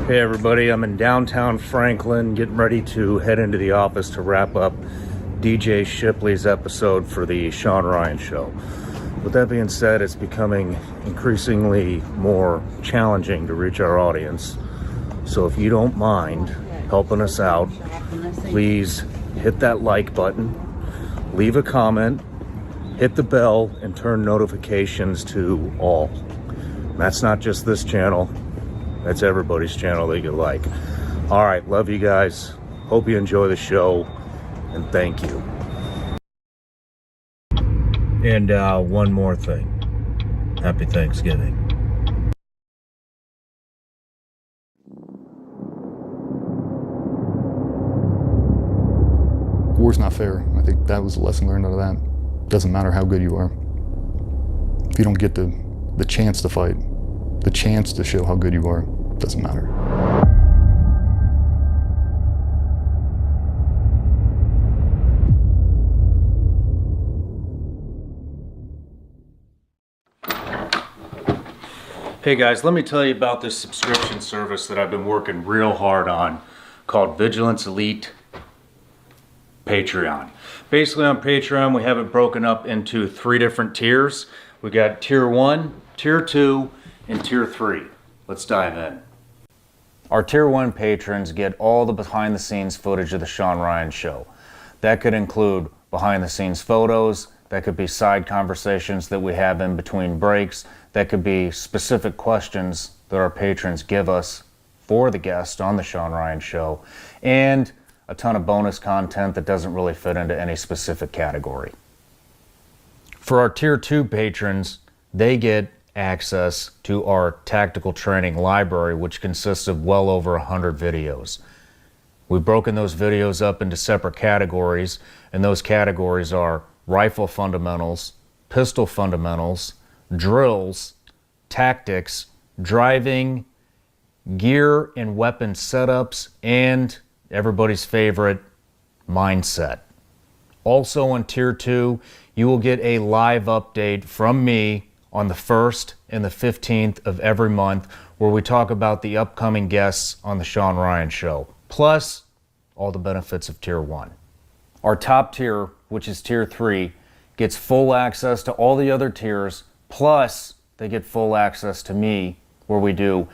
Hey everybody, I'm in downtown Franklin getting ready to head into the office to wrap up DJ Shipley's episode for the Sean Ryan Show. With that being said, it's becoming increasingly more challenging to reach our audience. So if you don't mind helping us out, please hit that like button, leave a comment, hit the bell, and turn notifications to all. And that's not just this channel. That's everybody's channel that you like. All right, love you guys. Hope you enjoy the show, and thank you. And one more thing. Happy Thanksgiving. War's not fair. I think that was a lesson learned out of that. Doesn't matter how good you are. If you don't get the chance to fight, the chance to show how good you are, doesn't matter. Hey guys, let me tell you about this subscription service that I've been working real hard on called Vigilance Elite Patreon. Basically on Patreon, we have it broken up into 3 different tiers. We got tier 1, tier 2, and tier 3. Let's dive in. Our tier 1 patrons get all the behind the scenes footage of the Sean Ryan Show. That could include behind the scenes photos, that could be side conversations that we have in between breaks, that could be specific questions that our patrons give us for the guest on the Sean Ryan Show, and a ton of bonus content that doesn't really fit into any specific category. For our tier 2 patrons, they get access to our tactical training library, which consists of well over 100 videos. We've broken those videos up into separate categories, and those categories are rifle fundamentals, pistol fundamentals, drills, tactics, driving, gear and weapon setups, and everybody's favorite, mindset. Also on tier 2, you will get a live update from me on the 1st and the 15th of every month, where we talk about the upcoming guests on the Sean Ryan Show, plus all the benefits of tier 1. Our top tier, which is tier 3, gets full access to all the other tiers, plus they get full access to me, where we do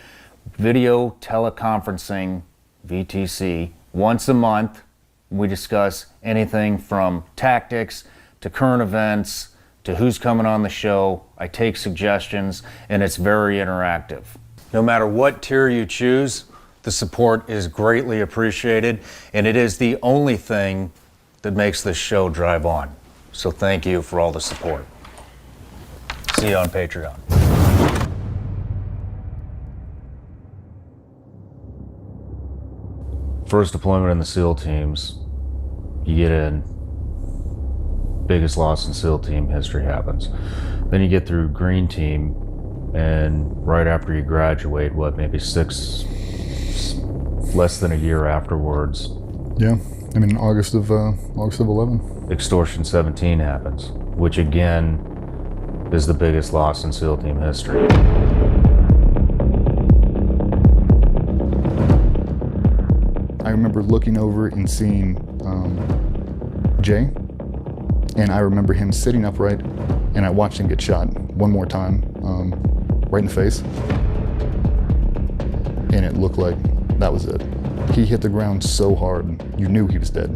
video teleconferencing, VTC, once a month. We discuss anything from tactics to current events to who's coming on the show. I take suggestions, and it's very interactive. No matter what tier you choose, the support is greatly appreciated, and it is the only thing that makes this show drive on. So thank you for all the support. See you on Patreon. First deployment in the SEAL teams, you get in, biggest loss in SEAL team history happens. Then you get through green team, and right after you graduate, maybe less than a year afterwards. Yeah, I mean August of 11. Extortion 17 happens, which again is the biggest loss in SEAL team history. I remember looking over and seeing Jay, and I remember him sitting upright, and I watched him get shot one more time, right in the face, and it looked like that was it. He hit the ground so hard, you knew he was dead.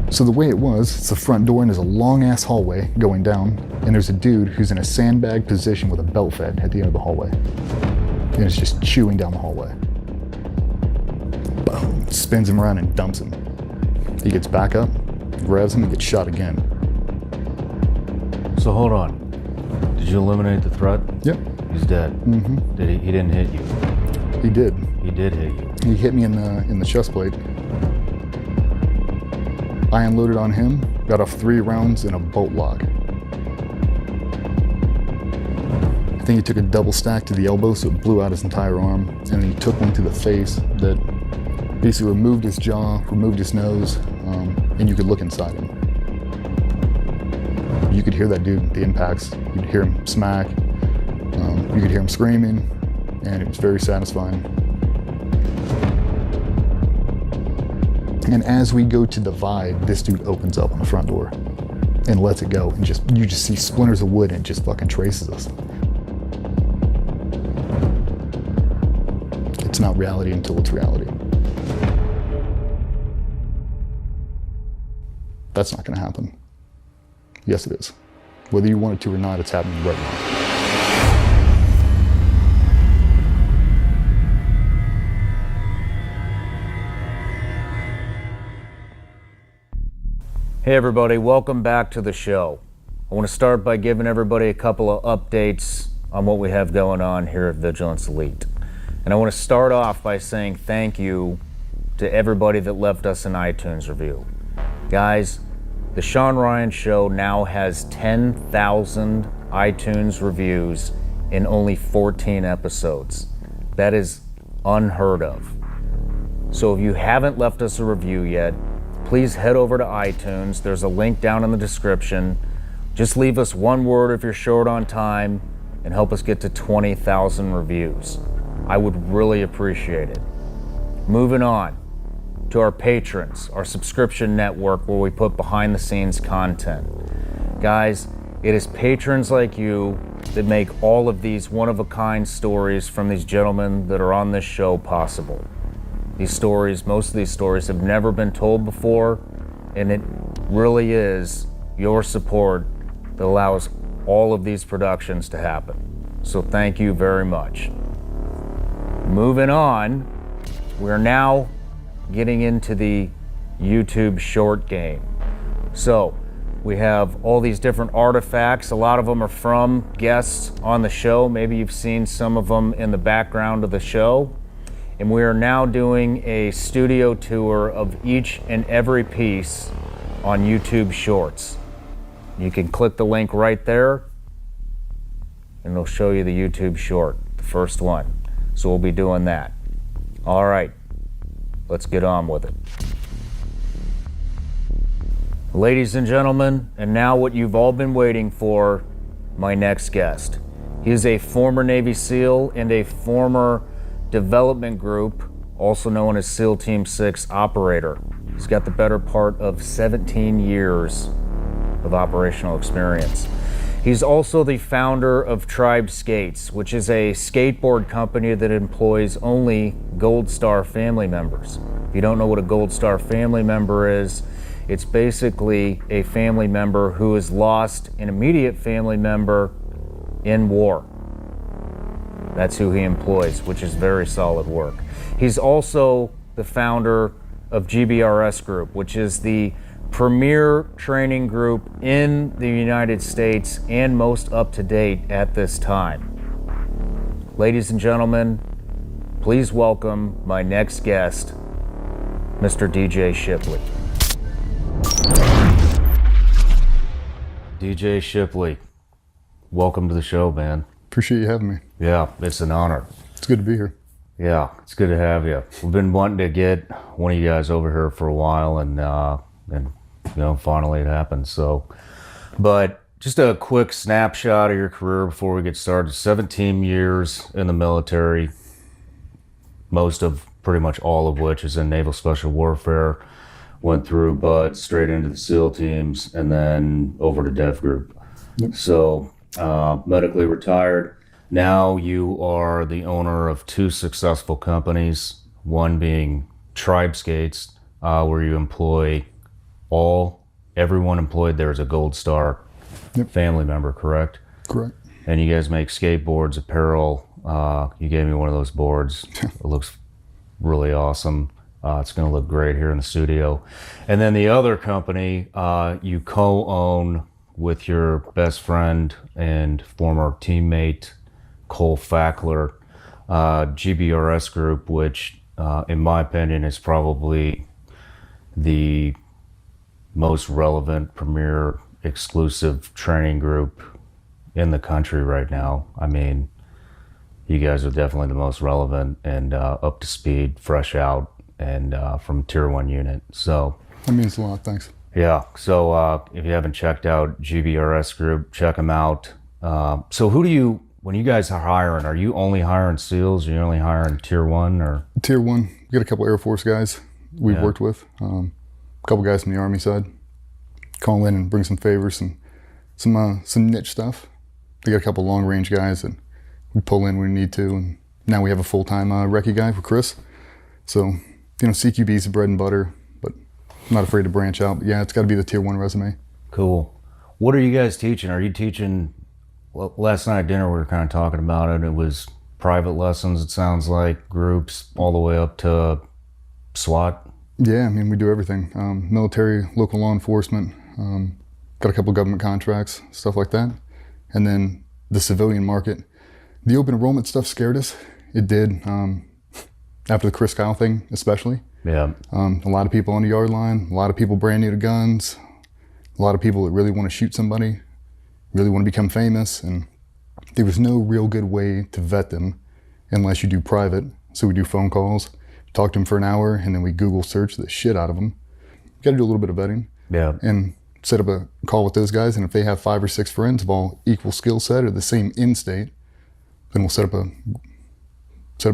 So the way it was, it's the front door, and there's a long-ass hallway going down, and there's a dude who's in a sandbag position with a belt fed at the end of the hallway, and it's just chewing down the hallway. Boom, spins him around and dumps him. He gets back up, grabs him, and gets shot again. So hold on. Did you eliminate the threat? Yep. He's dead. Mm-hmm. He didn't hit you? He did. He did hit you. He hit me in the chest plate. I unloaded on him, got off 3 rounds in a bolt lock. I think he took a double stack to the elbow, so it blew out his entire arm, and then he took one to the face that basically removed his jaw, removed his nose, and you could look inside him. You could hear that dude, the impacts. You'd hear him smack. You could hear him screaming. and it was very satisfying. And as we go to divide, this dude opens up on the front door and lets it go, and you just see splinters of wood, and it just fucking traces us. It's not reality until it's reality. That's not gonna happen. Yes, it is. Whether you want it to or not, it's happening right now. Hey everybody, welcome back to the show. I want to start by giving everybody a couple of updates on what we have going on here at Vigilance Elite. And I want to start off by saying thank you to everybody that left us an iTunes review. Guys, the Sean Ryan Show now has 10,000 iTunes reviews in only 14 episodes. That is unheard of. So if you haven't left us a review yet, please head over to iTunes. There's a link down in the description. Just leave us one word if you're short on time and help us get to 20,000 reviews. I would really appreciate it. Moving on to our patrons, our subscription network where we put behind the scenes content. Guys, it is patrons like you that make all of these one-of-a-kind stories from these gentlemen that are on this show possible. These stories, most of these stories have never been told before, and it really is your support that allows all of these productions to happen. So thank you very much. Moving on, we're now getting into the YouTube short game. So we have all these different artifacts. A lot of them are from guests on the show. Maybe you've seen some of them in the background of the show. And we are now doing a studio tour of each and every piece on YouTube Shorts. You can click the link right there and it'll show you the YouTube short, the first one. So we'll be doing that. All right, let's get on with it. Ladies and gentlemen, and now what you've all been waiting for, my next guest. He is a former Navy SEAL and a former development group, also known as SEAL Team 6 operator. He's got the better part of 17 years of operational experience. He's also the founder of Tribe Skates, which is a skateboard company that employs only Gold Star family members. If you don't know what a Gold Star family member is, it's basically a family member who has lost an immediate family member in war. That's who he employs, which is very solid work. He's also the founder of GBRS Group, which is the premier training group in the United States and most up to date at this time. Ladies and gentlemen, please welcome my next guest, Mr. DJ Shipley. DJ Shipley, welcome to the show, man. Appreciate you having me. Yeah, it's an honor. It's good to be here. Yeah, it's good to have you. We've been wanting to get one of you guys over here for a while, and you know, finally it happened. So, but just a quick snapshot of your career before we get started. 17 years in the military, most of, pretty much all of which is in Naval Special Warfare. Went through, but straight into the SEAL teams, and then over to DEVGRU. Yep. So, medically retired. Now you are the owner of two successful companies, one being Tribe Skates, where you employ everyone employed there is a Gold Star family member, correct? Correct. And you guys make skateboards, apparel. You gave me one of those boards. It looks really awesome. It's going to look great here in the studio. And then the other company you co-own with your best friend and former teammate, Cole Fackler, GBRS Group, which in my opinion is probably the most relevant, premier, exclusive training group in the country right now. I mean, you guys are definitely the most relevant and up to speed, fresh out, and from Tier 1 unit. So that means a lot, thanks. Yeah, so if you haven't checked out GBRS Group, check them out. So who do you when you guys are hiring, are you only hiring SEALs? Are you only hiring Tier 1 or? Tier 1, we got a couple Air Force guys we've Yeah. worked with. A couple guys from the Army side. Call in and bring some favors and some niche stuff. We got a couple long range guys that we pull in when we need to, and now we have a full-time recce guy for Chris. So, you know, CQB is the bread and butter, but I'm not afraid to branch out. But yeah, it's got to be the Tier 1 resume. Cool. What are you guys teaching? Are you teaching, well, last night at dinner we were kind of talking about it. It was private lessons, it sounds like, groups, all the way up to SWAT. Yeah, I mean, we do everything. Military, local law enforcement, got a couple government contracts, stuff like that. And then the civilian market. The open enrollment stuff scared us. It did, after the Chris Kyle thing especially. Yeah. A lot of people on the yard line, a lot of people brand new to guns, a lot of people that really want to shoot somebody, really want to become famous, and there was no real good way to vet them unless you do private. So we do phone calls, talk to them for an hour, and then we Google search the shit out of them. Got to do a little bit of vetting. Yeah. And set up a call with those guys, and if they have 5 or 6 friends of all equal skill set or the same in-state, then we'll set up a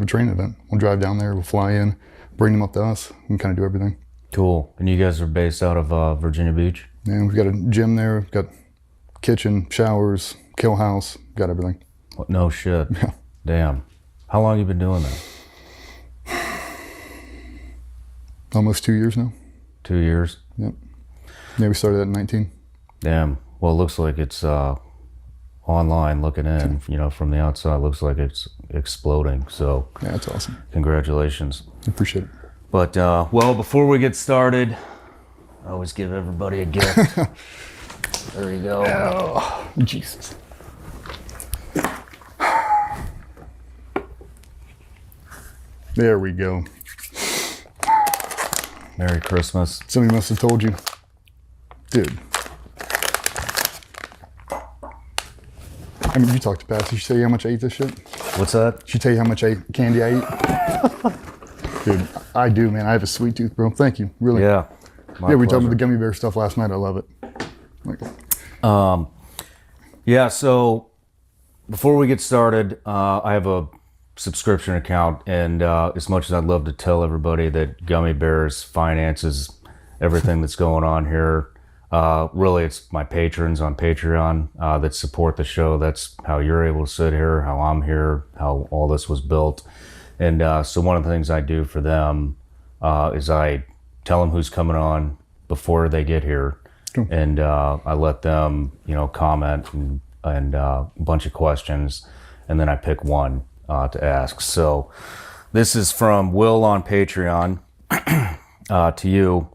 training event. We'll drive down there, we'll fly in, bring them up to us, and kind of do everything. Cool. And you guys are based out of Virginia Beach? And we've got a gym there, we've got kitchen, showers, kill house, got everything. What? No shit. Yeah. Damn. How long you been doing that? Almost 2 years now. 2 years? Yep. Yeah, we started at 19. Damn. Well, it looks like it's online looking in, you know, from the outside, looks like it's exploding. So Yeah, that's awesome. congratulations. Appreciate it. But, well, before we get started, I always give everybody a gift. There you go. Oh, Jesus. There we go. Merry Christmas. Somebody must have told you. Dude. I mean, you talked to Pat. Did she tell you how much I eat this shit? What's that? Did she tell you how much candy I eat? Dude, I do, man. I have a sweet tooth, bro. Thank you. Really. Yeah. Yeah, we talked about the gummy bear stuff last night. I love it. Like, Yeah, so before we get started, I have a subscription account, and as much as I'd love to tell everybody that Gummy Bears finances everything that's going on here, really it's my patrons on Patreon that support the show. That's how you're able to sit here, how I'm here, how all this was built. And so one of the things I do for them is I tell them who's coming on before they get here. Cool. And I let them, you know, comment and a bunch of questions, and then I pick one to ask. So this is from Will on Patreon to you.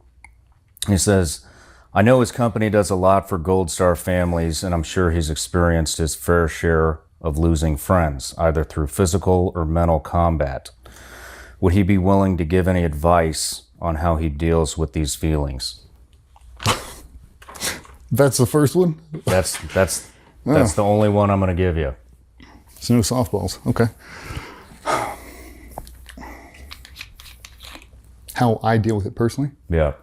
He says, I know his company does a lot for Gold Star families, and I'm sure he's experienced his fair share of losing friends, either through physical or mental combat. Would he be willing to give any advice on how he deals with these feelings? that's the first one? That's the only one I'm going to give you. It's no softballs. Okay. How I deal with it personally? Yeah.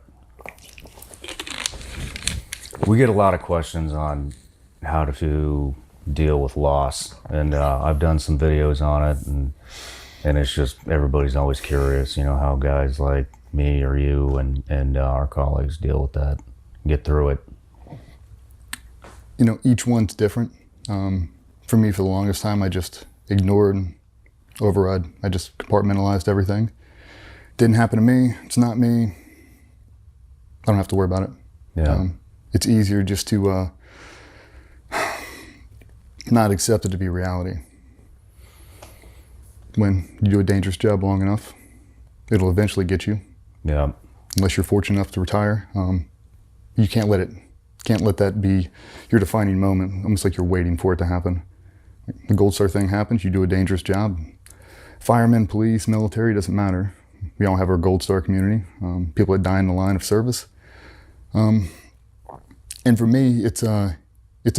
We get a lot of questions on how to deal with loss, and I've done some videos on it, and it's just everybody's always curious, you know, how guys like me or you and our colleagues deal with that, get through it. You know, each one's different. For me, for the longest time, I just ignored and override. I just compartmentalized everything. Didn't happen to me. It's not me. I don't have to worry about it. Yeah. It's easier just to not accept it to be reality. When you do a dangerous job long enough, it'll eventually get you. Yeah. Unless you're fortunate enough to retire, you can't let that be your defining moment. Almost like you're waiting for it to happen. The Gold Star thing happens. You do a dangerous job. Firemen, police, military, doesn't matter. We all have our Gold Star community. People that die in the line of service. And for me, it's a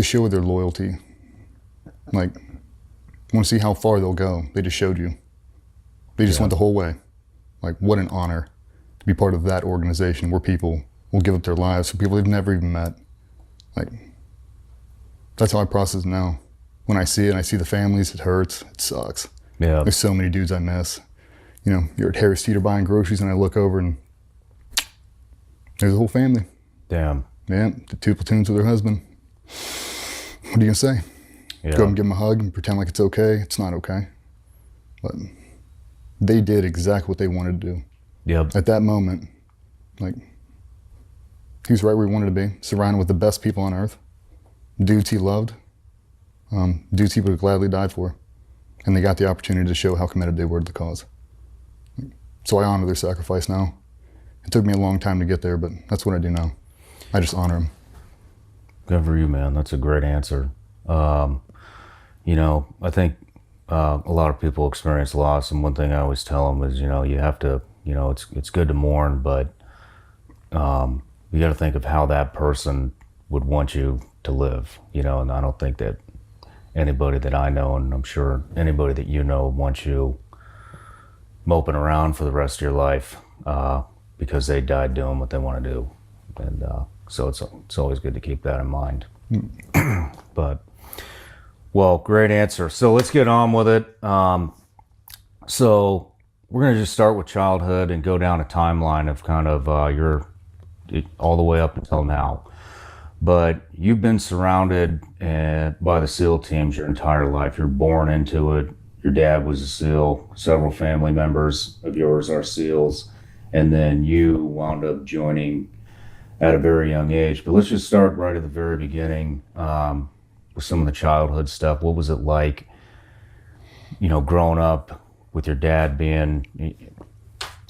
show of their loyalty. Like, want to see how far they'll go. They just showed you. They just went the whole way. Like, what an honor to be part of that organization where people will give up their lives for people they've never even met. Like, that's how I process now. when I see it and I see the families, it hurts. It sucks. Yeah. There's so many dudes I miss. You know, you're at Harris Teeter buying groceries and I look over and there's a whole family. Damn. Yeah, the 2 platoons with their husband. What are you gonna say? Yeah. Go and give them a hug and pretend like it's okay. It's not okay. But they did exactly what they wanted to do. Yep. At that moment, like, he was right where he wanted to be, surrounded with the best people on earth, dudes he loved, dudes he would have gladly died for. And they got the opportunity to show how committed they were to the cause. So I honor their sacrifice now. It took me a long time to get there, but that's what I do now. I just honor them. Good for you, man. That's a great answer. You know, I think a lot of people experience loss, and one thing I always tell them is, you know, you have to, you know, it's good to mourn, but you got to think of how that person would want you to live, you know, and I don't think that anybody that I know, and I'm sure anybody that you know, wants you moping around for the rest of your life because they died doing what they want to do. And so it's always good to keep that in mind. But, well, great answer. So let's get on with it. So we're going to just start with childhood and go down a timeline of kind of your all the way up until now. But you've been surrounded by the SEAL teams your entire life. You're born into it. Your dad was a SEAL. Several family members of yours are SEALs. And then you wound up joining at a very young age. But let's just start right at the very beginning with some of the childhood stuff. What was it like, you know, growing up with your dad being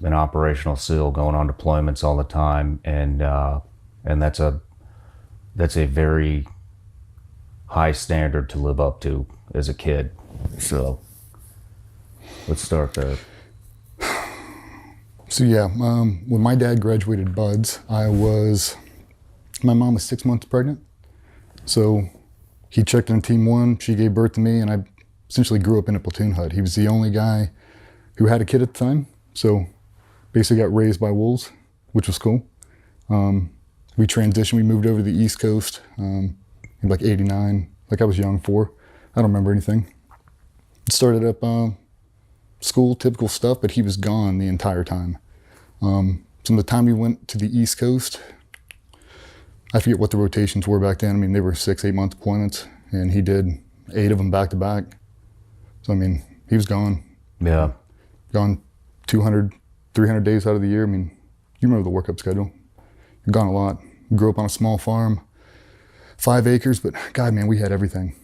an operational SEAL, going on deployments all the time, and that's a very high standard to live up to as a kid. So let's start there. So yeah, when my dad graduated BUDS, my mom was 6 months pregnant. So he checked in Team 1, she gave birth to me, and I essentially grew up in a platoon hut. He was the only guy who had a kid at the time. So basically got raised by wolves, which was cool. We transitioned, we moved over to the East Coast in like 89, like I was young, 4. I don't remember anything. Started up school, typical stuff, but he was gone the entire time. Some of the time we went to the East Coast, I forget what the rotations were back then. I mean, they were 6-8 month deployments, and he did 8 of them back to back. So, I mean, he was gone. Yeah. Gone 200, 300 days out of the year. I mean, you remember the workup schedule. Gone a lot. Grew up on a small farm, 5 acres, but God, man, we had everything.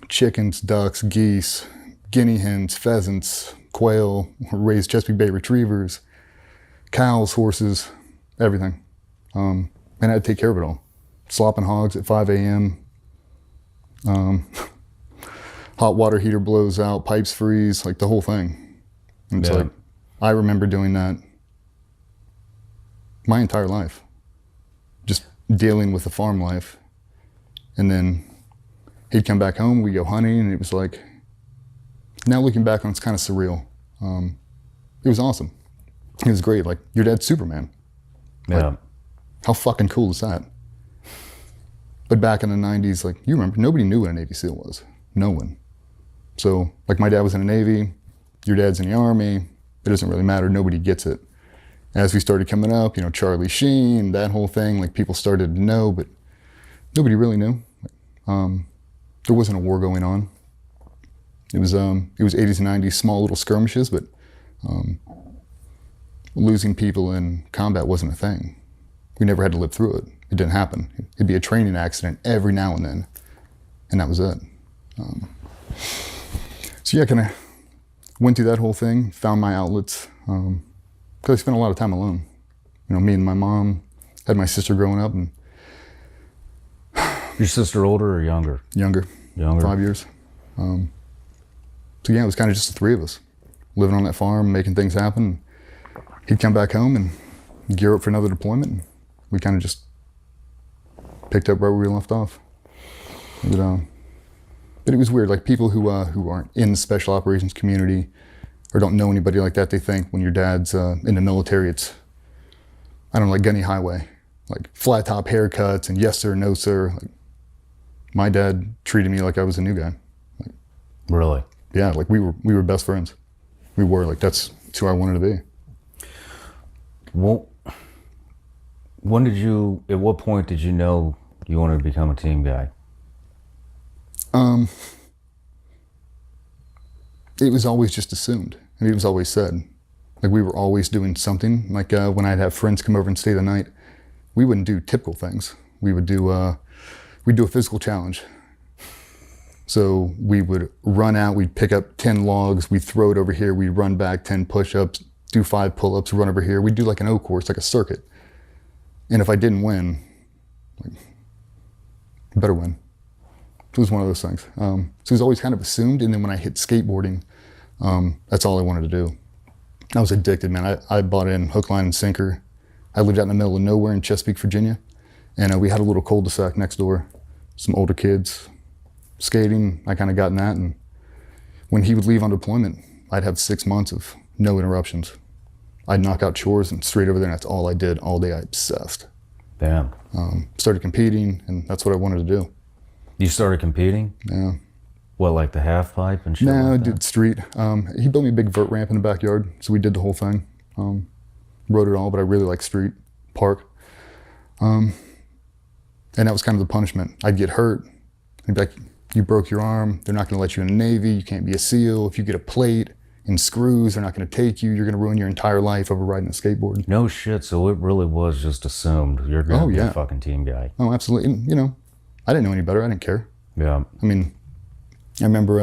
Chickens, ducks, geese, guinea hens, pheasants, quail, raised Chesapeake Bay retrievers, cows, horses, everything. And I had to take care of it all. Slopping hogs at 5 a.m. Hot water heater blows out, pipes freeze, like the whole thing. And it's like, I remember doing that my entire life. Just dealing with the farm life. And then he'd come back home, we'd go hunting, and it was like, now looking back on it, it's kind of surreal. It was awesome. It was great. Like, your dad's Superman. Yeah. Like, how fucking cool is that? But back in the 90s, like, you remember, nobody knew what a Navy SEAL was. No one. So, like, my dad was in the Navy, your dad's in the Army, it doesn't really matter, nobody gets it. As we started coming up, you know, Charlie Sheen, that whole thing, like, people started to know, but nobody really knew. There wasn't a war going on. It was 80s and 90s, small little skirmishes, but losing people in combat wasn't a thing. We never had to live through it. It didn't happen. It'd be a training accident every now and then, and that was it. So yeah, kind of went through that whole thing, found my outlets, because I spent a lot of time alone. You know, me and my mom, had my sister growing up, and Your sister older or younger? Younger. 5 years. So yeah, it was kind of just the 3 of us, living on that farm, making things happen. He'd come back home and gear up for another deployment, and we kind of just picked up where we left off. But it was weird, like people who aren't in the special operations community or don't know anybody like that, they think when your dad's in the military, it's, I don't know, like Gunny Highway, like flat top haircuts and yes sir, no sir. Like, my dad treated me like I was a new guy. Really? Yeah, like we were best friends. We were like, that's who I wanted to be. Well, at what point did you know you wanted to become a team guy? It was always just assumed. I mean, it was always said. Like we were always doing something. Like when I'd have friends come over and stay the night, we wouldn't do typical things. We would do, we'd do a physical challenge. So we would run out, we'd pick up 10 logs, we'd throw it over here, we'd run back 10 push-ups, do 5 pull-ups, run over here. We'd do like an O course, like a circuit. And if I didn't win, like, I better win. It was one of those things. So it was always kind of assumed. And then when I hit skateboarding, that's all I wanted to do. I was addicted, man. I bought in hook, line, and sinker. I lived out in the middle of nowhere in Chesapeake, Virginia. And we had a little cul-de-sac next door, some older kids skating. I kind of got in that. And when he would leave on deployment, I'd have 6 months of no interruptions. I'd knock out chores and straight over there, and that's all I did all day. I obsessed. Damn. Started competing, and that's what I wanted to do. You started competing? Yeah. What, like the half pipe and shit? No, I like did street. He built me a big vert ramp in the backyard, so we did the whole thing. Rode it all, but I really like street, park. And that was kind of the punishment. I'd get hurt. They'd be like, you broke your arm. They're not going to let you in the Navy. You can't be a SEAL. If you get a plate and screws, they're not going to take you. You're going to ruin your entire life over riding a skateboard. No shit, so it really was just assumed you're going to be a fucking team guy. Oh, absolutely. And, you know, I didn't know any better. I didn't care. Yeah. I mean, I remember,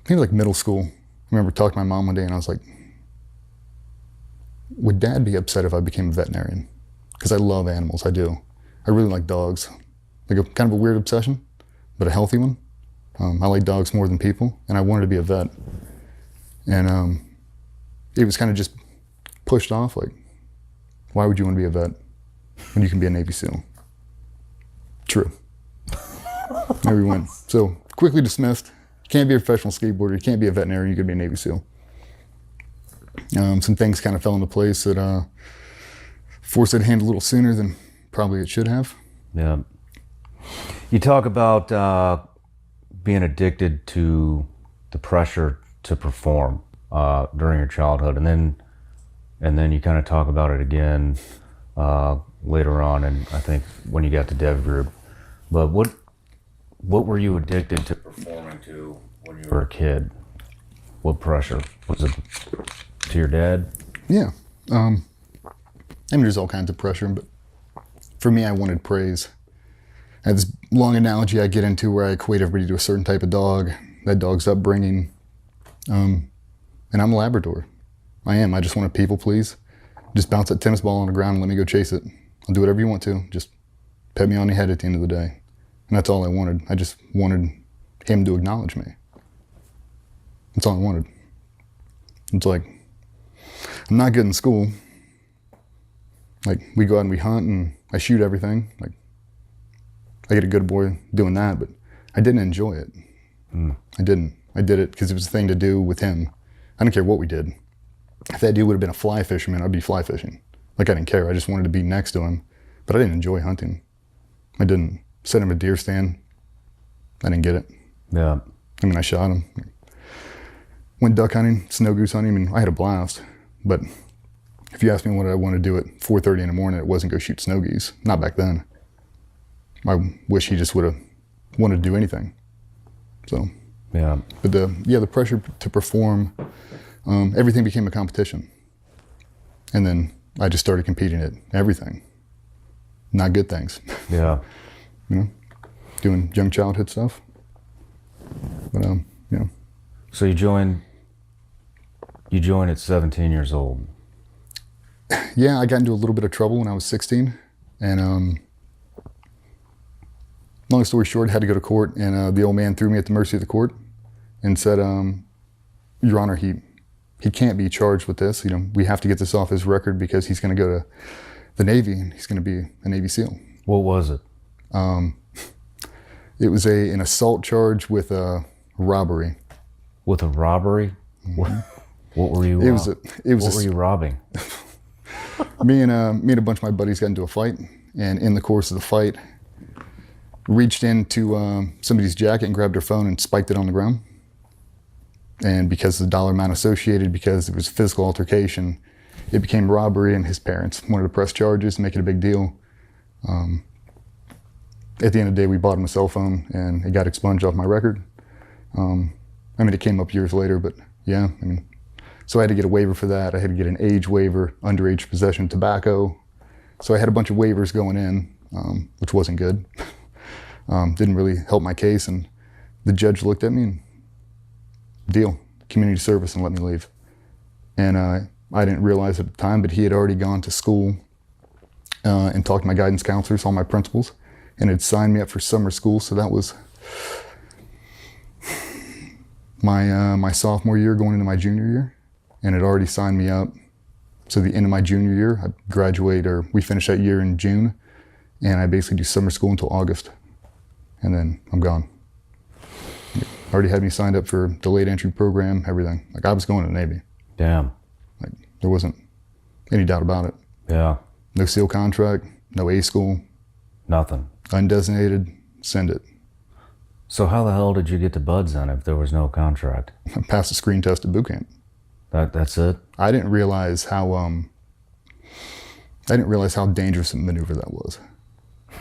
maybe like middle school, I remember talking to my mom one day and I was like, would Dad be upset if I became a veterinarian? Because I love animals, I do. I really like dogs. Like a kind of a weird obsession, but a healthy one. I like dogs more than people, and I wanted to be a vet. And it was kind of just pushed off, like, why would you want to be a vet when you can be a Navy SEAL? True. There we went. So quickly dismissed. You can't be a professional skateboarder. You can't be a veterinarian. You could be a Navy SEAL. Some things kind of fell into place that forced it to hand a little sooner than probably it should have. Yeah. You talk about being addicted to the pressure to perform during your childhood, and then you kind of talk about it again later on, and I think when you got to DEVGRU. But what were you addicted to performing to when you were a kid? What pressure? Was it to your dad? Yeah. I mean, there's all kinds of pressure, but for me, I wanted praise. I have this long analogy I get into where I equate everybody to a certain type of dog, that dog's upbringing. And I'm a Labrador. I am. I just want to people please. Just bounce that tennis ball on the ground and let me go chase it. I'll do whatever you want to. Just pet me on the head at the end of the day. And that's all I wanted. I just wanted him to acknowledge me. That's all I wanted. It's like, I'm not good in school. Like, we go out and we hunt and I shoot everything. Like, I get a good boy doing that, but I didn't enjoy it. I didn't. I did it because it was a thing to do with him. I didn't care what we did. If that dude would have been a fly fisherman, I'd be fly fishing. Like, I didn't care. I just wanted to be next to him. But I didn't enjoy hunting. I didn't. Set him a deer stand. I didn't get it. Yeah. I mean, I shot him. Went duck hunting, snow goose hunting, and I had a blast. But if you ask me what I want to do at 4:30 in the morning, it wasn't go shoot snow geese. Not back then. I wish he just would have wanted to do anything. So. Yeah. But the pressure to perform, everything became a competition. And then I just started competing at everything. Not good things. Yeah. You know, doing young childhood stuff. But yeah. So you joined at 17 years old. Yeah, I got into a little bit of trouble when I was 16. And long story short, I had to go to court, and the old man threw me at the mercy of the court and said, Your Honor, he can't be charged with this. You know, we have to get this off his record because he's going to go to the Navy and he's going to be a Navy SEAL. What was it? It was an assault charge with a robbery. With a robbery? Mm-hmm. What were you? What were you robbing? Me and a bunch of my buddies got into a fight, and in the course of the fight, reached into somebody's jacket and grabbed their phone and spiked it on the ground. And because of the dollar amount associated, because it was a physical altercation, it became robbery, and his parents wanted to press charges, make it a big deal. At the end of the day, we bought him a cell phone, and it got expunged off my record. I mean, it came up years later, but yeah, I mean, so I had to get a waiver for that. I had to get an age waiver, underage possession of tobacco. So I had a bunch of waivers going in, which wasn't good. Didn't really help my case, and the judge looked at me and deal, community service, and let me leave. And I didn't realize at the time, but he had already gone to school and talked to my guidance counselors, all my principals, and had signed me up for summer school. So that was my sophomore year going into my junior year, and had already signed me up. So the end of my junior year, I graduate, or we finish that year in June, and I basically do summer school until August, and then I'm gone. Already had me signed up for delayed entry program, everything. Like, I was going to the Navy. Damn. Like, there wasn't any doubt about it. Yeah. No SEAL contract, no A school. Nothing. Undesignated, send it. So how the hell did you get to Buds then if there was no contract? I passed the screen test at boot camp. That's it? I didn't realize how dangerous a maneuver that was.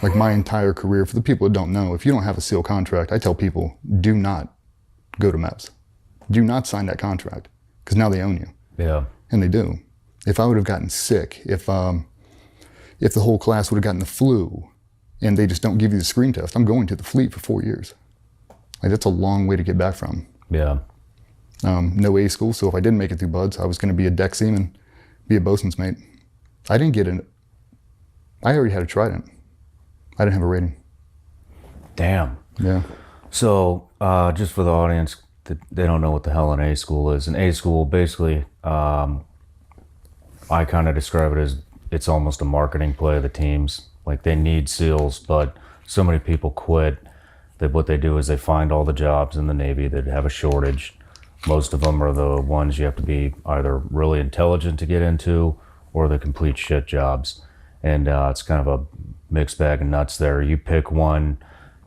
Like, my entire career, for the people that don't know, if you don't have a SEAL contract, I tell people, do not go to MEPS. Do not sign that contract, because now they own you. Yeah. And they do. If I would have gotten sick, if the whole class would have gotten the flu, and they just don't give you the screen test, I'm going to the fleet for 4 years. Like, that's a long way to get back from. Yeah. No A school, so if I didn't make it through Buds, I was going to be a deck seaman, be a bosun's mate. I didn't get in. I already had a trident. I didn't have a rating. Damn. Yeah. So, just for the audience, they don't know what the hell an A school is. An A school, basically, I kind of describe it as it's almost a marketing play of the teams. Like, they need SEALs, but so many people quit that what they do is they find all the jobs in the Navy that have a shortage. Most of them are the ones you have to be either really intelligent to get into or the complete shit jobs. And it's kind of a mixed bag of nuts there. You pick one,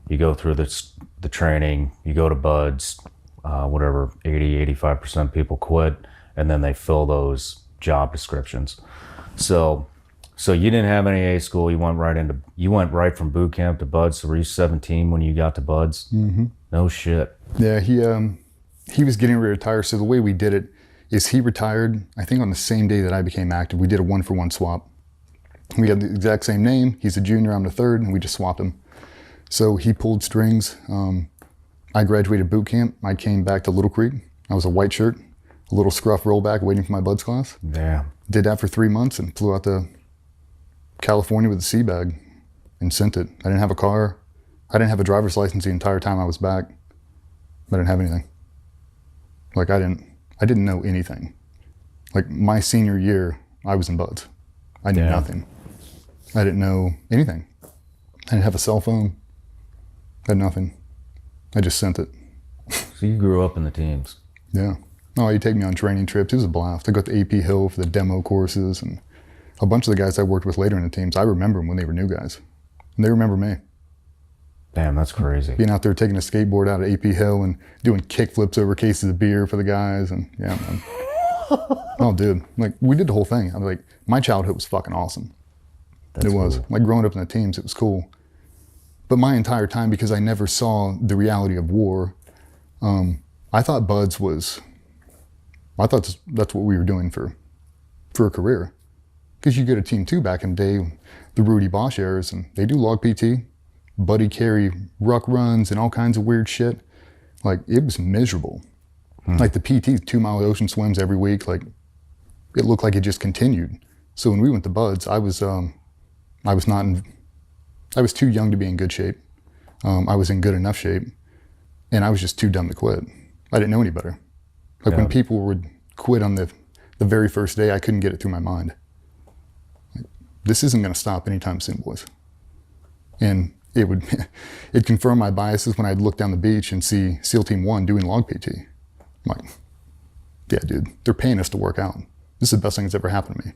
you go through the training, you go to Buds, whatever, 80-85% people quit, and then they fill those job descriptions. So you didn't have any A school. You went right from boot camp to Buds. So were you 17 when you got to Buds? Mm-hmm. No shit. Yeah, he was getting ready to retire. So the way we did it is he retired, I think, on the same day that I became active. We did a 1-for-1 swap. We had the exact same name. He's a junior, I'm the third, and we just swapped him. So he pulled strings. I graduated boot camp. I came back to Little Creek. I was a white shirt, a little scruff rollback waiting for my Buds class. Damn. Did that for 3 months and flew out to California with a sea bag and sent it. I didn't have a car. I didn't have a driver's license the entire time I was back. I didn't have anything. Like, I didn't know anything. Like, my senior year, I was in Buds. I knew nothing. I didn't know anything. I didn't have a cell phone. I had nothing. I just sent it. So you grew up in the teams. Yeah. Oh, he'd take me on training trips. It was a blast. I got to AP Hill for the demo courses, and a bunch of the guys I worked with later in the teams, I remember them when they were new guys. And they remember me. Damn, that's crazy. Being out there taking a skateboard out of AP Hill and doing kick flips over cases of beer for the guys, and yeah, man. Oh, dude. Like, we did the whole thing. I was like, my childhood was fucking awesome. That's it was. Cool. Like, growing up in the teams, it was cool. But my entire time, because I never saw the reality of war, I thought Buds was, that's what we were doing for a career. Because you go to Team 2 back in the day, the Rudy Bosch eras, and they do log PT, buddy carry ruck runs and all kinds of weird shit. Like, it was miserable. Like, the PT, 2-mile ocean swims every week, like, it looked like it just continued. So when we went to Buds, I was too young to be in good shape. I was in good enough shape, and I was just too dumb to quit. I didn't know any better. Like, when people would quit on the very first day, I couldn't get it through my mind. Like, this isn't going to stop anytime soon, boys. And it'd confirm my biases when I'd look down the beach and see SEAL Team 1 doing log PT. I'm like, yeah, dude, they're paying us to work out. This is the best thing that's ever happened to me.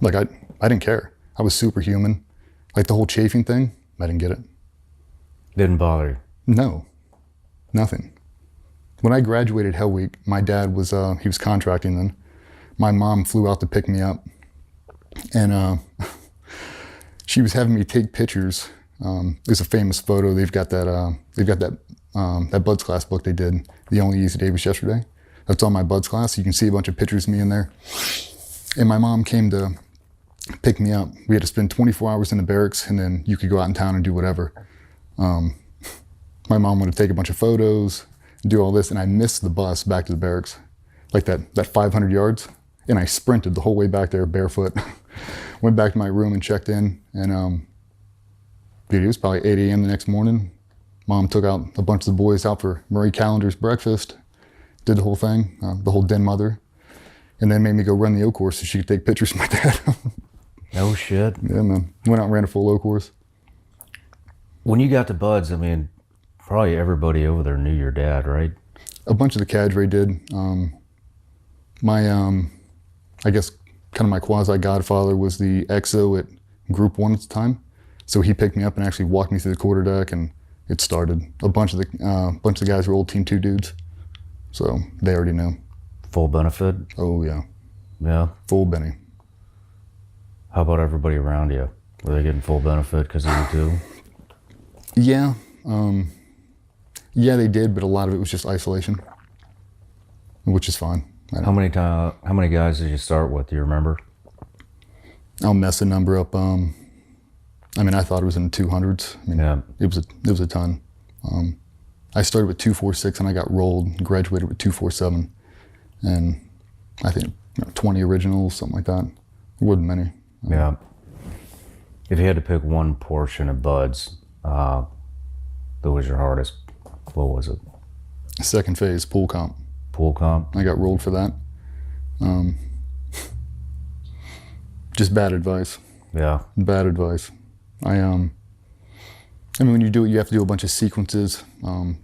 Like, I didn't care. I was superhuman. Like, the whole chafing thing, I didn't get it. Didn't bother you? No, nothing. When I graduated Hell Week, my dad was, he was contracting then. My mom flew out to pick me up, and she was having me take pictures. There's a famous photo. They've got that Buds class book they did. The Only Easy Day Was Yesterday. That's on my Buds class. You can see a bunch of pictures of me in there. And my mom came to pick me up. We had to spend 24 hours in the barracks, and then you could go out in town and do whatever. My mom wanted to take a bunch of photos, do all this, and I missed the bus back to the barracks, like that 500 yards. And I sprinted the whole way back there barefoot. Went back to my room and checked in, and dude, it was probably 8 a.m. the next morning. Mom took out a bunch of the boys out for Marie Callender's breakfast, did the whole thing, the whole den mother, and then made me go run the O course so she could take pictures of my dad. No shit. Yeah, man. Went out and ran a full O course. When you got to Buds, I mean, probably everybody over there knew your dad, right? A bunch of the cadre did. I guess kind of my quasi-godfather was the XO at Group 1 at the time. So he picked me up and actually walked me through the quarterdeck, and it started. A bunch of the guys were old Team 2 dudes. So they already knew. Full benefit? Oh, yeah. Yeah. Full Benny. How about everybody around you? Were they getting full benefit because of you too? Yeah. Yeah, they did, but a lot of it was just isolation, which is fine. How many guys did you start with? Do you remember? I'll mess the number up. I mean, I thought it was in the 200s. I mean, Yeah. it was a ton. I started with 246 and I got rolled and graduated with 247. And I think 20 originals, something like that. It wasn't many. Yeah. If you had to pick one portion of Buds, that was your hardest, what was it? Second phase, pool comp. Pool comp? I got rolled for that. Just bad advice. Yeah. Bad advice. I mean, when you do it, you have to do a bunch of sequences.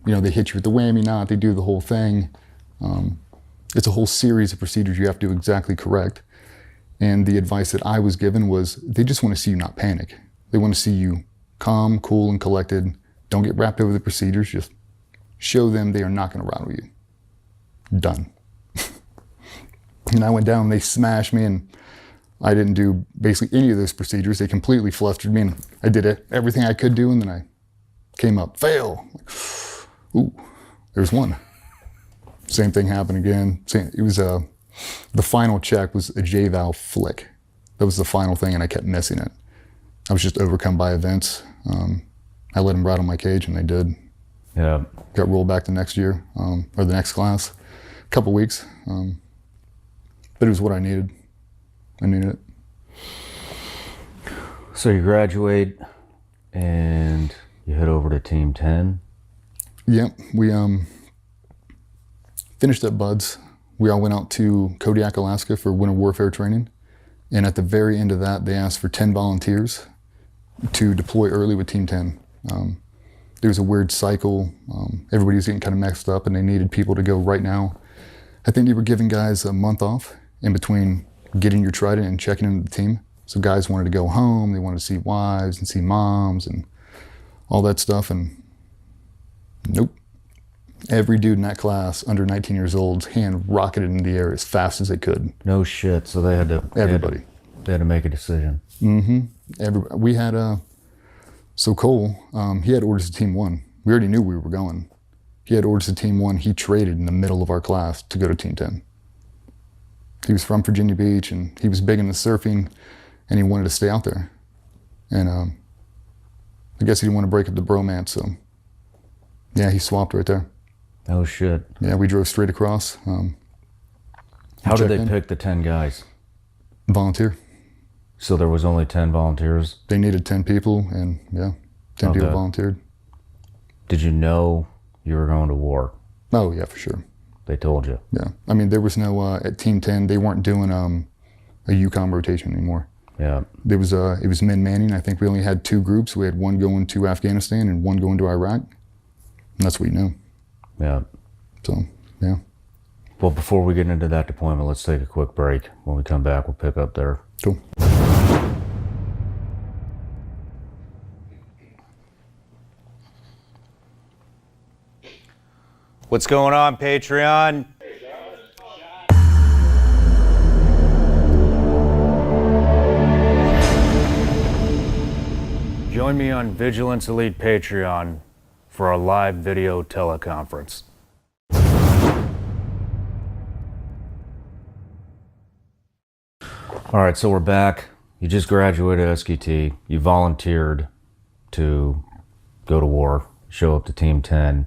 They hit you with the whammy knot, they do the whole thing. It's a whole series of procedures you have to do exactly correct. And the advice that I was given was, they just want to see you not panic. They want to see you calm, cool, and collected. Don't get wrapped over the procedures. Just show them they are not going to rattle you. Done. And I went down and they smashed me, and I didn't do basically any of those procedures. They completely flustered me, and I did everything I could do, and then I came up, fail. Ooh, there's one. Same thing happened again. It was the final check was a J-valve flick. That was the final thing, and I kept missing it. I was just overcome by events. I let them rattle my cage, and they did. Yeah. Got rolled back the next year, or the next class. A couple weeks. But it was what I needed. I needed it. So you graduate and you head over to Team 10. Yep, we finished up Buds. We all went out to Kodiak, Alaska for winter warfare training. And at the very end of that, they asked for 10 volunteers to deploy early with Team 10. There was a weird cycle. Everybody was getting kind of messed up, and they needed people to go right now. I think they were giving guys a month off in between getting your trident and checking into the team. So guys wanted to go home, they wanted to see wives and see moms and all that stuff, and nope. Every dude in that class under 19 years old's hand rocketed in the air as fast as they could. No shit, so they had to... Everybody. They had to make a decision. Mm-hmm. We had, so Cole, he had orders to Team 1. We already knew we were going. He had orders to Team 1. He traded in the middle of our class to go to Team 10. He was from Virginia Beach, and he was big into surfing, and he wanted to stay out there. And I guess he didn't want to break up the bromance, so yeah, he swapped right there. Oh shit. Yeah, we drove straight across. How did they pick the 10 guys? Volunteer. So there was only 10 volunteers? They needed 10 people, and yeah, 10 people volunteered. Did you know you were going to war? Oh yeah, for sure. They told you? Yeah. I mean, there was no, at Team 10, they weren't doing a UCOM rotation anymore. Yeah. There was, it was men manning. I think we only had 2 groups. We had one going to Afghanistan and one going to Iraq. And that's what you know. Yeah. So, yeah. Well, before we get into that deployment, let's take a quick break. When we come back, we'll pick up there. Cool. What's going on, Patreon? Join me on Vigilance Elite Patreon for our live video teleconference. All right, so we're back. You just graduated SQT. You volunteered to go to war, show up to Team 10,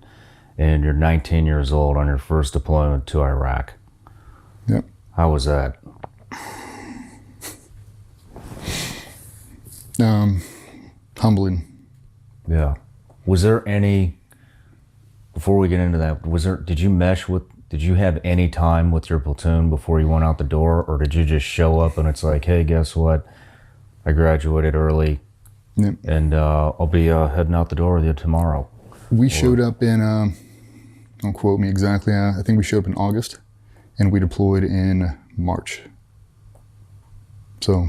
and you're 19 years old on your first deployment to Iraq. Yep. How was that? Humbling. Yeah. Was there any, before we get into that, did you have any time with your platoon before you went out the door, or did you just show up and it's like, hey, guess what? I graduated early, Yep. and I'll be heading out the door with you tomorrow. We showed up in, don't quote me exactly, I think we showed up in August, and we deployed in March. So,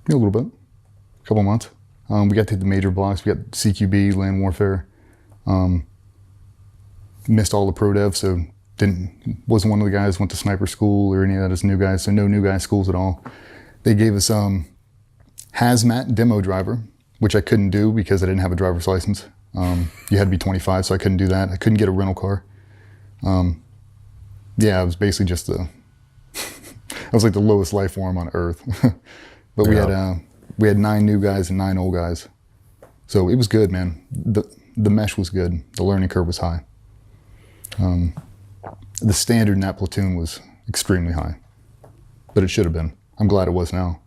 a little bit, a couple months. We got to hit the major blocks. We got CQB, land warfare. Missed all the pro dev, so wasn't one of the guys went to sniper school or any of that as new guys, so no new guy schools at all. They gave us hazmat demo driver, which I couldn't do because I didn't have a driver's license. You had to be 25, so I couldn't do that. I couldn't get a rental car. Yeah, it was basically just I was like the lowest life form on earth. But we had 9 new guys and 9 old guys. So it was good, man. The mesh was good. The learning curve was high. The standard in that platoon was extremely high, but it should have been. I'm glad it was now.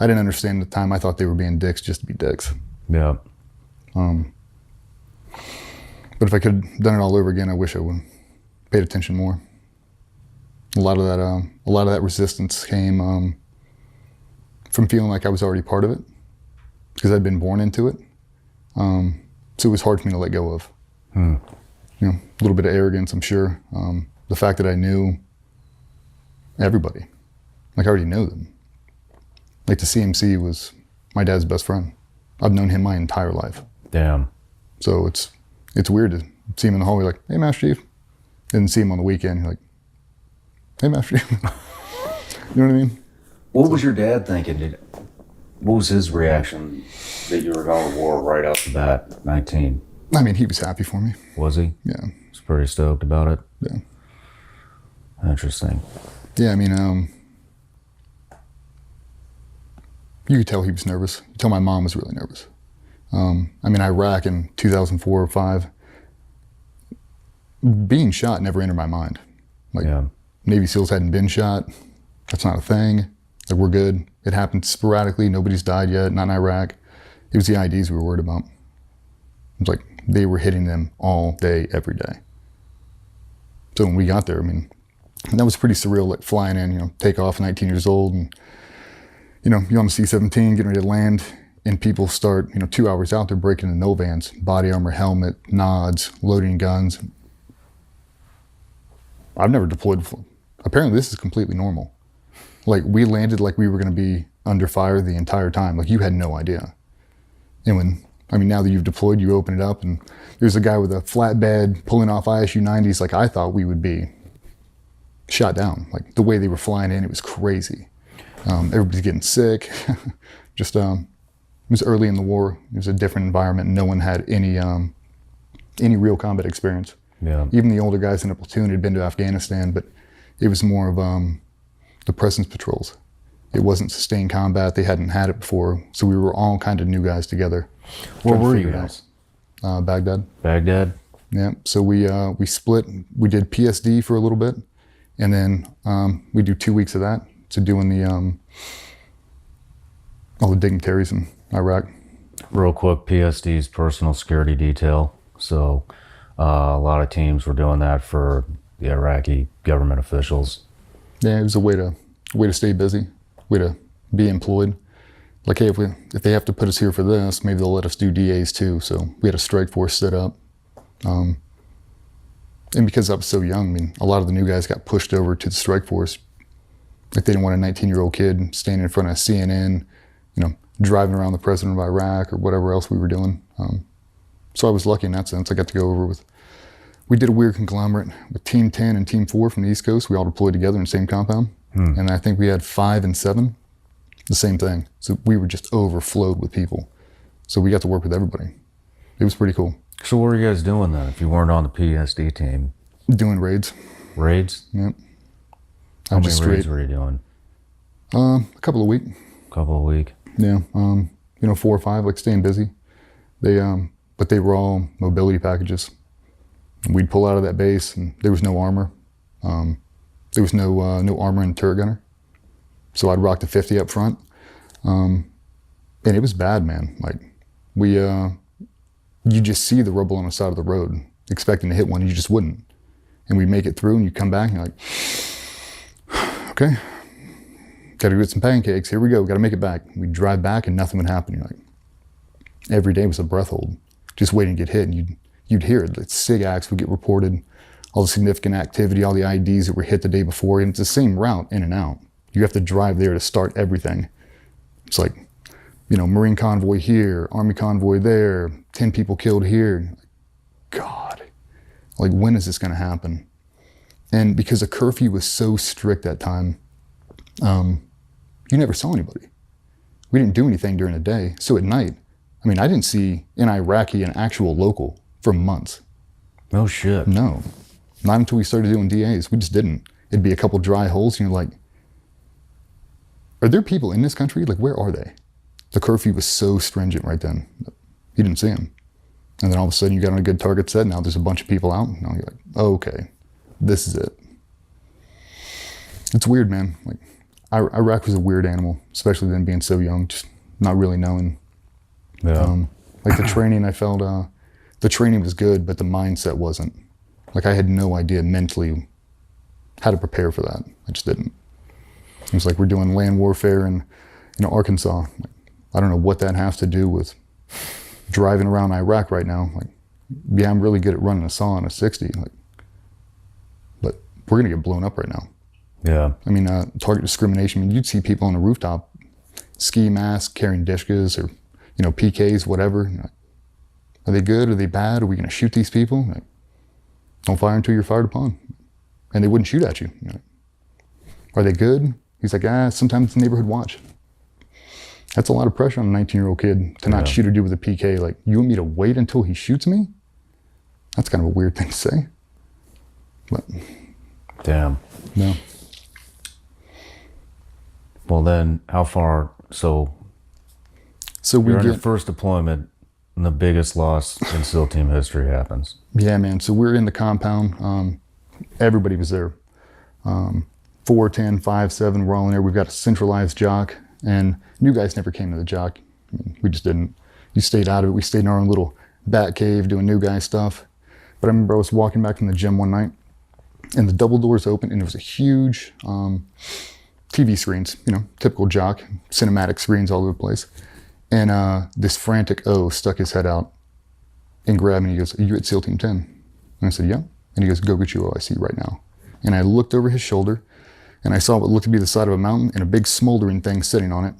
I didn't understand at the time. I thought they were being dicks just to be dicks. Yeah. But if I could have done it all over again, I wish I would have paid attention more. A lot of that resistance came from feeling like I was already part of it, because I'd been born into it. So it was hard for me to let go of. You know, a little bit of arrogance, I'm sure. The fact that I knew everybody, like I already knew them. Like the CMC was my dad's best friend. I've known him my entire life. Damn. So it's weird to see him in the hallway like, hey, Master Chief. Didn't see him on the weekend. You're like, hey, Master Chief. You know what I mean? What was your dad thinking? What was his reaction that you were going to war right off the bat, 19? I mean, he was happy for me. Was he? Yeah. He was pretty stoked about it? Yeah. Interesting. Yeah, I mean, you could tell he was nervous. You could tell my mom was really nervous. I mean, Iraq in 2004 or 5, being shot never entered my mind. Like, yeah. Navy SEALs hadn't been shot. That's not a thing. Like, we're good. It happened sporadically. Nobody's died yet, not in Iraq. It was the IDs we were worried about. It was like they were hitting them all day, every day. So when we got there, I mean, that was pretty surreal, like flying in, you know, take off, 19 years old, and, you know, you're on the C-17, getting ready to land, and people start, you know, 2 hours out there breaking the no vans, body armor, helmet, nods, loading guns. I've never deployed before. Apparently this is completely normal. Like, we landed like we were going to be under fire the entire time. Like, you had no idea. And when, I mean, now that you've deployed, you open it up and there's a guy with a flatbed pulling off ISU 90s like I thought we would be shot down. Like, the way they were flying in, it was crazy. Everybody's getting sick. Just, it was early in the war. It was a different environment. No one had any real combat experience. Yeah. Even the older guys in the platoon had been to Afghanistan, but it was more of the presence patrols. It wasn't sustained combat. They hadn't had it before. So we were all kind of new guys together. Where were you guys? Baghdad. Baghdad? Yeah. So we split. We did PSD for a little bit. And then we do 2 weeks of that. So doing all the dignitaries in Iraq. Real quick, PSD is personal security detail. So a lot of teams were doing that for the Iraqi government officials. Yeah, it was a way to stay busy, way to be employed. Like, hey, if they have to put us here for this, maybe they'll let us do DAs too. So we had a strike force set up. And because I was so young, I mean, a lot of the new guys got pushed over to the strike force. Like, they didn't want a 19-year-old kid standing in front of CNN, you know, driving around the president of Iraq or whatever else we were doing. So I was lucky in that sense. I got to go over with we did a weird conglomerate with Team 10 and Team 4 from the East Coast. We all deployed together in the same compound. And I think we had 5 and 7, the same thing. So we were just overflowed with people. So we got to work with everybody. It was pretty cool. So what were you guys doing then if you weren't on the PSD team? Doing raids. Raids? Yep. How many raids were you doing? A couple a week. Couple a week? Yeah. 4 or 5, like staying busy. But they were all mobility packages. We'd pull out of that base and there was no armor. There was no armor and turret gunner. So I'd rock the 50 up front. And it was bad, man. Like you just see the rubble on the side of the road, expecting to hit one, you just wouldn't. And we'd make it through and you come back and you're like, okay, gotta get some pancakes, here we go, gotta make it back. We'd drive back and nothing would happen. You're like, every day was a breath hold, just waiting to get hit, and you'd hear it. The SIG acts would get reported, all the significant activity, all the IDs that were hit the day before, and it's the same route in and out. You have to drive there to start everything. It's like, Marine convoy here, Army convoy there, 10 people killed here. God, like when is this gonna happen? And because a curfew was so strict that time, you never saw anybody. We didn't do anything during the day. So at night, I didn't see an Iraqi, an actual local, for months. No shit. No, not until we started doing DAs. We just didn't. It'd be a couple dry holes and you're like, are there people in this country? Like, where are they? The curfew was so stringent right then. You didn't see them. And then all of a sudden you got on a good target set. Now there's a bunch of people out. Now you're like, oh, okay, this is it. It's weird, man. Like, Iraq was a weird animal, especially then being so young, just not really knowing. Yeah. Like the training, I felt, the training was good, but the mindset wasn't. Like I had no idea mentally how to prepare for that. I just didn't. It was like we're doing land warfare in Arkansas. Like, I don't know what that has to do with driving around Iraq right now. Like, yeah, I'm really good at running a saw on a 60, but we're gonna get blown up right now. Yeah. Target discrimination. You'd see people on the rooftop, ski mask, carrying dishkas or, PKs, whatever. Are they good? Are they bad? Are we gonna shoot these people? Like, don't fire until you're fired upon. And they wouldn't shoot at you. Are they good? He's like, sometimes it's neighborhood watch. That's a lot of pressure on a 19-year-old kid to not shoot a dude with a PK. Like, you want me to wait until he shoots me? That's kind of a weird thing to say. But damn. No. Well then, how far, so we you're on get your first deployment and the biggest loss in SEAL team history happens. Yeah, man. So we're in the compound. Everybody was there. 4, 10, 5, 7, we're all in there. We've got a centralized jock, and new guys never came to the jock. We just didn't. You stayed out of it. We stayed in our own little bat cave doing new guy stuff. But I remember I was walking back from the gym one night, and the double doors open, and there was a huge TV screens, typical jock, cinematic screens all over the place. And this frantic O stuck his head out and grabbed me, and he goes, "Are you at SEAL Team 10? And I said, yeah. And he goes, "Go get your OIC right now." And I looked over his shoulder, and I saw what looked to be the side of a mountain and a big smoldering thing sitting on it.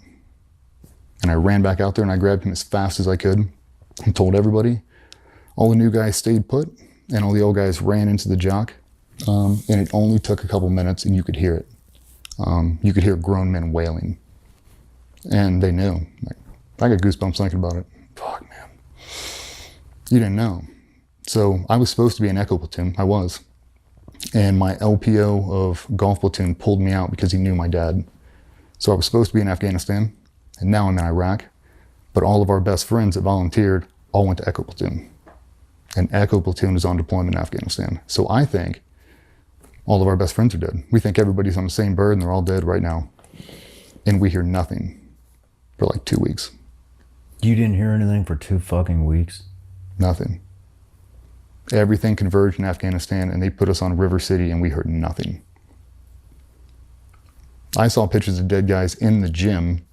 And I ran back out there and I grabbed him as fast as I could and told everybody. All the new guys stayed put and all the old guys ran into the jock. And it only took a couple minutes and you could hear it. You could hear grown men wailing. And they knew. Like, I got goosebumps thinking about it. Fuck, man. You didn't know. So I was supposed to be in Echo Platoon. I was. And my LPO of Golf Platoon pulled me out because he knew my dad. So I was supposed to be in Afghanistan, and now I'm in Iraq. But all of our best friends that volunteered all went to Echo Platoon. And Echo Platoon is on deployment in Afghanistan. So I think all of our best friends are dead. We think everybody's on the same bird and they're all dead right now. And we hear nothing for like 2 weeks. You didn't hear anything for 2 fucking weeks? Nothing. Everything converged in Afghanistan and they put us on River City and we heard nothing. I saw pictures of dead guys in the gym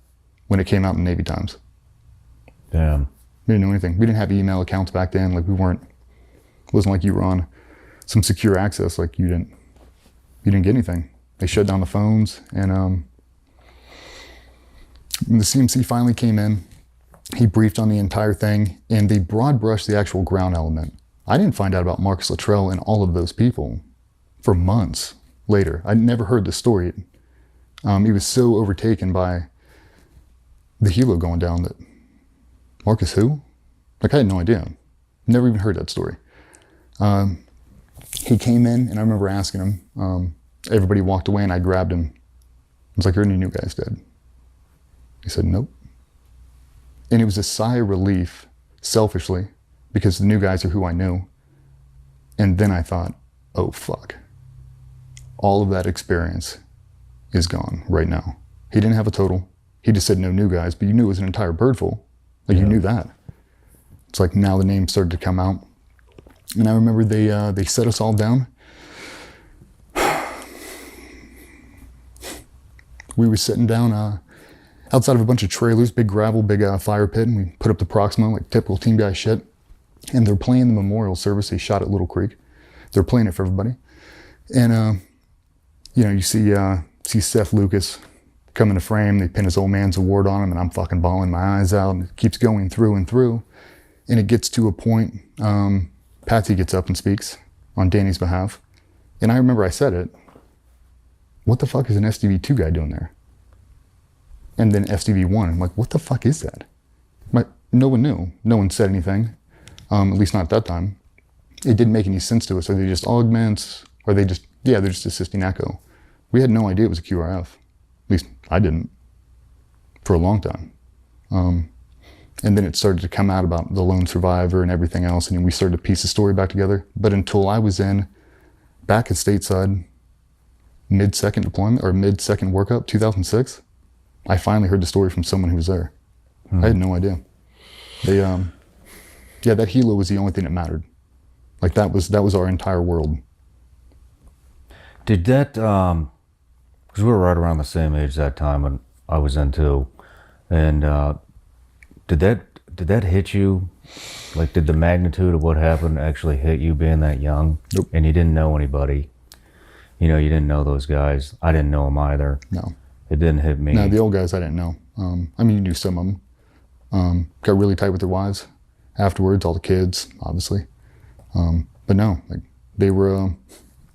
when it came out in Navy Times. Damn. We didn't know anything. We didn't have email accounts back then. Like it wasn't like you were on some secure access. Like you didn't get anything. They shut down the phones and when the CMC finally came in, he briefed on the entire thing and they broad brushed the actual ground element. I didn't find out about Marcus Luttrell and all of those people for months later. I'd never heard the story. He was so overtaken by the helo going down that, Marcus who? Like, I had no idea. Never even heard that story. He came in, and I remember asking him, everybody walked away, and I grabbed him. I was like, "Are any new guys dead?" He said, "Nope." And it was a sigh of relief, selfishly, because the new guys are who I knew. And then I thought, oh, fuck. All of that experience is gone right now. He didn't have a total. He just said no new guys, but you knew it was an entire bird full. Like, you knew that. It's like now the names started to come out. And I remember they set us all down. We were sitting down outside of a bunch of trailers, big gravel, big fire pit, and we put up the Proxima, like typical team guy shit. And they're playing the memorial service they shot at Little Creek. They're playing it for everybody. And, you know, you see Seth Lucas come into frame, they pin his old man's award on him, and I'm fucking bawling my eyes out, and it keeps going through and through. And it gets to a point, Patsy gets up and speaks on Danny's behalf. And I remember I said it, what the fuck is an SDV2 guy doing there? And then SDV1, I'm like, what the fuck is that? No one knew. No one said anything, at least not at that time. It didn't make any sense to us. Are they just augments? Are they just, yeah, they're just assisting echo. We had no idea it was a QRF. At least I didn't, for a long time. And then it started to come out about the lone survivor and everything else, and we started to piece the story back together. But until I was back at stateside, mid-second deployment, or mid-second workup, 2006, I finally heard the story from someone who was there. I had no idea. They, yeah, that helo was the only thing that mattered. Like, that was our entire world. Did that, because we were right around the same age that time when I was in too, and did that hit you? Like, did the magnitude of what happened actually hit you being that young? Nope. And you didn't know anybody? You know, you didn't know those guys. I didn't know them either. No. It didn't hit me. No, the old guys I didn't know. I mean, you knew some of them. Got really tight with their wives afterwards, all the kids, obviously. But no, like, they were,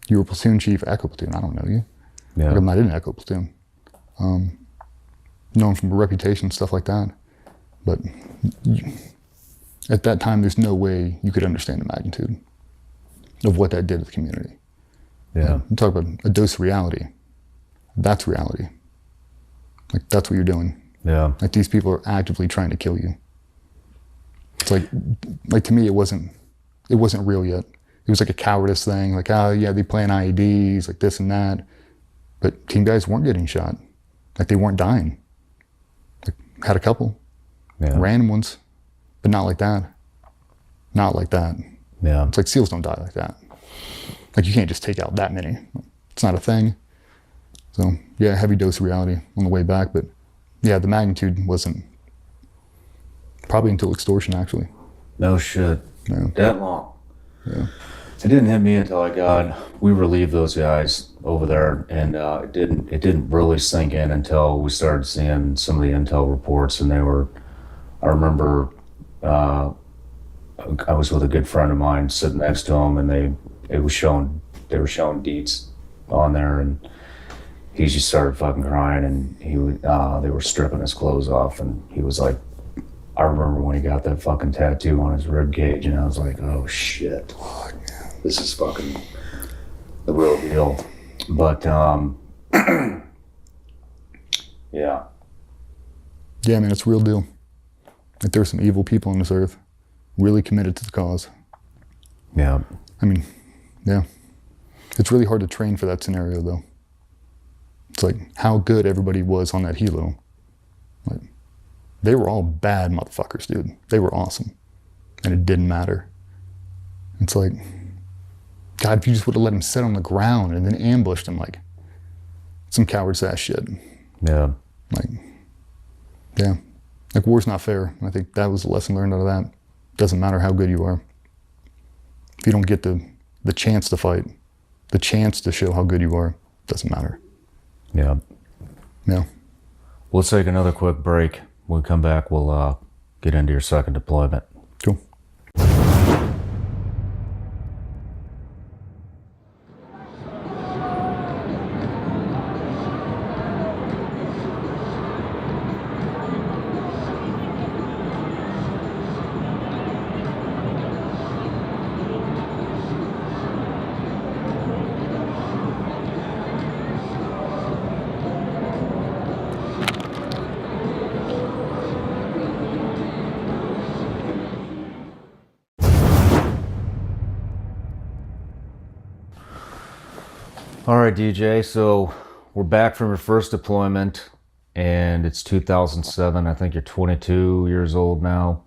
you were platoon chief, Echo Platoon. I don't know you. Yeah. Like, I'm not in Echo Platoon. Known from a reputation, stuff like that. But at that time, there's no way you could understand the magnitude of what that did to the community. Yeah. You talk about a dose of reality. That's reality. Like, that's what you're doing. Yeah. Like, these people are actively trying to kill you. It's like to me, it wasn't real yet. It was like a cowardice thing. Like, oh yeah, they playing IEDs, like this and that. But team guys weren't getting shot. Like, they weren't dying. Like, had a couple. Yeah. Random ones. But not like that. Not like that. Yeah. It's like SEALs don't die like that. Like, you can't just take out that many. It's not a thing. So, yeah, heavy dose of reality on the way back. But, yeah, the magnitude wasn't probably until extortion, actually. No shit. Yeah. That long. Yeah. It didn't hit me until we relieved those guys over there, and it didn't really sink in until we started seeing some of the intel reports, and I remember I was with a good friend of mine sitting next to him, and they were showing deets on there, and he just started fucking crying, and they were stripping his clothes off, and he was like, I remember when he got that fucking tattoo on his rib cage, and I was like, oh shit, this is fucking the real deal. But yeah. Yeah, man, it's a real deal. Like, there's some evil people on this earth, really committed to the cause. Yeah. I mean, yeah. It's really hard to train for that scenario, though. It's like how good everybody was on that helo. Like, they were all bad motherfuckers, dude. They were awesome. And it didn't matter. It's like, God, if you just would have let him sit on the ground and then ambushed him, like, some coward's ass shit. Yeah. Like, yeah. Like, war's not fair. I think that was the lesson learned out of that. Doesn't matter how good you are. If you don't get the chance to fight, the chance to show how good you are, doesn't matter. Yeah. Yeah. We'll take another quick break. When we come back, we'll get into your second deployment. Cool. All right, DJ. So we're back from your first deployment, and it's 2007. I think you're 22 years old now,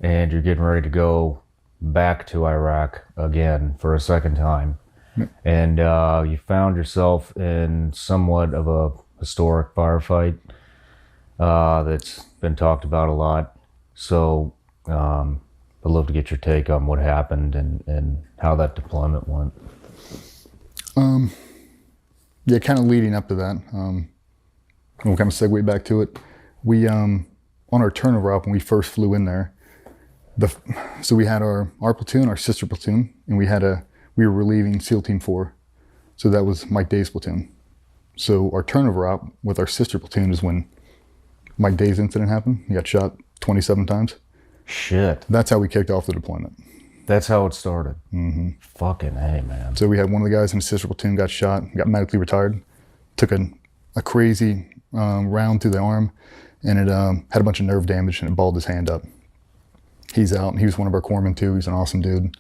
and you're getting ready to go back to Iraq again for a second time. And you found yourself in somewhat of a historic firefight that's been talked about a lot. So I'd love to get your take on what happened and how that deployment went. Yeah, kind of leading up to that, we'll kind of segue back to it. We, on our turnover op when we first flew in there, so we had our platoon, our sister platoon, and we were relieving SEAL Team 4. So that was Mike Day's platoon. So our turnover op with our sister platoon is when Mike Day's incident happened. He got shot 27 times. Shit. That's how we kicked off the deployment. That's how it started. Mm-hmm. Fucking hey, man. So we had one of the guys in the sister platoon got shot, got medically retired, took a crazy round through the arm, and it had a bunch of nerve damage and it balled his hand up. He's out, and he was one of our corpsmen too. He's an awesome dude.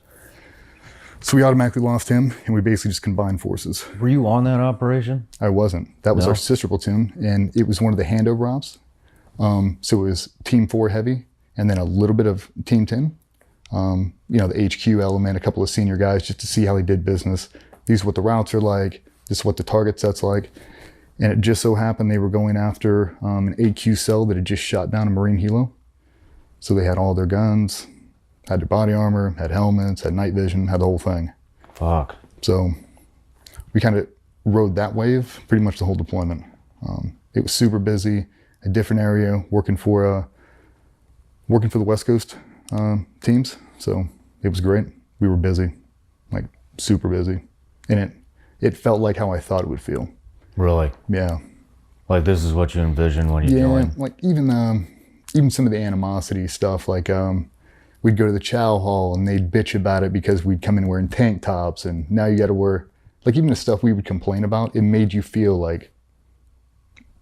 So we automatically lost him, and we basically just combined forces. Were you on that operation? I wasn't. That was No? our sister platoon, and it was one of the handover ops. So it was Team 4 heavy, and then a little bit of Team 10. The HQ element, a couple of senior guys just to see how he did business. These are what the routes are like. This is what the target set's like. And it just so happened they were going after an AQ cell that had just shot down a Marine helo. So they had all their guns, had their body armor, had helmets, had night vision, had the whole thing. Fuck. So we kind of rode that wave pretty much the whole deployment. It was super busy, a different area, working for the West Coast teams. So it was great. We were busy, like super busy. And it felt like how I thought it would feel. Really? Yeah. Like this is what you envisioned when you joined? Like even some of the animosity stuff, like we'd go to the chow hall and they'd bitch about it because we'd come in wearing tank tops and now you got to wear, like even the stuff we would complain about, it made you feel like,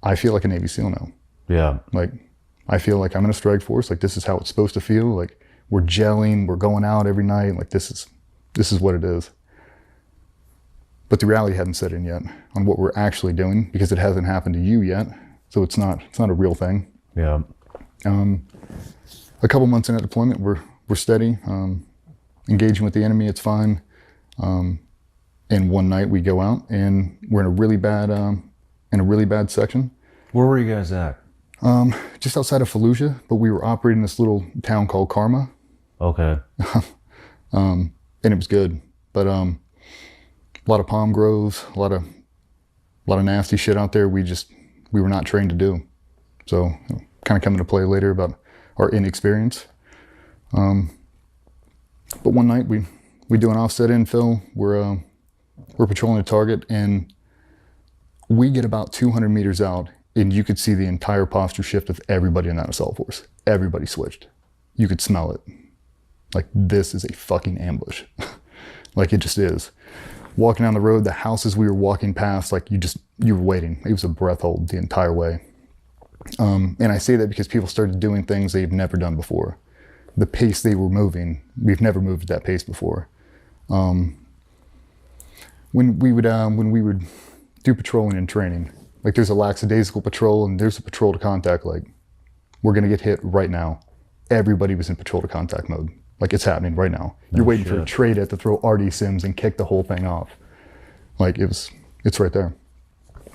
I feel like a Navy SEAL now. Yeah. Like I feel like I'm in a strike force. Like this is how it's supposed to feel. Like we're gelling, we're going out every night. Like this is what it is. But the reality hadn't set in yet on what we're actually doing because it hasn't happened to you yet. So it's not a real thing. Yeah. A couple months in that deployment, we're steady, engaging with the enemy. It's fine. And one night we go out and we're in a really bad section. Where were you guys at? Just outside of Fallujah, but we were operating in this little town called Karma. Okay. And it was good, but a lot of palm groves, a lot of nasty shit out there. We were not trained to do. So kind of come into play later about our inexperience. But one night we do an offset infill. We're patrolling a target and we get about 200 meters out and you could see the entire posture shift of everybody in that assault force. Everybody switched. You could smell it. Like this is a fucking ambush. Like it just is. Walking down the road, the houses we were walking past, like you were waiting. It was a breath hold the entire way. And I say that because people started doing things they've never done before. The pace they were moving, we've never moved at that pace before. When we would do patrolling and training, like there's a lackadaisical patrol and there's a patrol to contact, like we're gonna get hit right now. Everybody was in patrol to contact mode. Like it's happening right now. You're waiting for a TRADET to throw RD sims and kick the whole thing off. Like it's right there.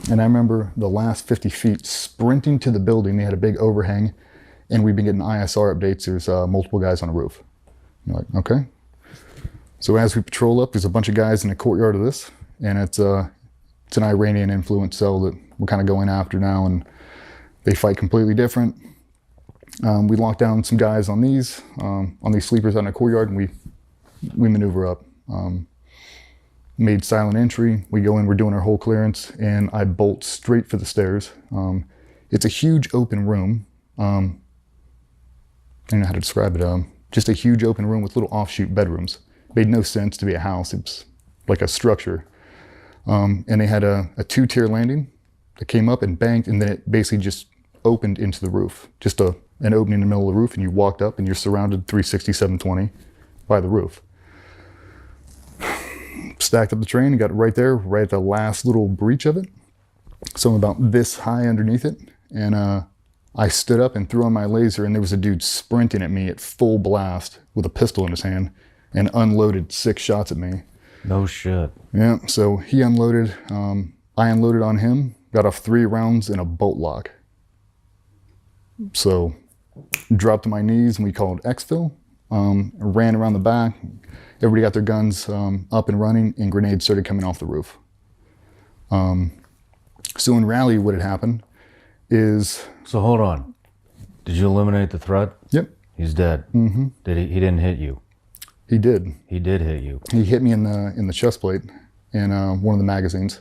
And I remember the last 50 feet sprinting to the building. They had a big overhang and we've been getting ISR updates. There's multiple guys on the roof. You're like, okay. So as we patrol up, there's a bunch of guys in the courtyard of this and it's an Iranian influence cell that we're kind of going after now and they fight completely different. We lock down some guys on these sleepers out in the courtyard and we maneuver up. Made silent entry. We go in, we're doing our whole clearance and I bolt straight for the stairs. It's a huge open room. I don't know how to describe it. Just a huge open room with little offshoot bedrooms. Made no sense to be a house. It was like a structure. And they had a 2-tier landing that came up and banked and then it basically just opened into the roof. Just an opening in the middle of the roof and you walked up and you're surrounded 360, 720 by the roof. stacked up the train and got right there, right at the last little breach of it. So I'm about this high underneath it. And I stood up and threw on my laser, and there was a dude sprinting at me at full blast with a pistol in his hand and unloaded 6 shots at me. No shit. Yeah, so he unloaded. I unloaded on him, got off 3 rounds in a bolt lock. So dropped to my knees, and we called exfil. Ran around the back. Everybody got their guns up and running, and grenades started coming off the roof. So in rally, what had happened is... So hold on. Did you eliminate the threat? Yep. He's dead. Mm-hmm. He didn't hit you? He did. He did hit you. He hit me in the chest plate and one of the magazines.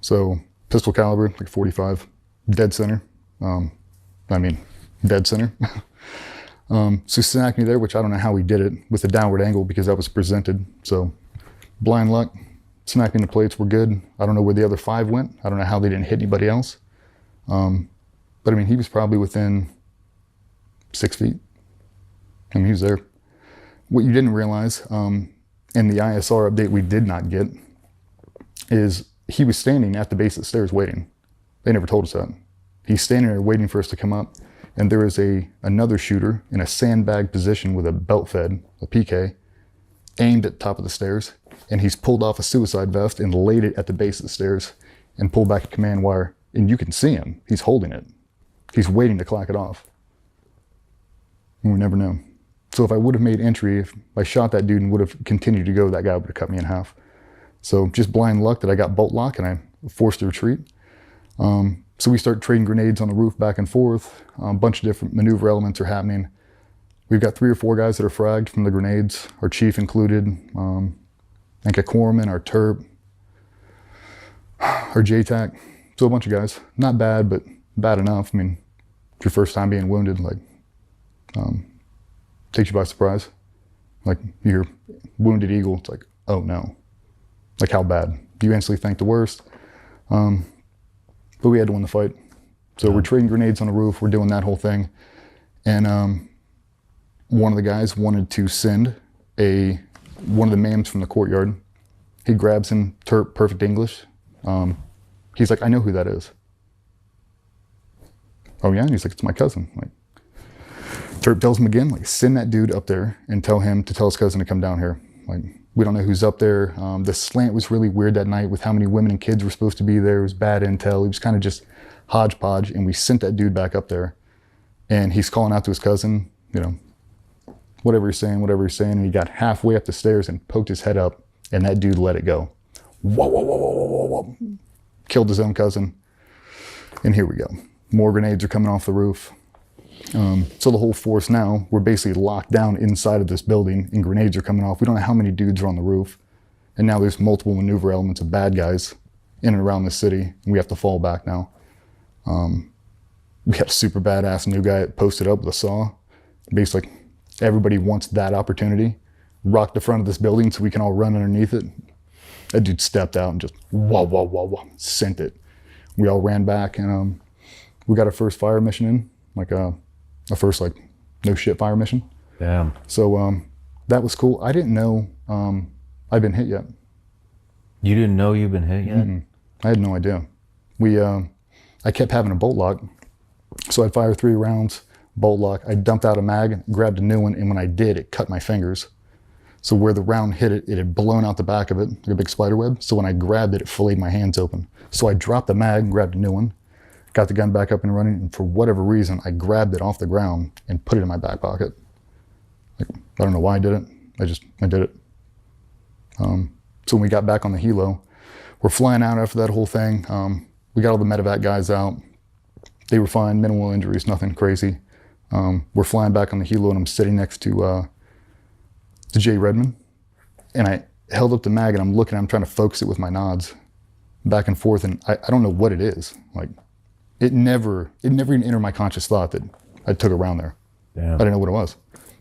So pistol caliber, like 45, dead center. Dead center. So snagged me there, which I don't know how he did it with a downward angle because that was presented. So blind luck, snagged me in the plates, we're good. I don't know where the other 5 went. I don't know how they didn't hit anybody else. But I mean, he was probably within 6 feet. I mean, he was there. What you didn't realize, in the ISR update we did not get, is he was standing at the base of the stairs waiting. They never told us that. He's standing there waiting for us to come up. And there is another shooter in a sandbag position with a belt fed, a PK, aimed at the top of the stairs. And he's pulled off a suicide vest and laid it at the base of the stairs and pulled back a command wire. And you can see him. He's holding it. He's waiting to clack it off. And we never know. So if I would have made entry, if I shot that dude and would have continued to go, that guy would have cut me in half. So just blind luck that I got bolt lock and I forced to retreat. So we start trading grenades on the roof back and forth. A bunch of different maneuver elements are happening. We've got 3 or 4 guys that are fragged from the grenades, our chief included, and Corman, our Terp, our JTAC. So a bunch of guys. Not bad, but bad enough. I mean, it's your first time being wounded, like, takes you by surprise. Like, you hear wounded eagle, it's like, oh no. Like, how bad? You instantly think the worst. But we had to win the fight. So we're trading grenades on the roof, we're doing that whole thing. And one of the guys wanted to send one of the mams from the courtyard. He grabs him, Terp, perfect English. He's like, I know who that is. Oh yeah? And he's like, it's my cousin. Like, Terp tells him again, like, send that dude up there and tell him to tell his cousin to come down here. Like, we don't know who's up there. The slant was really weird that night with how many women and kids were supposed to be there. It was bad intel. It was kind of just hodgepodge. And we sent that dude back up there. And he's calling out to his cousin, you know, whatever he's saying. And he got halfway up the stairs and poked his head up. And that dude let it go. Whoa, whoa, whoa, whoa, whoa, whoa. Killed his own cousin. And here we go. More grenades are coming off the roof. So the whole force now, we're basically locked down inside of this building and grenades are coming off. We don't know how many dudes are on the roof. And now there's multiple maneuver elements of bad guys in and around the city. And we have to fall back now. We got a super badass new guy posted up with a saw. Basically, everybody wants that opportunity. Rock the front of this building so we can all run underneath it. That dude stepped out and just whoa, whoa, whoa, whoa, sent it. We all ran back and we got our first fire mission in, like a first like no shit fire mission. Damn. So that was cool. I didn't know I'd been hit yet. You didn't know you'd been hit yet? Mm-mm. I had no idea. I kept having a bolt lock. So I'd fire 3 rounds, bolt lock. I dumped out a mag, grabbed a new one, and when I did, it cut my fingers. So where the round hit it, it had blown out the back of it, like a big spider web. So when I grabbed it, it filleted my hands open. So I dropped the mag and grabbed a new one, got the gun back up and running, and for whatever reason, I grabbed it off the ground and put it in my back pocket. Like, I don't know why I did it. I did it. So when we got back on the helo, we're flying out after that whole thing. We got all the medevac guys out. They were fine, minimal injuries, nothing crazy. We're flying back on the helo and I'm sitting next to Jay Redmond. And I held up the mag and I'm trying to focus it with my nods back and forth. And I don't know what it is. Like, it never even entered my conscious thought that I took a round there. Damn. I didn't know what it was.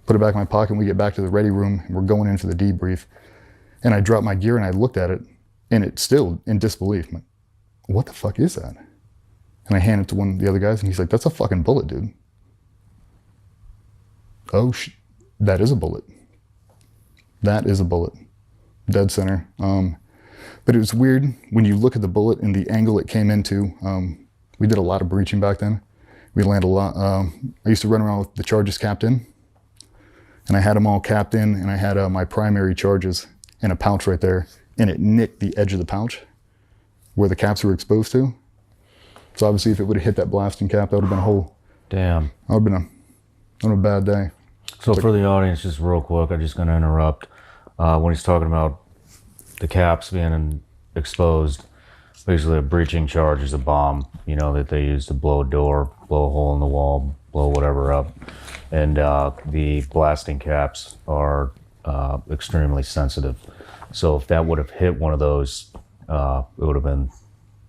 Put it back in my pocket and we get back to the ready room and we're going in for the debrief. And I dropped my gear and I looked at it and it's still in disbelief. I'm like, what the fuck is that? And I hand it to one of the other guys and he's like, that's a fucking bullet, dude. Oh, that is a bullet. That is a bullet. dead center. But it was weird when you look at the bullet and the angle it came into. We did a lot of breaching back then. We landed a lot. I used to run around with the charges capped in, and I had them all capped in, and I had my primary charges in a pouch right there, and it nicked the edge of the pouch where the caps were exposed to. So obviously if it would have hit that blasting cap, that would have been a whole... Damn. That would have been a bad day. So for the audience, just real quick, I'm just going to interrupt. When he's talking about the caps being exposed, basically a breaching charge is a bomb, you know, that they use to blow a door, blow a hole in the wall, blow whatever up. And the blasting caps are extremely sensitive. So if that would have hit one of those, it would have been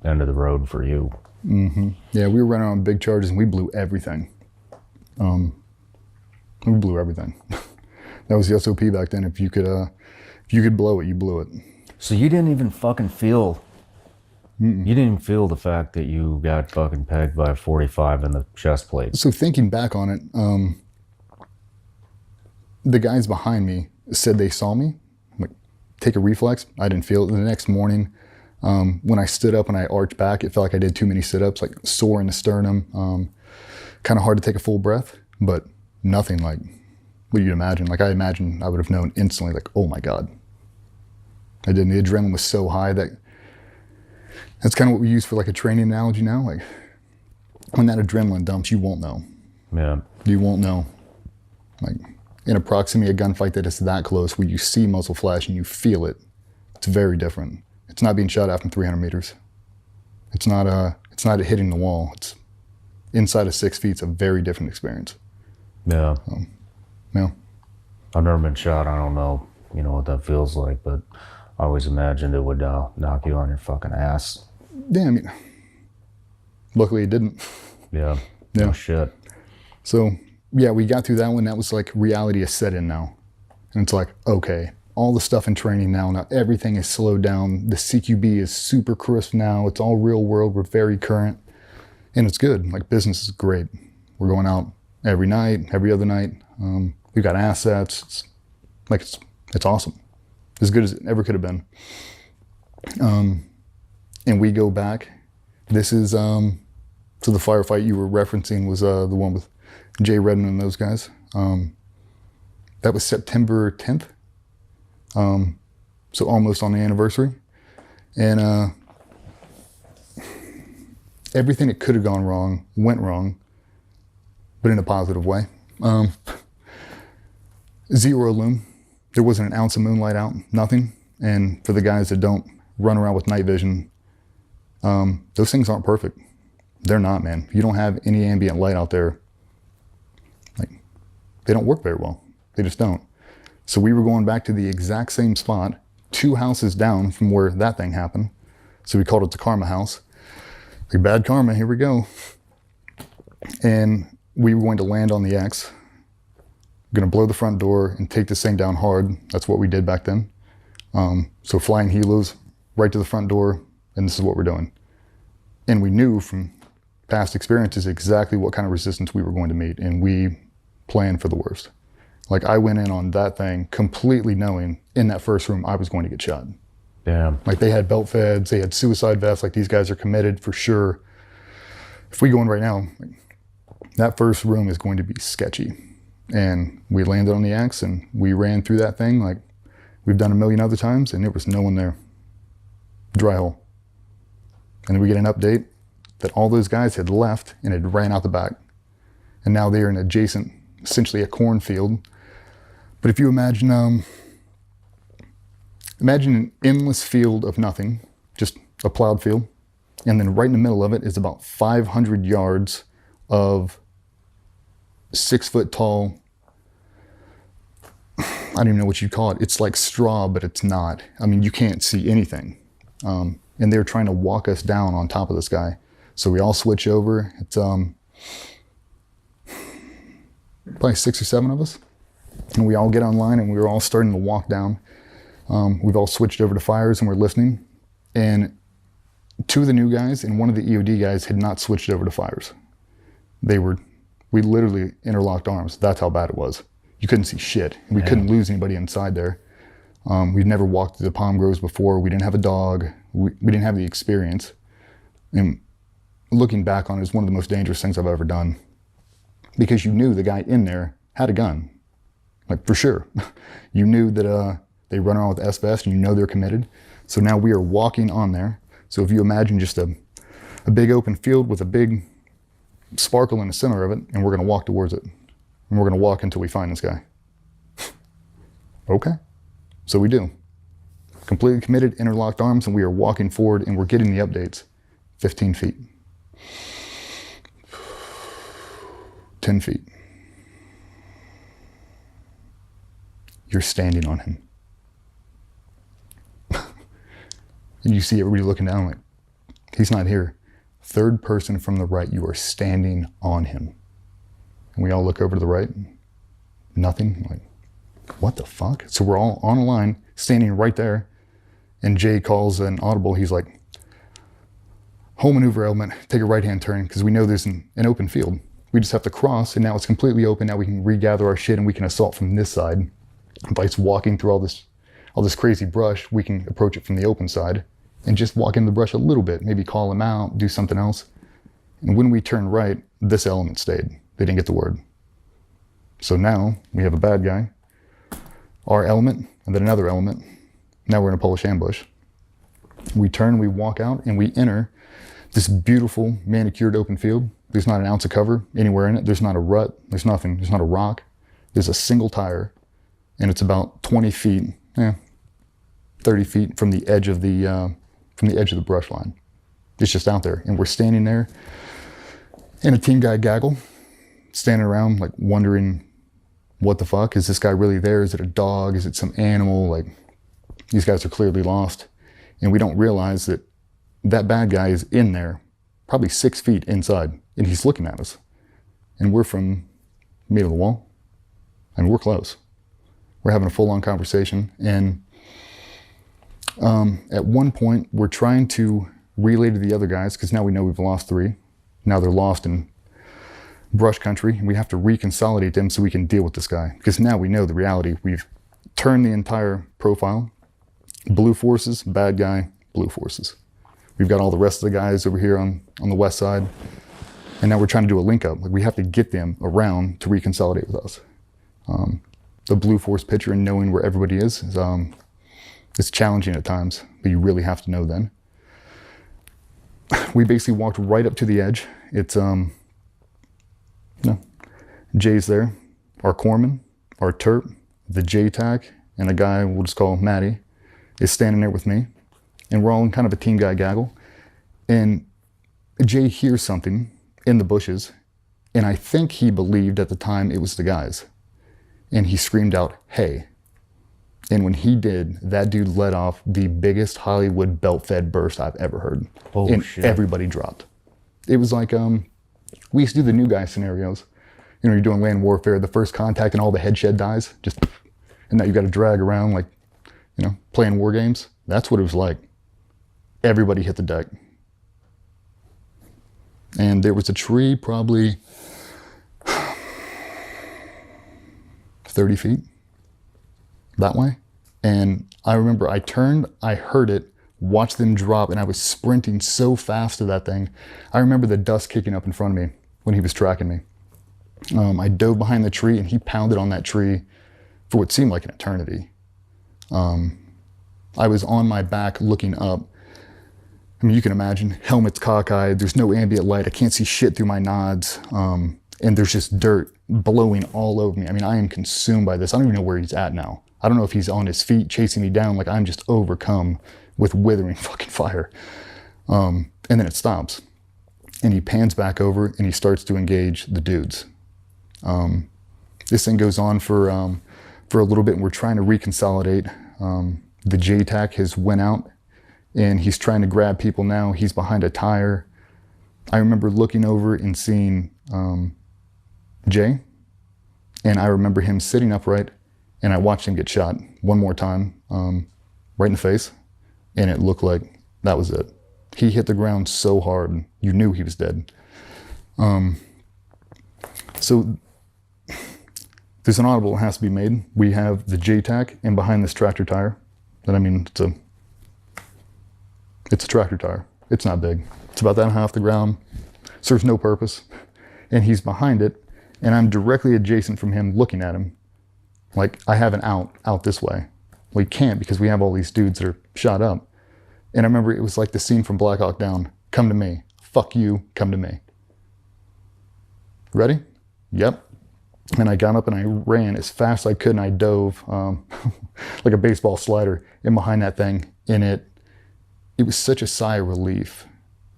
end of the road for you. Mm-hmm. Yeah, we were running on big charges and we blew everything. We blew everything. That was the SOP back then. If you could blow it, you blew it. So you didn't even fucking feel... You didn't even feel the fact that you got fucking pegged by a 45 in the chest plate. So thinking back on it, the guys behind me said they saw me like take a reflex. I didn't feel it. The next morning, when I stood up and I arched back, it felt like I did too many sit-ups, like sore in the sternum, kind of hard to take a full breath, but nothing like what you'd imagine. Like I imagined I would have known instantly, like, oh my God. I didn't. The adrenaline was so high that's kind of what we use for like a training analogy now. Like when that adrenaline dumps, you won't know. Yeah. You won't know. Like in a proximity, a gunfight that is that close where you see muzzle flash and you feel it, it's very different. It's not being shot at from 300 meters. It's not hitting the wall. It's inside of 6 feet. It's a very different experience. Yeah. Yeah. I've never been shot. I don't know, you know, what that feels like, but I always imagined it would knock you on your fucking ass. Yeah, I mean, luckily it didn't. Yeah. Yeah. No shit. So, yeah, we got through that one. That was like reality is set in now. And it's like, okay, all the stuff in training now everything is slowed down. The CQB is super crisp now. It's all real world. We're very current. And it's good. Like business is great. We're going out every night, every other night. We've got assets. It's awesome. As good as it ever could have been. And we go back. This is, so the firefight you were referencing was the one with Jay Redmond and those guys. That was September 10th. So almost on the anniversary. And everything that could have gone wrong went wrong, but in a positive way. Zero lume. There wasn't an ounce of moonlight out, nothing. And for the guys that don't run around with night vision, those things aren't perfect. They're not, man. You don't have any ambient light out there. Like, they don't work very well. They just don't. So we were going back to the exact same spot, 2 houses down from where that thing happened. So we called it the Karma House. Like, bad karma, here we go. And we were going to land on the X. Going to blow the front door and take this thing down hard. That's what we did back then. So flying helos right to the front door, and this is what we're doing. And we knew from past experiences exactly what kind of resistance we were going to meet, and we planned for the worst. Like I went in on that thing completely knowing in that first room I was going to get shot. Damn. Like they had belt feds, they had suicide vests, like these guys are committed for sure. If we go in right now, that first room is going to be sketchy. And we landed on the X and we ran through that thing like we've done a million other times, and there was no one there. Dry hole. And then we get an update that all those guys had left and had ran out the back. And now they're in adjacent, essentially a cornfield. But if you imagine, imagine an endless field of nothing, just a plowed field. And then right in the middle of it is about 500 yards of 6 foot tall, I don't even know what you'd call it. It's like straw, but it's not. I mean, you can't see anything. And they're trying to walk us down on top of this guy. So we all switch over. It's probably 6 or 7 of us. And we all get online and we were all starting to walk down. We've all switched over to fires and we're listening. And 2 of the new guys and 1 of the EOD guys had not switched over to fires. We literally interlocked arms. That's how bad it was. You couldn't see shit. We couldn't lose anybody inside there. We'd never walked through the palm groves before. We didn't have a dog. We didn't have the experience. And looking back on it, it's one of the most dangerous things I've ever done, because you knew the guy in there had a gun, like for sure. You knew that they run around with SRS, and you know they're committed. So now we are walking on there. So if you imagine just a big open field with a big sparkle in the center of it, and we're going to walk towards it, and we're going to walk until we find this guy. Okay, so we do. Completely committed, interlocked arms, and we are walking forward, and we're getting the updates. 15 feet. 10 feet. You're standing on him. And you see everybody looking down like, he's not here. Third person from the right, you are standing on him. And we all look over to the right, nothing. Like, what the fuck? So we're all on a line, standing right there. And Jay calls an audible. He's like, whole maneuver element, take a right-hand turn, because we know there's an open field. We just have to cross, and now it's completely open. Now we can regather our shit, and we can assault from this side. By just walking through all this crazy brush, we can approach it from the open side and just walk in the brush a little bit, maybe call him out, do something else. And when we turn right, this element stayed. They didn't get the word. So now we have a bad guy, our element, and then another element. Now we're in a Polish ambush. We turn, we walk out, and we enter this beautiful manicured open field. There's not an ounce of cover anywhere in it. There's not a rut. There's nothing. There's not a rock. There's a single tire, and it's about 20 feet, 30 feet from the edge of the brush line. It's just out there, and we're standing there, and a team guy gaggle, standing around like wondering, what the fuck? Is this guy really there? Is it a dog? Is it some animal? Like, these guys are clearly lost, and we don't realize that that bad guy is in there, probably 6 feet inside, and he's looking at us. And we're from the middle of the wall, and we're close. We're having a full-on conversation, and at one point, we're trying to relay to the other guys, because now we know we've lost 3. Now they're lost in brush country, and we have to reconsolidate them so we can deal with this guy. Because now we know the reality. We've turned the entire profile. Blue forces, bad guy, blue forces. We've got all the rest of the guys over here on the west side. And now we're trying to do a link up. Like, we have to get them around to reconsolidate with us. The blue force picture and knowing where everybody is it's challenging at times, but you really have to know then. We basically walked right up to the edge. It's, Jay's there, our corpsman, our terp, the J-TAC, and a guy we'll just call Matty is standing there with me. And we're all in kind of a team guy gaggle. And Jay hears something in the bushes, and I think he believed at the time it was the guys. And he screamed out, "Hey." And when he did, that dude let off the biggest Hollywood belt-fed burst I've ever heard. Oh, and shit. Everybody dropped. It was like, we used to do the new guy scenarios. You know, you're doing land warfare, the first contact and all the head shed dies, and now you got to drag around like, you know, playing war games. That's what it was like. Everybody hit the deck. And there was a tree probably 30 feet that way. And I remember I turned, I heard it, watched them drop, and I was sprinting so fast to that thing. I remember the dust kicking up in front of me when he was tracking me. I dove behind the tree, and he pounded on that tree for what seemed like an eternity. I was on my back looking up. I mean, you can imagine, helmet's cockeyed, there's no ambient light, I can't see shit through my nods, and there's just dirt blowing all over me. I mean, I am consumed by this. I don't even know where he's at now. I don't know if he's on his feet chasing me down, like I'm just overcome with withering fucking fire. And then it stops. And he pans back over and he starts to engage the dudes. This thing goes on for a little bit, and we're trying to reconsolidate. The J-TAC has went out, and he's trying to grab people now. He's behind a tire. I remember looking over and seeing Jay, and I remember him sitting upright, and I watched him get shot one more time, right in the face, and it looked like that was it. He hit the ground so hard, you knew he was dead. So there's an audible that has to be made. We have the JTAC in behind this tractor tire. And I mean, it's a tractor tire. It's not big. It's about that high off the ground. Serves no purpose. And he's behind it, and I'm directly adjacent from him looking at him. Like, I have an out this way. We can't because we have all these dudes that are shot up. And I remember it was like the scene from Black Hawk Down. Come to me. Fuck you, come to me. Ready? Yep. And I got up and I ran as fast as I could, and I dove like a baseball slider in behind that thing. And it was such a sigh of relief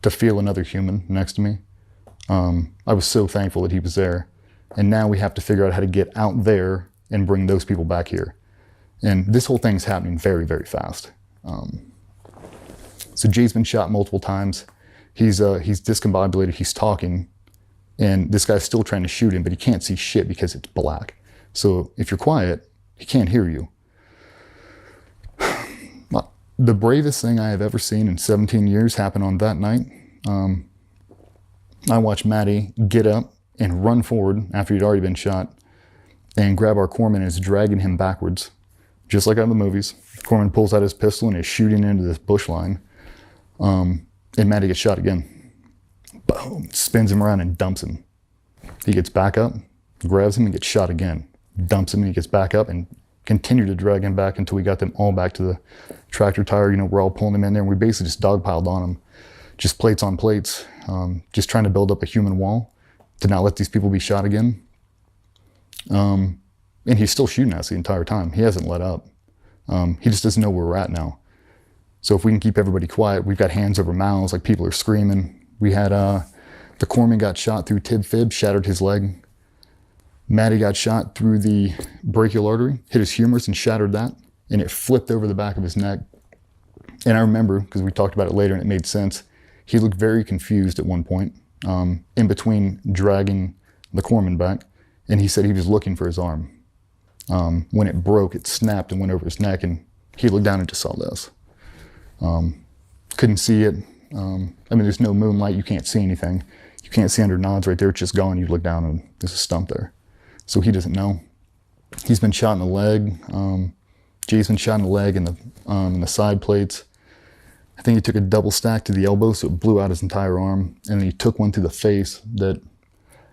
to feel another human next to me. I was so thankful that he was there. And now we have to figure out how to get out there and bring those people back here. And this whole thing's happening very, very fast. So Jay's been shot multiple times. He's discombobulated, he's talking, and this guy's still trying to shoot him, but he can't see shit because it's black. So if you're quiet, he can't hear you. The bravest thing I have ever seen in 17 years happened on that night. I watched Matty get up and run forward after he'd already been shot and grab our corpsman and is dragging him backwards, just like on the movies. Corpsman pulls out his pistol and is shooting into this bush line. And Matty gets shot again. Boom, spins him around and dumps him. He gets back up, grabs him and gets shot again. Dumps him and he gets back up and continued to drag him back until we got them all back to the tractor tire. You know, we're all pulling them in there and we basically just dogpiled on them. Just plates on plates, just trying to build up a human wall to not let these people be shot again. And he's still shooting at us the entire time. He hasn't let up. He just doesn't know where we're at now. So if we can keep everybody quiet, we've got hands over mouths, like people are screaming. We had, the corpsman got shot through tib fib, shattered his leg. Matty got shot through the brachial artery, hit his humerus and shattered that, and it flipped over the back of his neck. And I remember, because we talked about it later and it made sense, he looked very confused at one point, in between dragging the corpsman back, and he said he was looking for his arm. When it broke, it snapped and went over his neck, and he looked down and just saw this. Couldn't see it. I mean, there's no moonlight, you can't see anything. You can't see under nods right there, it's just gone. You look down and there's a stump there. So he doesn't know. He's been shot in the leg. Jay's been shot in the leg and the side plates. I think he took a double stack to the elbow, so it blew out his entire arm. And then he took one to the face that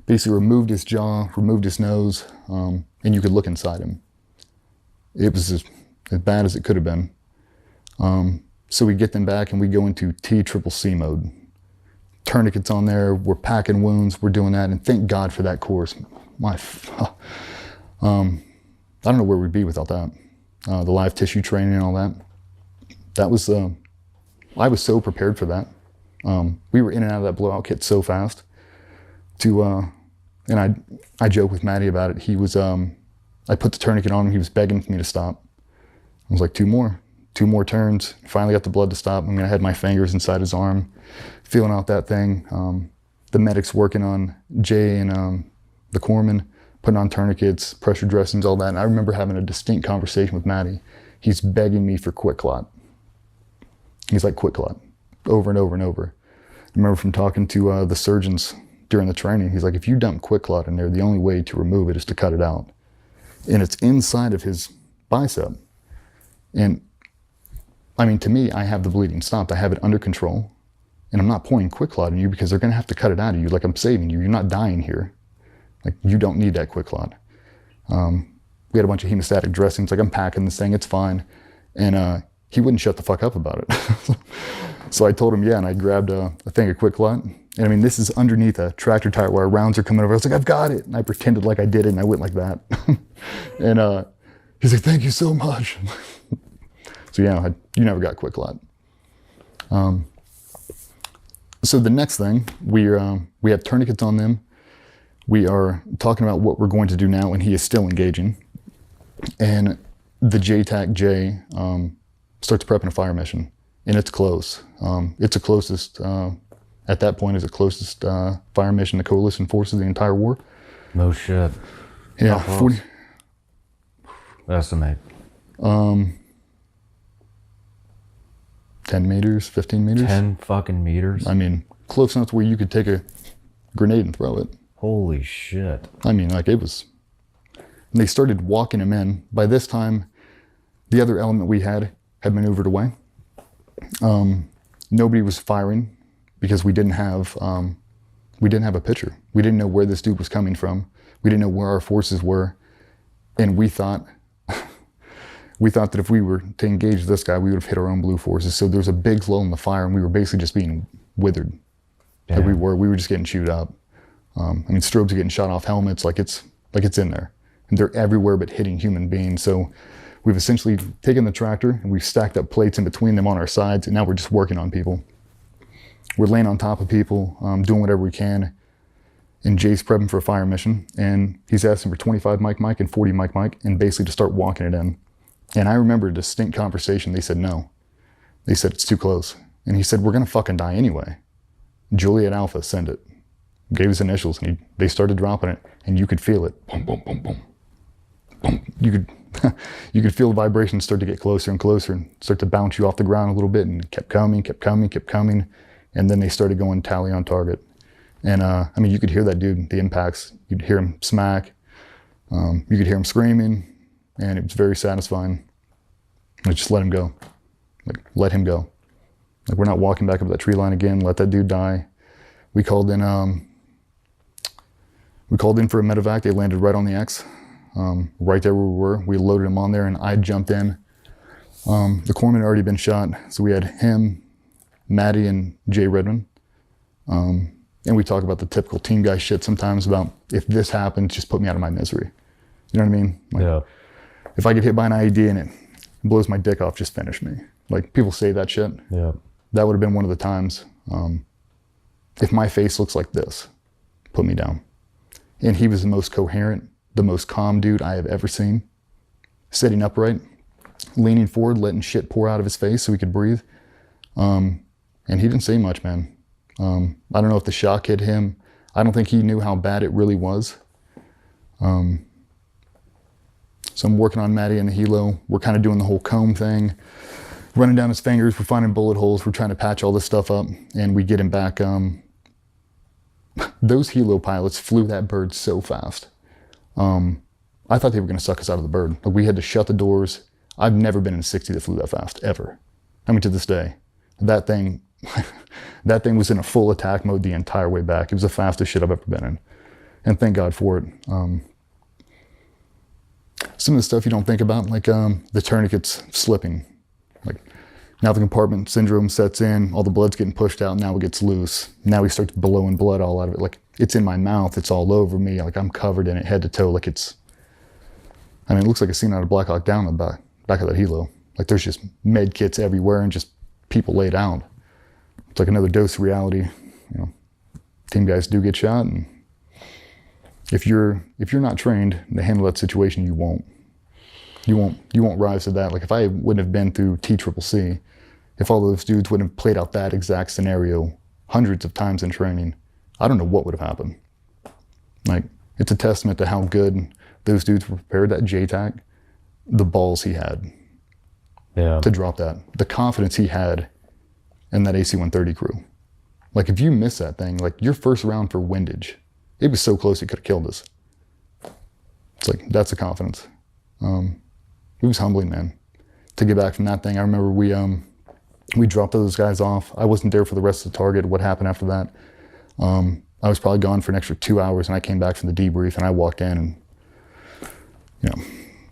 basically removed his jaw, removed his nose, and you could look inside him. It was as bad as it could have been. So we get them back and we go into TCCC mode. Tourniquets on there, we're packing wounds, we're doing that, and thank God for that course. I don't know where we'd be without that. The live tissue training and all that. That was, I was so prepared for that. We were in and out of that blowout kit so fast. And I joke with Matty about it. He was, I put the tourniquet on him, he was begging for me to stop. I was like, two more turns. Finally got the blood to stop. I mean, I had my fingers inside his arm, feeling out that thing. The medics working on Jay and the corpsman, putting on tourniquets, pressure dressings, all that. And I remember having a distinct conversation with Matty. He's begging me for quick clot. He's like, quick clot, over and over and over. I remember from talking to the surgeons during the training, he's like, if you dump quick clot in there, the only way to remove it is to cut it out. And it's inside of his bicep. And I mean, to me, I have the bleeding stopped. I have it under control. And I'm not pouring quick clot in you because they're gonna have to cut it out of you. Like, I'm saving you, you're not dying here. Like, you don't need that quick clot. We had a bunch of hemostatic dressings, like, I'm packing this thing, it's fine. And he wouldn't shut the fuck up about it. So I told him, yeah, and I grabbed a thing of quick clot. And I mean, this is underneath a tractor tire where rounds are coming over. I was like, I've got it. And I pretended like I did it, and I went like that. And he's like, thank you so much. So yeah, you never got quick clot. So the next thing, we have tourniquets on them. We are talking about what we're going to do now, and he is still engaging. And the JTAC J starts prepping a fire mission, and it's close. It's the closest, at that point, is the closest fire mission the coalition forces the entire war. No shit. Yeah, 40. Estimate. 10 meters, 15 meters. 10 fucking meters? I mean, close enough to where you could take a grenade and throw it. Holy shit. I mean, like, it was And they started walking him in. By this time, the other element we had maneuvered away. Nobody was firing because we didn't have a picture. We didn't know where this dude was coming from. We didn't know where our forces were. And we thought that if we were to engage this guy, we would have hit our own blue forces. So there was a big lull in the fire, and we were basically just being withered. Yeah. Like we were just getting chewed up. I mean, strobes are getting shot off helmets, like it's in there. And they're everywhere but hitting human beings. So we've essentially taken the tractor and we've stacked up plates in between them on our sides, and now we're just working on people. We're laying on top of people, doing whatever we can. And Jay's prepping for a fire mission, and he's asking for 25 mic and 40 mic, and basically to start walking it in. And I remember a distinct conversation. They said no. They said it's too close. And he said, we're gonna fucking die anyway. Juliet Alpha, send it. Gave his initials, and they started dropping it, and you could feel it. Boom, boom, boom, boom. Boom. You could feel the vibrations start to get closer and closer and start to bounce you off the ground a little bit, and it kept coming. And then they started going tally on target. And I mean, you could hear that dude, the impacts. You'd hear him smack. You could hear him screaming, and it was very satisfying. Like, just let him go. Like, let him go. Like, we're not walking back up that tree line again. Let that dude die. We called in for a medevac. They landed right on the X, right there where we were. We loaded him on there, and I jumped in. The corpsman had already been shot, so we had him, Maddie, and Jay Redmond. And we talk about the typical team guy shit sometimes about, if this happens, just put me out of my misery. You know what I mean? Like, Yeah. If I get hit by an IED and it blows my dick off, just finish me. Like, people say that shit. Yeah. That would have been one of the times. If my face looks like this, put me down. And he was the most coherent, the most calm dude I have ever seen. Sitting upright, leaning forward, letting shit pour out of his face so he could breathe. And he didn't say much, man. I don't know if the shock hit him. I don't think he knew how bad it really was. So I'm working on Maddie and the helo. We're kind of doing the whole comb thing, running down his fingers. We're finding bullet holes. We're trying to patch all this stuff up, and we get him back. Those helo pilots flew that bird so fast. I thought they were going to suck us out of the bird. Like, we had to shut the doors. I've never been in a 60 that flew that fast, ever. I mean, to this day. That thing was in a full attack mode the entire way back. It was the fastest shit I've ever been in. And thank God for it. Some of the stuff you don't think about, like the tourniquets slipping. Like, now the compartment syndrome sets in, all the blood's getting pushed out, now it gets loose. Now we start blowing blood all out of it. Like, it's in my mouth, it's all over me, like I'm covered in it head to toe. Like, it looks like a scene out of Black Hawk Down on the back of that helo. Like, there's just med kits everywhere and just people laid out. It's like another dose of reality. You know, team guys do get shot, and if you're not trained to handle that situation, you won't rise to that. Like, if I wouldn't have been through TCCC, if all those dudes wouldn't have played out that exact scenario hundreds of times in training, I don't know what would have happened. Like, it's a testament to how good those dudes were prepared. That JTAC, the balls he had to drop that, the confidence he had in that AC-130 crew. Like, if you miss that thing, like, your first round for windage, it was so close it could have killed us. It's like, that's the confidence. It was humbling, man, to get back from that thing. I remember we dropped those guys off. I wasn't there for the rest of the target. What happened after that? I was probably gone for an extra 2 hours, and I came back from the debrief, and I walked in, and, you know,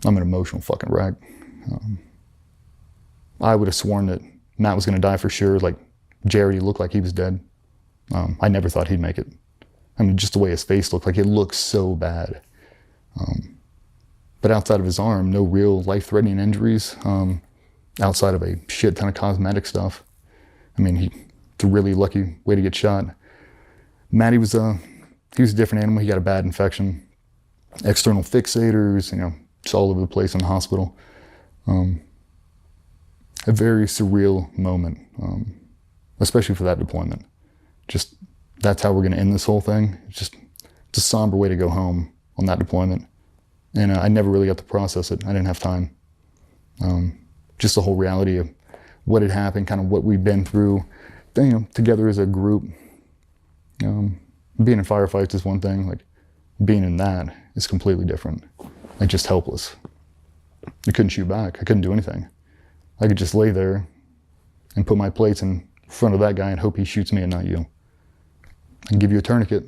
I'm an emotional fucking wreck. I would have sworn that Matt was gonna die for sure. Like, Jerry looked like he was dead. I never thought he'd make it. I mean, just the way his face looked, like, it looked so bad. But outside of his arm, no real life-threatening injuries, outside of a shit ton of cosmetic stuff. I mean, it's a really lucky way to get shot. Matty was a different animal. He got a bad infection. External fixators, you know, it's all over the place in the hospital. A very surreal moment, especially for that deployment. Just, that's how we're gonna end this whole thing. It's a somber way to go home on that deployment. And I never really got to process it. I didn't have time. Just the whole reality of what had happened, kind of what we've been through, you know, together as a group. Being in firefights is one thing, like, being in that is completely different. like just helpless. I couldn't shoot back. I couldn't do anything. I could just lay there and put my plates in front of that guy and hope he shoots me and not you. I can give you a tourniquet.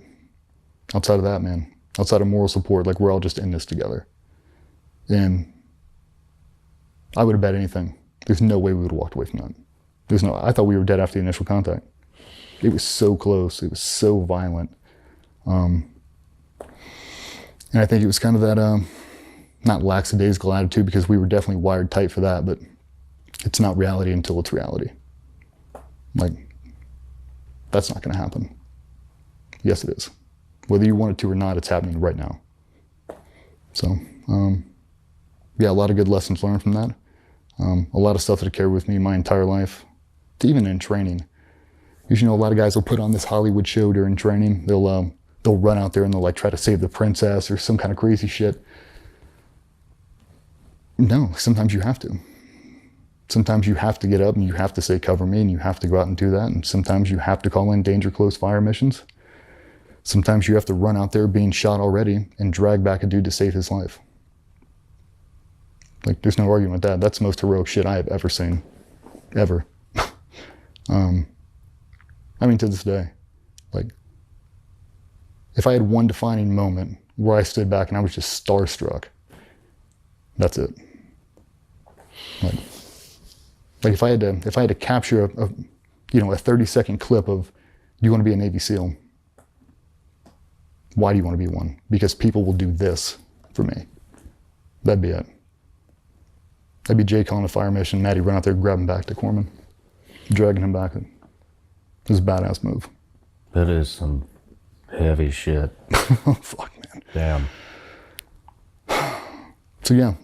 Outside of that, man, outside of moral support, like we're all just in this together. And I would have bet anything. There's no way we would have walked away from that. I thought we were dead after the initial contact. It was so close. It was so violent. And I think it was kind of that, not lackadaisical attitude, because we were definitely wired tight for that, but it's not reality until it's reality. Like, that's not going to happen. Yes, it is. Whether you want it to or not, it's happening right now. So, yeah, a lot of good lessons learned from that. A lot of stuff that I carry with me my entire life, even in training. Because, you know, a lot of guys will put on this Hollywood show during training. They'll run out there and they'll like try to save the princess or some kind of crazy shit. No, sometimes you have to. Sometimes you have to get up and you have to say, cover me, and you have to go out and do that. And sometimes you have to call in danger close fire missions. Sometimes you have to run out there being shot already and drag back a dude to save his life. Like, there's no argument with that. That's the most heroic shit I have ever seen. Ever. I mean, to this day, like, if I had one defining moment where I stood back and I was just starstruck, that's it. Like if I had to capture a 30-second clip of, do you want to be a Navy SEAL? Why do you want to be one? Because people will do this for me. That'd be it. That'd be Jake on a fire mission, Maddie run out there, grab him back to Corpsman, dragging him back. It was a badass move. That is some heavy shit. Oh, fuck, man. Damn. So yeah,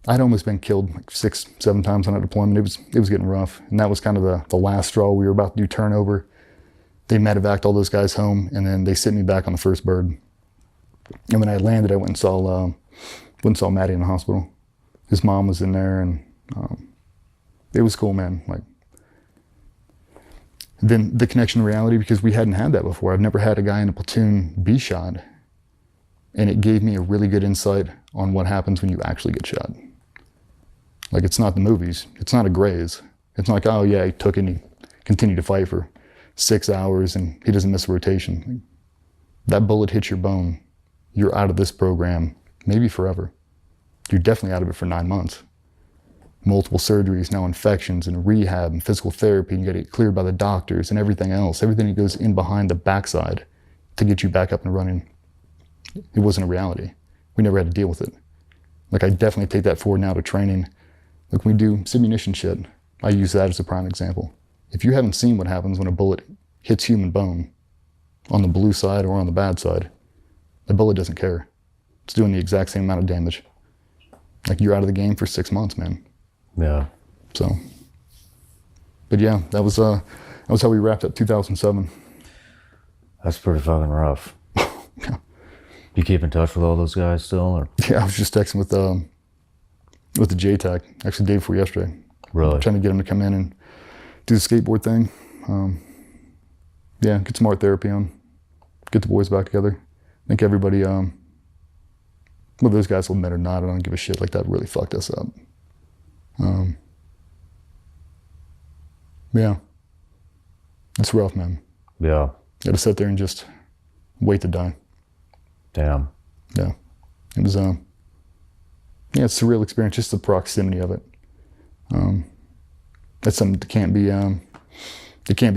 I'd almost been killed like 6-7 times on that deployment. It was getting rough, and that was kind of the last straw. We were about to do turnover. They medevaced all those guys home, and then they sent me back on the first bird. And when I landed, I went and saw Maddie in the hospital. His mom was in there, and it was cool, man. Like, then the connection to reality, because we hadn't had that before. I've never had a guy in a platoon be shot, and it gave me a really good insight on what happens when you actually get shot. Like, it's not the movies. It's not a graze. It's not like, oh yeah, he took it and he continued to fight for 6 hours and he doesn't miss a rotation. That bullet hits your bone. You're out of this program, maybe forever. You're definitely out of it for 9 months. Multiple surgeries, now infections and rehab and physical therapy, and you gotta get cleared by the doctors and everything else. Everything that goes in behind the backside to get you back up and running. It wasn't a reality. We never had to deal with it. Like, I definitely take that forward now to training. Like, when we do simunition shit, I use that as a prime example. If you haven't seen what happens when a bullet hits human bone on the blue side or on the bad side, the bullet doesn't care. It's doing the exact same amount of damage. Like, you're out of the game for 6 months, man. Yeah. So, but yeah, that was how we wrapped up 2007. That's pretty fucking rough. Yeah. You keep in touch with all those guys still, or? Yeah, I was just texting with the JTAC, actually day before yesterday. Really? Trying to get him to come in and do the skateboard thing. Yeah, get some art therapy on. Get the boys back together. I think everybody, whether those guys will admit or not, I don't give a shit. Like, that really fucked us up. Yeah. It's rough, man. Yeah. Got to sit there and just wait to die. Damn. Yeah. It was, yeah, it's a surreal experience, just the proximity of it. That's something that can't be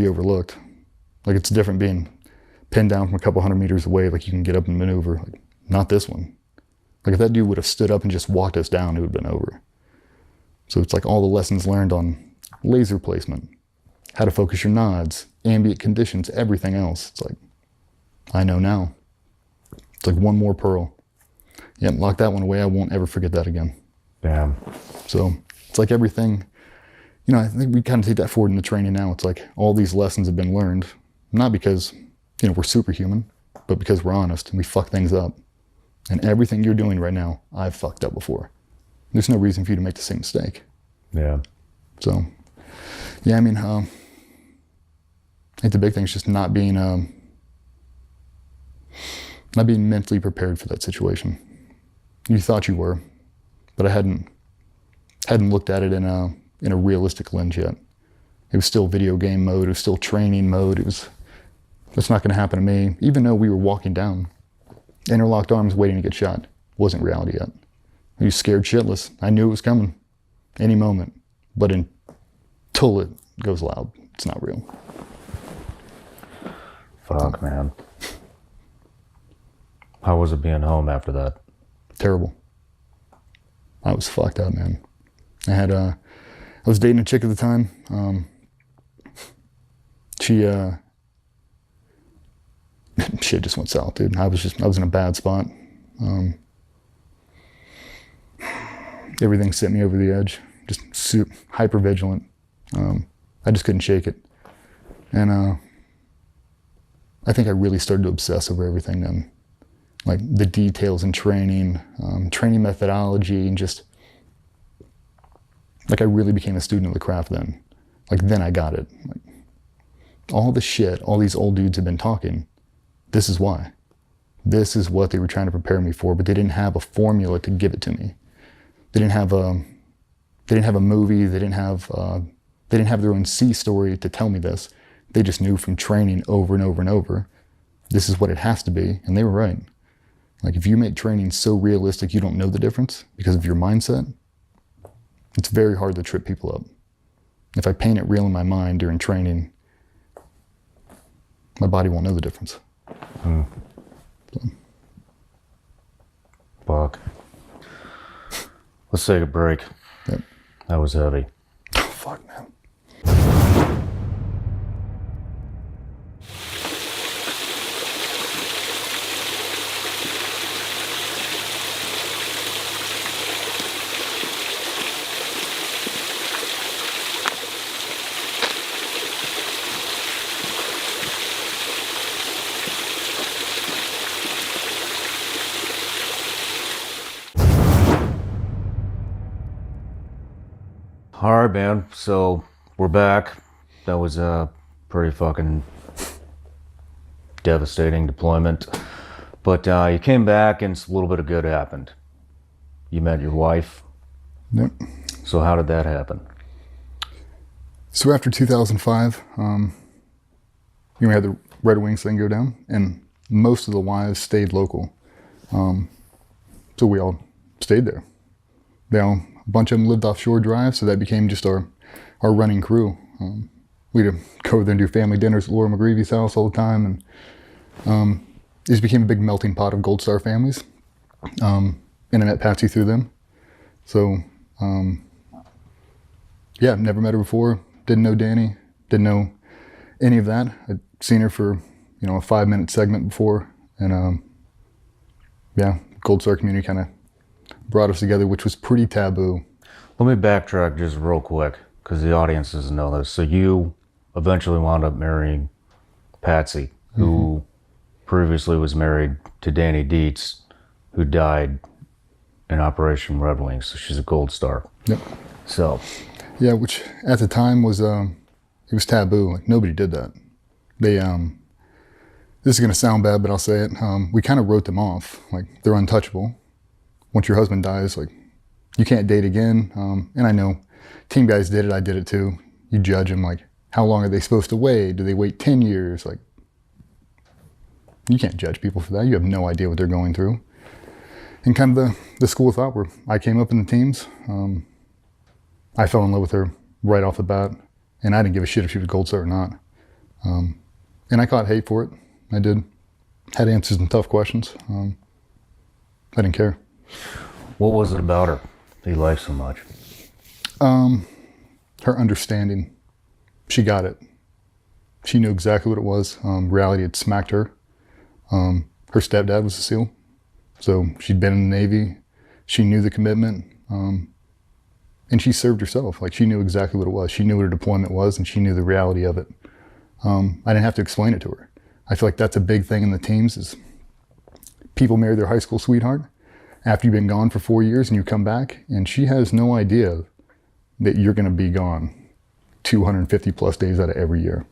overlooked. Like, it's different being pinned down from a couple hundred meters away, like you can get up and maneuver. Like, not this one. Like, if that dude would have stood up and just walked us down, it would have been over. So it's like all the lessons learned on laser placement, how to focus your nods, ambient conditions, everything else. It's like, I know now. It's like one more pearl. Yep, lock that one away. I won't ever forget that again. Damn. So it's like everything, you know, I think we kind of take that forward in the training now. It's like all these lessons have been learned, not because, you know, we're superhuman, but because we're honest and we fuck things up. And everything you're doing right now, I've fucked up before. There's no reason for you to make the same mistake. Yeah. So, yeah, I mean, I think the big thing is just not being mentally prepared for that situation. You thought you were, but I hadn't looked at it in a realistic lens yet. It was still video game mode. It was still training mode. That's not going to happen to me. Even though we were walking down, interlocked arms waiting to get shot, wasn't reality yet. I was scared shitless. I knew it was coming any moment, but until it goes loud, it's not real. Fuck, man. How was it being home after that? Terrible. I was fucked up, man. I was dating a chick at the time. Shit just went south, dude. I was in a bad spot. Everything sent me over the edge. Just hyper vigilant. I just couldn't shake it. And I think I really started to obsess over everything then. Like the details in training, training methodology, and just like I really became a student of the craft then. Like then I got it. Like, all the shit all these old dudes have been talking, this is why. This is what they were trying to prepare me for, but they didn't have a formula to give it to me. They didn't have a movie, they didn't have their own C story to tell me this. They just knew from training over and over and over, this is what it has to be, and they were right. Like if you make training so realistic you don't know the difference because of your mindset, it's very hard to trip people up. If I paint it real in my mind during training, my body won't know the difference. So. Fuck. Let's take a break. Yep. That was heavy. Oh, fuck, man. All right, man. So we're back. That was a pretty fucking devastating deployment. But you came back and a little bit of good happened. You met your wife. Yep. So how did that happen? So after 2005, we had the Red Wings thing go down, and most of the wives stayed local. So we all stayed there. A bunch of them lived offshore drive, so that became just our running crew. We'd go over there and do family dinners at Laura McGreevy's house all the time, and it just became a big melting pot of Gold Star families. And I met Patsy through them. So, yeah, never met her before. Didn't know Danny. Didn't know any of that. I'd seen her for, a 5-minute segment before, and yeah, Gold Star community kind of brought us together, which was pretty taboo. Let me backtrack just real quick, because the audience doesn't know this. So you eventually wound up marrying Patsy, who previously was married to Danny Dietz, who died in Operation Red Wings. So she's a Gold Star. Yep. So. Yeah, which at the time was, it was taboo. Like nobody did that. They, this is going to sound bad, but I'll say it. We kind of wrote them off. Like they're untouchable. Once your husband dies, like you can't date again. And I know team guys did it. I did it too. You judge them like, how long are they supposed to wait? Do they wait 10 years? Like, you can't judge people for that. You have no idea what they're going through. And kind of the school of thought where I came up in the teams, I fell in love with her right off the bat, and I didn't give a shit if she was Gold Star or not. And I caught hate for it. I did. Had to answer some tough questions. I didn't care. What was it about her that you liked so much? Her understanding. She got it. She knew exactly what it was. Reality had smacked her. Her stepdad was a SEAL. So she'd been in the Navy. She knew the commitment. And she served herself. Like she knew exactly what it was. She knew what her deployment was, and she knew the reality of it. I didn't have to explain it to her. I feel like that's a big thing in the teams is people marry their high school sweetheart after you've been gone for 4 years and you come back, and she has no idea that you're going to be gone 250 plus days out of every year.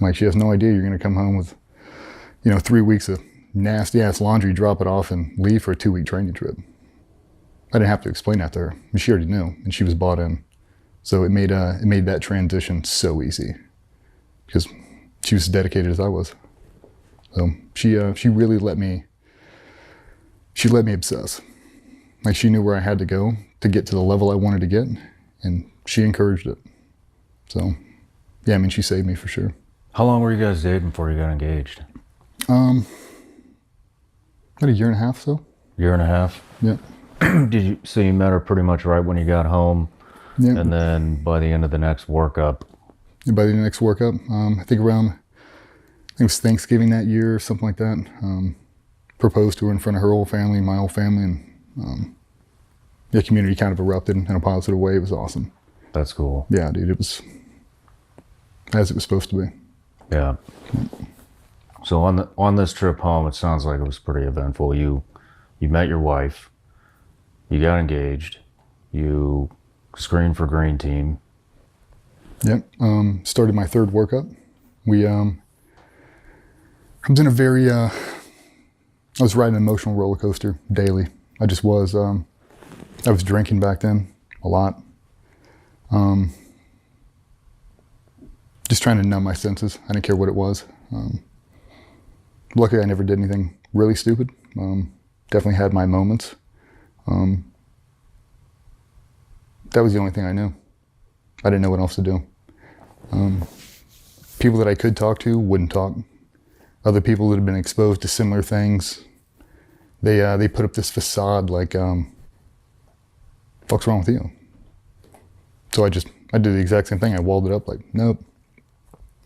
Like she has no idea you're going to come home with, 3 weeks of nasty ass laundry, drop it off, and leave for a 2-week training trip. I didn't have to explain that to her. She already knew, and she was bought in. So it made that transition so easy because she was as dedicated as I was. So she really let me obsess. Like, she knew where I had to go to get to the level I wanted to get, and she encouraged it. So yeah, I mean, she saved me for sure. How long were you guys dating before you got engaged? About a year and a half, so. Year and a half? Yeah. So you met her pretty much right when you got home? Yeah. And then by the end of the next workup? And by the next workup, I think it was Thanksgiving that year or something like that. Proposed to her in front of her whole family, my whole family, and the community kind of erupted in a positive way. It was awesome. That's cool. Yeah, dude, it was as it was supposed to be. Yeah. So on this trip home, it sounds like it was pretty eventful. You met your wife, you got engaged, you screened for Green Team. Yep. Started my third workup. I was in a very, I was riding an emotional roller coaster daily. I just was. I was drinking back then a lot. Just trying to numb my senses. I didn't care what it was. Luckily, I never did anything really stupid. Definitely had my moments. That was the only thing I knew. I didn't know what else to do. People that I could talk to wouldn't talk. Other people that had been exposed to similar things, they put up this facade like, fuck's wrong with you? So I did the exact same thing. I walled it up like, nope,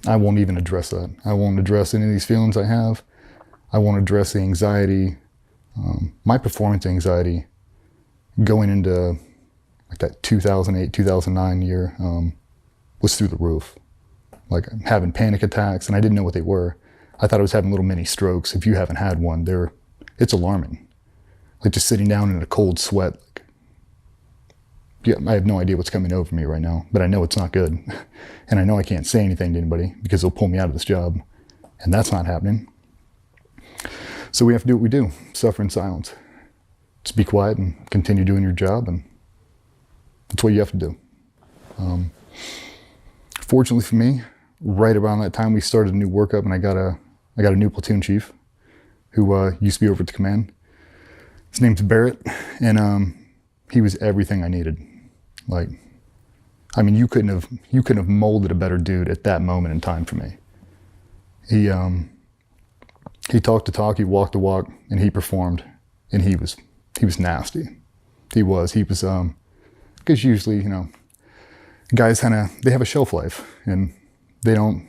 I won't even address that. I won't address any of these feelings I have. I won't address the anxiety. My performance anxiety going into like that 2008, 2009 year was through the roof. Like having panic attacks, and I didn't know what they were. I thought I was having little mini strokes. If you haven't had one, it's alarming. Like just sitting down in a cold sweat. Yeah, I have no idea what's coming over me right now, but I know it's not good. And I know I can't say anything to anybody because they'll pull me out of this job. And that's not happening. So we have to do what we do, suffer in silence. Just be quiet and continue doing your job, and that's what you have to do. Fortunately for me, right around that time we started a new workup, and I got a new platoon chief who used to be over at the command. His name's Barrett, and he was everything I needed. Like, I mean, you couldn't have molded a better dude at that moment in time for me. He talked the talk, he walked the walk, and he performed, and he was nasty. He was, because usually, you know, guys they have a shelf life, and they don't,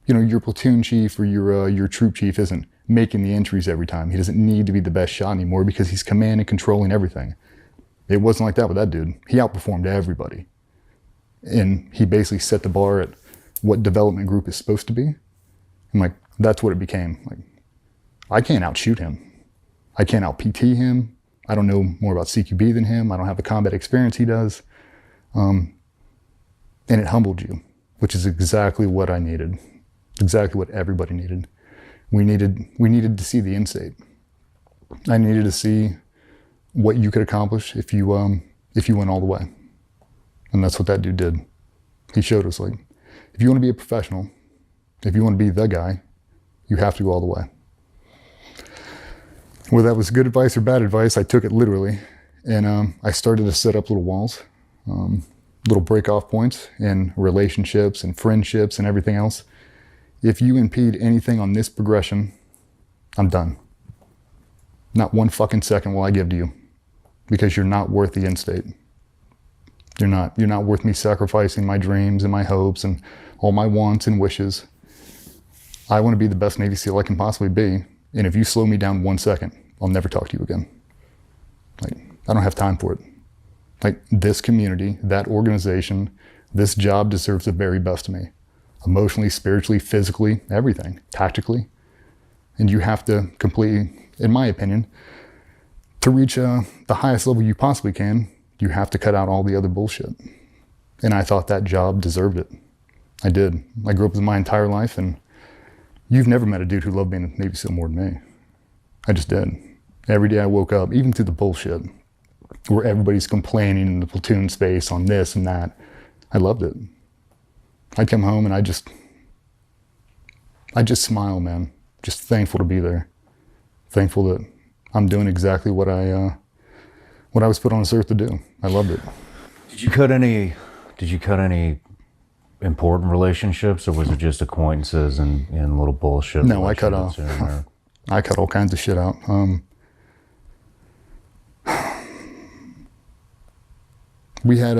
you know, your platoon chief or your troop chief isn't making the entries every time. He doesn't need to be the best shot anymore because he's command and controlling everything. It wasn't like that with that dude. He outperformed everybody. And he basically set the bar at what development group is supposed to be. And like, that's what it became. Like, I can't outshoot him. I can't out-PT him. I don't know more about CQB than him. I don't have the combat experience he does. And it humbled you, which is exactly what I needed. Exactly what everybody needed. We needed to see the end state. I needed to see what you could accomplish if you went all the way. And that's what that dude did. He showed us, like, if you want to be a professional, if you want to be the guy, you have to go all the way. Whether that was good advice or bad advice, I took it literally. And I started to set up little walls, little break-off points in relationships and friendships and everything else. If you impede anything on this progression, I'm done. Not one fucking second will I give to you, because you're not worth the end state. You're not worth me sacrificing my dreams and my hopes and all my wants and wishes. I want to be the best Navy SEAL I can possibly be. And if you slow me down 1 second, I'll never talk to you again. Like, I don't have time for it. Like, this community, that organization, this job deserves the very best of me. Emotionally, spiritually, physically, everything, tactically. And you have to completely, in my opinion, to reach the highest level you possibly can, you have to cut out all the other bullshit. And I thought that job deserved it. I did. I grew up with my entire life, and you've never met a dude who loved being a Navy SEAL more than me. I just did. Every day I woke up, even through the bullshit, where everybody's complaining in the platoon space on this and that, I loved it. I'd come home and I just smile, man. Just thankful to be there. Thankful that I'm doing exactly what I was put on this earth to do. I loved it. Did you cut any important relationships, or was it just acquaintances and little bullshit? No, I cut off. I cut all kinds of shit out. We had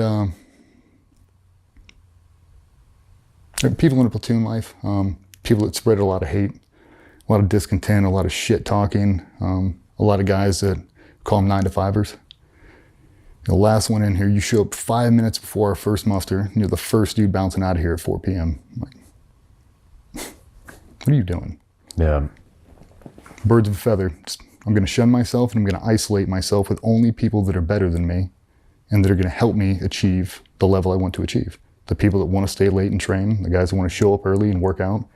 people in the platoon life, people that spread a lot of hate, a lot of discontent, a lot of shit talking, a lot of guys that call them 9-to-5ers. The last one in here, you show up 5 minutes before our first muster, and you're the first dude bouncing out of here at 4 p.m. I'm like, what are you doing? Yeah. Birds of a feather. I'm going to shun myself, and I'm going to isolate myself with only people that are better than me and that are going to help me achieve the level I want to achieve. The people that want to stay late and train, the guys that want to show up early and work out,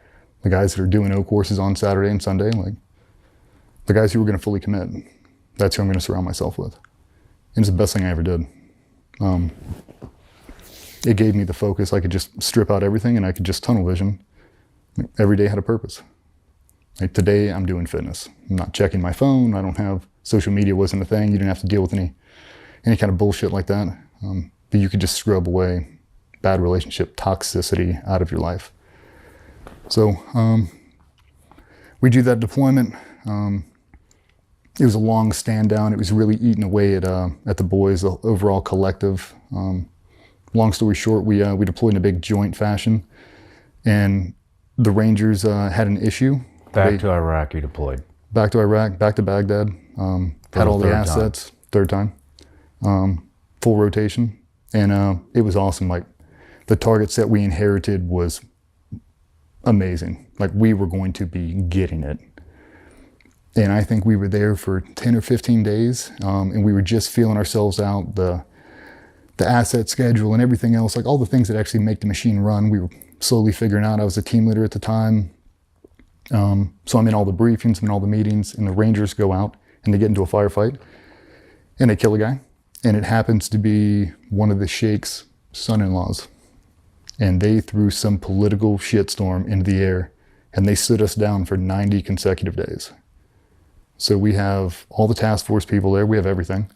the guys that are doing O courses on Saturday and Sunday, like the guys who are going to fully commit. That's who I'm going to surround myself with. And it's the best thing I ever did. It gave me the focus. I could just strip out everything and I could just tunnel vision. Every day had a purpose. Like today I'm doing fitness. I'm not checking my phone. I don't have, social media wasn't a thing. You didn't have to deal with any kind of bullshit like that. But you could just scrub away bad relationship toxicity out of your life. So we do that deployment. It was a long stand down. It was really eating away at the boys, the overall collective. Long story short, we deployed in a big joint fashion, and the Rangers had an issue. Back to Iraq, you deployed. Back to Iraq, back to Baghdad. Had all the assets. Third time. Full rotation, and it was awesome. Like the target set we inherited was amazing. Like we were going to be getting it. And I think we were there for 10 or 15 days, and we were just feeling ourselves out, the asset schedule and everything else, like all the things that actually make the machine run, we were slowly figuring out. I was a team leader at the time. So I'm in all the briefings, I'm in all the meetings, and the Rangers go out and they get into a firefight and they kill a guy. And it happens to be one of the Sheikh's son-in-laws. And they threw some political shitstorm into the air and they stood us down for 90 consecutive days. So we have all the task force people there. We have everything,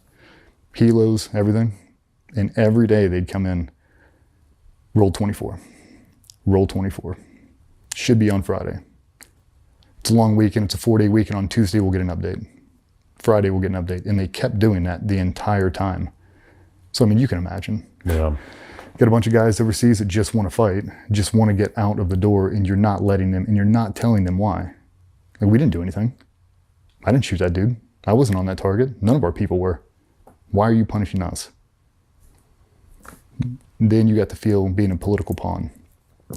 helos, everything. And every day they'd come in, roll 24, roll 24. Should be on Friday. It's a long weekend. It's a 4-day weekend. On Tuesday, we'll get an update. Friday, we'll get an update. And they kept doing that the entire time. So, I mean, you can imagine. Yeah. Got a bunch of guys overseas that just want to fight, just want to get out of the door, and you're not letting them, and you're not telling them why. Like, we didn't do anything. I didn't shoot that dude. I wasn't on that target. None of our people were. Why are you punishing us? Then you got to feel being a political pawn.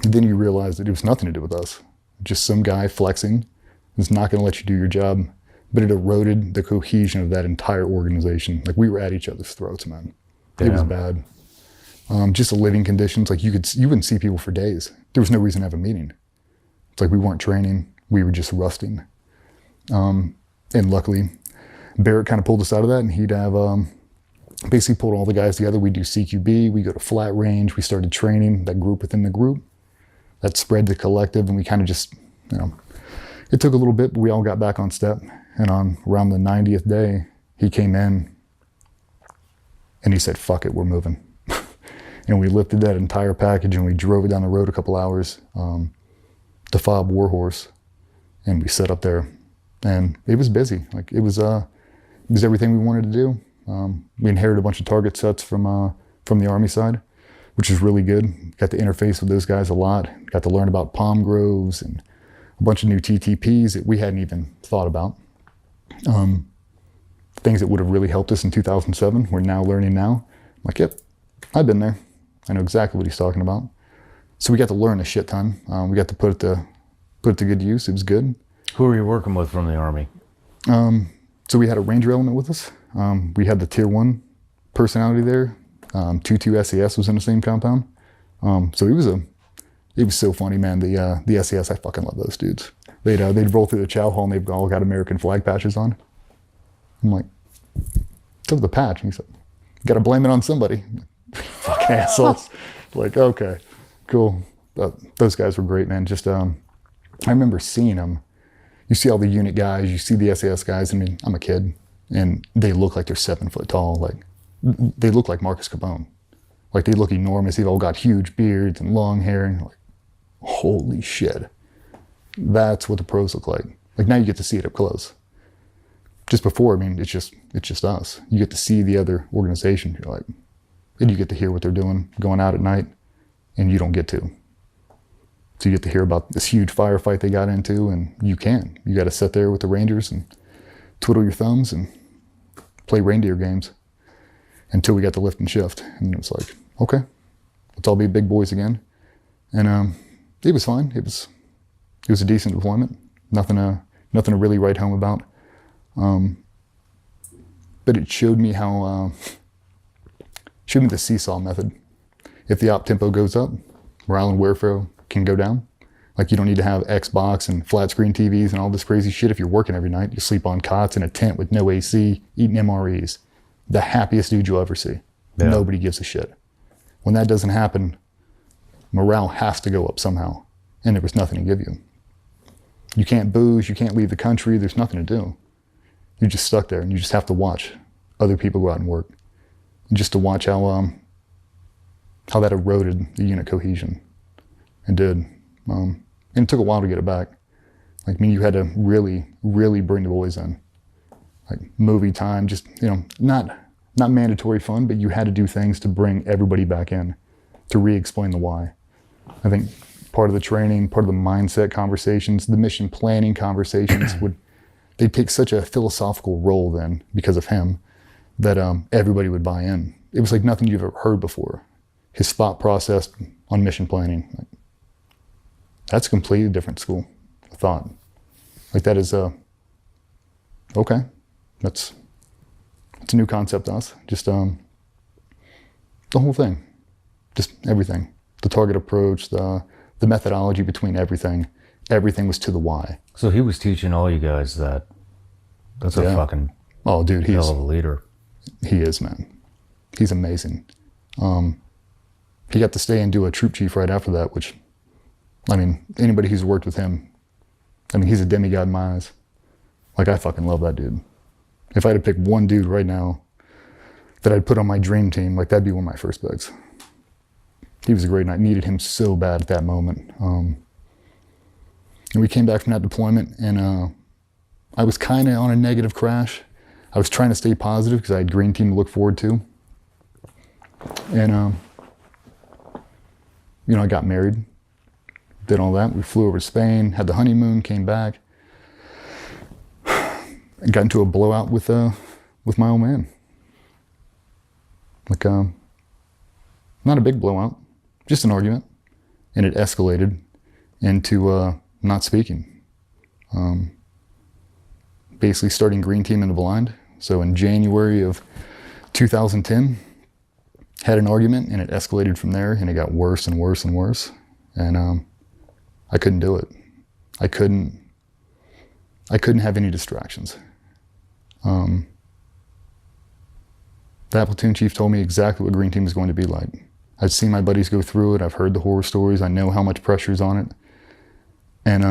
And then you realize that it was nothing to do with us. Just some guy flexing is not going to let you do your job. But it eroded the cohesion of that entire organization. Like we were at each other's throats, man. Damn. It was bad. Just the living conditions. Like you wouldn't see people for days. There was no reason to have a meeting. It's like we weren't training. We were just rusting. And luckily, Barrett kind of pulled us out of that, and he'd have basically pulled all the guys together. We do CQB, we go to flat range, we started training that group within the group. That spread the collective, and we kind of just, it took a little bit, but we all got back on step. And on around the 90th day, he came in and he said, fuck it, we're moving. And we lifted that entire package and we drove it down the road a couple hours to Fob Warhorse, and we set up there. And it was busy. Like it was everything we wanted to do. We inherited a bunch of target sets from the Army side, which is really good. Got to interface with those guys a lot. Got to learn about palm groves and a bunch of new TTPs that we hadn't even thought about. Things that would have really helped us in 2007, we're now learning now. I'm like, yep, I've been there. I know exactly what he's talking about. So we got to learn a shit ton. We got to put it to good use. It was good. Who were you working with from the Army? So we had a Ranger element with us. We had the Tier 1 personality there. 2-2 SES was in the same compound. So it It was so funny, man. The SAS, I fucking love those dudes. They'd roll through the chow hall and they've all got American flag patches on. I'm like, what's up with the patch? And he's like, you gotta blame it on somebody. Fucking assholes. Like, okay, cool. Those guys were great, man. Just, I remember seeing them. You see all the unit guys, you see the SAS guys. I mean, I'm a kid, and they look like they're 7 foot tall. Like, they look like Marcus Capone. Like, they look enormous. They've all got huge beards and long hair, and like, holy shit. That's what the pros look like. Like, now you get to see it up close. Just before, I mean, it's just us. You get to see the other organization. You're like, and you get to hear what they're doing, going out at night, and you don't get to. So you get to hear about this huge firefight they got into, and you got to sit there with the Rangers and twiddle your thumbs and play reindeer games until we got to lift and shift. And it was like, okay, let's all be big boys again. And it was fine. It was a decent deployment. Nothing to really write home about. But it showed me the seesaw method. If the op tempo goes up, morale and warfare can go down. Like, you don't need to have Xbox and flat screen TVs and all this crazy shit. If you're working every night, you sleep on cots in a tent with no AC, eating MREs. The happiest dude you'll ever see. Yeah. Nobody gives a shit. When that doesn't happen, morale has to go up somehow. And there was nothing to give you. You can't booze, you can't leave the country, there's nothing to do. You're just stuck there, and you just have to watch other people go out and work. And just to watch how that eroded the unit cohesion. It did. And it took a while to get it back. Like, I mean, you had to really, really bring the boys in. Like, movie time, just, not mandatory fun, but you had to do things to bring everybody back in, to re-explain the why. I think part of the training, part of the mindset conversations, the mission planning conversations they'd take such a philosophical role then, because of him, that everybody would buy in. It was like nothing you've ever heard before. His thought process on mission planning, like, that's a completely different school of thought. Like, that is, okay, it's a new concept to us. Just the whole thing, just everything. The target approach, the methodology between everything was to the why. So he was teaching all you guys that. That's a fucking hell of a leader. He is, man. He's amazing. He got to stay and do a troop chief right after that, which, I mean, anybody who's worked with him, I mean, he's a demigod in my eyes. Like, I fucking love that dude. If I had to pick one dude right now that I'd put on my dream team, like, that'd be one of my first picks. He was a great night. Needed him so bad at that moment. And we came back from that deployment, and I was kind of on a negative crash. I was trying to stay positive because I had green team to look forward to. And, I got married, did all that. We flew over to Spain, had the honeymoon, came back, and got into a blowout with my old man. Like, not a big blowout, just an argument. And it escalated into not speaking. Basically starting green team in the blind. So in January of 2010, had an argument, and it escalated from there, and it got worse and worse and worse. And I couldn't do it. I couldn't have any distractions. The platoon chief told me exactly what green team was going to be like. I've seen my buddies go through it. I've heard the horror stories. I know how much pressure's on it. And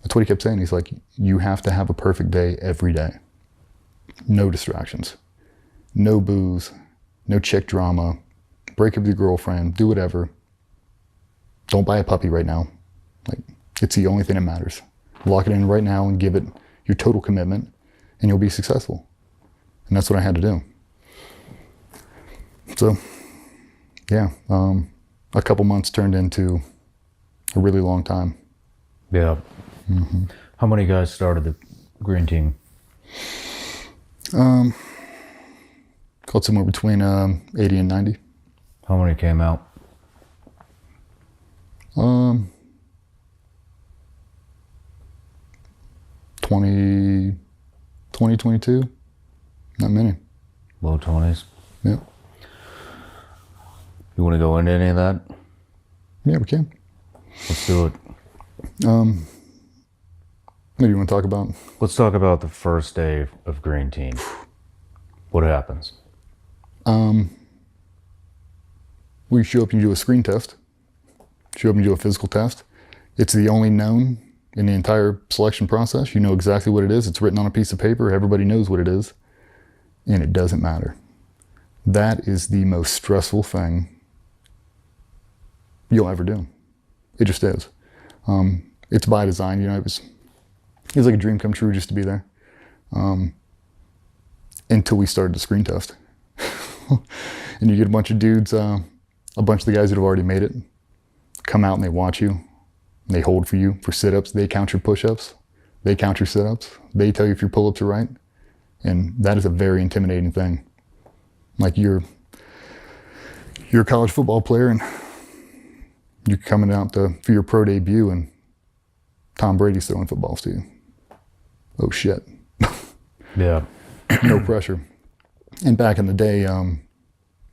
that's what he kept saying. He's like, you have to have a perfect day every day. No distractions. No booze. No chick drama. Break up with your girlfriend. Do whatever. Don't buy a puppy right now. Like, it's the only thing that matters. Lock it in right now and give it your total commitment, and you'll be successful. And that's what I had to do. So, yeah, a couple months turned into a really long time. Yeah. Mm-hmm. How many guys started the green team? Called somewhere between 80 and 90. How many came out? 22. Not many. Low 20s? Yeah. You want to go into any of that? Yeah, we can. Let's do it. What do you want to talk about? Let's talk about the first day of Green Team. What happens? We show up and you do a screen test. Show up and do a physical test. It's the only known in the entire selection process. You know exactly what it is. It's written on a piece of paper. Everybody knows what it is. And it doesn't matter. That is the most stressful thing you'll ever do. It just is. It's by design. You know, it was like a dream come true just to be there. Until we started the screen test. And you get a bunch of dudes, a bunch of the guys that have already made it, come out and they watch you. And they hold for you for sit-ups. They count your push-ups. They count your sit-ups. They tell you if your pull-ups are right. And that is a very intimidating thing. Like you're a college football player and you're coming out for your pro debut and Tom Brady's throwing footballs to you. Oh shit. Yeah. No pressure. And back in the day,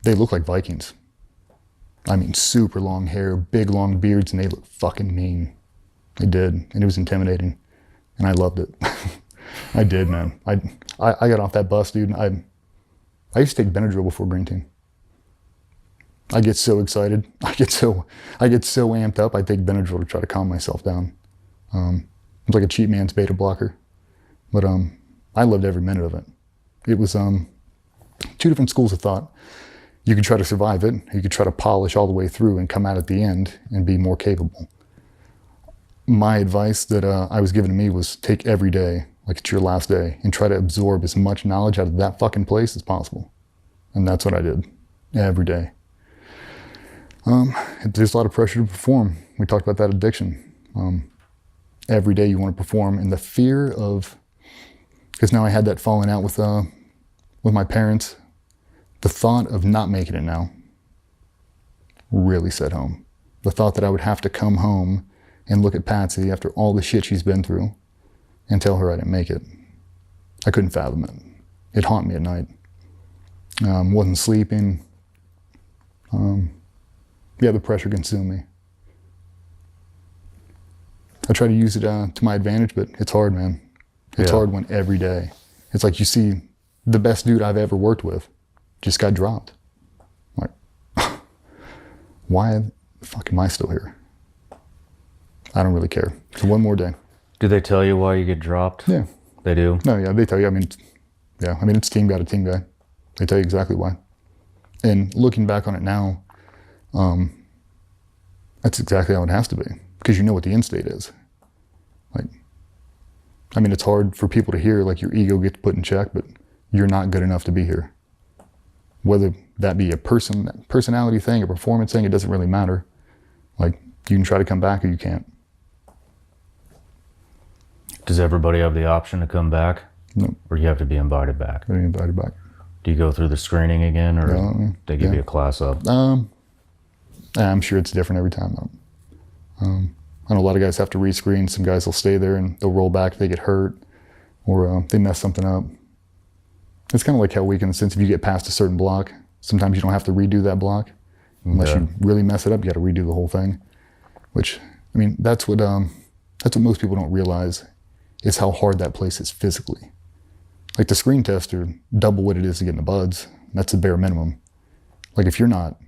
they looked like Vikings. I mean, super long hair, big long beards, and they looked fucking mean. They did, and it was intimidating, and I loved it. I did, man. I got off that bus, dude. I used to take Benadryl before Green Team. I get so excited. I get so amped up. I take Benadryl to try to calm myself down. It's like a cheap man's beta blocker, but I loved every minute of it. It was two different schools of thought. You could try to survive it. You could try to polish all the way through and come out at the end and be more capable. My advice that I was given to me was take every day, like it's your last day, and try to absorb as much knowledge out of that fucking place as possible. And that's what I did every day. There's a lot of pressure to perform. We talked about that addiction. Every day you want to perform, and the fear of, because now I had that falling out with my parents. The thought of not making it now really set home. The thought that I would have to come home and look at Patsy after all the shit she's been through and tell her I didn't make it. I couldn't fathom it. It haunted me at night. Wasn't sleeping. Yeah, the pressure consumed me. I try to use it to my advantage, but it's hard, man. It's hard when every day. It's like you see the best dude I've ever worked with just got dropped. Like, why the fuck am I still here? I don't really care. So one more day. Do they tell you why you get dropped? Yeah. They do? No, yeah, they tell you. I mean, it's team guy to team guy. They tell you exactly why. And looking back on it now, that's exactly how it has to be. Because you know what the end state is. Like, I mean, it's hard for people to hear, like your ego gets put in check, but you're not good enough to be here. Whether that be a personality thing, a performance thing, it doesn't really matter. Like, you can try to come back or you can't. Does everybody have the option to come back? No. Or you have to be invited back? They invited back. Do you go through the screening again, or they give you a class up? I'm sure it's different every time, though. I know a lot of guys have to rescreen. Some guys will stay there and they'll roll back if they get hurt or they mess something up. It's kind of like Hell Week in the sense if you get past a certain block, sometimes you don't have to redo that block. Unless you really mess it up, you got to redo the whole thing. Which, I mean, that's what most people don't realize is how hard that place is physically. Like the screen test are double what it is to get in the buds. That's the bare minimum. Like if you're not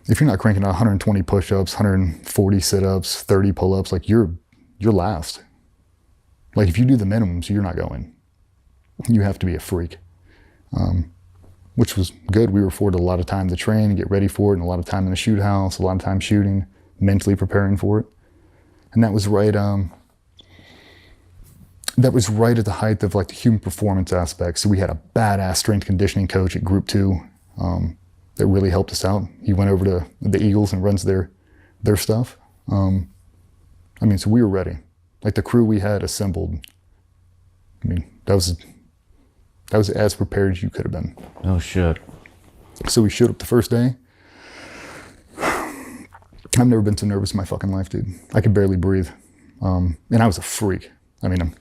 cranking out 120 push-ups, 140 sit-ups, 30 pull-ups, like you're last. Like if you do the minimums, you're not going. You have to be a freak, which was good. We were afforded a lot of time to train and get ready for it, and a lot of time in the shoot house, a lot of time shooting, mentally preparing for it. And that was right. That was right at the height of like the human performance aspect. So we had a badass strength conditioning coach at Group 2 that really helped us out. He went over to the Eagles and runs their stuff. I mean, so we were ready. Like the crew we had assembled. I mean, that was as prepared as you could have been. Oh shit. So we showed up the first day. I've never been so nervous in my fucking life, dude. I could barely breathe. And I was a freak. I mean,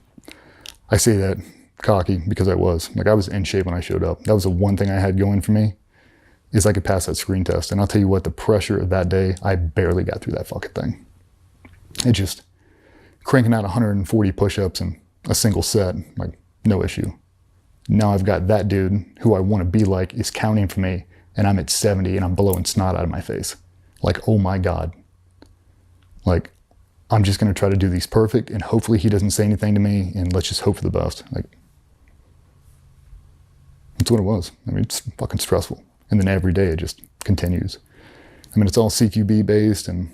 I say that cocky because I was. Like I was in shape when I showed up. That was the one thing I had going for me. is I could pass that screen test. And I'll tell you what, the pressure of that day, I barely got through that fucking thing. It just cranking out 140 push-ups in a single set, like no issue. Now I've got that dude who I want to be like is counting for me, and I'm at 70 and I'm blowing snot out of my face. Like, oh my God. Like, I'm just going to try to do these perfect, and hopefully he doesn't say anything to me, and let's just hope for the best. Like, that's what it was. I mean, it's fucking stressful. And then every day it just continues. I mean, it's all CQB based and,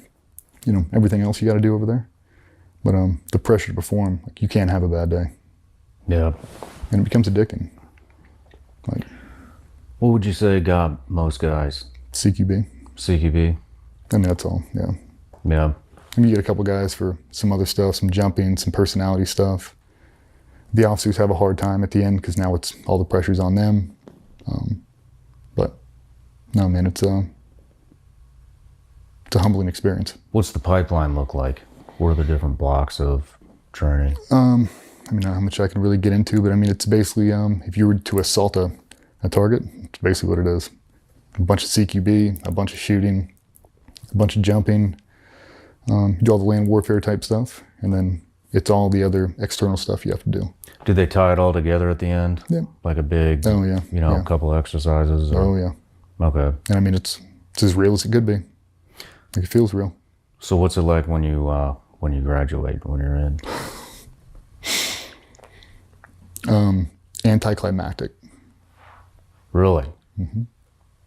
you know, everything else you got to do over there. But the pressure to perform, like, you can't have a bad day. Yeah. And it becomes addicting. Like, What would you say got most guys? CQB. CQB? I mean, that's all, yeah. Yeah. I mean, you get a couple guys for some other stuff, some jumping, some personality stuff. The officers have a hard time at the end because now it's all the pressure's on them. But no, man, it's a humbling experience. What's the pipeline look like? What are the different blocks of training? I mean, not how much I can really get into, but I mean, it's basically, if you were to assault a target, it's basically what it is. A bunch of CQB, a bunch of shooting, a bunch of jumping, do all the land warfare type stuff, and then it's all the other external stuff you have to do. Do they tie it all together at the end? Yeah. Like a big, Oh, yeah. you know, Yeah. a couple exercises? Or, Oh, yeah. Okay. And I mean, it's as real as it could be. Like, it feels real. So what's it like when you graduate, when you're in? Anticlimactic. Really? Mm-hmm.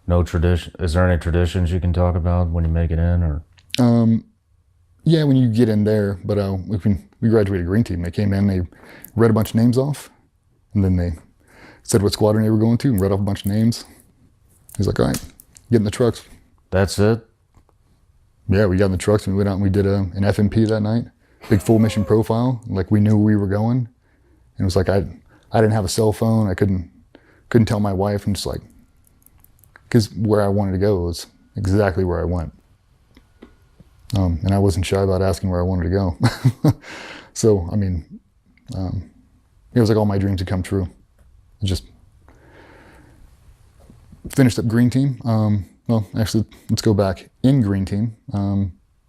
No tradition? Is there any traditions you can talk about when you make it in, or? Yeah, when you get in there, but we graduated Green Team. They came in, they read a bunch of names off, and then they said what squadron they were going to and read off a bunch of names. He's like, all right, get in the trucks. That's it? Yeah, we got in the trucks and we went out and we did an FMP that night. Big full mission profile. Like, we knew where we were going. And it was like, I didn't have a cell phone. I couldn't tell my wife. I'm just like, because where I wanted to go was exactly where I went. And I wasn't shy about asking where I wanted to go. So, I mean, it was like all my dreams had come true. I just finished up Green Team. Well, actually, let's go back. In Green Team,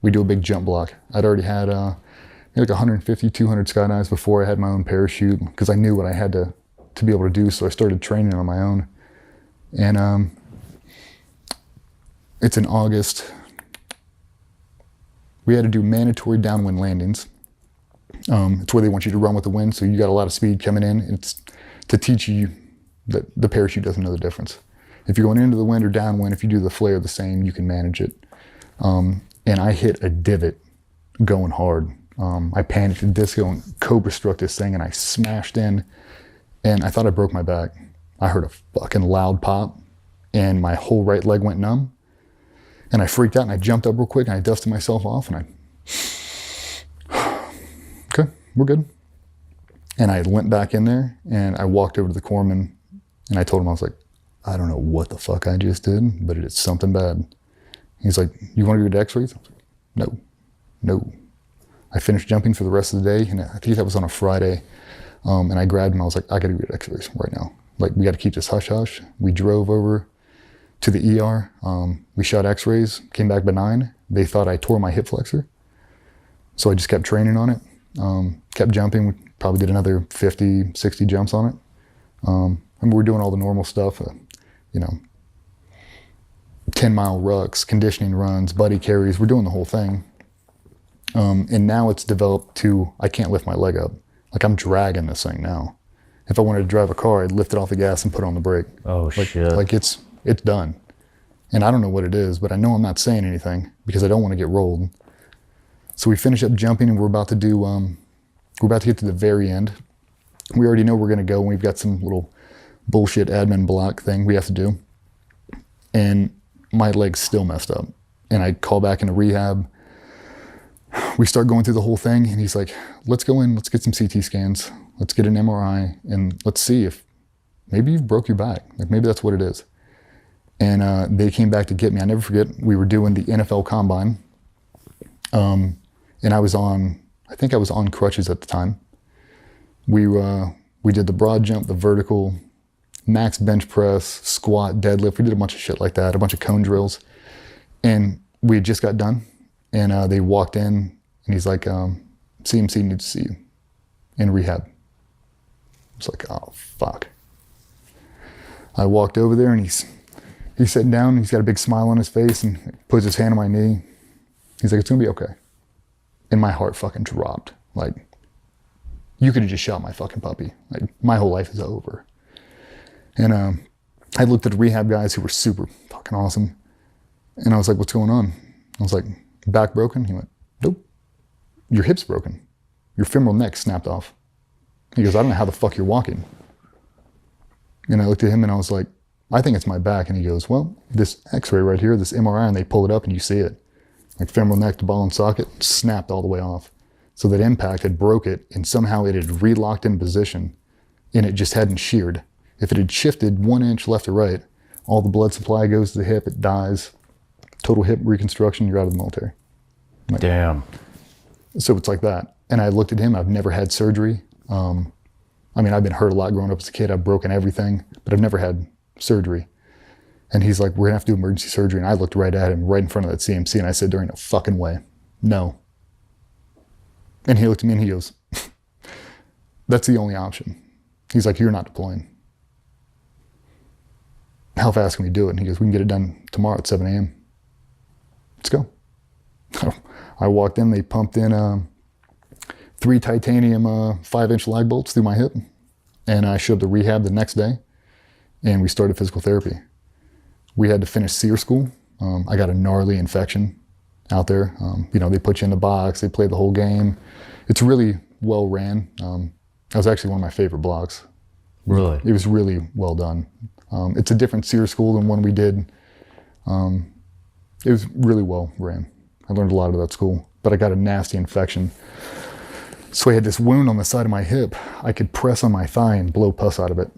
we do a big jump block. I'd already had like 150, 200 skydives before I had my own parachute because I knew what I had to be able to do, so I started training on my own. And it's in August. We had to do mandatory downwind landings. It's where they want you to run with the wind, so you got a lot of speed coming in. It's to teach you that the parachute doesn't know the difference. If you're going into the wind or downwind, if you do the flare the same, you can manage it. And I hit a divot going hard. I panicked, the disco and cobra struck this thing, and I smashed in, and I thought I broke my back. I heard a fucking loud pop, and my whole right leg went numb. And I freaked out, and I jumped up real quick, and I dusted myself off, and okay, we're good. And I went back in there, and I walked over to the corpsman, and I told him, I was like, I don't know what the fuck I just did, but it's something bad. He's like, you want to go to x-rays? I was like, no. I finished jumping for the rest of the day, and I think that was on a Friday. And I grabbed him, I was like, I gotta go to x-rays right now. Like, we gotta keep this hush-hush. We drove over to the ER. We shot x-rays, came back benign. They thought I tore my hip flexor. So I just kept training on it, kept jumping. We probably did another 50, 60 jumps on it. And we were doing all the normal stuff, 10-mile rucks, conditioning runs, buddy carries. We're doing the whole thing. And now it's developed to, I can't lift my leg up. Like, I'm dragging this thing now. If I wanted to drive a car, I'd lift it off the gas and put it on the brake. Oh, shit. Like, it's done. And I don't know what it is, but I know I'm not saying anything because I don't want to get rolled. So we finish up jumping, and we're about to get to the very end. We already know we're going to go, and we've got some little bullshit admin block thing we have to do. And my leg's still messed up. And I call back into rehab. We start going through the whole thing, and he's like, let's go in, let's get some CT scans, let's get an MRI, and let's see if maybe you've broke your back. Like, maybe that's what it is. And they came back to get me. I never forget, we were doing the NFL Combine. And I think I was on crutches at the time. We did the broad jump, the vertical, max bench press, squat, deadlift. We did a bunch of shit like that, a bunch of cone drills. And we had just got done, and they walked in, and he's like, CMC needs to see you in rehab. It's like, oh, fuck. I walked over there, and he's sitting down, and he's got a big smile on his face, and puts his hand on my knee. He's like, it's gonna be okay. And my heart fucking dropped. Like, you could have just shot my fucking puppy. Like, my whole life is over. And I looked at the rehab guys who were super fucking awesome. And I was like, what's going on? I was like, back broken? He went, nope. Your hip's broken. Your femoral neck snapped off. He goes, I don't know how the fuck you're walking. And I looked at him and I was like, I think it's my back. And he goes, well, this x-ray right here, this MRI, and they pull it up and you see it. Like femoral neck to ball and socket, snapped all the way off. So that impact had broke it, and somehow it had relocked in position, and it just hadn't sheared. If it had shifted 1 inch left or right, all the blood supply goes to the hip, it dies. Total hip reconstruction, you're out of the military. Like, Damn. So it's like that. And I looked at him, I've never had surgery. I mean, I've been hurt a lot growing up as a kid. I've broken everything, but I've never had surgery. And he's like, we're gonna have to do emergency surgery. And I looked right at him, right in front of that CMC, and I said, there ain't no fucking way. No. And he looked at me and he goes, that's the only option. He's like, you're not deploying. How fast can we do it? And he goes, we can get it done tomorrow at 7 a.m. Let's go. I walked in, they pumped in 3 titanium 5-inch lag bolts through my hip. And I showed up to rehab the next day, and we started physical therapy. We had to finish SEER school. I got a gnarly infection out there. You know, they put you in the box, they play the whole game. It's really well ran. That was actually one of my favorite blocks. Really? It was really well done. It's a different SEER school than one we did. It was really well ran. I learned a lot at that school, but I got a nasty infection. So I had this wound on the side of my hip. I could press on my thigh and blow pus out of it.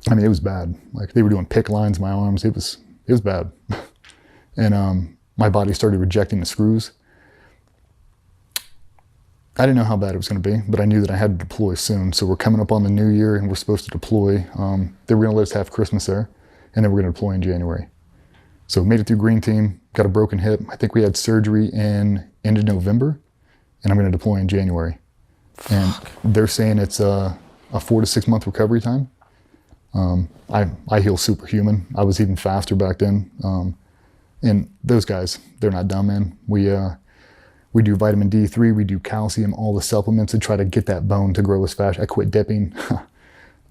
I mean, it was bad. Like, they were doing pick lines in my arms. It was bad. And my body started rejecting the screws. I didn't know how bad it was going to be, but I knew that I had to deploy soon. So we're coming up on the new year, and we're supposed to deploy. They were going to let us have Christmas there, and then we're going to deploy in January. So made it through Green Team, got a broken hip. I think we had surgery in end of November, and I'm going to deploy in January. Fuck. And they're saying it's a 4 to 6 month recovery time. I heal superhuman. I was even faster back then. And those guys, they're not dumb, man. We do vitamin D3, we do calcium, all the supplements to try to get that bone to grow as fast. I quit dipping.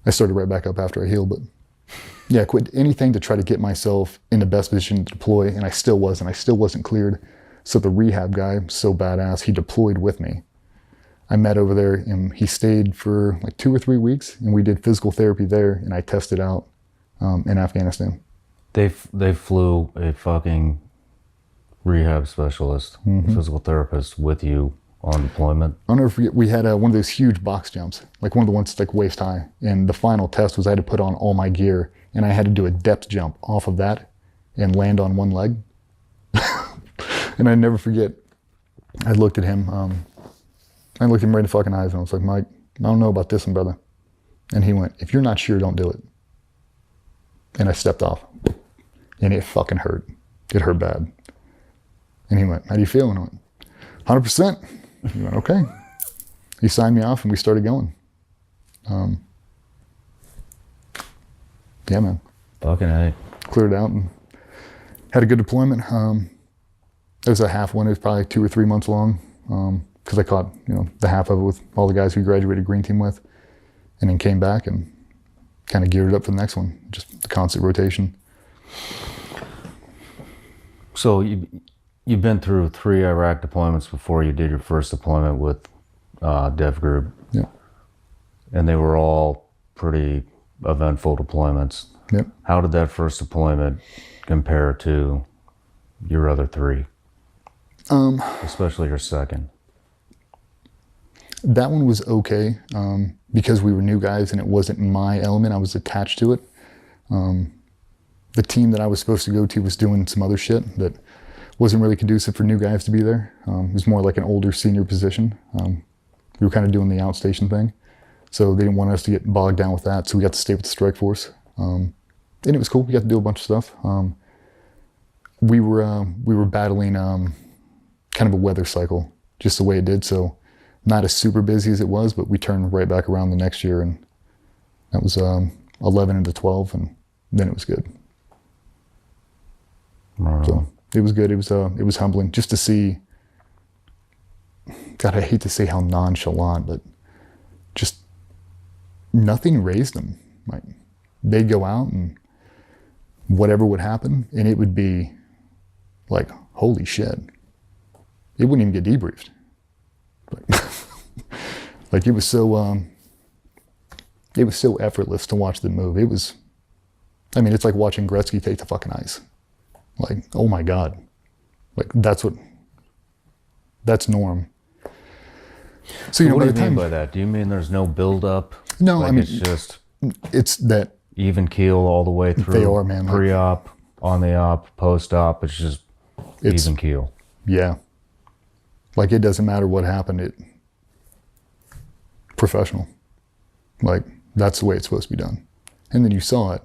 I started right back up after I healed, but yeah, I quit anything to try to get myself in the best position to deploy, and I still wasn't cleared. So the rehab guy, so badass, he deployed with me. I met over there, and he stayed for like 2 or 3 weeks, and we did physical therapy there, and I tested out in Afghanistan. They flew a fucking rehab specialist, physical therapist with you on deployment. I'll never forget, we had one of those huge box jumps, like one of the ones that's like waist high. And the final test was I had to put on all my gear, and I had to do a depth jump off of that and land on one leg. And I never forget, I looked at him, right in the fucking eyes, and I was like, Mike, I don't know about this one, brother. And he went, if you're not sure, don't do it. And I stepped off, and it fucking hurt. It hurt bad. And he went, how do you feel? And I went, 100%. He went, okay. He signed me off, and we started going. Yeah, man. Fucking A. Cleared out and had a good deployment. It was a half one. It was probably 2 or 3 months long, because I caught, the half of it with all the guys we graduated Green Team with, and then came back and kind of geared it up for the next one. Just the constant rotation. So you've been through 3 Iraq deployments before you did your first deployment with DEVGRU. Yeah. And they were all pretty eventful deployments. Yep. How did that first deployment compare to your other 3? Especially your second. That one was okay, because we were new guys and it wasn't my element. I was attached to it. The team that I was supposed to go to was doing some other shit that wasn't really conducive for new guys to be there. It was more like an older senior position. We were kind of doing the outstation thing. So they didn't want us to get bogged down with that. So we got to stay with the strike force. And it was cool. We got to do a bunch of stuff. We were battling kind of a weather cycle, just the way it did. So not as super busy as it was, but we turned right back around the next year, and that was 11 into 12, and then it was good. Right. So it was good. It was humbling just to see. God, I hate to say how nonchalant, but just nothing raised them. Like, they'd go out and whatever would happen, and it would be like, holy shit. It wouldn't even get debriefed. Like it was so effortless to watch them move. It's like watching Gretzky take the fucking ice. Like, oh my God. Like that's norm. So, what do you mean by that? Do you mean there's no build up? No, like, I mean, it's that even keel all the way through. They are, man. Like, pre-op, on the op, post-op. It's just even keel. Yeah. Like, it doesn't matter what happened. Professional. Like, that's the way it's supposed to be done. And then you saw it,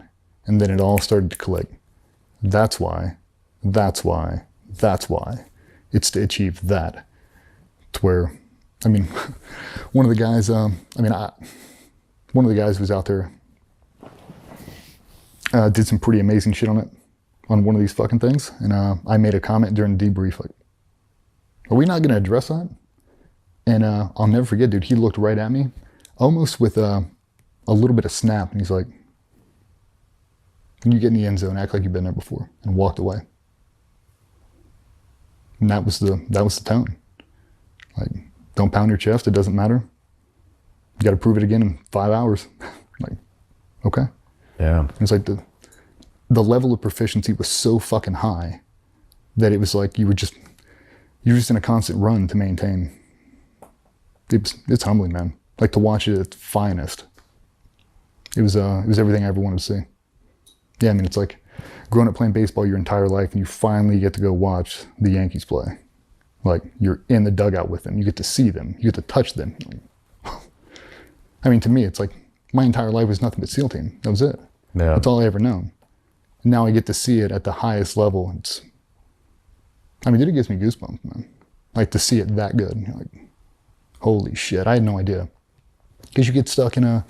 and then it all started to click. That's why. It's to achieve that. To where, one of the guys, one of the guys who was out there did some pretty amazing shit on it, on one of these fucking things. And I made a comment during the debrief, like, are we not going to address that? And I'll never forget, dude, he looked right at me, almost with a little bit of snap. And he's like, when you get in the end zone, act like you've been there before, and walked away. And that was the tone. Like, don't pound your chest. It doesn't matter. You got to prove it again in 5 hours. Like, okay. Yeah. It's like the level of proficiency was so fucking high that it was like you were just in a constant run to maintain. It's humbling, man. Like, to watch it at its finest. It was everything I ever wanted to see. Yeah, it's like growing up playing baseball your entire life, and you finally get to go watch the Yankees play. Like, you're in the dugout with them. You get to see them. You get to touch them. To me, it's like my entire life was nothing but SEAL team. That was it. Yeah. That's all I ever known. Now I get to see it at the highest level. Dude, it gives me goosebumps, man. Like, to see it that good. You're like, holy shit, I had no idea. Because you get stuck not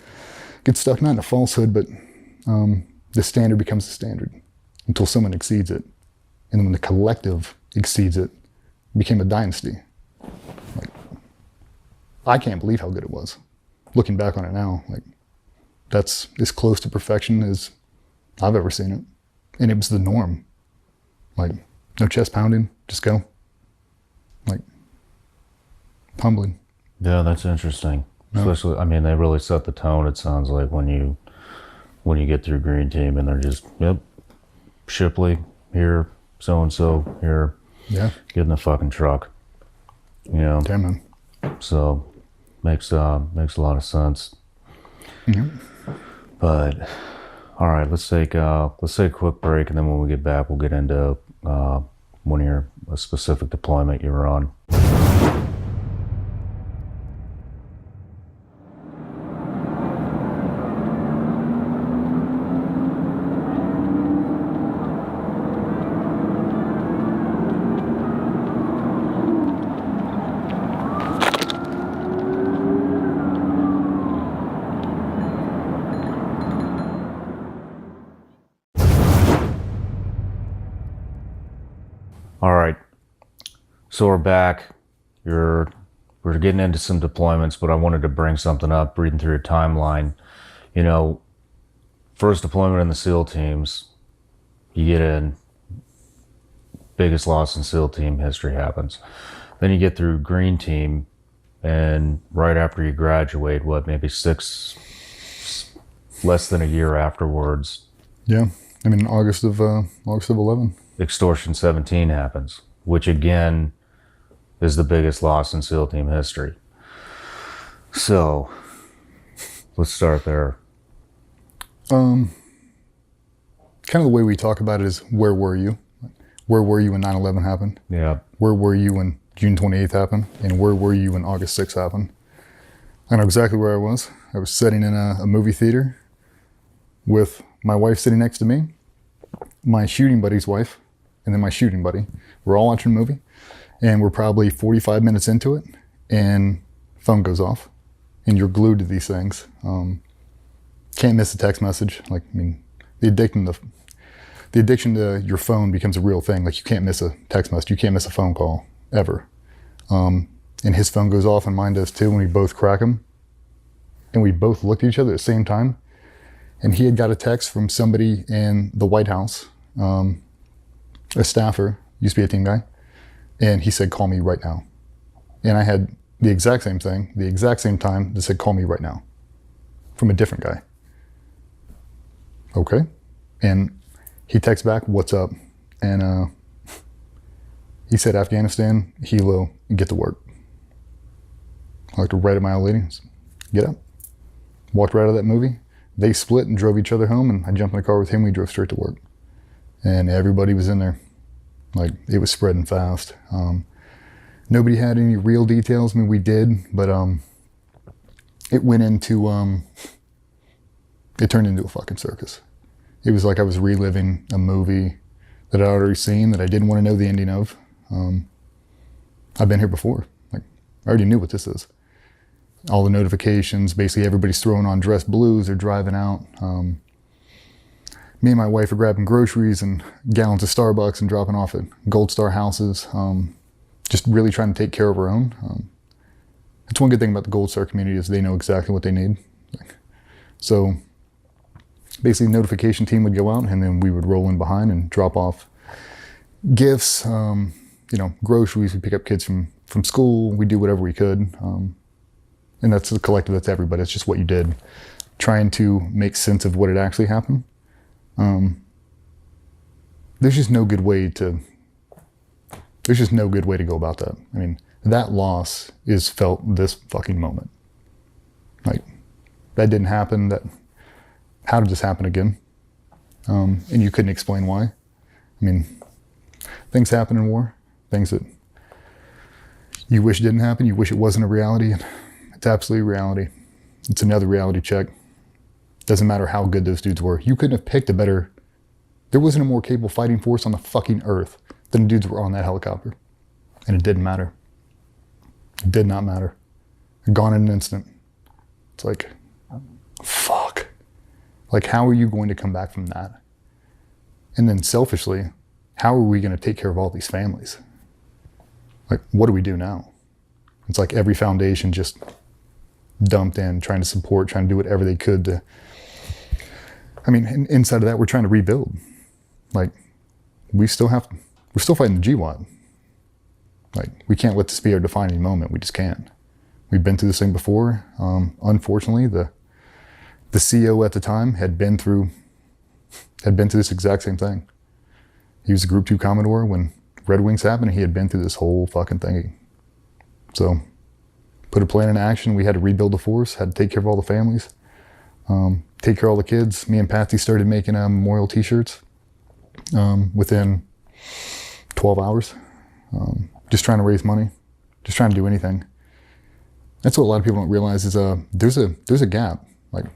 in a falsehood, but the standard becomes the standard until someone exceeds it. And then when the collective exceeds it, it became a dynasty. Like, I can't believe how good it was. Looking back on it now, like, that's as close to perfection as I've ever seen it. And it was the norm. Like, no chest pounding, just go. Like, humbling. Yeah, that's interesting. No. Especially, they really set the tone, it sounds like, when you get through green team and they're just, yep, Shipley here, so-and-so here. Yeah. Get in the fucking truck. Damn, man. So makes a lot of sense. Mm-hmm. But all right, let's take a quick break, and then when we get back, we'll get into a specific deployment you were on. All right, so we're back. We're getting into some deployments, but I wanted to bring something up, reading through your timeline. First deployment in the SEAL teams, you get in, biggest loss in SEAL team history happens. Then you get through green team, and right after you graduate, maybe less than a year afterwards. Yeah, August of 11. Extortion 17 happens, which again is the biggest loss in SEAL team history. So let's start there. Kind of the way we talk about it is, where were you? Where were you when 9/11 happened? Yeah. Where were you when June 28th happened? And where were you when August 6th happened? I know exactly where I was. I was sitting in a movie theater with my wife sitting next to me, my shooting buddy's wife, and then my shooting buddy. We're all watching a movie, and we're probably 45 minutes into it, and phone goes off, and you're glued to these things. Can't miss a text message. Like, I mean, the addiction to your phone becomes a real thing. Like, you can't miss a text message. You can't miss a phone call, ever. And his phone goes off, and mine does too, and we both crack them. And we both looked at each other at the same time. And he had got a text from somebody in the White House, a staffer, used to be a team guy, and he said, "Call me right now." And I had the exact same thing, the exact same time that said, "Call me right now," from a different guy. Okay. And he texts back, "What's up?" And he said, "Afghanistan, helo, get to work." I looked right at my old lady, "Get up." Walked right out of that movie. They split and drove each other home, and I jumped in the car with him. We drove straight to work. And everybody was in there. Like, it was spreading fast. Nobody had any real details. I mean, we did, but it went into, it turned into a fucking circus. It was like I was reliving a movie that I'd already seen that I didn't want to know the ending of. I've been here before. Like, I already knew what this is. All the notifications, basically everybody's throwing on dress blues, they're driving out. Me and my wife are grabbing groceries and gallons of Starbucks and dropping off at Gold Star houses. Just really trying to take care of our own. That's one good thing about the Gold Star community is they know exactly what they need. So basically the notification team would go out, and then we would roll in behind and drop off gifts, groceries. We pick up kids from school. We do whatever we could. And that's the collective, that's everybody. It's just what you did. Trying to make sense of what had actually happened. There's just no good way to go about that. I mean, that loss is felt this fucking moment. Like, that didn't happen. How did this happen again? And you couldn't explain why. I mean, things happen in war. Things that you wish didn't happen. You wish it wasn't a reality. It's absolutely reality. It's another reality check. Doesn't matter how good those dudes were. You couldn't have picked a better... There wasn't a more capable fighting force on the fucking earth than the dudes who were on that helicopter. And it didn't matter. It did not matter. Gone in an instant. It's like, fuck. Like, how are you going to come back from that? And then selfishly, how are we going to take care of all these families? Like, what do we do now? It's like every foundation just dumped in, trying to support, trying to do whatever they could to... I mean, inside of that, we're trying to rebuild. Like, we're still fighting the GWAT. Like, we can't let this be our defining moment. We just can't. We've been through this thing before. Unfortunately, the CO at the time had been through this exact same thing. He was a Group 2 Commodore when Red Wings happened. He had been through this whole fucking thing. So, put a plan in action. We had to rebuild the force, had to take care of all the families, take care of all the kids. Me and Patsy started making memorial t-shirts within 12 hours. Just trying to raise money, just trying to do anything. That's what a lot of people don't realize is there's a gap. Like,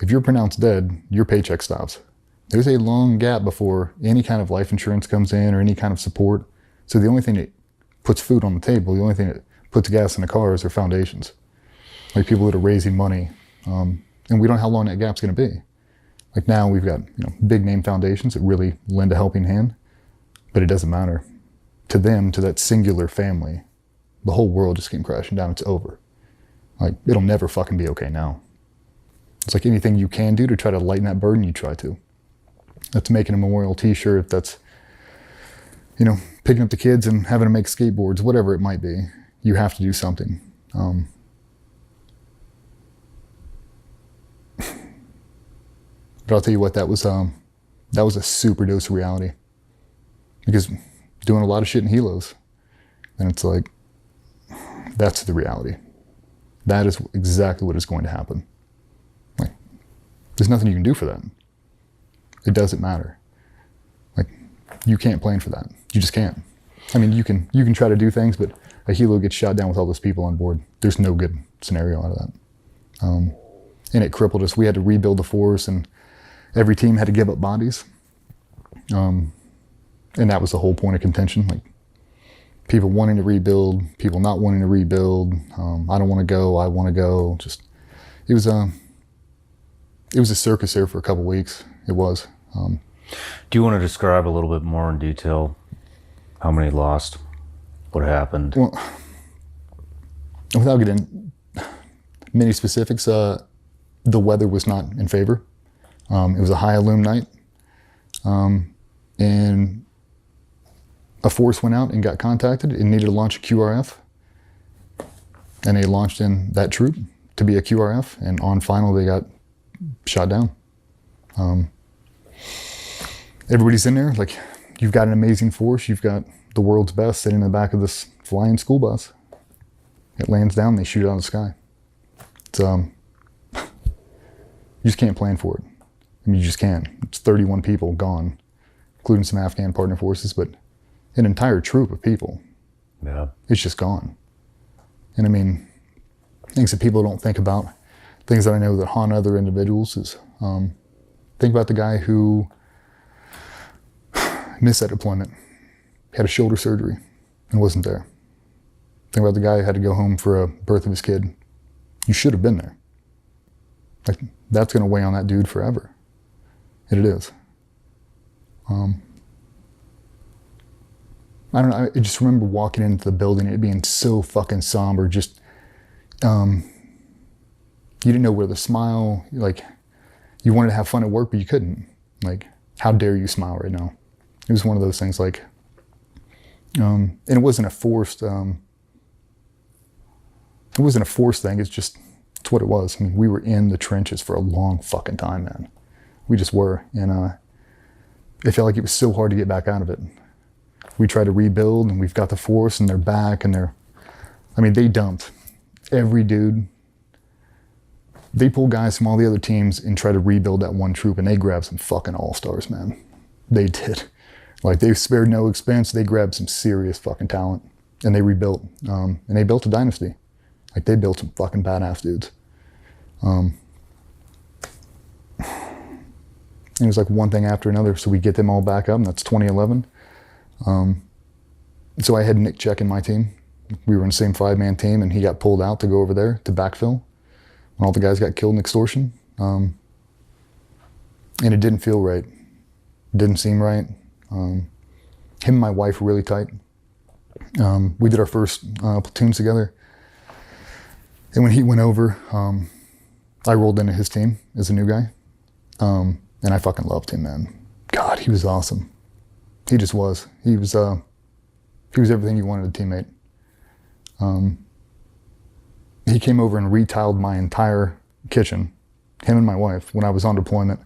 if you're pronounced dead, your paycheck stops. There's a long gap before any kind of life insurance comes in or any kind of support. So the only thing that puts food on the table, the only thing that puts gas in the cars are foundations. Like, people that are raising money. And we don't know how long that gap's going to be. Like, now we've got big name foundations that really lend a helping hand, but it doesn't matter. To them, to that singular family, the whole world just came crashing down. It's over. Like, it'll never fucking be okay now. It's like anything you can do to try to lighten that burden, you try to. That's making a memorial t-shirt, that's, picking up the kids and having to make skateboards, whatever it might be. You have to do something. But I'll tell you what, that was a super dose of reality. Because doing a lot of shit in helos, and it's like, that's the reality. That is exactly what is going to happen. Like, there's nothing you can do for that. It doesn't matter. Like, you can't plan for that. You just can't. I mean, you can try to do things, but a helo gets shot down with all those people on board. There's no good scenario out of that. And it crippled us. We had to rebuild the force, and every team had to give up bodies. And that was the whole point of contention. Like, people wanting to rebuild, people not wanting to rebuild. I don't want to go, I want to go. Just, it was a circus there for a couple weeks. It was. Do you want to describe a little bit more in detail how many lost, what happened? Well, without getting many specifics, the weather was not in favor. It was a high illume night, and a force went out and got contacted and needed to launch a QRF, and they launched in that troop to be a QRF, and on final they got shot down. Everybody's in there, like, you've got an amazing force, you've got the world's best sitting in the back of this flying school bus. It lands down, they shoot it out of the sky. It's, you just can't plan for it. I mean, you just can't. It's 31 people gone, including some Afghan partner forces, but an entire troop of people. Yeah. It's just gone. And I mean, things that people don't think about, things that I know that haunt other individuals is, think about the guy who missed that deployment, had a shoulder surgery and wasn't there. Think about the guy who had to go home for a birth of his kid. You should have been there. Like, that's gonna weigh on that dude forever. And it is. I don't know, I just remember walking into the building, it being so fucking somber, just, you didn't know where to smile, like, you wanted to have fun at work, but you couldn't. Like, how dare you smile right now? It was one of those things, like, and it wasn't a forced, thing, it's just, it's what it was. I mean, we were in the trenches for a long fucking time, man. We just were, and it felt like it was so hard to get back out of it. We tried to rebuild, and we've got the force, and they're back, and I mean, they dumped every dude. They pulled guys from all the other teams and tried to rebuild that one troop, and they grabbed some fucking all-stars, man. They did. Like, they spared no expense. They grabbed some serious fucking talent, and they rebuilt. And they built a dynasty. Like, they built some fucking badass dudes. And it was like one thing after another. So we get them all back up, and that's 2011. So I had Nick Check in my team. We were in the same 5-man team, and he got pulled out to go over there to backfill when all the guys got killed in extortion. And it didn't feel right. It didn't seem right. Him and my wife were really tight. We did our first platoons together. And when he went over, I rolled into his team as a new guy. And I fucking loved him, man. God, he was awesome. He just was. He was everything you wanted a teammate. He came over and retiled my entire kitchen, him and my wife, when I was on deployment,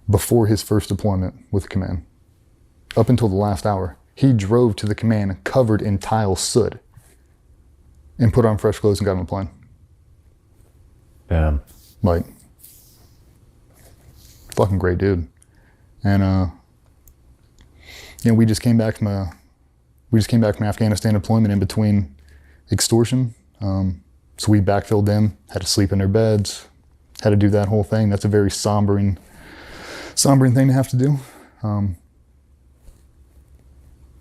before his first deployment with the command. Up until the last hour, he drove to the command covered in tile soot and put on fresh clothes and got on the plane. Yeah. Like, fucking great dude. And we just came back from Afghanistan deployment in between extortion. So we backfilled them, had to sleep in their beds, had to do that whole thing. That's a very sombering thing to have to do.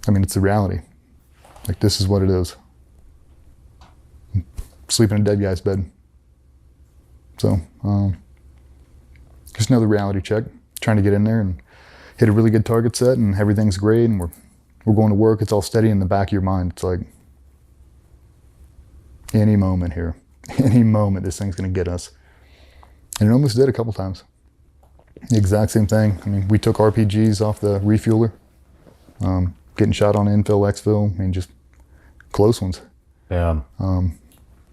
I mean, it's the reality. Like, this is what it is. Sleep in a dead guy's bed. So, just another reality check. Trying to get in there and hit a really good target set, and everything's great, and we're going to work. It's all steady in the back of your mind. It's like, any moment here, any moment, this thing's gonna get us. And it almost did a couple times. The exact same thing. I mean, we took RPGs off the refueler, getting shot on infill, exfil. I mean, just close ones. Yeah.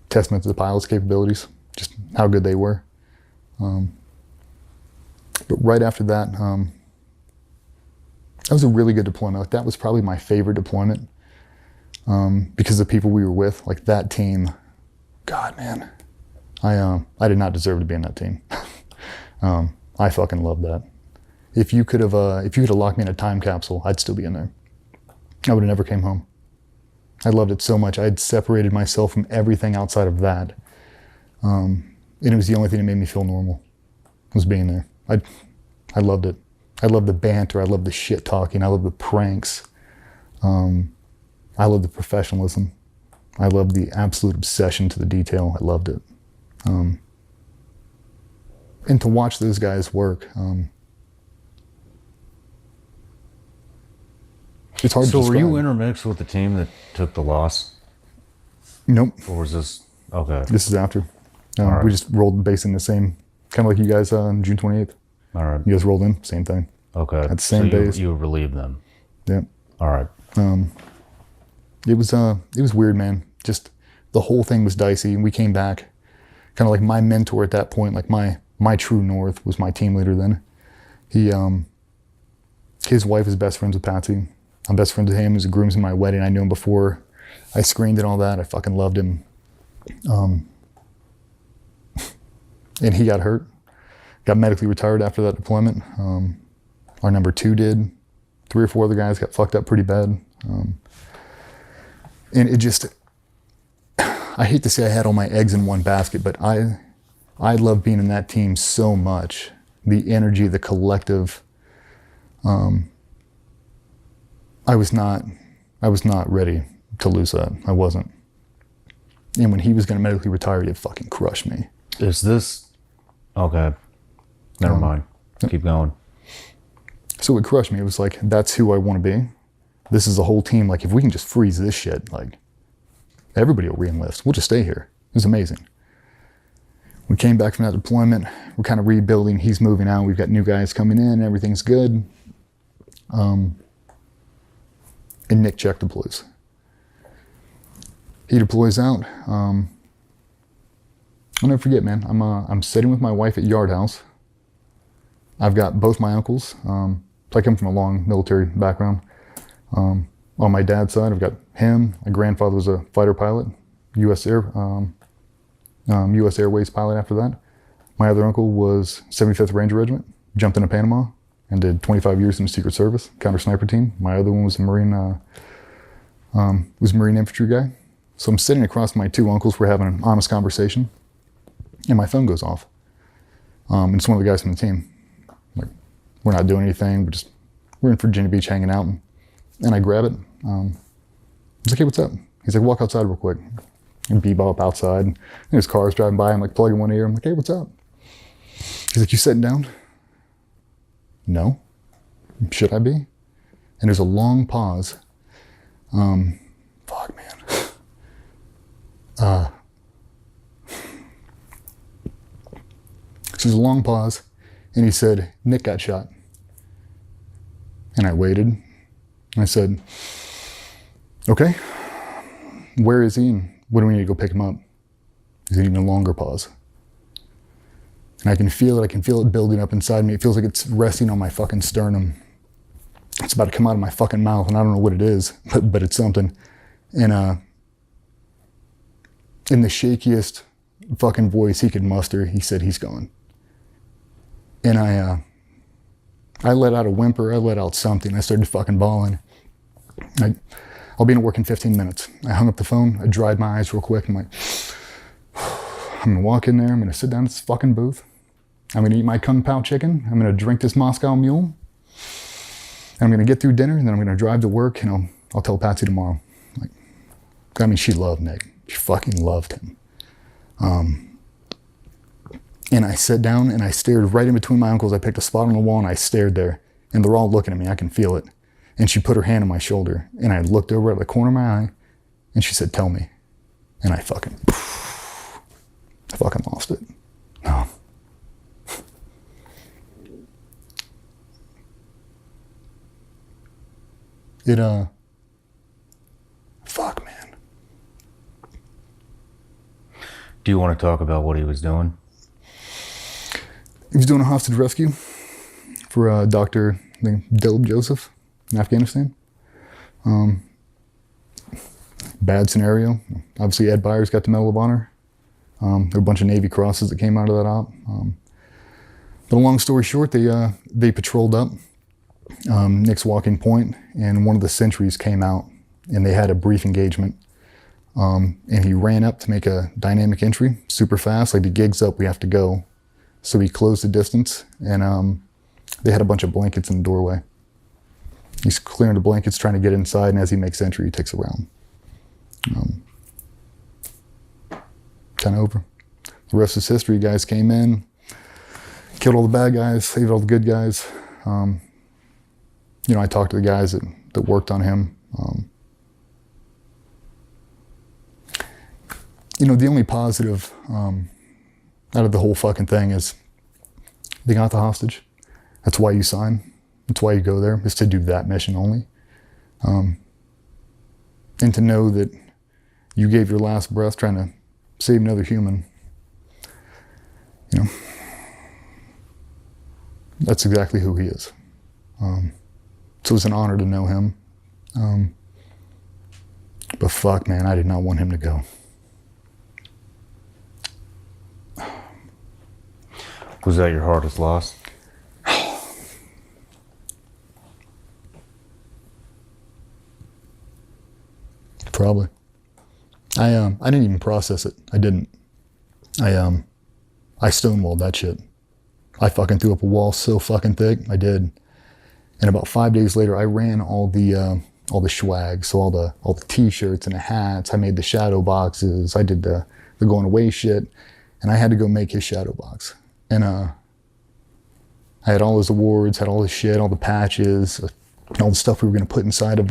Testament to the pilot's capabilities, just how good they were. But right after that, that was a really good deployment. Like, that was probably my favorite deployment, because of the people we were with. Like, that team, God, man, I did not deserve to be in that team. I fucking loved that. If you could have locked me in a time capsule, I'd still be in there. I would have never came home. I loved it so much. I had separated myself from everything outside of that. And it was the only thing that made me feel normal, was being there. I loved it. I loved the banter. I loved the shit talking. I loved the pranks. I loved the professionalism. I loved the absolute obsession to the detail. I loved it. And to watch those guys work, it's hard to So were describe. you intermixed with the team that took the loss? Nope. Or was this, okay, This is after. All right. We just rolled base in the same, kind of like you guys on June 28th. all right, You guys rolled in, same thing. okay. At the same so base. you relieved them. Yep. All right. It was weird, man. Just the whole thing was dicey. We came back, kind of like my mentor at that point, like my true north was my team leader then. His wife is best friends with Patsy. I'm best friends with him. He was a groomsman at my wedding. I knew him before I screened and all that. I fucking loved him. And he got hurt. Got medically retired after that deployment. Our number 2 did. 3 or 4 other guys got fucked up pretty bad. And it just, I hate to say I had all my eggs in one basket, but I love being in that team so much. The energy, the collective. I was not ready to lose that. I wasn't. And when he was gonna medically retire, it fucking crushed me. Is this, okay, never mind. Keep going. So it crushed me. It was like, that's who I want to be. This is the whole team. Like, if we can just freeze this shit, like, everybody will re-enlist. We'll just stay here. It was amazing. We came back from that deployment. We're kind of rebuilding. He's moving out. We've got new guys coming in. Everything's good. And Nick Check deploys. He deploys out. I'll never forget, man. I'm sitting with my wife at Yard House. I've got both my uncles. I come from a long military background. On my dad's side, I've got him. My grandfather was a fighter pilot, U.S. Airways pilot after that. My other uncle was 75th Ranger Regiment, jumped into Panama, and did 25 years in the Secret Service, counter sniper team. My other one was a Marine infantry guy. So I'm sitting across my 2 uncles. We're having an honest conversation, and my phone goes off. And it's one of the guys from the team. Like, we're not doing anything. We're in Virginia Beach hanging out. And I grab it. I was like, hey, what's up? He's like, walk outside real quick. And bebop outside. And there's cars driving by. I'm like plugging one ear. I'm like, hey, what's up? He's like, you sitting down? No. Should I be? And there's a long pause. Fuck, man. So there's a long pause. And he said, Nick got shot. And I waited. And I said, okay, where is he and what do we need to go pick him up? There's an even longer pause. And I can feel it building up inside me. It feels like it's resting on my fucking sternum. It's about to come out of my fucking mouth and I don't know what it is, but it's something. And in the shakiest fucking voice he could muster, he said, he's gone. And I let out a whimper, I let out something. I started fucking bawling. I'll be in work in 15 minutes. I hung up the phone, I dried my eyes real quick, and I'm like, I'm gonna walk in there, I'm gonna sit down at this fucking booth, I'm gonna eat my Kung Pao chicken, I'm gonna drink this Moscow Mule, and I'm gonna get through dinner, and then I'm gonna drive to work, and I'll tell Patsy tomorrow. Like, I mean, she loved Nick. She fucking loved him. And I sat down and I stared right in between my uncles. I picked a spot on the wall and I stared there. And they're all looking at me. I can feel it. And she put her hand on my shoulder. And I looked over at the corner of my eye. And she said, tell me. And I fucking lost it. No. Fuck, man. Do you want to talk about what he was doing? He was doing a hostage rescue for Dr. Dilb Joseph in Afghanistan. Bad scenario. Obviously, Ed Byers got the Medal of Honor. There were a bunch of Navy crosses that came out of that op. But long story short, they patrolled up Nick's walking point, and one of the sentries came out, and they had a brief engagement. And he ran up to make a dynamic entry, super fast, like the gig's up, we have to go. So he closed the distance, and They had a bunch of blankets in the doorway. He's clearing the blankets, trying to get inside, and as he makes entry, he takes a round. Kind of over. The rest is history. Guys came in, killed all the bad guys, saved all the good guys. I talked to the guys that worked on him. The only positive out of the whole fucking thing is they got the hostage. That's why you sign. That's why you go there, is to do that mission only. And to know that you gave your last breath trying to save another human. That's exactly who he is. So it's an honor to know him. But fuck, man, I did not want him to go. Was that your hardest loss? Probably. I didn't even process it. I didn't. I stonewalled that shit. I fucking threw up a wall so fucking thick. I did. And about 5 days later, I ran all the swag, so all the t-shirts and the hats. I made the shadow boxes. I did the going away shit, and I had to go make his shadow box. And I had all his awards, had all his shit, all the patches, and all the stuff we were gonna put inside of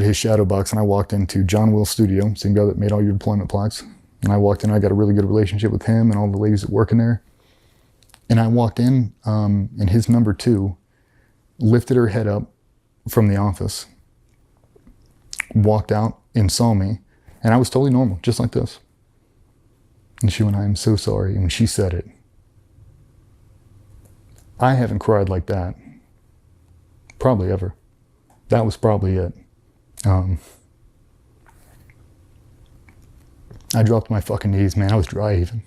his shadow box. And I walked into John Will's studio, same guy that made all your deployment plaques. And I walked in, I got a really good relationship with him and all the ladies that work in there. And I walked in, and his number 2 lifted her head up from the office, walked out and saw me, and I was totally normal, just like this. And she went, "I am so sorry." And when she said it, I haven't cried like that probably ever. That was probably it. I dropped my fucking knees, man. I was dry even.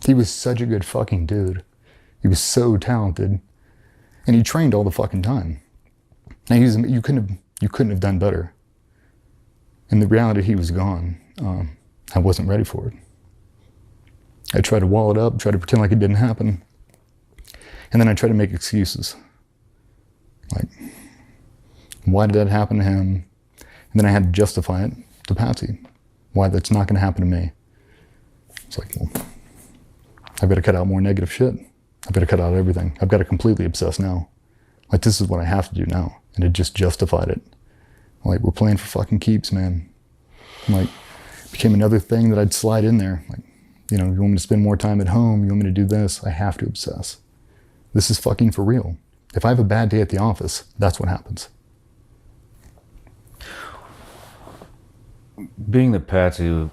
He was such a good fucking dude. He was so talented, and he trained all the fucking time. And you couldn't have done better. And the reality, he was gone. I wasn't ready for it. I tried to wall it up, tried to pretend like it didn't happen, and then I tried to make excuses. Like, why did that happen to him? And then I had to justify it to Patsy. Why that's not going to happen to me. It's like, well, I've got to cut out more negative shit. I've got to cut out everything. I've got to completely obsess now. Like, this is what I have to do now. And it just justified it. Like, we're playing for fucking keeps, man. Like, it became another thing that I'd slide in there. Like, you want me to spend more time at home? You want me to do this? I have to obsess. This is fucking for real. If I have a bad day at the office, that's what happens. Being that Patsy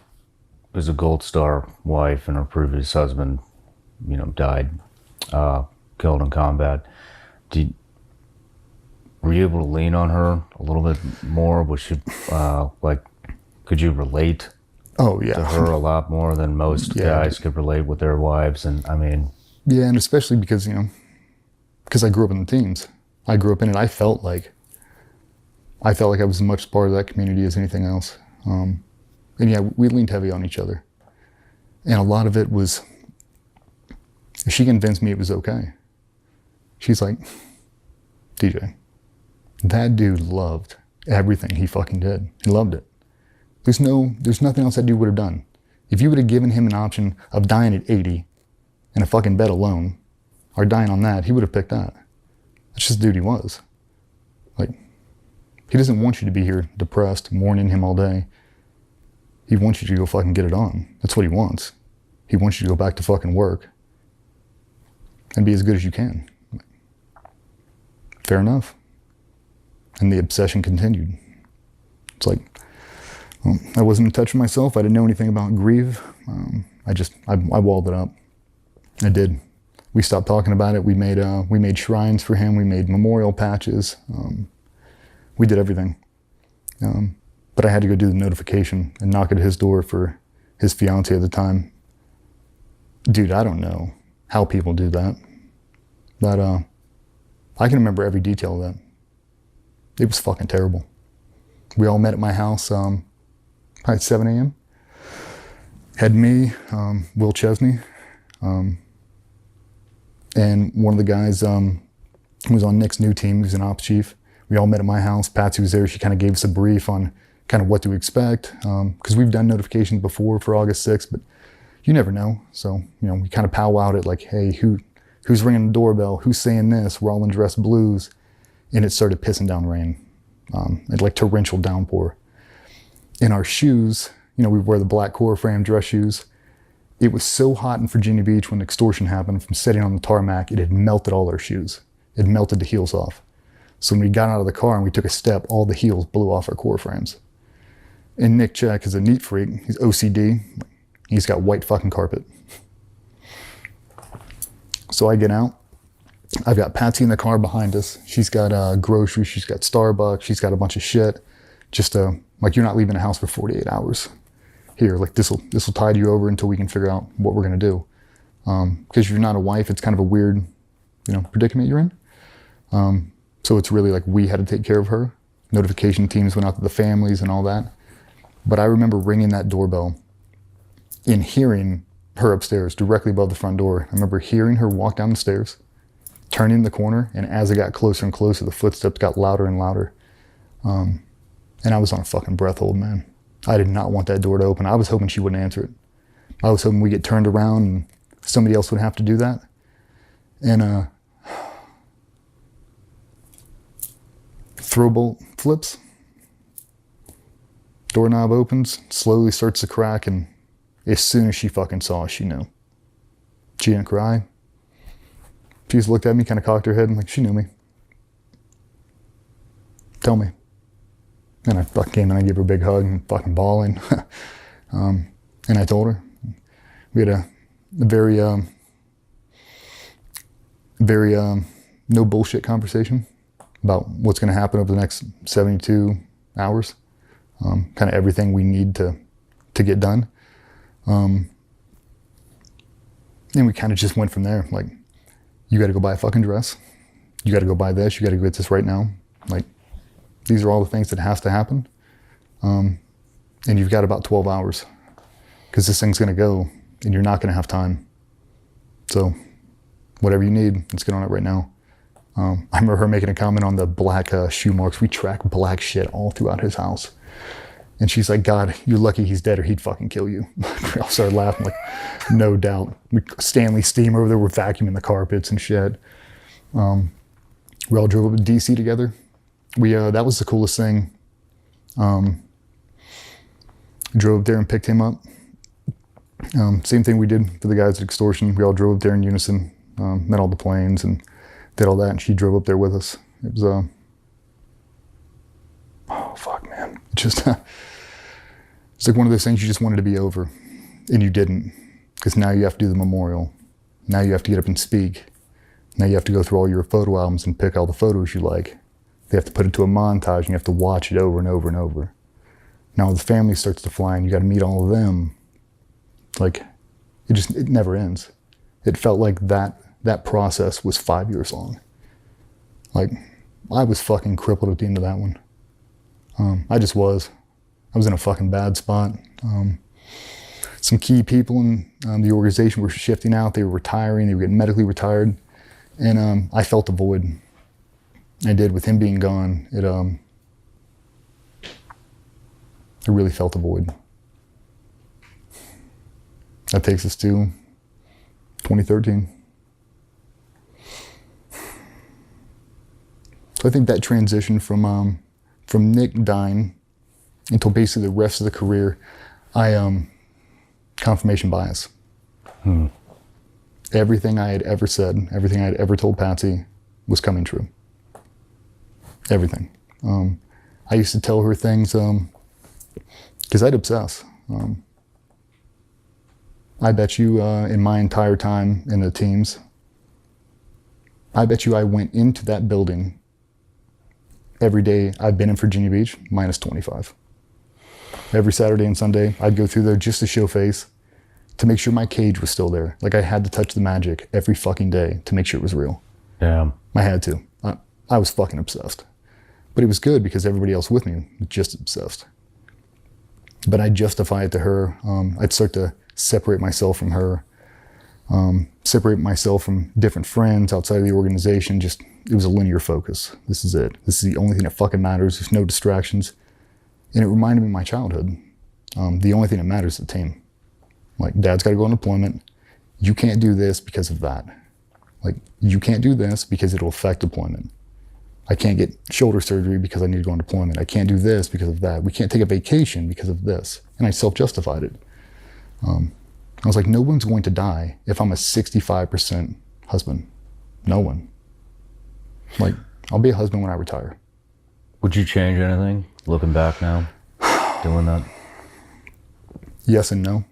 was a Gold Star wife and her previous husband, died, killed in combat, were you able to lean on her a little bit more? Was she, could you relate to her a lot more than most guys could relate with their wives? And yeah, and especially because, because I grew up in the teams. I grew up in it. I felt like I was as much part of that community as anything else. And yeah, we leaned heavy on each other. And a lot of it was, she convinced me it was okay. She's like, DJ, that dude loved everything he fucking did. He loved it. There's nothing else that dude would have done. If you would have given him an option of dying at 80 in a fucking bed alone, or dying on that, he would have picked that. That's just the dude he was. Like, he doesn't want you to be here depressed, mourning him all day. He wants you to go fucking get it on. That's what he wants. He wants you to go back to fucking work and be as good as you can. Fair enough. And the obsession continued. It's like, well, I wasn't in touch with myself. I didn't know anything about grief. I walled it up. I did. We stopped talking about it. We made shrines for him. We made memorial patches. We did everything. But I had to go do the notification and knock at his door for his fiance at the time. Dude, I don't know how people do that. But I can remember every detail of that. It was fucking terrible. We all met at my house probably at 7 a.m. Had me, Will Chesney, and one of the guys who was on Nick's new team, who's an ops chief. We all met at my house. Patsy was there. She kind of gave us a brief on kind of what to expect, because we've done notifications before for August 6th, but you never know. So, we kind of powwowed it like, hey, who's ringing the doorbell? Who's saying this? We're all in dress blues. And it started pissing down rain. It like torrential downpour. In our shoes, we wear the black core frame dress shoes. It was so hot in Virginia Beach when extortion happened from sitting on the tarmac, it had melted all our shoes. It melted the heels off. So when we got out of the car and we took a step, all the heels blew off our core frames. And Nick Check is a neat freak. He's OCD. He's got white fucking carpet. So I get out. I've got Patsy in the car behind us. She's got groceries. She's got Starbucks. She's got a bunch of shit. Just like, you're not leaving the house for 48 hours. Here, like this will tide you over until we can figure out what we're gonna do. Because you're not a wife, it's kind of a weird, predicament you're in. So it's really like we had to take care of her. Notification teams went out to the families and all that. But I remember ringing that doorbell and hearing her upstairs directly above the front door. I remember hearing her walk down the stairs, turning the corner, and as it got closer and closer, the footsteps got louder and louder. And I was on a fucking breath hold, man. I did not want that door to open. I was hoping she wouldn't answer it. I was hoping we get turned around and somebody else would have to do that. And throw bolt flips. Doorknob opens, slowly starts to crack, and as soon as she fucking saw us, she knew. She didn't cry. She just looked at me, kind of cocked her head, and like, she knew me. Tell me. And I fucking came in, I gave her a big hug and fucking bawling. And I told her. We had a very no bullshit conversation about what's going to happen over the next 72 hours. Kind of everything we need to get done. And we kind of just went from there. Like, you got to go buy a fucking dress. You got to go buy this. You got to go get this right now. Like, these are all the things that has to happen. And you've got about 12 hours because this thing's going to go and you're not going to have time. So whatever you need, let's get on it right now. I remember her making a comment on the black shoe marks. We track black shit all throughout his house. And she's like, God, you're lucky he's dead or he'd fucking kill you. We all started laughing, like, no doubt. Stanley Steam over there, we're vacuuming the carpets and shit. We all drove up to DC together. That was the coolest thing. Drove there and picked him up. Same thing we did for the guys at Extortion. We all drove up there in unison, met all the planes and did all that. And she drove up there with us. It was, oh fuck, man. Just, it's like one of those things you just wanted to be over and you didn't, because now you have to do the memorial. Now you have to get up and speak. Now you have to go through all your photo albums and pick all the photos you like. They have to put it to a montage and you have to watch it over and over and over. Now the family starts to fly and you got to meet all of them. Like, it never ends. It felt like that process was 5 years long. Like, I was fucking crippled at the end of that one. I just was. I was in a fucking bad spot. Some key people in the organization were shifting out. They were retiring. They were getting medically retired. And I felt the void. I did. With him being gone, I really felt the void. That takes us to 2013. So I think that transition from Nick dying until basically the rest of the career, confirmation bias. Everything I had ever said, everything I had ever told Patsy was coming true. Everything. I used to tell her things because I'd obsess. I bet you in my entire time in the teams, I bet you I went into that building every day I've been in Virginia Beach, minus 25. Every Saturday and Sunday, I'd go through there just to show face, to make sure my cage was still there. Like, I had to touch the magic every fucking day to make sure it was real. Damn. I had to. I was fucking obsessed. But it was good because everybody else with me was just obsessed. But I'd justify it to her. I'd start to separate myself from her, separate myself from different friends outside of the organization. Just, it was a linear focus. This is it. This is the only thing that fucking matters. There's no distractions. And it reminded me of my childhood. The only thing that matters is the team. Like, dad's got to go on deployment. You can't do this because of that. Like, you can't do this because it'll affect deployment. I can't get shoulder surgery because I need to go on deployment. I can't do this because of that. We can't take a vacation because of this. And I self-justified it. I was like, no one's going to die if I'm a 65% husband. No one. Like, I'll be a husband when I retire. Would you change anything looking back now, doing that? Yes and no.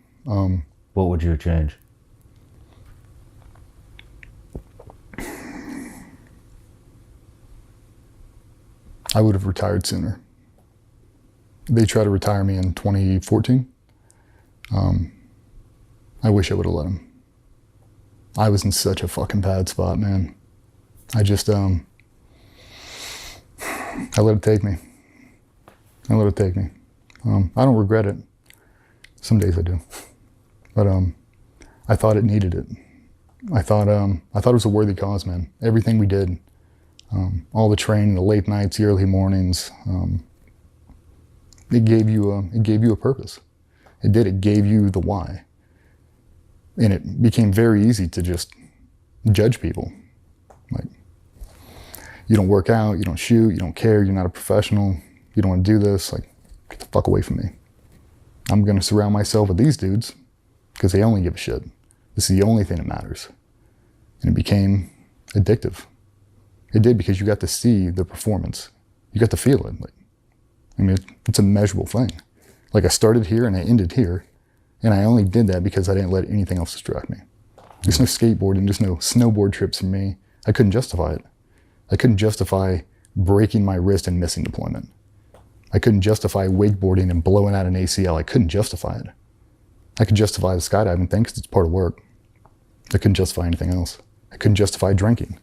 What would you change? I would have retired sooner. They tried to retire me in 2014. I wish I would have let them. I was in such a fucking bad spot, man. I just, I let it take me. I let it take me. I don't regret it. Some days I do. But I thought it needed it. I thought it was a worthy cause, man. Everything we did, all the training, the late nights, the early mornings, it gave you a purpose. It did. It gave you the why. And it became very easy to just judge people. Like, you don't work out, you don't shoot, you don't care, you're not a professional, you don't want to do this. Like, get the fuck away from me. I'm going to surround myself with these dudes because they only give a shit. This is the only thing that matters. And it became addictive. It did, because you got to see the performance. You got to feel it. Like, I mean, it's a measurable thing. Like, I started here and I ended here. And I only did that because I didn't let anything else distract me. There's no skateboarding, there's no snowboard trips for me. I couldn't justify it. I couldn't justify breaking my wrist and missing deployment. I couldn't justify wakeboarding and blowing out an ACL. I couldn't justify it. I could justify the skydiving thing because it's part of work. I couldn't justify anything else. I couldn't justify drinking.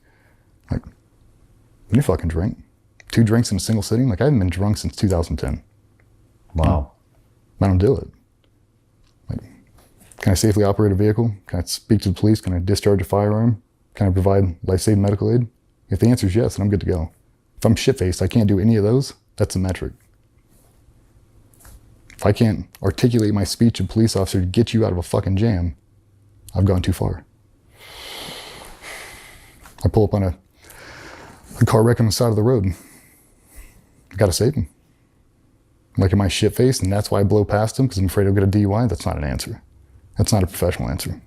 Like, when you fucking drink, 2 drinks in a single sitting, like, I haven't been drunk since 2010. Wow. I don't do it. Like, can I safely operate a vehicle? Can I speak to the police? Can I discharge a firearm? Can I provide life-saving medical aid? If the answer is yes, then I'm good to go. If I'm shit-faced, I can't do any of those, that's a metric. If I can't articulate my speech to a police officer to get you out of a fucking jam, I've gone too far. I pull up on a car wreck on the side of the road. I gotta save him. Like, am I shit-faced and that's why I blow past him because I'm afraid I'll get a DUI? That's not an answer. That's not a professional answer.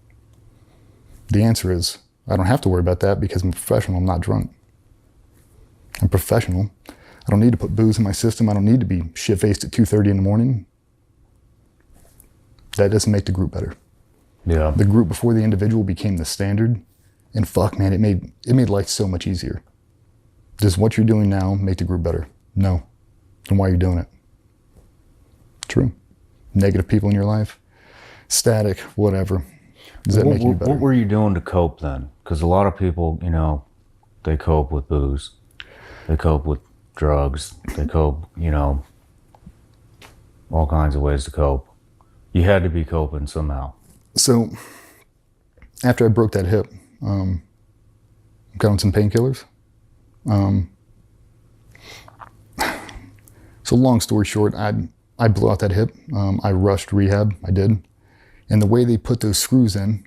The answer is, I don't have to worry about that because I'm a professional, I'm not drunk. I'm professional. I don't need to put booze in my system. I don't need to be shit-faced at 2:30 in the morning. That doesn't make the group better. Yeah. The group before the individual became the standard, and fuck, man, it made life so much easier. Does what you're doing now make the group better? No. Then why are you doing it? True. Negative people in your life, static, whatever. Does that make you better? What were you doing to cope then? Because a lot of people, you know, they cope with booze. They cope with drugs. They cope, you know, all kinds of ways to cope. You had to be coping somehow. So, after I broke that hip, got on some painkillers. So long story short, I blew out that hip. I rushed rehab, I did. And the way they put those screws in,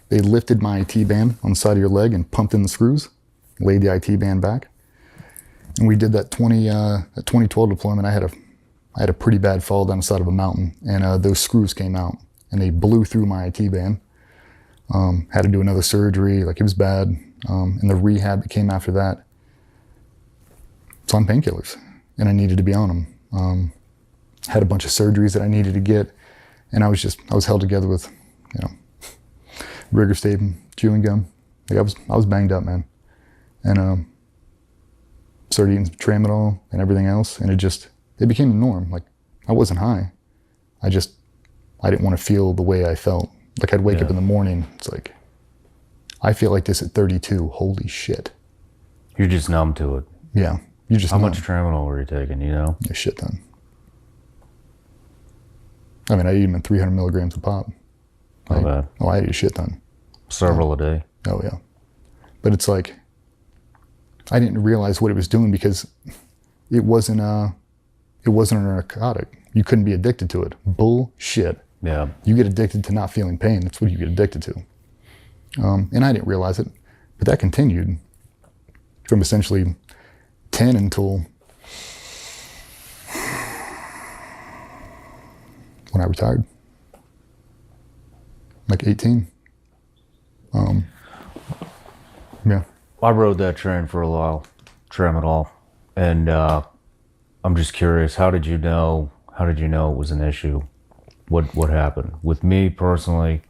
they lifted my IT band on the side of your leg and pumped in the screws, laid the IT band back. And we did that 2012 deployment. I had a pretty bad fall down the side of a mountain, and those screws came out and they blew through my IT band. Had to do another surgery, like, it was bad. And the rehab that came after that. So I'm painkillers, and I needed to be on them. Had a bunch of surgeries that I needed to get, and I was held together with, you know, rigor tape and chewing gum. Like, I was banged up, man. And started eating tramadol and everything else, and it became the norm. Like, I wasn't high. I didn't want to feel the way I felt. Like, I'd wake up in the morning, it's like, I feel like this at 32, holy shit. You're just numb to it. Yeah, You just How know. much tramadol were you taking, you know? A shit ton. I mean, I eat them in 300 milligrams a pop. Okay. Oh, I eat a shit ton. Several a day. Oh, yeah. But it's like, I didn't realize what it was doing because it wasn't a narcotic. You couldn't be addicted to it. Bullshit. Yeah. You get addicted to not feeling pain. That's what you get addicted to. And I didn't realize it, but that continued from essentially 10 until when I retired, like 18. Yeah. I rode that train for a while, tramadol, and I'm just curious. How did you know it was an issue? What happened? With me personally,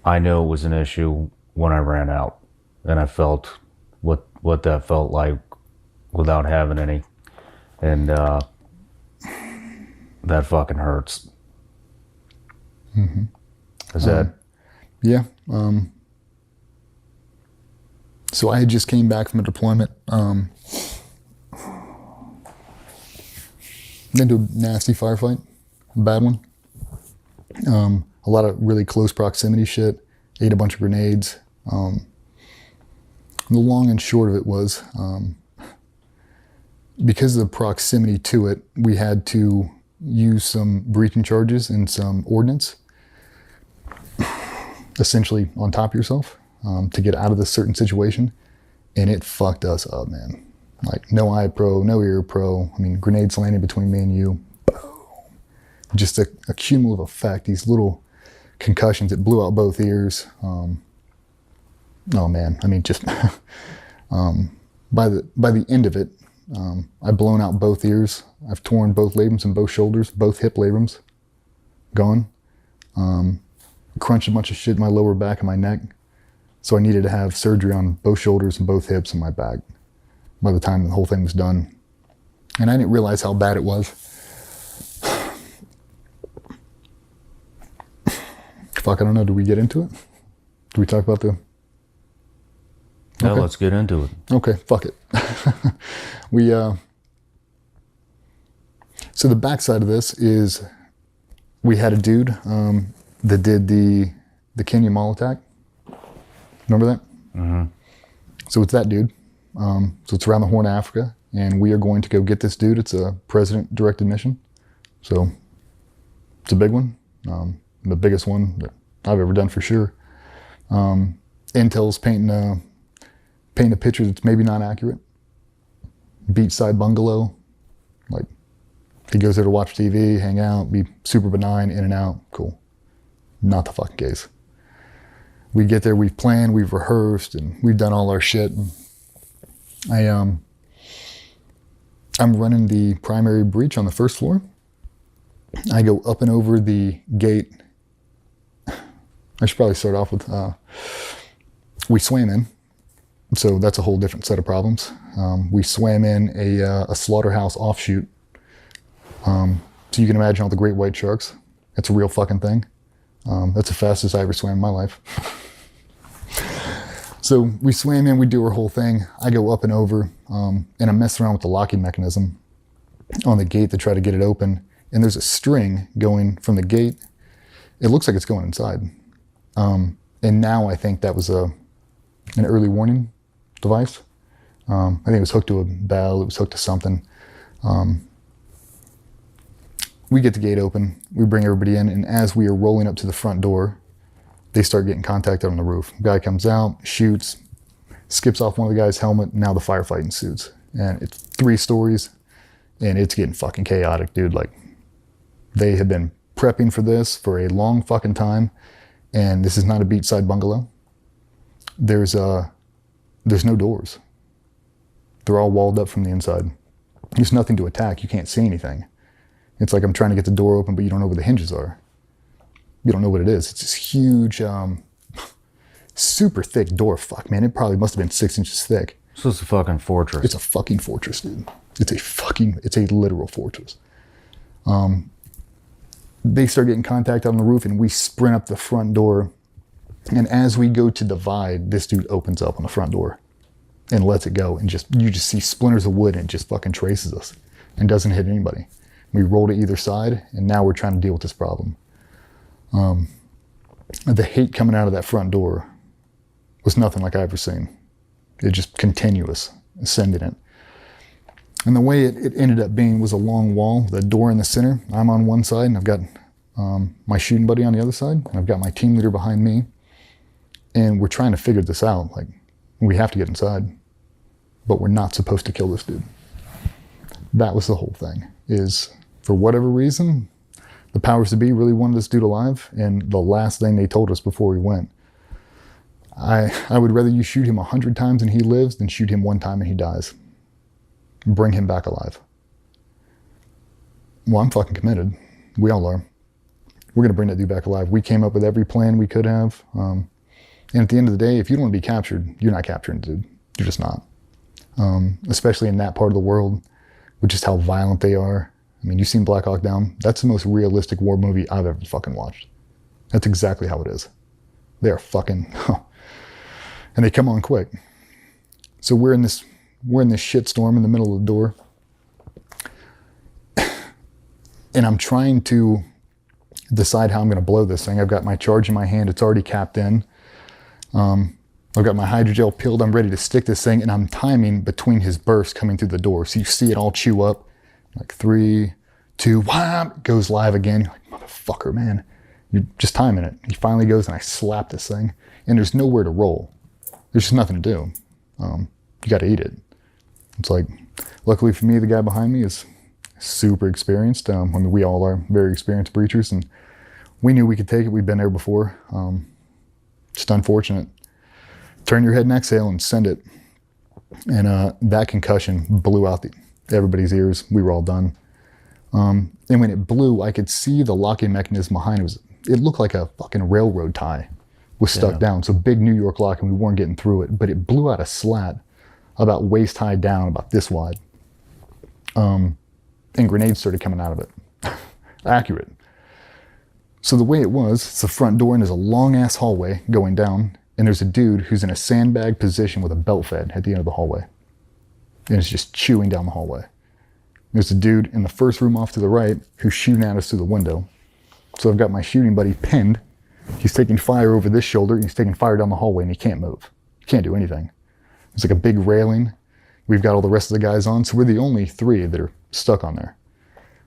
I know it was an issue when I ran out, and I felt what that felt like without having any, and that fucking hurts. Mm-hmm. Is that? Yeah. So I had just came back from a deployment. Into a nasty firefight, a bad one. A lot of really close proximity shit. Ate a bunch of grenades. The long and short of it was, because of the proximity to it, we had to use some breaching charges and some ordnance, essentially on top of yourself, to get out of this certain situation. And it fucked us up, man. Like, no eye pro, no ear pro. I mean, grenades landing between me and you. Boom. Just a cumulative effect. These little concussions. It blew out both ears. Oh man. I mean, just by the end of it, I've blown out both ears. I've torn both labrums and both shoulders, both hip labrums, gone. Crunched a bunch of shit in my lower back and my neck. So I needed to have surgery on both shoulders and both hips and my back by the time the whole thing was done. And I didn't realize how bad it was. Fuck, I don't know. Do we get into it? Do we talk about the... Yeah, Okay. let's get into it. Okay, fuck it. So the backside of this is we had a dude that did the Kenya Mall attack. Remember that? Mm-hmm. So it's that dude. So it's around the Horn of Africa, and we are going to go get this dude. It's a president-directed mission. So it's a big one. The biggest one that I've ever done for sure. Intel's painting a picture that's maybe not accurate. Beachside bungalow. Like, he goes there to watch TV, hang out, be super benign, in and out. Cool. Not the fucking case. We get there, we've planned, we've rehearsed, and we've done all our shit. I'm running the primary breach on the first floor. I go up and over the gate. I should probably start off with, we swam in. So that's a whole different set of problems. We swam in a slaughterhouse offshoot. So you can imagine all the great white sharks. It's a real fucking thing. That's the fastest I ever swam in my life. So we swam in, we do our whole thing. I go up and over, and I'm messing around with the locking mechanism on the gate to try to get it open. And there's a string going from the gate. It looks like it's going inside. And now I think that was an early warning device. I think it was hooked to a bell, it was hooked to something. We get the gate open, we bring everybody in, and as we are rolling up to the front door, they start getting contacted on the roof. Guy comes out, shoots, skips off one of the guy's helmet, and now the firefight ensues. And it's 3 stories, and it's getting fucking chaotic, dude. Like, they have been prepping for this for a long fucking time, and this is not a beachside bungalow. There's no doors. They're all walled up from the inside. There's nothing to attack. You can't see anything. It's like I'm trying to get the door open, but you don't know where the hinges are. You don't know what it is. It's this huge, super thick door. Fuck, man, it probably must have been 6 inches thick. So it's a fucking fortress. It's a fucking fortress, dude. It's a literal fortress. They start getting contact on the roof, and we sprint up the front door. And as we go to divide, this dude opens up on the front door. and lets it go, and you just see splinters of wood, and it just fucking traces us and doesn't hit anybody. We rolled to either side, and now we're trying to deal with this problem. The hate coming out of that front door was nothing like I've ever seen. It just continuous, ascending it. And the way it ended up being was a long wall, the door in the center. I'm on one side, and I've got my shooting buddy on the other side, and I've got my team leader behind me. And we're trying to figure this out. Like, we have to get inside, but we're not supposed to kill this dude. That was the whole thing, is for whatever reason, the powers that be really wanted this dude alive, and the last thing they told us before we went, I would rather you shoot him 100 times and he lives than shoot him 1 time and he dies. Bring him back alive. Well, I'm fucking committed. We all are. We're going to bring that dude back alive. We came up with every plan we could have. And at the end of the day, if you don't want to be captured, you're not capturing the dude. You're just not. Especially in that part of the world, with just how violent they are. I mean, you've seen Black Hawk Down. That's the most realistic war movie I've ever fucking watched. That's exactly how it is. They are fucking... and they come on quick. So we're in this shitstorm in the middle of the door. And I'm trying to decide how I'm going to blow this thing. I've got my charge in my hand. It's already capped in. I've got my hydrogel peeled. I'm ready to stick this thing, and I'm timing between his bursts coming through the door. So you see it all chew up. Like 3, 2, wham, it goes live again. You're like, motherfucker, man. You're just timing it. He finally goes, and I slap this thing. And there's nowhere to roll. There's just nothing to do. You got to eat it. It's like, luckily for me, the guy behind me is super experienced. I mean, we all are very experienced breachers, and we knew we could take it. We'd been there before. Just unfortunate. Turn your head and exhale and send it. And that concussion blew out everybody's ears. We were all done. And when it blew, I could see the locking mechanism behind it. It looked like a fucking railroad tie was stuck down. So big New York lock, and we weren't getting through it. But it blew out a slat about waist high down, about this wide. And grenades started coming out of it. Accurate. So the way it was, it's the front door, and there's a long-ass hallway going down, and there's a dude who's in a sandbag position with a belt fed at the end of the hallway. And it's just chewing down the hallway. There's a dude in the first room off to the right who's shooting at us through the window. So I've got my shooting buddy pinned. He's taking fire over this shoulder, and he's taking fire down the hallway, and he can't move. He can't do anything. It's like a big railing. We've got all the rest of the guys on, so we're the only 3 that are stuck on there.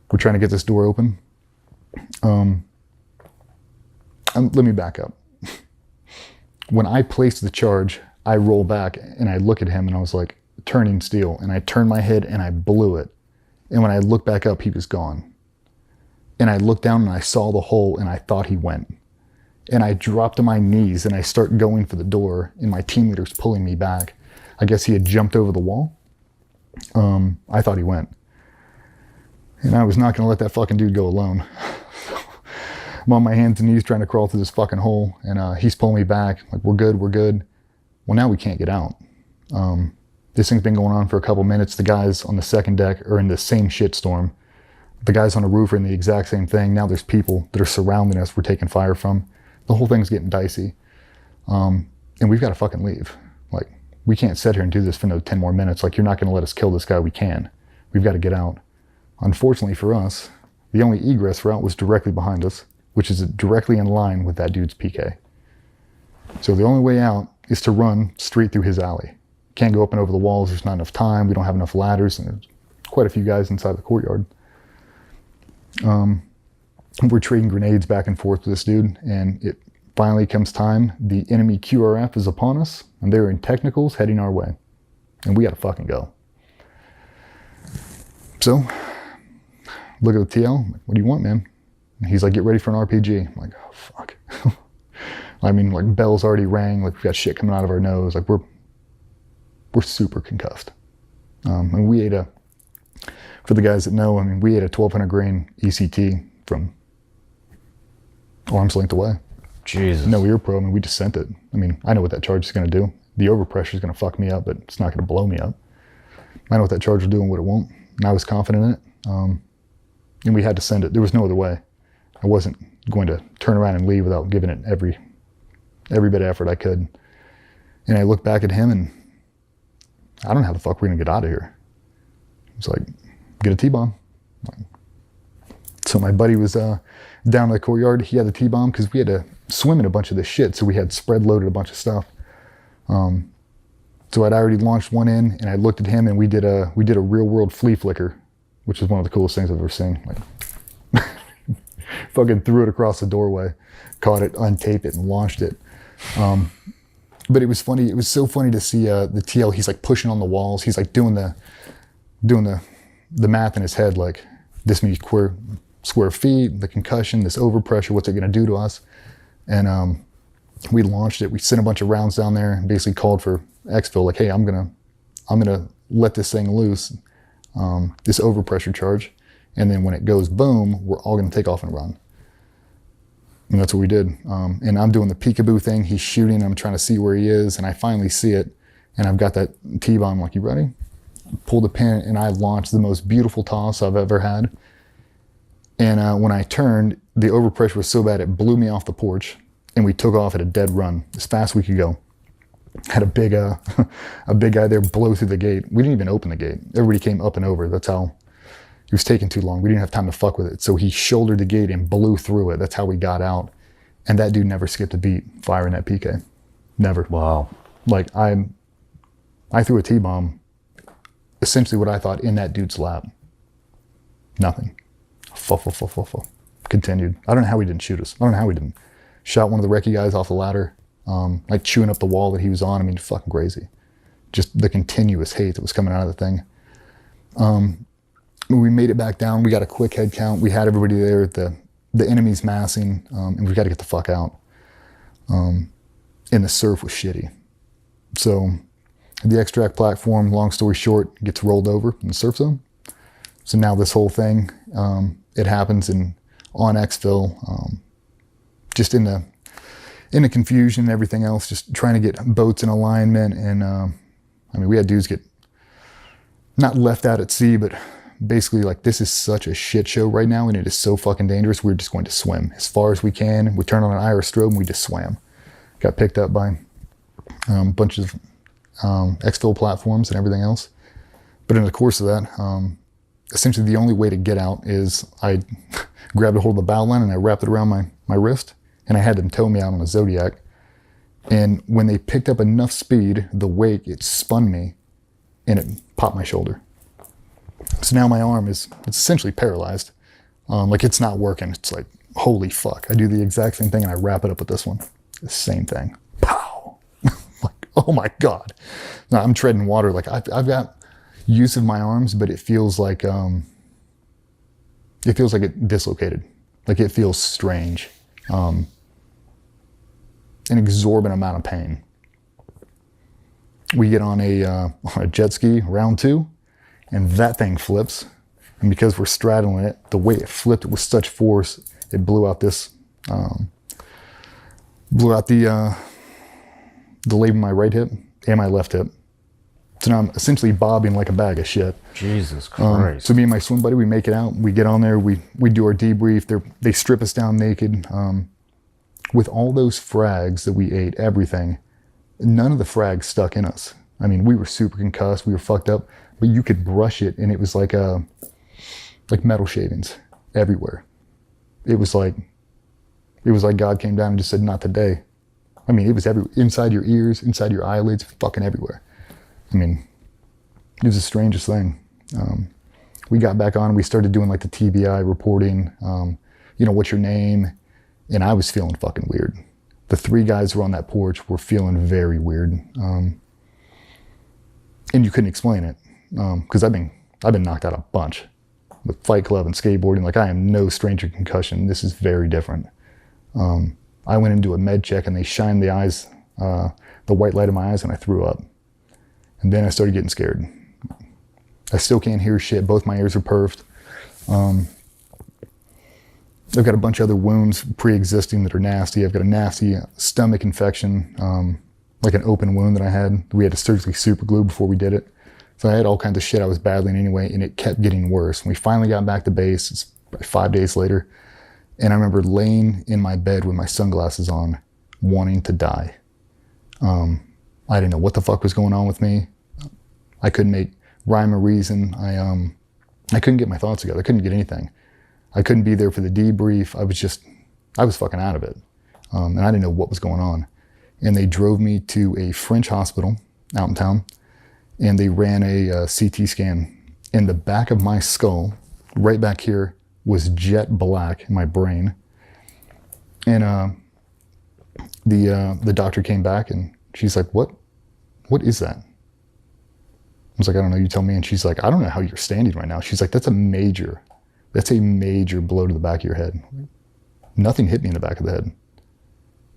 We're trying to get this door open. Let me back up. When I placed the charge, I roll back and I look at him, and I was like, turning steel, and I turned my head and I blew it. And when I looked back up, he was gone. And I looked down and I saw the hole, and I thought he went. And I dropped to my knees and I start going for the door, and my team leader's pulling me back. I guess he had jumped over the wall. I thought he went. And I was not going to let that fucking dude go alone. I'm on my hands and knees trying to crawl through this fucking hole, and he's pulling me back. Like, we're good, we're good. Well, now we can't get out. This thing's been going on for a couple minutes. The guys on the second deck are in the same shitstorm. The guys on the roof are in the exact same thing. Now there's people that are surrounding us we're taking fire from. The whole thing's getting dicey. And we've got to fucking leave. Like, we can't sit here and do this for another 10 more minutes. Like, you're not going to let us kill this guy. We can. We've got to get out. Unfortunately for us, the only egress route was directly behind us, which is directly in line with that dude's PK. So the only way out is to run straight through his alley. Can't go up and over the walls. There's not enough time. We don't have enough ladders, and there's quite a few guys inside the courtyard. We're trading grenades back and forth with this dude, and it finally comes time. The enemy QRF is upon us, and they're in technicals heading our way. And we gotta fucking go. So, look at the TL. What do you want, man? And he's like, get ready for an RPG. I'm like, oh, fuck. I mean, like, bells already rang. Like, we've got shit coming out of our nose. Like, we're super concussed. And we ate for the guys that know, I mean, we ate a 1,200 grain ECT from arm's length away. Jesus. No ear probe. I mean, we just sent it. I mean, I know what that charge is going to do. The overpressure is going to fuck me up, but it's not going to blow me up. I know what that charge will do and what it won't. And I was confident in it. And we had to send it. There was no other way. I wasn't going to turn around and leave without giving it every bit of effort I could. And I looked back at him, and I don't know how the fuck we're gonna get out of here. It's like, get a T-bomb. So my buddy was down in the courtyard. He had the T-bomb because we had to swim in a bunch of this shit. So we had spread loaded a bunch of stuff. So I'd already launched one in, and I looked at him, and we did a real world flea flicker, which is one of the coolest things I've ever seen. Like, fucking threw it across the doorway, caught it, untaped it, and launched it. But it was funny. It was so funny to see the TL. He's like pushing on the walls. He's like doing the math in his head, like this many square feet, the concussion, this overpressure, what's it gonna do to us? And we launched it. We sent a bunch of rounds down there and basically called for exfil, like, hey, I'm gonna let this thing loose, this overpressure charge, and then when it goes boom, we're all gonna take off and run. And that's what we did. And I'm doing the peekaboo thing. He's shooting. I'm trying to see where he is, and I finally see it. And I've got that T-bomb. Like, you ready? Pull the pin, and I launched the most beautiful toss I've ever had. And when I turned, the overpressure was so bad it blew me off the porch, and we took off at a dead run as fast as we could go. Had a big guy there blow through the gate. We didn't even open the gate. Everybody came up and over. That's how. It was taking too long. We didn't have time to fuck with it. So he shouldered the gate and blew through it. That's how we got out. And that dude never skipped a beat firing that PK. Never. Wow. Like, I threw a T-bomb, essentially what I thought, in that dude's lap. Nothing. Continued. I don't know how he didn't shoot us. I don't know how he didn't. Shot one of the recce guys off the ladder, like chewing up the wall that he was on. I mean, fucking crazy. Just the continuous hate that was coming out of the thing. We made it back down. We got a quick head count. We had everybody there. The enemy's massing, and we got to get the fuck out. And the surf was shitty. So the extract platform, long story short, gets rolled over in the surf zone. So now this whole thing, it happens on exfil, just in the confusion and everything else, just trying to get boats in alignment. And I mean, we had dudes get not left out at sea, but basically, like, this is such a shit show right now, and it is so fucking dangerous. We're just going to swim as far as we can. We turned on an iris strobe and we just swam. Got picked up by a bunch of exfil platforms and everything else. But in the course of that, essentially the only way to get out is I grabbed a hold of the bow line and I wrapped it around my wrist, and I had them tow me out on a Zodiac. And when they picked up enough speed, the wake, it spun me and it popped my shoulder. So now my arm it's essentially paralyzed. Like, it's not working. It's like, holy fuck. I do the exact same thing and I wrap it up with this one. The same thing. Pow! Like, oh my God. Now I'm treading water. Like, I've got use of my arms, but it feels like it dislocated. Like, it feels strange. An exorbitant amount of pain. We get on a jet ski, round 2. And that thing flips. And because we're straddling it, the way it flipped with such force, it blew out the labia of my right hip and my left hip. So now I'm essentially bobbing like a bag of shit. Jesus Christ. So me and my swim buddy, we make it out. We get on there. We do our debrief. They strip us down naked. With all those frags that we ate, everything, none of the frags stuck in us. I mean, we were super concussed. We were fucked up. But you could brush it, and it was like metal shavings everywhere. It was like God came down and just said, "Not today." I mean, it was inside your ears, inside your eyelids, fucking everywhere. I mean, it was the strangest thing. We got back on. We started doing like the TBI reporting. What's your name? And I was feeling fucking weird. The 3 guys who were on that porch were feeling very weird, and you couldn't explain it. Because I've been knocked out a bunch with Fight Club and skateboarding. Like, I am no stranger to concussion. This is very different. I went into a med check and they shined the white light in my eyes, and I threw up. And then I started getting scared. I still can't hear shit. Both my ears are perfed. I've got a bunch of other wounds pre-existing that are nasty. I've got a nasty stomach infection, like an open wound that I had. We had to surgically super glue before we did it. So I had all kinds of shit I was battling anyway, and it kept getting worse. We finally got back to base. It's probably 5 days later. And I remember laying in my bed with my sunglasses on, wanting to die. I didn't know what the fuck was going on with me. I couldn't make rhyme or reason. I couldn't get my thoughts together. I couldn't get anything. I couldn't be there for the debrief. I was fucking out of it. And I didn't know what was going on. And they drove me to a French hospital out in town, and they ran a CT scan. In the back of my skull, right back here, was jet black in my brain. And the doctor came back, and she's like, what is that? I was like, I don't know, you tell me. And she's like, I don't know how you're standing right now. She's like, that's a major blow to the back of your head. Nothing hit me in the back of the head.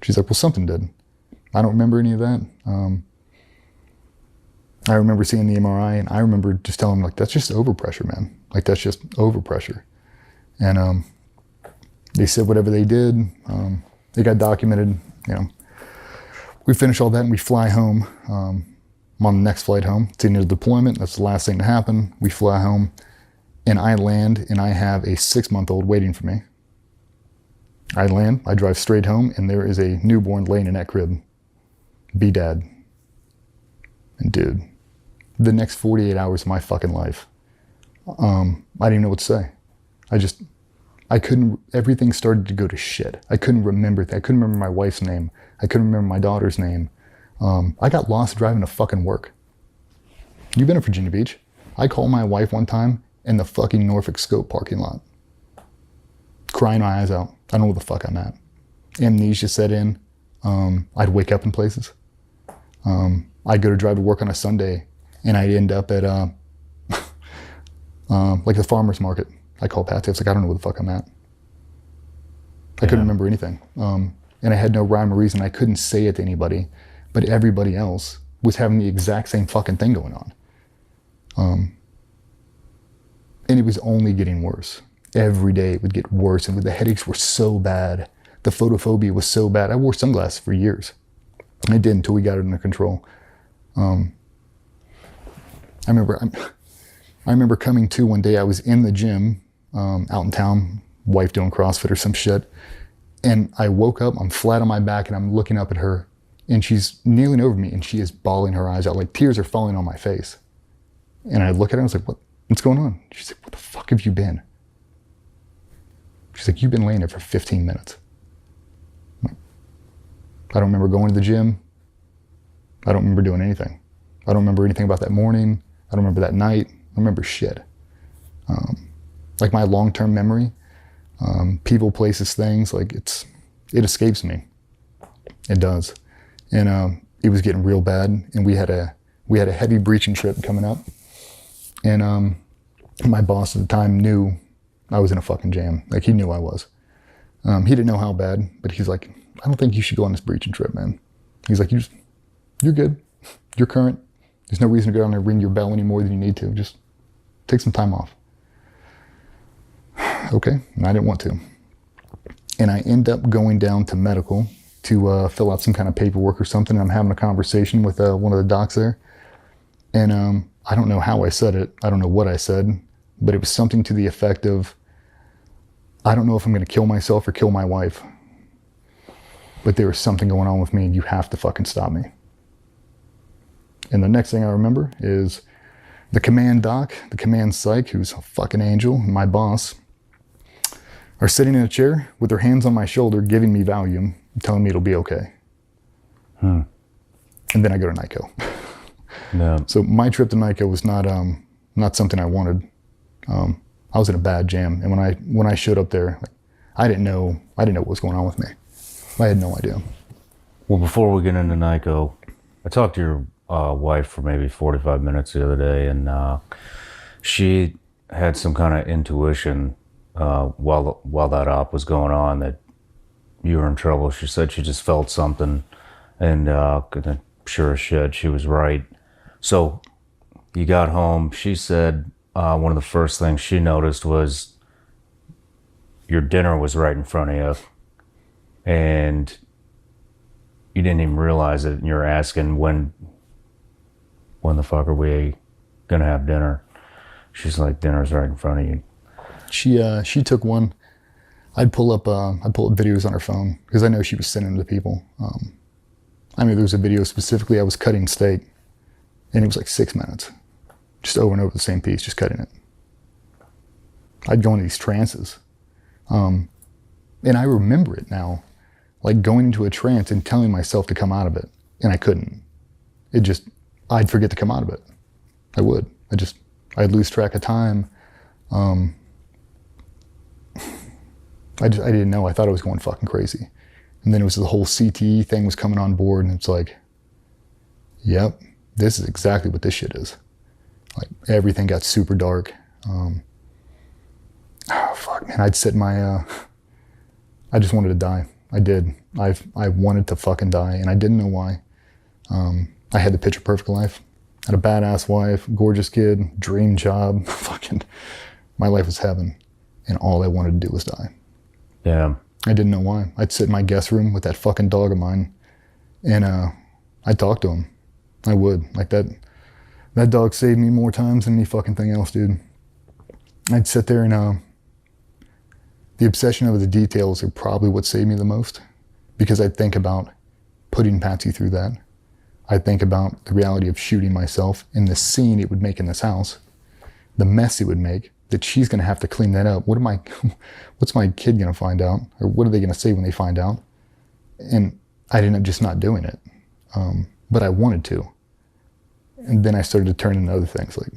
She's like, well, something did. I don't remember any of that. I remember seeing the MRI, and I remember just telling them, like, that's just overpressure, man. Like, that's just overpressure. And they said whatever they did, it got documented, you know. We finish all that and we fly home. I'm on the next flight home. It's the end of the deployment. That's the last thing to happen. We fly home, and I land, and I have a 6-month-old waiting for me. I land, I drive straight home, and there is a newborn laying in that crib. Be dad. And dude, the next 48 hours of my fucking life, I didn't even know what to say. I couldn't, everything started to go to shit. I couldn't remember, I couldn't remember my wife's name. I couldn't remember my daughter's name. I got lost driving to fucking work. You've been to Virginia Beach. I called my wife one time in the fucking Norfolk Scope parking lot. Crying my eyes out. I don't know where the fuck I'm at. Amnesia set in. I'd wake up in places. I'd go to drive to work on a Sunday, and I'd end up at like the farmer's market. I called Patsy. I was like, I don't know where the fuck I'm at. I couldn't remember anything. And I had no rhyme or reason. I couldn't say it to anybody, but everybody else was having the exact same fucking thing going on. And it was only getting worse. Every day it would get worse, and the headaches were so bad. The photophobia was so bad. I wore sunglasses for years. I did until we got it under control. I remember coming to one day. I was in the gym out in town, wife doing CrossFit or some shit, and I woke up. I'm flat on my back, and I'm looking up at her, and she's kneeling over me, and she is bawling her eyes out, like tears are falling on my face. And I look at her, and I was like, what's going on? She's like, what the fuck have you been? She's like, you've been laying there for 15 minutes. I don't remember going to the gym. I don't remember doing anything. I don't remember anything about that morning. I don't remember that night. I don't remember shit. Like my long-term memory, people, places, things, like it escapes me. It does. And it was getting real bad, and we had a heavy breaching trip coming up. And my boss at the time knew I was in a fucking jam. Like, he knew I was. He didn't know how bad, but he's like, I don't think you should go on this breaching trip, man. He's like, you're good. You're current. There's no reason to go down there and ring your bell any more than you need to. Just take some time off. Okay, and I didn't want to. And I end up going down to medical to fill out some kind of paperwork or something. I'm having a conversation with one of the docs there. And I don't know how I said it. I don't know what I said, but it was something to the effect of, I don't know if I'm going to kill myself or kill my wife, but there is something going on with me, and you have to fucking stop me. And the next thing I remember is the command doc, the command psych, who's a fucking angel, and my boss, are sitting in a chair with their hands on my shoulder, giving me Valium, telling me it'll be okay. And then I go to NICO. No. So my trip to NICO was not something I wanted. I was in a bad jam, and when I showed up there, like, I didn't know what was going on with me. I had no idea. Well, before we get into NICO, I talked to your wife for maybe 45 minutes the other day, and she had some kind of intuition while that op was going on that you were in trouble. She said she just felt something, and sure as shit, she was right. So you got home. She said one of the first things she noticed was your dinner was right in front of you, and you didn't even realize it, and you're asking when the fuck are we gonna have dinner? She's like, dinner's right in front of you. She took one. I'd pull up videos on her phone because I know she was sending them to people. I mean, there was a video specifically. I was cutting steak, and it was like 6 minutes. just over and over the same piece, just cutting it. I'd go into these trances. And I remember it now, like going into a trance and telling myself to come out of it, and I couldn't. I'd forget to come out of it. I would. I'd lose track of time. I didn't know. I thought I was going fucking crazy. And then it was the whole CTE thing was coming on board, and it's like, yep, this is exactly what this shit is. Like, everything got super dark. Oh, fuck, man. I'd sit in my, I just wanted to die. I did. I wanted to fucking die, and I didn't know why. I had the picture perfect life. Had a badass wife, gorgeous kid, dream job. Fucking, my life was heaven, and all I wanted to do was die. Yeah. I didn't know why. I'd sit in my guest room with that fucking dog of mine, and I'd talk to him. I would. Like, that dog saved me more times than any fucking thing else, dude. I'd sit there and the obsession over the details are probably what saved me the most, because I'd think about putting Patsy through that. I'd think about the reality of shooting myself and the scene it would make in this house, the mess it would make, that she's going to have to clean that up. What's my kid going to find out? Or what are they going to say when they find out? And I ended up just not doing it. But I wanted to. And then I started to turn into other things. Like,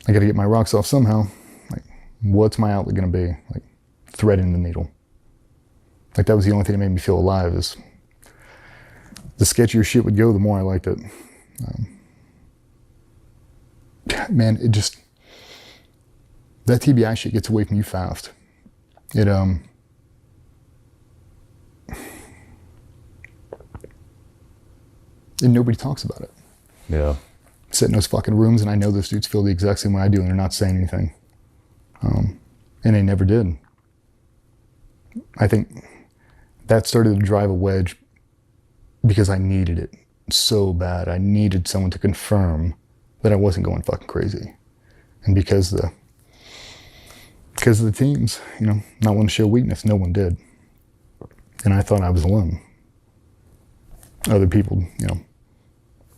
I got to get my rocks off somehow. Like, what's my outlet going to be? Like, threading the needle. Like, that was the only thing that made me feel alive. Is the sketchier shit would go, the more I liked it. Man, it just, that TBI shit gets away from you fast. And nobody talks about it. Yeah. Sit in those fucking rooms, and I know those dudes feel the exact same way I do, and they're not saying anything. And they never did. I think that started to drive a wedge because I needed it so bad. I needed someone to confirm that I wasn't going fucking crazy. And because of the teams, you know, not wanting to show weakness, no one did. And I thought I was alone. Other people, you know,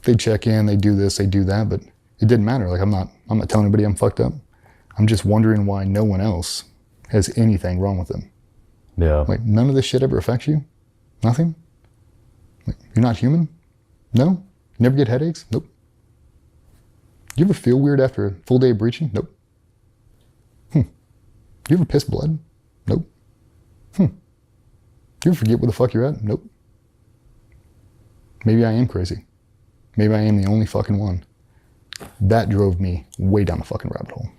they check in, they do this, they do that, but it didn't matter. Like, I'm not telling anybody I'm fucked up. I'm just wondering why no one else has anything wrong with them. Yeah. Like, none of this shit ever affects you? Nothing? Like, you're not human? No? You never get headaches? Nope. Do you ever feel weird after a full day of breaching? Nope. Do you ever piss blood? Nope. Do you ever forget where the fuck you're at? Nope. Maybe I am crazy. Maybe I am the only fucking one. That drove me way down the fucking rabbit hole.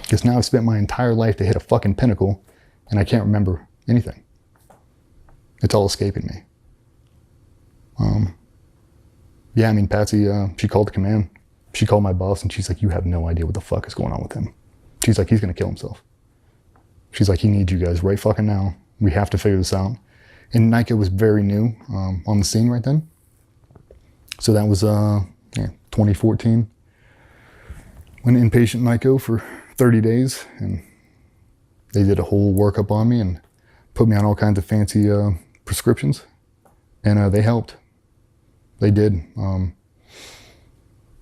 Because now I've spent my entire life to hit a fucking pinnacle, and I can't remember anything. It's all escaping me. Yeah, I mean, Patsy, she called the command. She called my boss, and she's like, you have no idea what the fuck is going on with him. She's like, he's gonna kill himself. She's like, he needs you guys right fucking now. We have to figure this out. And Nika was very new on the scene right then. So that was 2014. Went inpatient NICO for 30 days, and they did a whole workup on me and put me on all kinds of fancy prescriptions, and they helped. They did.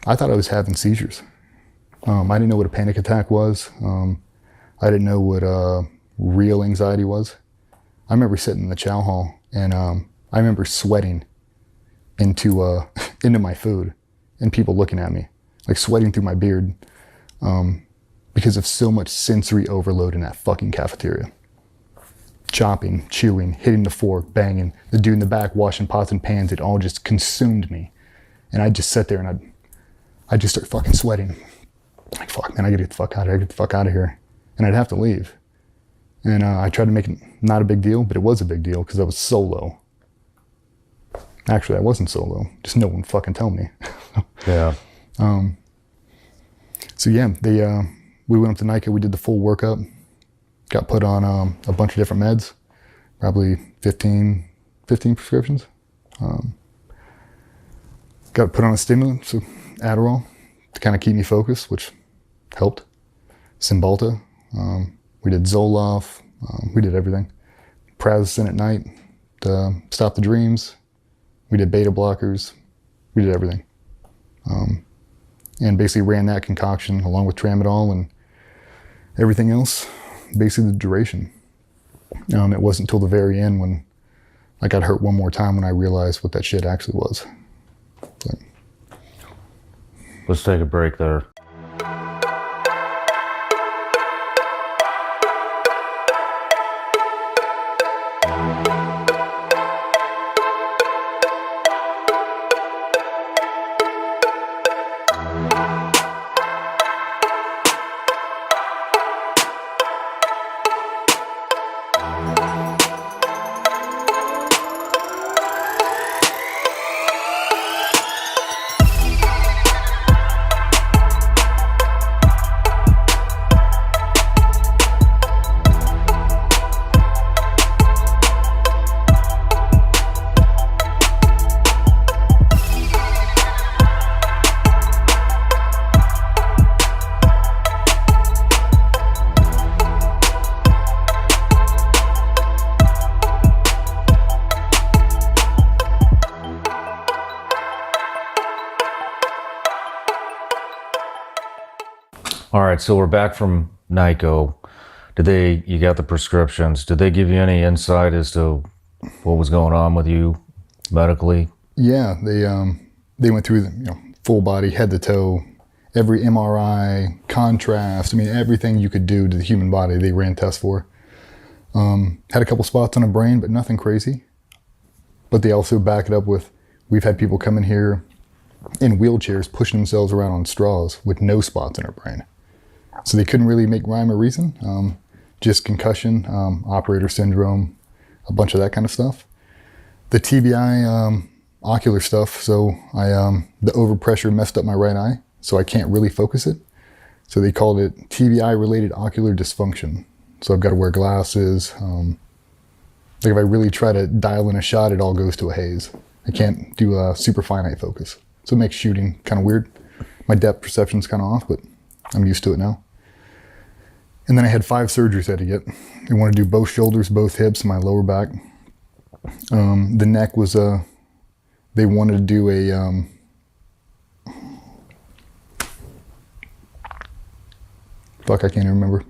I thought I was having seizures. I didn't know what a panic attack was. I didn't know what real anxiety was. I remember sitting in the chow hall, and I remember sweating into my food, and people looking at me, like sweating through my beard, because of so much sensory overload in that fucking cafeteria. Chopping, chewing, hitting the fork, banging, the dude in the back washing pots and pans, it all just consumed me. And I'd just sit there and I'd just start fucking sweating. Like, fuck, man, I gotta get the fuck out of here, get the fuck out of here. And I'd have to leave. And I tried to make it not a big deal, but it was a big deal because I was solo. Actually, I wasn't solo, just no one fucking tell me. Yeah. So yeah, we went up to NICA, we did the full workup, got put on a bunch of different meds, probably 15 prescriptions. Got put on a stimulant, so Adderall, to kind of keep me focused, which helped. Cymbalta, we did Zoloft, we did everything. Prazosin at night to stop the dreams. We did beta blockers, we did everything. and basically ran that concoction along with tramadol and everything else, basically the duration. It wasn't until the very end when I got hurt one more time when I realized what that shit actually was. But Let's take a break there. All right, so we're back from NICO. You got the prescriptions. Did they give you any insight as to what was going on with you medically? yeah, they went through the, full body, head to toe, every MRI, contrast. I mean, everything you could do to the human body, they ran tests for. Had a couple spots on the brain, but nothing crazy. But they also back it up with, we've had people come in here in wheelchairs pushing themselves around on straws with no spots in their brain. So they couldn't really make rhyme or reason. Just concussion, operator syndrome, a bunch of that kind of stuff. The TBI, ocular stuff. So the overpressure messed up my right eye, so I can't really focus it. So they called it TBI related ocular dysfunction. So I've got to wear glasses. Like if I really try to dial in a shot, it all goes to a haze. I can't do a super finite focus. So it makes shooting kind of weird. My depth perception's kind of off, but I'm used to it now. And then I had 5 surgeries I had to get. They wanted to do both shoulders, both hips, and my lower back. The neck was they wanted to do a fuck, I can't even remember.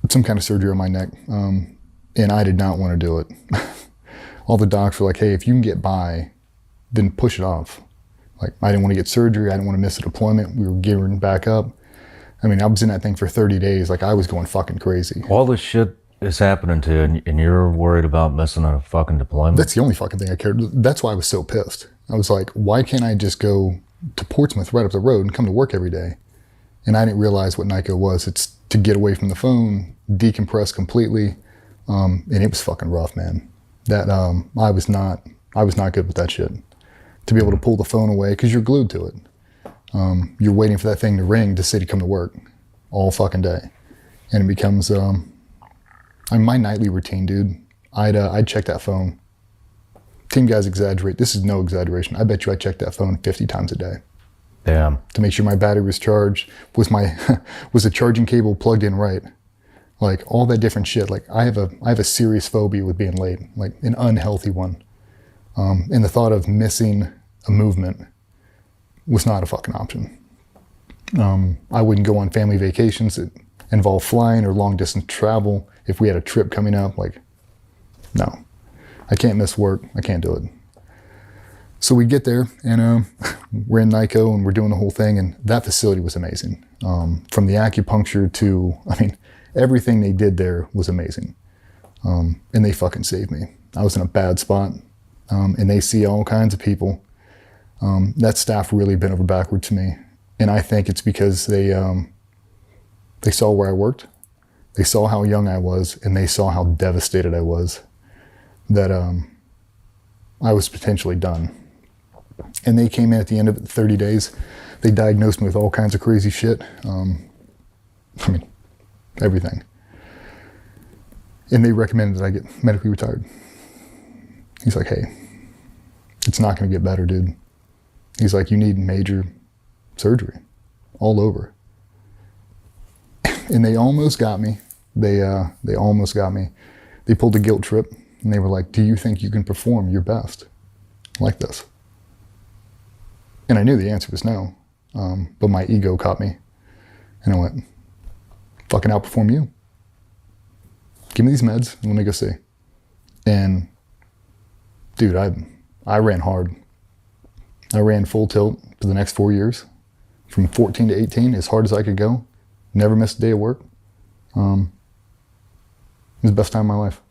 Some kind of surgery on my neck, and I did not want to do it. All the docs were like, hey, if you can get by, then push it off. Like, I didn't want to get surgery. I didn't want to miss a deployment. We were gearing back up. I mean, I was in that thing for 30 days. Like, I was going fucking crazy. All this shit is happening to you, and you're worried about missing a fucking deployment? That's the only fucking thing I cared. That's why I was so pissed. I was like, why can't I just go to Portsmouth right up the road and come to work every day? And I didn't realize what NICO was. It's to get away from the phone, decompress completely, and it was fucking rough, man. That I was not good with that shit. To be able to pull the phone away, because you're glued to it. You're waiting for that thing to ring to say to come to work all fucking day. And it becomes, my nightly routine, dude, I'd check that phone. Team guys exaggerate. This is no exaggeration. I bet you I checked that phone 50 times a day. Damn. To make sure my battery was charged. Was the charging cable plugged in right? Like all that different shit. Like I have a serious phobia with being late, like an unhealthy one. And the thought of missing a movement was not a fucking option. I wouldn't go on family vacations that involve flying or long distance travel. If we had a trip coming up, like, no, I can't miss work. I can't do it. So we get there and we're in NICO and we're doing the whole thing, and that facility was amazing. From the acupuncture to, I mean, everything they did there was amazing. And they fucking saved me. I was in a bad spot, and they see all kinds of people. That staff really bent over backward to me. And I think it's because they saw where I worked. They saw how young I was, and they saw how devastated I was, that I was potentially done. And they came in at the end of it, 30 days. They diagnosed me with all kinds of crazy shit. I mean, everything. And they recommended that I get medically retired. He's like, hey, it's not gonna get better, dude. He's like, you need major surgery all over. And they almost got me. They almost got me. They pulled a guilt trip and they were like, do you think you can perform your best like this? And I knew the answer was no. But my ego caught me. And I went, fucking outperform you. Give me these meds and let me go see. And dude, I ran hard. I ran full tilt for the next 4 years, from 14 to 18, as hard as I could go. Never missed a day of work. It was the best time of my life.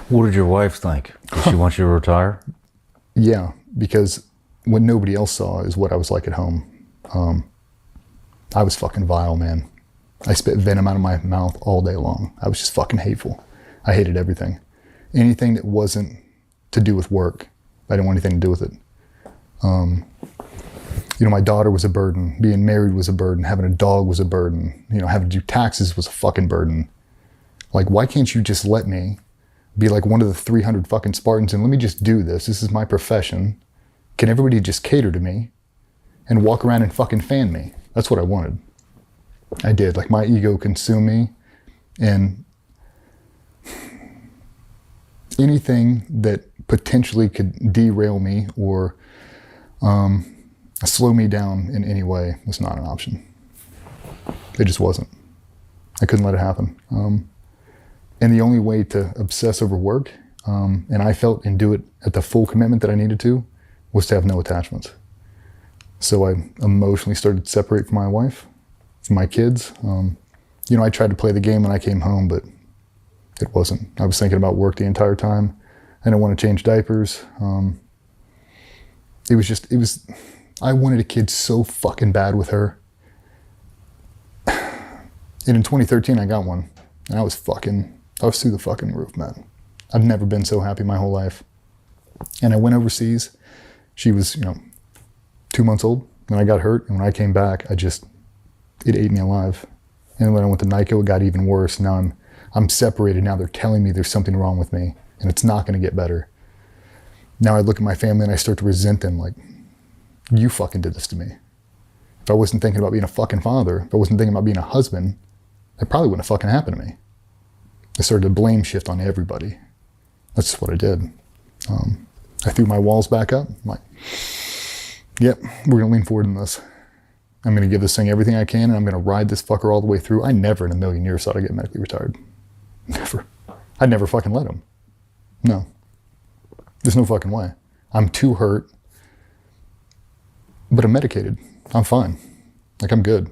What did your wife think? Did she want you to retire? Yeah, because what nobody else saw is what I was like at home. I was fucking vile, man. I spit venom out of my mouth all day long. I was just fucking hateful. I hated everything. Anything that wasn't to do with work, I didn't want anything to do with it. My daughter was a burden. Being married was a burden. Having a dog was a burden. Having to do taxes was a fucking burden. Like, why can't you just let me be like one of the 300 fucking Spartans and let me just do this? This is my profession. Can everybody just cater to me and walk around and fucking fan me? That's what I wanted. I did. Like, my ego consumed me, and anything that potentially could derail me or slow me down in any way was not an option. It just wasn't. I couldn't let it happen. And the only way to obsess over work, and I felt and do it at the full commitment that I needed to, was to have no attachments. So I emotionally started to separate from my wife, from my kids. I tried to play the game when I came home, but it wasn't. I was thinking about work the entire time. I didn't want to change diapers. I wanted a kid so fucking bad with her. And in 2013, I got one. And I was through the fucking roof, man. I've never been so happy my whole life. And I went overseas. She was, 2 months old. Then I got hurt. And when I came back, it ate me alive. And when I went to NICO, it got even worse. Now I'm separated. Now they're telling me there's something wrong with me. And it's not going to get better. Now I look at my family and I start to resent them. Like, you fucking did this to me. If I wasn't thinking about being a fucking father, if I wasn't thinking about being a husband, it probably wouldn't have fucking happened to me. I started to blame shift on everybody. That's just what I did. I threw my walls back up. I'm like, yep, we're going to lean forward in this. I'm going to give this thing everything I can, and I'm going to ride this fucker all the way through. I never in a million years thought I'd get medically retired. Never. I'd never fucking let him. No. There's no fucking way. I'm too hurt. But I'm medicated. I'm fine. Like, I'm good.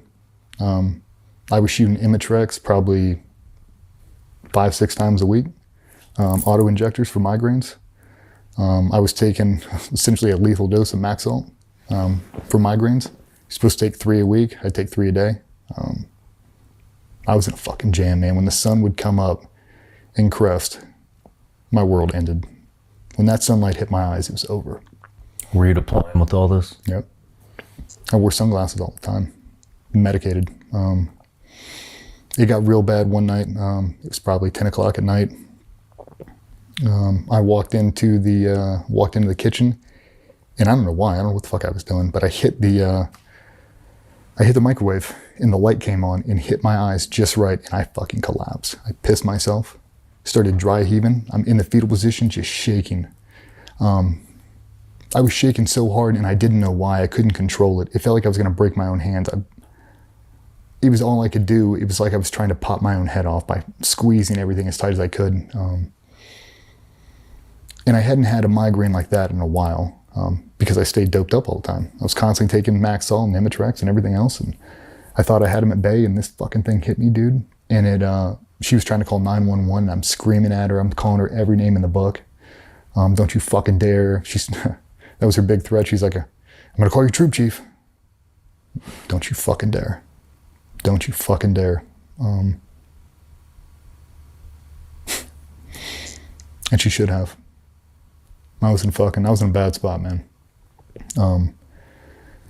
I was shooting Imitrex probably 5-6 times a week. Auto injectors for migraines. I was taking essentially a lethal dose of Maxalt for migraines. You're supposed to take 3 a week. I take 3 a day. I was in a fucking jam, man. When the sun would come up and crest, my world ended. When that sunlight hit my eyes, it was over. Were you deploying with all this? Yep. I wore sunglasses all the time. Medicated. It got real bad one night. It was probably 10 o'clock at night. I walked into the kitchen, and I don't know why. I don't know what the fuck I was doing, but I hit the microwave, and the light came on and hit my eyes just right, and I fucking collapsed. I pissed myself. Started dry heaving. I'm in the fetal position, just shaking. I was shaking so hard, and I didn't know why. I couldn't control it. It felt like I was going to break my own hands. It was all I could do. It was like I was trying to pop my own head off by squeezing everything as tight as I could. And I hadn't had a migraine like that in a while because I stayed doped up all the time. I was constantly taking Maxalt and Imitrex and everything else, and I thought I had him at bay, and this fucking thing hit me, dude. And she was trying to call 911, and I'm screaming at her. I'm calling her every name in the book. Don't you fucking dare. That was her big threat. She's like, I'm going to call your troop chief. Don't you fucking dare. Don't you fucking dare. And she should have. I was in a bad spot, man. And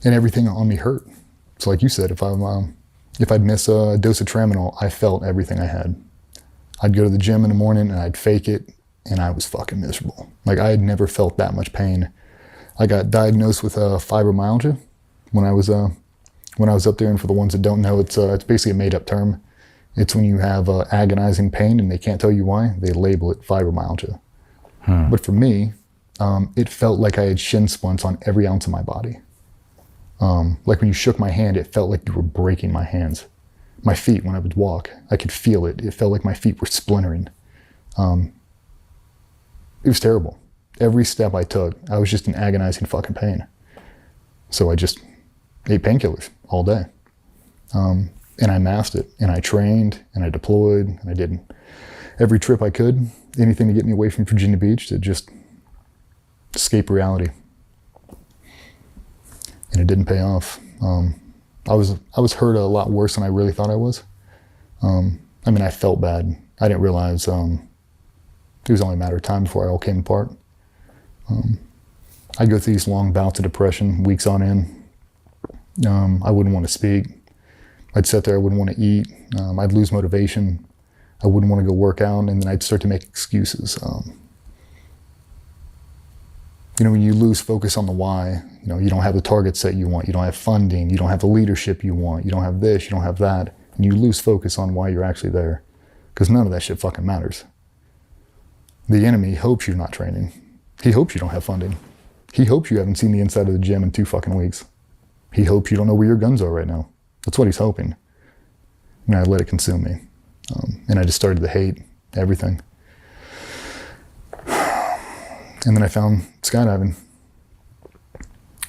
everything on me hurt. So like you said, if I'd miss a dose of Tramadol, I felt everything I had. I'd go to the gym in the morning and I'd fake it, and I was fucking miserable. Like, I had never felt that much pain. I got diagnosed with fibromyalgia when I was up there, and for the ones that don't know, it's basically a made-up term. It's when you have agonizing pain and they can't tell you why, they label it fibromyalgia. But for me, it felt like I had shin splints on every ounce of my body. Like when you shook my hand, it felt like you were breaking my hands. My feet, when I would walk, I could feel it. It felt like my feet were splintering. It was terrible. Every step I took, I was just in agonizing fucking pain. So I just ate painkillers all day. And I masked it, and I trained, and I deployed, and I did every trip I could, anything to get me away from Virginia Beach to just escape reality. And it didn't pay off. I was hurt a lot worse than I really thought I was. I mean, I felt bad. I didn't realize it was only a matter of time before it all came apart. I'd go through these long bouts of depression, weeks on end. I wouldn't want to speak. I'd sit there, I wouldn't want to eat. I'd lose motivation. I wouldn't want to go work out, and then I'd start to make excuses. You know, when you lose focus on the why, you know, you don't have the targets that you want, you don't have funding, you don't have the leadership you want, you don't have this, you don't have that, and you lose focus on why you're actually there, because none of that shit fucking matters. The enemy hopes you're not training. He hopes you don't have funding. He hopes you haven't seen the inside of the gym in 2 fucking weeks. He hopes you don't know where your guns are right now. That's what he's hoping. And I let it consume me. And I just started to hate everything. And then I found skydiving.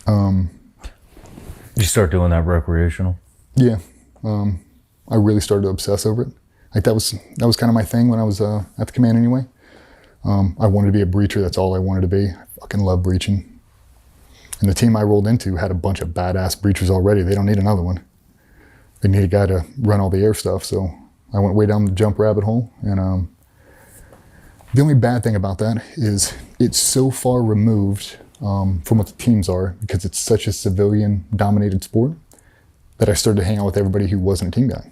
You start doing that recreational? Yeah. I really started to obsess over it. Like that was kind of my thing when I was at the command anyway. I wanted to be a breacher. That's all I wanted to be. I fucking love breaching. And the team I rolled into had a bunch of badass breachers already. They don't need another one. They need a guy to run all the air stuff. So I went way down the jump rabbit hole. And the only bad thing about that is it's so far removed from what the teams are, because it's such a civilian-dominated sport, that I started to hang out with everybody who wasn't a team guy.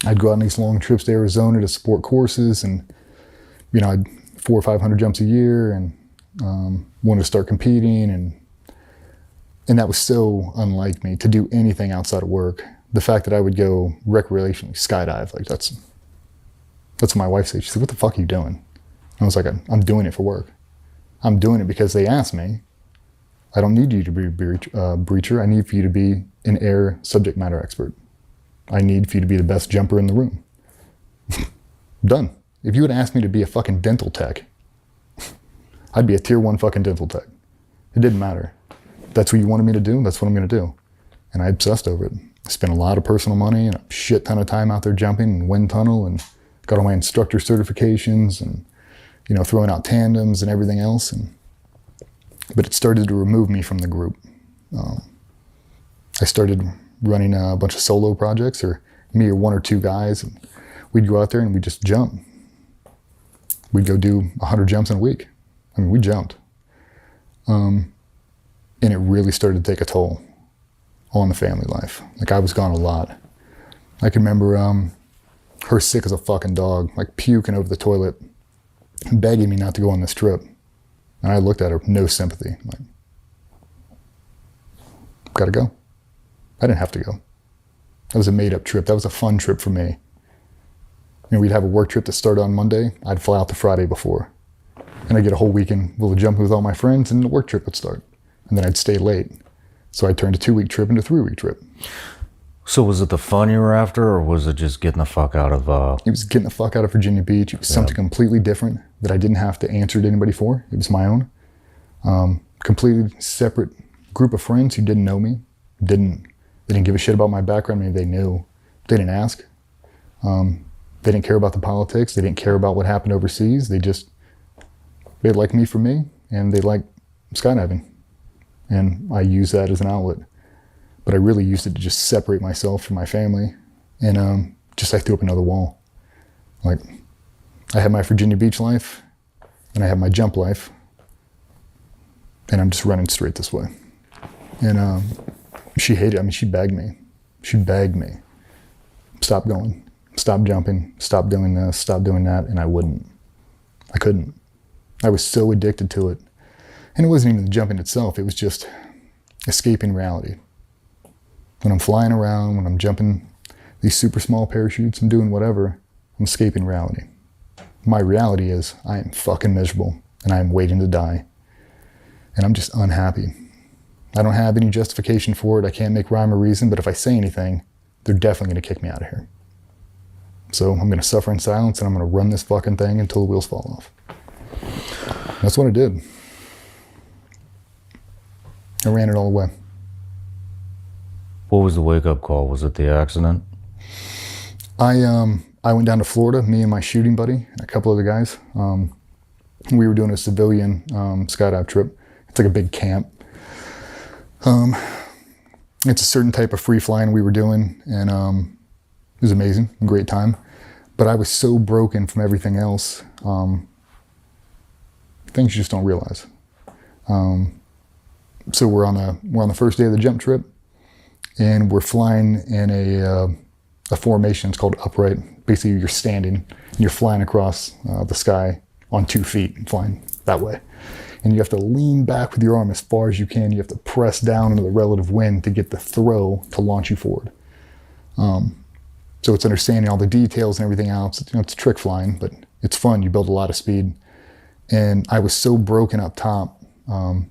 I'd go out on these long trips to Arizona to support courses, and you know, I'd 400 or 500 jumps a year, and wanted to start competing, and that was so unlike me to do anything outside of work. The fact that I would go recreationally skydive, like that's what my wife said. She said, "What the fuck are you doing?" And I was like, "I'm doing it for work. I'm doing it because they asked me. I don't need you to be a breacher. I need for you to be an air subject matter expert. I need for you to be the best jumper in the room." Done. If you would ask me to be a fucking dental tech, I'd be a tier 1 fucking dental tech. It didn't matter. That's what you wanted me to do, that's what I'm gonna do. And I obsessed over it. I spent a lot of personal money and a shit ton of time out there jumping in wind tunnel, and got all my instructor certifications, and you know, throwing out tandems and everything else. But it started to remove me from the group. I started running a bunch of solo projects, or me or 1 or 2 guys, and we'd go out there and we'd just jump. We'd go do 100 jumps in a week. I mean, we jumped. And it really started to take a toll on the family life. Like, I was gone a lot. I can remember her sick as a fucking dog, like puking over the toilet, begging me not to go on this trip. And I looked at her, no sympathy. Like, gotta go. I didn't have to go. That was a made-up trip. That was a fun trip for me. You know, we'd have a work trip that started on Monday. I'd fly out the Friday before. And I'd get a whole weekend full of jumping with all my friends, and the work trip would start. And then I'd stay late. So I turned a 2-week trip into a 3-week trip. So was it the fun you were after, or was it just getting the fuck out of... It was getting the fuck out of Virginia Beach. It was something completely different that I didn't have to answer to anybody for. It was my own. Completely separate group of friends who didn't know me. They didn't give a shit about my background. Maybe they knew. They didn't ask. They didn't care about the politics. They didn't care about what happened overseas. They liked me for me, and they liked skydiving. And I used that as an outlet. But I really used it to just separate myself from my family. And I threw up another wall. Like, I had my Virginia Beach life, and I had my jump life. And I'm just running straight this way. And she hated it. I mean, she begged me. She begged me. Stop going. Stop jumping. Stop doing this. Stop doing that. And I wouldn't. I couldn't. I was so addicted to it. And it wasn't even the jumping itself. It was just escaping reality. When I'm flying around, when I'm jumping these super small parachutes and doing whatever, I'm escaping reality. My reality is I am fucking miserable, and I am waiting to die. And I'm just unhappy. I don't have any justification for it. I can't make rhyme or reason, but if I say anything, they're definitely going to kick me out of here. So I'm going to suffer in silence, and I'm going to run this fucking thing until the wheels fall off. That's what I did. I ran it all away. What was the wake-up call? Was it the accident? I went down to Florida, me and my shooting buddy, a couple other guys. We were doing a civilian skydive trip. It's like a big camp. It's a certain type of free flying we were doing, and it was amazing, great time. But I was so broken from everything else, things you just don't realize. So we're on the first day of the jump trip, and we're flying in a formation. It's called upright. Basically, you're standing and you're flying across the sky on 2 feet and flying that way. And you have to lean back with your arm as far as you can. You have to press down into the relative wind to get the throw to launch you forward. So it's understanding all the details and everything else. It's trick flying, but it's fun. You build a lot of speed. And I was so broken up top. I've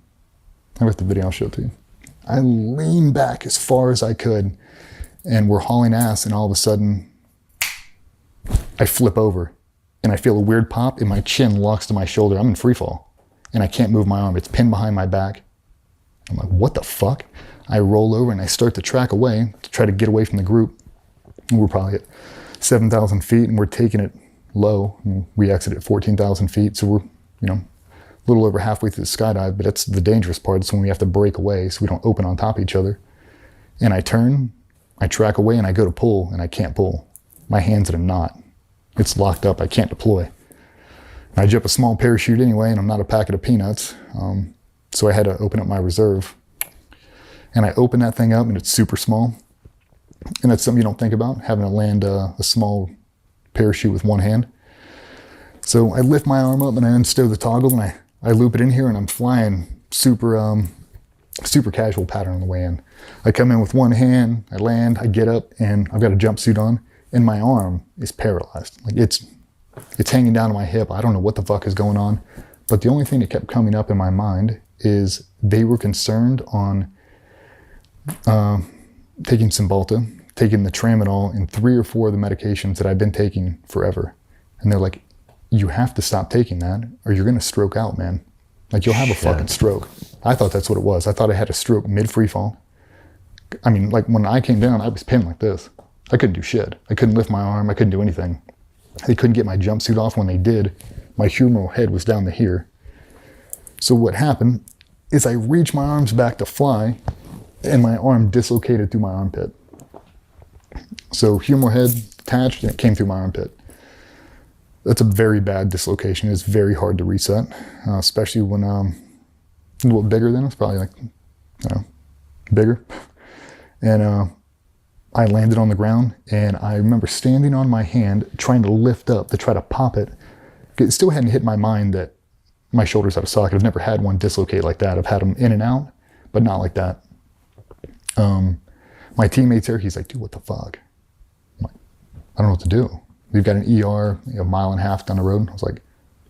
got the video, I'll show it to you. I leaned back as far as I could, and we're hauling ass, and all of a sudden, I flip over, and I feel a weird pop, and my chin locks to my shoulder. I'm in free fall, and I can't move my arm. It's pinned behind my back. I'm like, what the fuck? I roll over, and I start to track away to try to get away from the group. And we're probably at 7,000 feet, and we're taking it low. And we exit at 14,000 feet, so we're, a little over halfway through the skydive, but that's the dangerous part. It's when we have to break away so we don't open on top of each other. And I turn, I track away, and I go to pull, and I can't pull. My hand's in a knot. It's locked up. I can't deploy. And I jump a small parachute anyway, and I'm not a packet of peanuts. So I had to open up my reserve. And I open that thing up, and it's super small. And that's something you don't think about, having to land a small parachute with one hand. So I lift my arm up, and I unstow the toggle, and I loop it in here, and I'm flying super casual pattern on the way in. I come in with one hand, I land, I get up, and I've got a jumpsuit on, and my arm is paralyzed. Like it's hanging down to my hip. I don't know what the fuck is going on. But the only thing that kept coming up in my mind is they were concerned on taking Cymbalta, taking the tramadol, and 3 or 4 of the medications that I've been taking forever. And they're like, you have to stop taking that or you're going to stroke out, man. Like you'll have a fucking stroke. I thought that's what it was. I thought I had a stroke mid-free fall. I mean, like when I came down, I was pinned like this. I couldn't do shit. I couldn't lift my arm. I couldn't do anything. They couldn't get my jumpsuit off. When they did, my humeral head was down to here. So what happened is I reached my arms back to fly and my arm dislocated through my armpit. So humeral head attached and it came through my armpit. That's a very bad dislocation. It's very hard to reset, especially when a little bigger than us, probably like, bigger. And I landed on the ground, and I remember standing on my hand, trying to lift up to try to pop it. It still hadn't hit my mind that my shoulder's out of socket. I've never had one dislocate like that. I've had them in and out, but not like that. My teammate's there. He's like, dude, what the fuck? I'm like, I don't know what to do. We've got an ER a mile and a half down the road. I was like,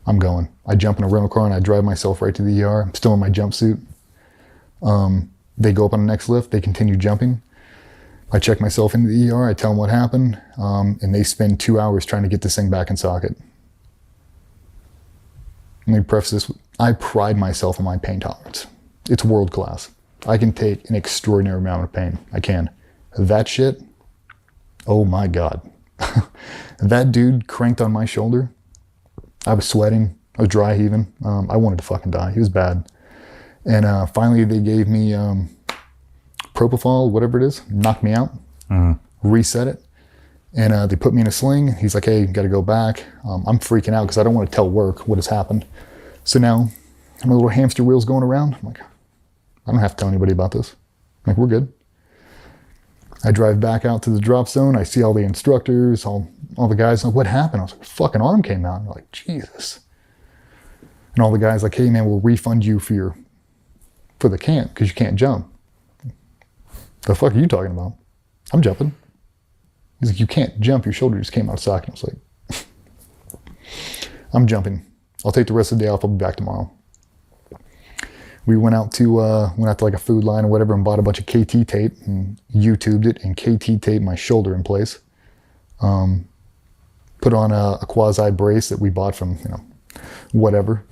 I'm going. I jump in a rental car and I drive myself right to the ER. I'm still in my jumpsuit. They go up on the next lift. They continue jumping. I check myself into the ER. I tell them what happened. And they spend 2 hours trying to get this thing back in socket. Let me preface this. I pride myself on my pain tolerance. It's world class. I can take an extraordinary amount of pain. I can. That shit, oh my God. That dude cranked on my shoulder. I was sweating. I was dry heaving. I wanted to fucking die. He was bad. And finally they gave me propofol, whatever it is, knocked me out, reset it. And they put me in a sling. He's like, hey, you got to go back. I'm freaking out because I don't want to tell work what has happened. So now my little hamster wheel's going around. I'm like, I don't have to tell anybody about this. I'm like, we're good. I drive back out to the drop zone. I see all the instructors, all the guys. I'm like, what happened? I was like, fucking arm came out. And they're like, Jesus. And all the guys like, hey man, we'll refund you for the camp because you can't jump. The fuck are you talking about? I'm jumping. He's like, you can't jump. Your shoulder just came out of socket. I was like, I'm jumping. I'll take the rest of the day off. I'll be back tomorrow. We went out to like a food line or whatever and bought a bunch of KT tape and YouTubed it and KT taped my shoulder in place. Put on a quasi brace that we bought from, whatever.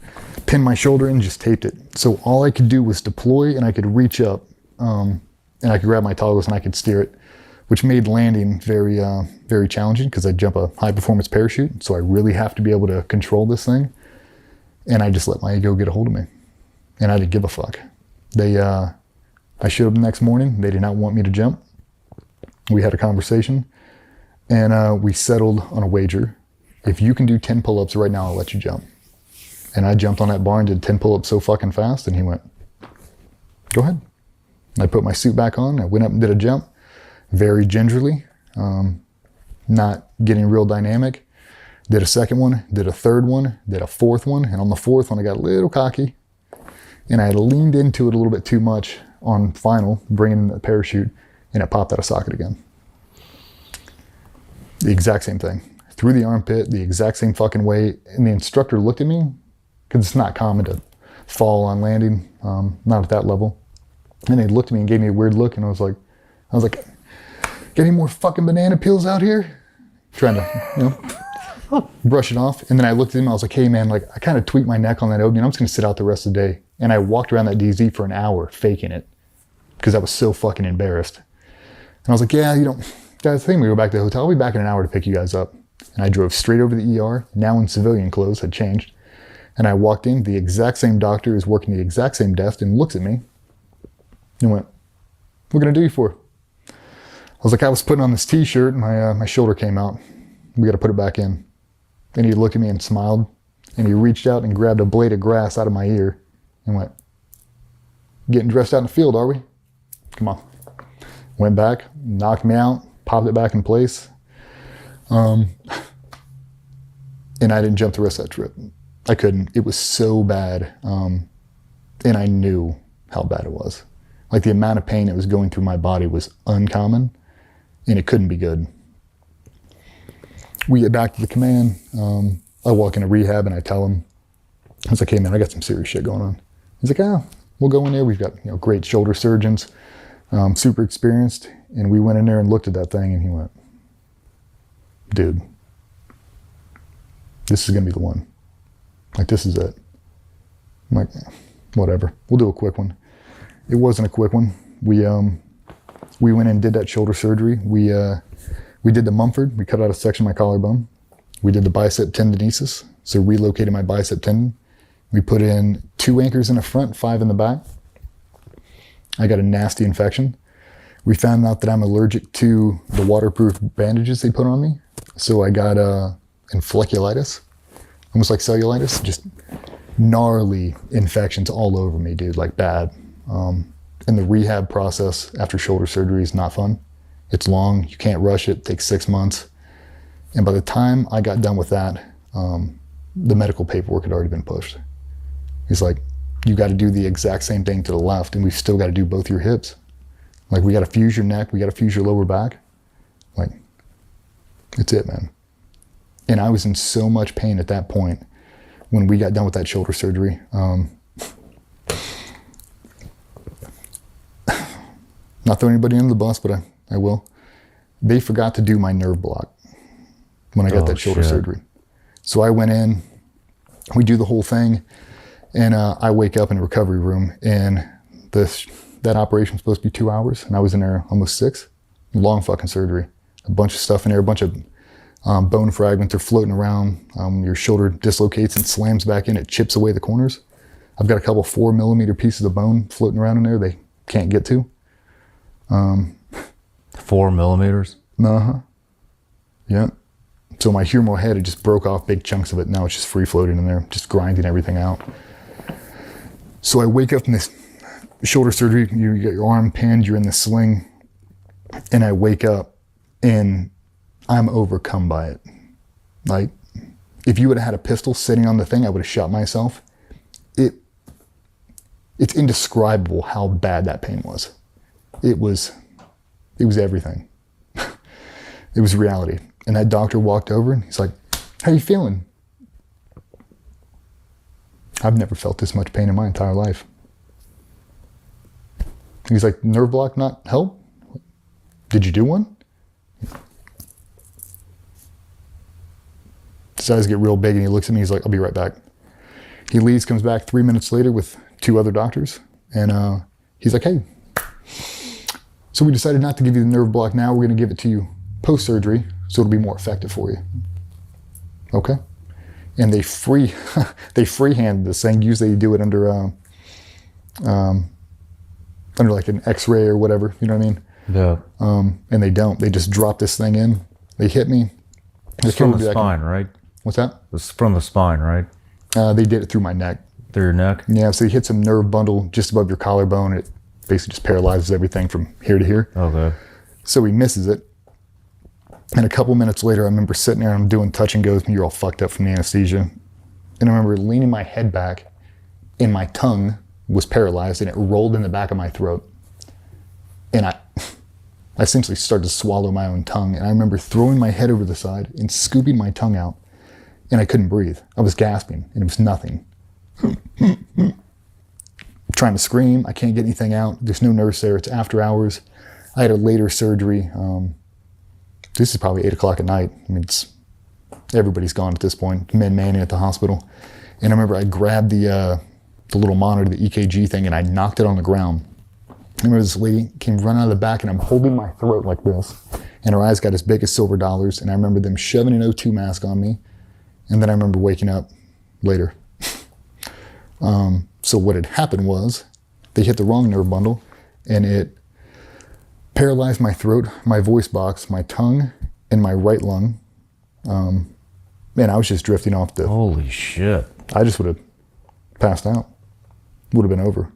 Pinned my shoulder in, just taped it. So all I could do was deploy and I could reach up and I could grab my toggles and I could steer it, which made landing very, very challenging because I jump a high performance parachute. So I really have to be able to control this thing. And I just let my ego get a hold of me. And I didn't give a fuck. I showed up the next morning. They did not want me to jump. We had a conversation and we settled on a wager. If you can do 10 pull-ups right now, I'll let you jump. And I jumped on that bar and did 10 pull-ups so fucking fast. And he went, go ahead. And I put my suit back on. I went up and did a jump very gingerly, not getting real dynamic. Did a second one, did a third one, did a fourth one. And on the fourth one, I got a little cocky. And I leaned into it a little bit too much on final, bringing in the parachute, and it popped out of socket again. The exact same thing. Through the armpit, the exact same fucking way. And the instructor looked at me, because it's not common to fall on landing, not at that level. And they looked at me and gave me a weird look, and I was like, get any more fucking banana peels out here? Trying to, brush it off. And then I looked at him, I was like, hey man, I kind of tweaked my neck on that opening. I'm just gonna sit out the rest of the day. And I walked around that DZ for an hour faking it because I was so fucking embarrassed. And I was like, yeah, guys, I think we go back to the hotel. I'll be back in an hour to pick you guys up. And I drove straight over the ER, now in civilian clothes, had changed. And I walked in, the exact same doctor is working the exact same desk and looks at me and went, what can I do you for? I was like, I was putting on this t-shirt and my shoulder came out. We got to put it back in. And he looked at me and smiled and he reached out and grabbed a blade of grass out of my ear and went, getting dressed out in the field, are we? Come on. Went back, knocked me out, popped it back in place. And I didn't jump the rest of that trip. I couldn't. It was so bad. And I knew how bad it was. The amount of pain that was going through my body was uncommon and it couldn't be good. We get back to the command. I walk into rehab and I tell him, I was like, hey man, I got some serious shit going on. He's like, we'll go in there. We've got great shoulder surgeons, super experienced. And we went in there and looked at that thing and he went, dude, this is going to be the one. This is it. I'm like, whatever. We'll do a quick one. It wasn't a quick one. We went in and did that shoulder surgery. We did the Mumford. We cut out a section of my collarbone. We did the bicep tendinosis. So relocated my bicep tendon. We put in 2 anchors in the front, 5 in the back. I got a nasty infection. We found out that I'm allergic to the waterproof bandages they put on me. So I got folliculitis, almost like cellulitis, just gnarly infections all over me, dude, bad. And the rehab process after shoulder surgery is not fun. It's long, you can't rush it, takes 6 months. And by the time I got done with that, the medical paperwork had already been pushed. He's like, you got to do the exact same thing to the left, and we've still got to do both your hips. We got to fuse your neck, we got to fuse your lower back. It's it, man. And I was in so much pain at that point when we got done with that shoulder surgery. Not throwing anybody under the bus, but I will. They forgot to do my nerve block when I got that shoulder surgery. So I went in, we do the whole thing, and I wake up in a recovery room, and that operation was supposed to be 2 hours, and I was in there almost 6. Long fucking surgery. A bunch of stuff in there, a bunch of bone fragments are floating around. Your shoulder dislocates and slams back in, it chips away the corners. I've got a couple 4mm pieces of bone floating around in there they can't get to. 4 millimeters? Uh-huh. Yeah. So my humeral head, it just broke off big chunks of it. Now it's just free floating in there, just grinding everything out. So I wake up in this shoulder surgery, you got your arm pinned, you're in the sling, and I wake up and I'm overcome by it. If you would have had a pistol sitting on the thing, I would have shot myself. It's indescribable how bad that pain was. It was everything. It was reality. And that doctor walked over and he's like, how you feeling? I've never felt this much pain in my entire life. He's like, nerve block not help? Did you do one? His eyes get real big and he looks at me. He's like, I'll be right back. He leaves, comes back 3 minutes later with 2 other doctors. And he's like, hey, so we decided not to give you the nerve block now. We're going to give it to you post-surgery so it'll be more effective for you. Okay. And they freehanded this thing. Usually you do it under like an x-ray or whatever, you know what I mean? Yeah. And they don't. They just drop this thing in. They hit me. It's from the spine, right? What's that? It's from the spine, right? They did it through my neck. Through your neck? Yeah, so he hit some nerve bundle just above your collarbone. And it basically just paralyzes everything from here to here. Okay. So he misses it. And a couple minutes later, I remember sitting there and I'm doing touch and goes and you're all fucked up from the anesthesia. And I remember leaning my head back and my tongue was paralyzed and it rolled in the back of my throat. And I essentially started to swallow my own tongue. And I remember throwing my head over the side and scooping my tongue out. And I couldn't breathe. I was gasping and it was nothing. Trying to scream. I can't get anything out. There's no nurse there. It's after hours. I had a later surgery. This is probably 8 o'clock at night. I mean, everybody's gone at this point. Mid-Manning at the hospital. And I remember I grabbed the little monitor, the EKG thing, and I knocked it on the ground. I remember this lady came running out of the back and I'm holding my throat like this. And her eyes got as big as silver dollars. And I remember them shoving an O2 mask on me. And then I remember waking up later. So what had happened was they hit the wrong nerve bundle and it paralyzed my throat, my voice box, my tongue, and my right lung. Man, I was just drifting off the... Holy shit. I just would have passed out. Would have been over.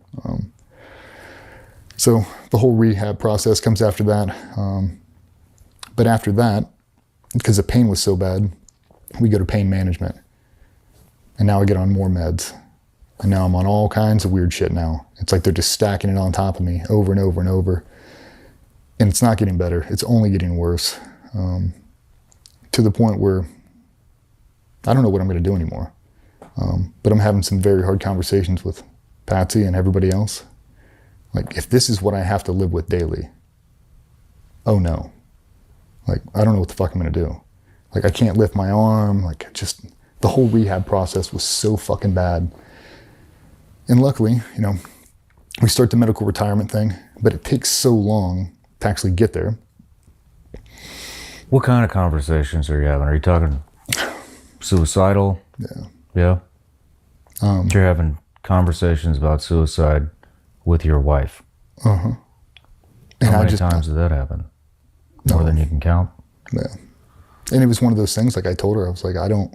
So the whole rehab process comes after that. But after that, because the pain was so bad, we go to pain management. And now I get on more meds. And now I'm on all kinds of weird shit now. It's like they're just stacking it on top of me over and over and over. And it's not getting better. It's only getting worse. To the point where I don't know what I'm going to do anymore. But I'm having some very hard conversations with Patsy and everybody else. Like, if this is what I have to live with daily, oh no. Like, I don't know what the fuck I'm going to do. Like, I can't lift my arm. Like, just the whole rehab process was so fucking bad. And luckily, you know, we start the medical retirement thing, but it takes so long to actually get there. What kind of conversations are you having? Are you talking suicidal? Yeah. Yeah? You're having conversations about suicide with your wife. Uh-huh. How many times did that happen? More than you can count? Yeah. And it was one of those things, like I told her, I was like, I don't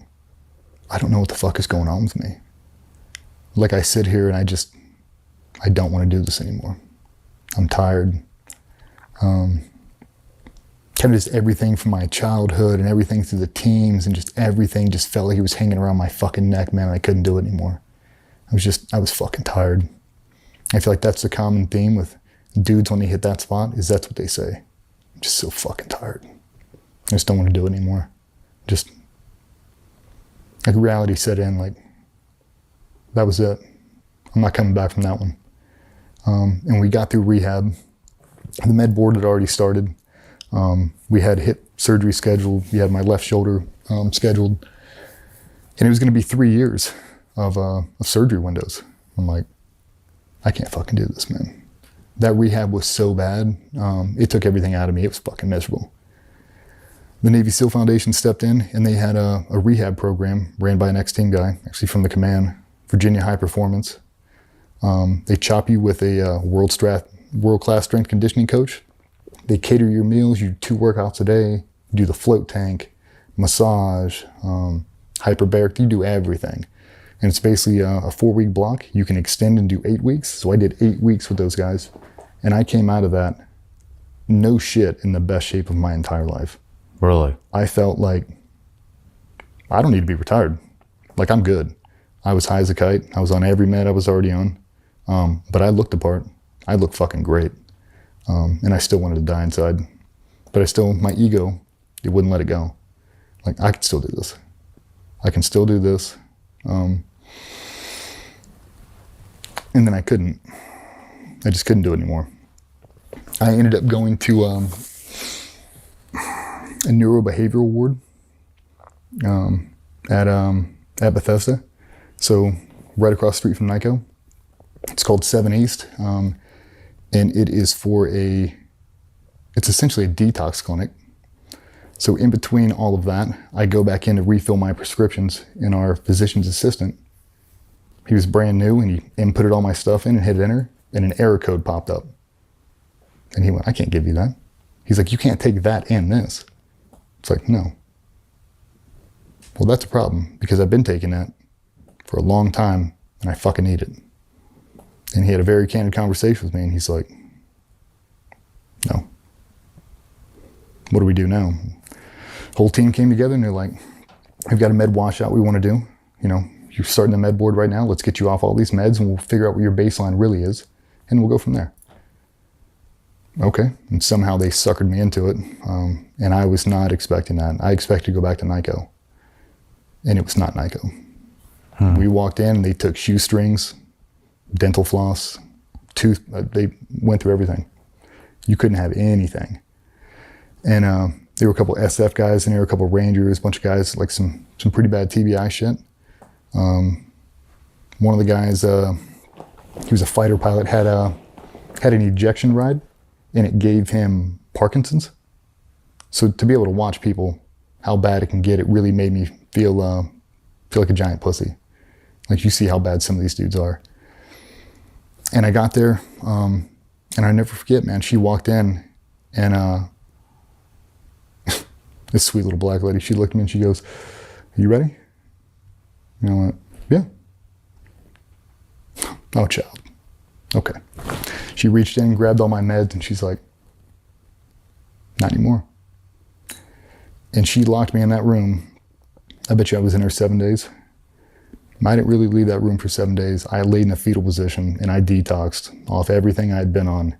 know what the fuck is going on with me. Like, I sit here and I don't want to do this anymore. I'm tired. Kind of just everything from my childhood and everything through the teams and just everything just felt like it was hanging around my fucking neck, man. I couldn't do it anymore. I was fucking tired. I feel like that's the common theme with dudes when they hit that spot, is that's what they say. I'm just so fucking tired. I just don't want to do it anymore. Just, like, reality set in, like, that was it. I'm not coming back from that one. And we got through rehab. The med board had already started. We had hip surgery scheduled. We had my left shoulder scheduled. And it was going to be 3 years of surgery windows. I'm like, I can't fucking do this, man. That rehab was so bad. It took everything out of me. It was fucking miserable. The Navy SEAL Foundation stepped in and they had a rehab program ran by an ex-team guy, actually from the command, Virginia High Performance. They chop you with a world-class strength conditioning coach. They cater your meals. You do 2 workouts a day. You do the float tank, massage, hyperbaric. You do everything. And it's basically a 4-week block. You can extend and do 8 weeks. So I did 8 weeks with those guys. And I came out of that, no shit, in the best shape of my entire life. Really? I felt like I don't need to be retired. Like, I'm good. I was high as a kite. I was on every med I was already on. But I looked the part. I looked fucking great. And I still wanted to die inside. But my ego, it wouldn't let it go. Like, I can still do this. I can still do this. And then I couldn't. I just couldn't do it anymore. I ended up going to a neurobehavioral ward at Bethesda, so right across the street from NICO. It's called 7 East, and it is it's essentially a detox clinic. So in between all of that, I go back in to refill my prescriptions, and our physician's assistant, he was brand new, and he inputted all my stuff in and hit enter, and an error code popped up. And he went, I can't give you that. He's like, you can't take that and this. It's like, no. Well, that's a problem, because I've been taking that for a long time, and I fucking need it. And he had a very candid conversation with me, and he's like, no. What do we do now? Whole team came together, and they're like, we've got a med washout we want to do. You know, you're starting the med board right now. Let's get you off all these meds, and we'll figure out what your baseline really is, and we'll go from there. Okay. And somehow they suckered me into it, and I was not expecting that. I expected to go back to NICO, and it was not NICO. We walked in, and they took shoestrings, dental floss, they went through everything. You couldn't have anything. And there were a couple SF guys in there, a couple Rangers, a bunch of guys, like some pretty bad TBI shit. One of the guys, he was a fighter pilot, had an ejection ride, and it gave him Parkinson's. So to be able to watch people, how bad it can get, it really made me feel like a giant pussy. Like, you see how bad some of these dudes are. And I got there, and I never forget, man, she walked in, and this sweet little black lady, she looked at me and she goes, are you ready? And I went, yeah. Oh, child. Okay. She reached in, grabbed all my meds, and she's like, not anymore. And she locked me in that room. I bet you I was in there 7 days. I didn't really leave that room for 7 days. I laid in a fetal position, and I detoxed off everything I had been on.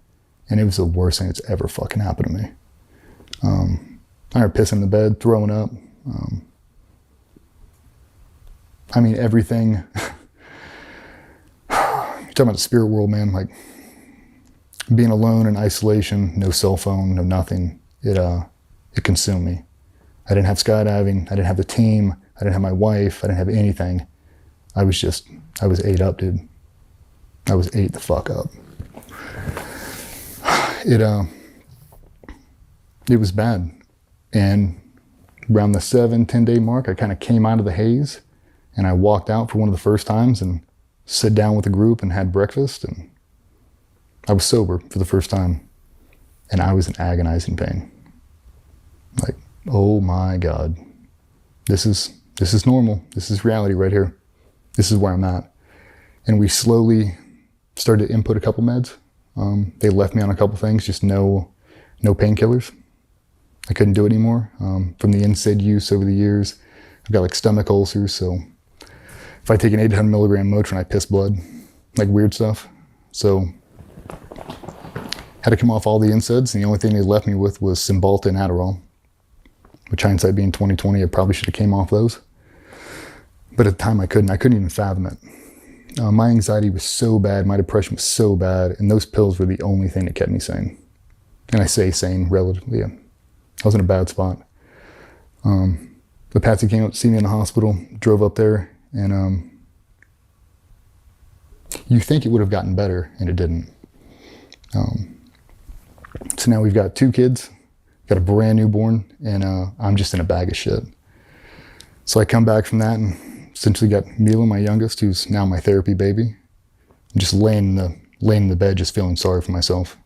And it was the worst thing that's ever fucking happened to me. I started pissing in the bed, throwing up. I mean, everything. You're talking about the spirit world, man. Like, being alone in isolation, no cell phone, no nothing. It consumed me. I didn't have skydiving. I didn't have the team. I didn't have my wife. I didn't have anything. I was ate up, dude. I was ate the fuck up. It was bad. And around the 7-10 day mark, I kind of came out of the haze, and I walked out for one of the first times and sat down with the group and had breakfast, and I was sober for the first time, and I was in agonizing pain. Like, oh my God, this is normal. This is reality right here. This is where I'm at. And we slowly started to input a couple meds. They left me on a couple things, just no painkillers. I couldn't do it anymore. From the NSAID use over the years, I've got like stomach ulcers, so if I take an 800 milligram Motrin, I piss blood, like weird stuff. So had to come off all the NSAIDs, and the only thing they left me with was Cymbalta and Adderall, which hindsight being 2020, I probably should have came off those. But at the time I couldn't even fathom it. My anxiety was so bad, my depression was so bad, and those pills were the only thing that kept me sane. And I say sane relatively. I was in a bad spot. The Patsy came up to see me in the hospital, drove up there, and you think it would have gotten better, and it didn't. So now we've got 2 kids, got a brand newborn, and I'm just in a bag of shit. So I come back from that and essentially got Mila, my youngest, who's now my therapy baby. I'm just laying in the bed, just feeling sorry for myself.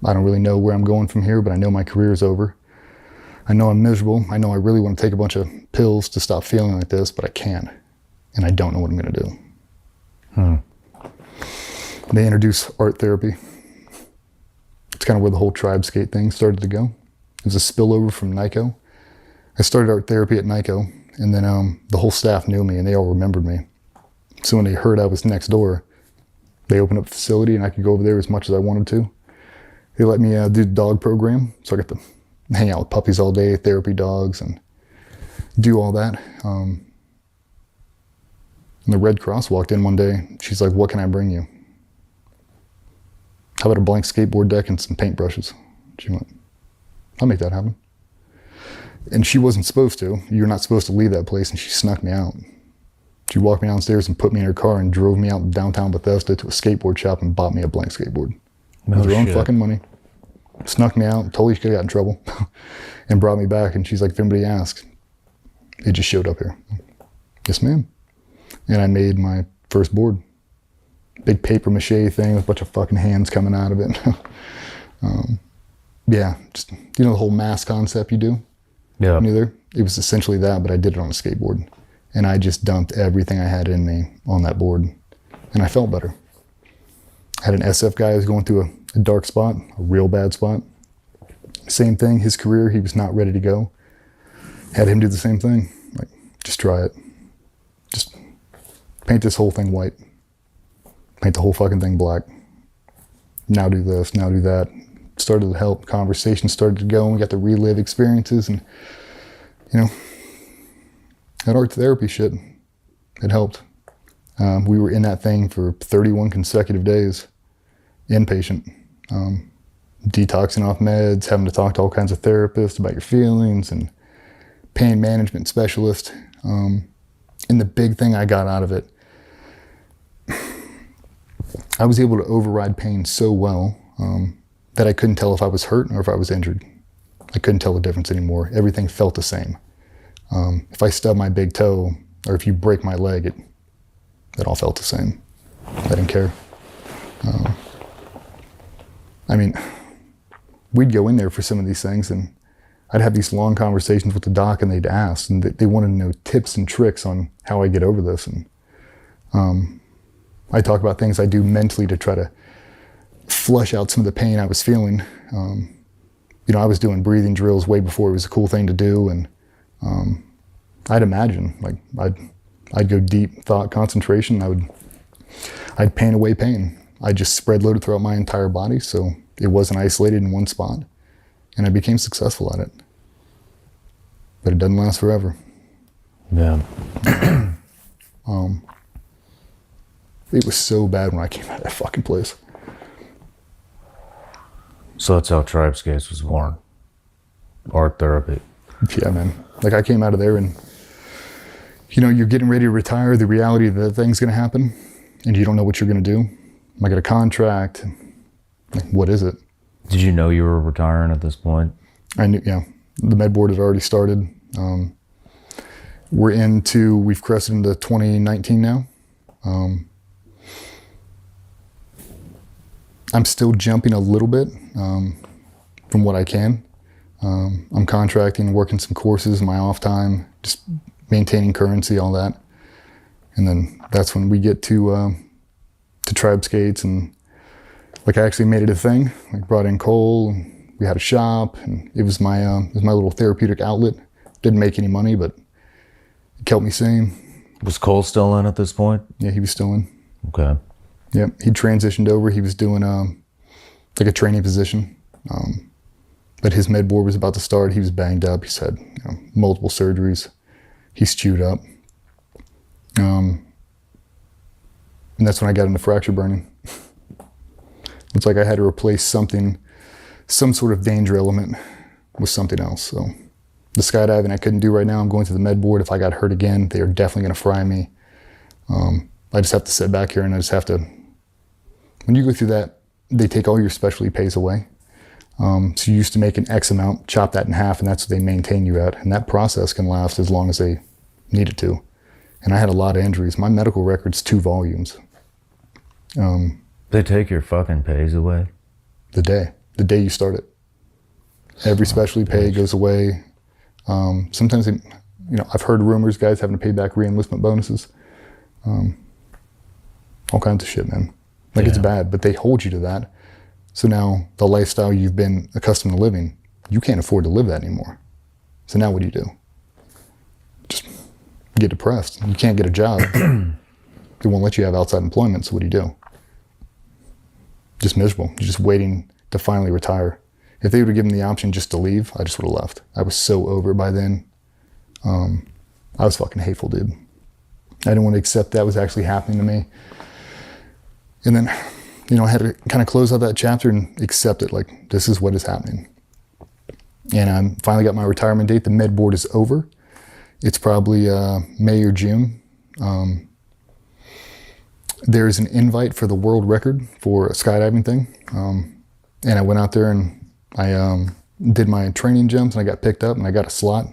I don't really know where I'm going from here, but I know my career is over. I know I'm miserable. I know I really want to take a bunch of pills to stop feeling like this, but I can't. And I don't know what I'm going to do. They introduced art therapy. It's kind of where the whole tribe skate thing started to go. It was a spillover from NICO. I started art therapy at NICO, and then the whole staff knew me, and they all remembered me. So when they heard I was next door, they opened up a facility, and I could go over there as much as I wanted to. They let me do the dog program, so I got to hang out with puppies all day, therapy dogs, and do all that. And the Red Cross walked in one day. She's like, what can I bring you? How about a blank skateboard deck and some paintbrushes? She went, I'll make that happen. And she wasn't supposed to. You're not supposed to leave that place, and she snuck me out. She walked me downstairs and put me in her car and drove me out in downtown Bethesda to a skateboard shop and bought me a blank skateboard. With her own fucking money. Snuck me out, totally could have got in trouble, and brought me back. And she's like, if anybody asks, it just showed up here. Yes, ma'am. And I made my first board. Big paper mache thing with a bunch of fucking hands coming out of it. Yeah, just, you know, the whole mass concept you do? Yeah. Neither. It was essentially that, but I did it on a skateboard. And I just dumped everything I had in me on that board. And I felt better. I had an SF guy who was going through a dark spot, a real bad spot. Same thing, his career, he was not ready to go. Had him do the same thing. Like, just try it. Just paint this whole thing white. Paint the whole fucking thing black. Now do this, now do that. Started to help, conversation started to go, and we got to relive experiences, and, you know, that art therapy shit, it helped. We were in that thing for 31 consecutive days, inpatient, detoxing off meds, having to talk to all kinds of therapists about your feelings, and pain management specialist. And the big thing I got out of it, I was able to override pain so well that I couldn't tell if I was hurt or if I was injured. I couldn't tell the difference anymore. Everything felt the same. If I stub my big toe, or if you break my leg, it all felt the same. I didn't care. I mean, we'd go in there for some of these things, and I'd have these long conversations with the doc, and they'd ask, and they wanted to know tips and tricks on how I get over this. And I talk about things I do mentally to try to flush out some of the pain I was feeling. You know, I was doing breathing drills way before it was a cool thing to do, and I'd imagine, like, I'd go deep thought concentration. I'd paint away pain. I just spread loaded throughout my entire body, so it wasn't isolated in one spot, and I became successful at it. But it doesn't last forever. Yeah. It was so bad when I came out of that fucking place. So that's how Tribe Skates was born. Art therapy. Yeah, man. Like, I came out of there, and, you know, you're getting ready to retire, the reality that thing's gonna happen, and you don't know what you're gonna do. Am I got a contract? Like, what is it? Did you know you were retiring at this point? I knew, yeah. The med board had already started. We've crested into 2019 now. I'm still jumping a little bit from what I can. I'm contracting, working some courses in my off time, just maintaining currency, all that. And then that's when we get to Tribe Skates, and like, I actually made it a thing. Like, brought in Cole, and we had a shop, and it was my little therapeutic outlet. Didn't make any money, but it kept me sane. Was Cole still in at this point? Yeah, he was still in. Okay. Yep, he transitioned over. He was doing like a training position. But his med board was about to start. He was banged up. He's had, you know, multiple surgeries. He's chewed up. And that's when I got into fracture burning. It's like I had to replace some sort of danger element with something else. So the skydiving I couldn't do right now. I'm going to the med board. If I got hurt again, they are definitely going to fry me. I just have to sit back here, and I just have to, when you go through that, they take all your specialty pays away. So you used to make an X amount, chop that in half, and that's what they maintain you at. And that process can last as long as they need it to. And I had a lot of injuries. My medical record's 2 volumes. They take your fucking pays away? The day you start it. Every specialty pay goes away. Sometimes, you know, I've heard rumors, guys having to pay back re-enlistment bonuses. All kinds of shit, man. Like, it's bad, but they hold you to that. So now the lifestyle you've been accustomed to living, you can't afford to live that anymore. So now what do? Just get depressed. You can't get a job. They won't let you have outside employment, so what do? Just miserable. You're just waiting to finally retire. If they would have given the option just to leave, I just would have left. I was so over by then. I was fucking hateful, dude. I didn't want to accept that was actually happening to me. And then I had to kind of close out that chapter and accept it. Like, this is what is happening. And I finally got my retirement date. The med board is over. It's probably May or June. There's an invite for the world record for a skydiving thing. And I went out there and I did my training jumps and I got picked up and I got a slot,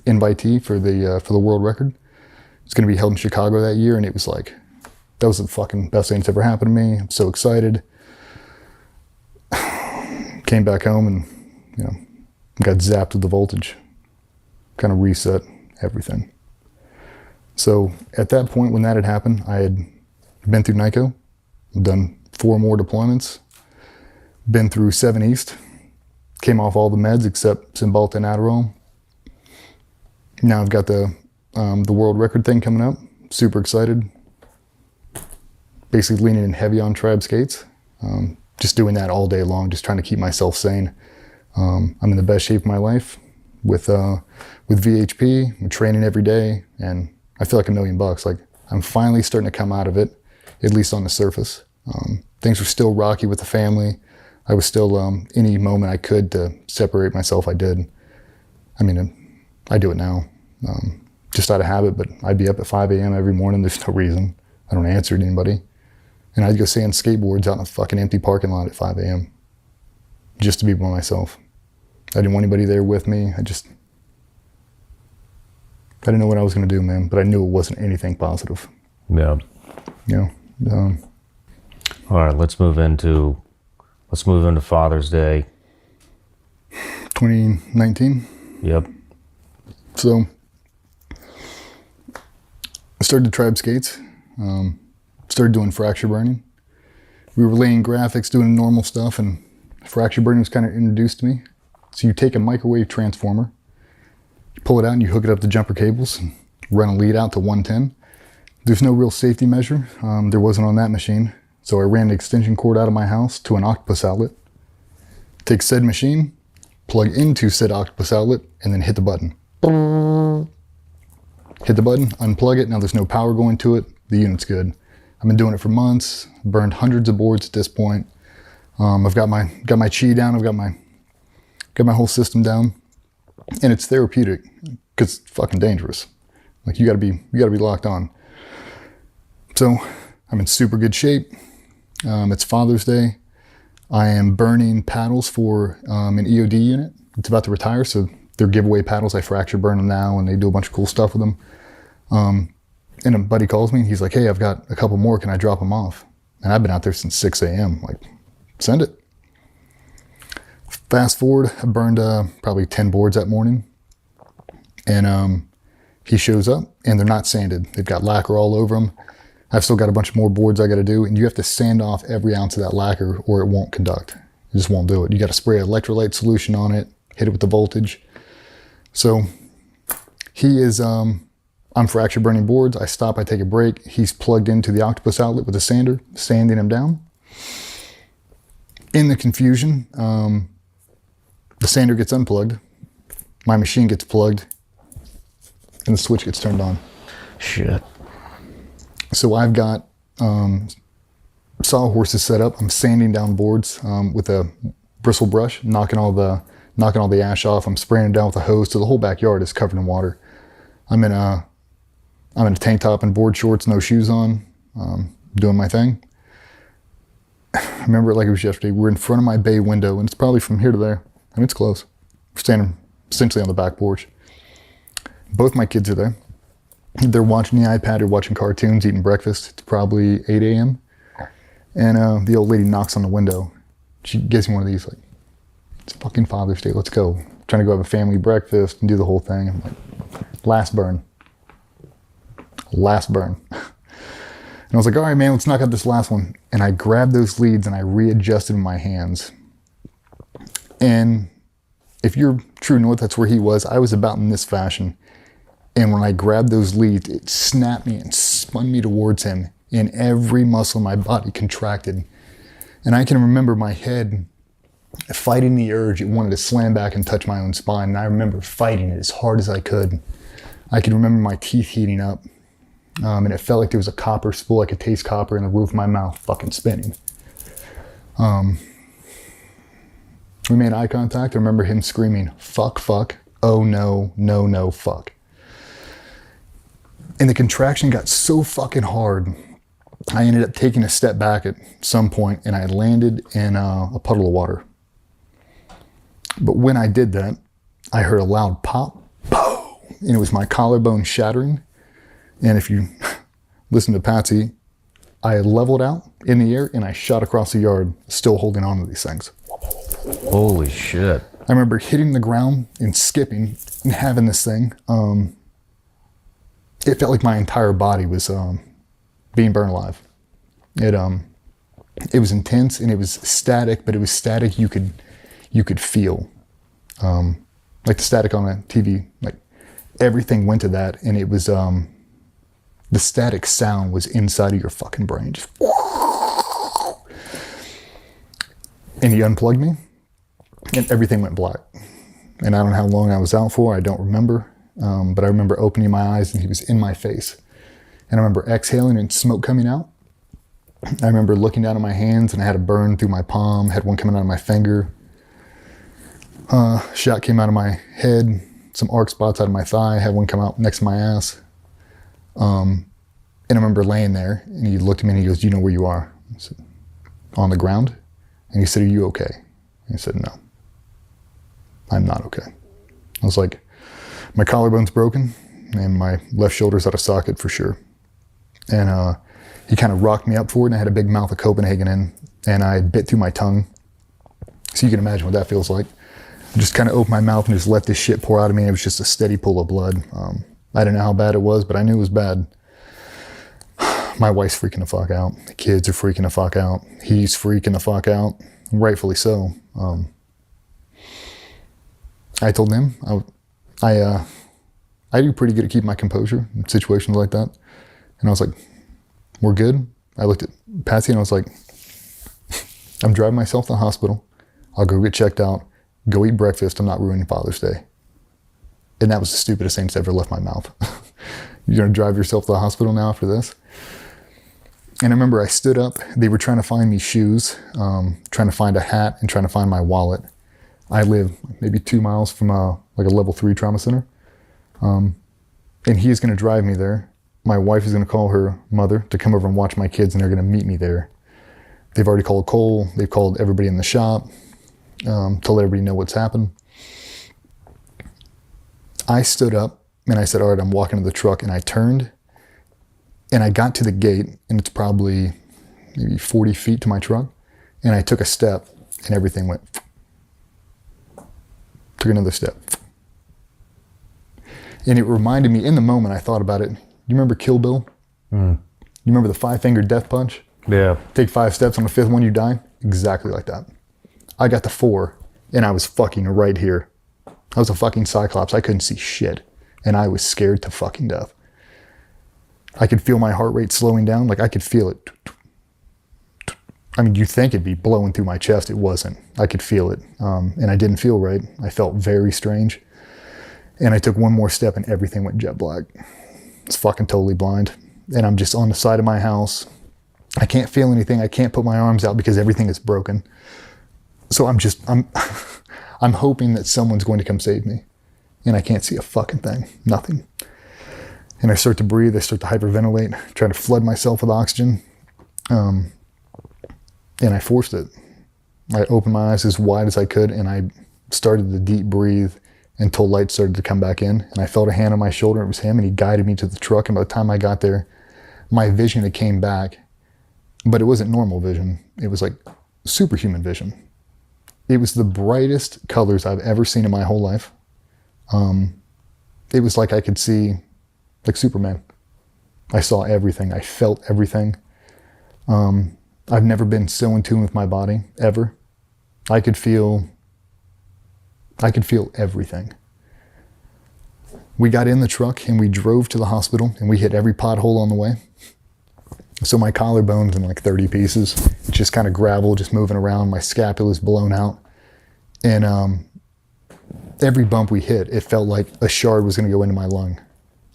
invitee for the world record. It's going to be held in Chicago that year. And it was like, that was the fucking best thing that's ever happened to me. I'm so excited. Came back home and, got zapped with the voltage. Kind of reset everything. So at that point when that had happened, I had been through NICO, done 4 more deployments, been through 7 East, came off all the meds except Cymbalta and Adderall. Now I've got the world record thing coming up. Super excited. Basically leaning in heavy on tribe skates. Just doing that all day long, just trying to keep myself sane. I'm in the best shape of my life with VHP. I'm training every day, and I feel like $1 million. Like, I'm finally starting to come out of it, at least on the surface. Things were still rocky with the family. I was still, any moment I could to separate myself, I did. I mean, I do it now, just out of habit, but I'd be up at 5 a.m. every morning. There's no reason. I don't answer to anybody. And I'd go sand skateboards out in a fucking empty parking lot at 5 a.m. just to be by myself. I didn't want anybody there with me. I didn't know what I was going to do, man, but I knew it wasn't anything positive. Yeah. All right, let's move into Father's Day. 2019? Yep. So, I started tribe skates. Started doing fracture burning. We were laying graphics, doing normal stuff, and fracture burning was kind of introduced to me. So you take a microwave transformer, you pull it out and you hook it up to jumper cables and run a lead out to 110. There's no real safety measure. There wasn't on that machine. So I ran an extension cord out of my house to an octopus outlet, take said machine, plug into said octopus outlet, and then hit the button. Hit the button, unplug it. Now there's no power going to it. The unit's good. I've been doing it for months, burned hundreds of boards at this point. I've got my chi down. I've got my whole system down, and it's therapeutic because it's fucking dangerous. Like, you gotta be locked on. So I'm in super good shape. It's Father's Day. I am burning paddles for an EOD unit. It's about to retire, so they're giveaway paddles. I fracture burn them now, and they do a bunch of cool stuff with them. And a buddy calls me, and he's like, hey, I've got a couple more. Can I drop them off? And I've been out there since 6 a.m. Like, send it. Fast forward, I burned probably 10 boards that morning. And he shows up, and they're not sanded. They've got lacquer all over them. I've still got a bunch more boards I got to do, and you have to sand off every ounce of that lacquer or it won't conduct. It just won't do it. You got to spray electrolyte solution on it, hit it with the voltage. So he is... I'm fracture burning boards. I stop, I take a break. He's plugged into the octopus outlet with a sander, sanding him down. In the confusion, the sander gets unplugged. My machine gets plugged and the switch gets turned on. Shit. So I've got sawhorses set up. I'm sanding down boards with a bristle brush, knocking all the ash off. I'm spraying it down with a hose so the whole backyard is covered in water. I'm in a tank top and board shorts, no shoes on, doing my thing. I remember it like it was yesterday. We're in front of my bay window, and it's probably from here to there. I mean, it's close. We're standing essentially on the back porch. Both my kids are there. They're watching the iPad or watching cartoons, eating breakfast. It's probably 8 a.m. And the old lady knocks on the window. She gives me one of these, like, it's fucking Father's Day, let's go. Trying to go have a family breakfast and do the whole thing. I'm like, last burn. And I was like, all right, man, let's knock out this last one. And I grabbed those leads and I readjusted my hands. And if you're true north, that's where he was. I was about in this fashion. And when I grabbed those leads, it snapped me and spun me towards him. And every muscle in my body contracted. And I can remember my head fighting the urge. It wanted to slam back and touch my own spine. And I remember fighting it as hard as I could. I can remember my teeth heating up. And it felt like there was a copper spool. I could taste copper in the roof of my mouth fucking spinning. We made eye contact. I remember him screaming, fuck, fuck, oh no, no, no, fuck. And the contraction got so fucking hard, I ended up taking a step back at some point and I landed in a puddle of water. But when I did that, I heard a loud pop, boom, and it was my collarbone shattering. And if you listen to Patsy, I leveled out in the air and I shot across the yard, still holding on to these things. Holy shit. I remember hitting the ground and skipping and having this thing. It felt like my entire body was being burned alive. It was intense and it was static, but it was static you could feel. Like the static on a TV, like everything went to that, and it was the static sound was inside of your fucking brain. Just, and he unplugged me and everything went black. And I don't know how long I was out for, I don't remember. But I remember opening my eyes and he was in my face. And I remember exhaling and smoke coming out. I remember looking down at my hands and I had a burn through my palm, had one coming out of my finger. Shot came out of my head, some arc spots out of my thigh, had one come out next to my ass. And I remember laying there and he looked at me and he goes, "Do you know where you are?" I said, "On the ground." And he said, "Are you okay?" And I said, "No, I'm not okay." I was like, my collarbone's broken and my left shoulder's out of socket for sure. And he kind of rocked me up forward and I had a big mouth of Copenhagen in and I bit through my tongue. So you can imagine what that feels like. I just kind of opened my mouth and just let this shit pour out of me and it was just a steady pool of blood. I didn't know how bad it was, but I knew it was bad. My wife's freaking the fuck out. The kids are freaking the fuck out. He's freaking the fuck out. Rightfully so. I told him I do pretty good at keeping my composure in situations like that. And I was like, "We're good." I looked at Patsy and I was like, "I'm driving myself to the hospital. I'll go get checked out, go eat breakfast. I'm not ruining Father's Day." And that was the stupidest thing that's ever left my mouth. You're gonna drive yourself to the hospital now after this? And I remember I stood up. They were trying to find me shoes, trying to find a hat and trying to find my wallet. I live maybe 2 miles from like a level 3 trauma center. And he's going to drive me there. My wife is going to call her mother to come over and watch my kids and they're going to meet me there. They've already called Cole. They've called everybody in the shop to let everybody know what's happened. I stood up and I said, "All right, I'm walking to the truck." And I turned and I got to the gate and it's probably maybe 40 feet to my truck. And I took a step and everything went. Took another step. And it reminded me, in the moment I thought about it, you remember Kill Bill? You remember the 5-finger death punch? Yeah. Take 5 steps, on the 5th one you die? Exactly like that. I got to 4 and I was fucking right here. I was a fucking cyclops. I couldn't see shit. And I was scared to fucking death. I could feel my heart rate slowing down. Like I could feel it. I mean, you'd think it'd be blowing through my chest. It wasn't. I could feel it. And I didn't feel right. I felt very strange. And I took one more step and everything went jet black. It's fucking totally blind. And I'm just on the side of my house. I can't feel anything. I can't put my arms out because everything is broken. So I'm I'm hoping that someone's going to come save me. And I can't see a fucking thing. Nothing. And I start to breathe. I start to hyperventilate, try to flood myself with oxygen. And I forced it. I opened my eyes as wide as I could and I started to deep breathe until light started to come back in. And I felt a hand on my shoulder. It was him and he guided me to the truck. And by the time I got there, my vision had came back, but it wasn't normal vision. It was like superhuman vision. It was the brightest colors I've ever seen in my whole life. It was like I could see like Superman. I saw everything. I felt everything. I've never been so in tune with my body, ever. I could feel everything. We got in the truck and we drove to the hospital and we hit every pothole on the way. So my collarbone's in like 30 pieces, just kind of gravel, just moving around. My scapula's blown out. And every bump we hit, it felt like a shard was gonna go into my lung.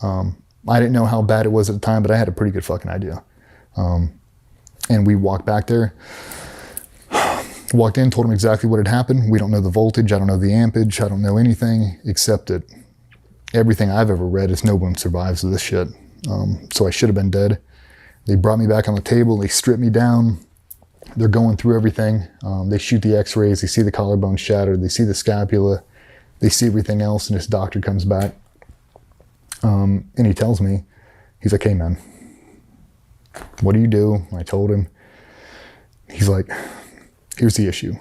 I didn't know how bad it was at the time, but I had a pretty good fucking idea. And we walked back there. Walked in, told him exactly what had happened. We don't know the voltage, I don't know the ampage, I don't know anything, except that everything I've ever read is no one survives this shit. So I should have been dead. They brought me back on the table, they stripped me down. They're going through everything. They shoot the x-rays, they see the collarbone shattered, they see the scapula, they see everything else, and this doctor comes back. And he tells me, he's like, hey man, what do you do? I told him. He's like, here's the issue,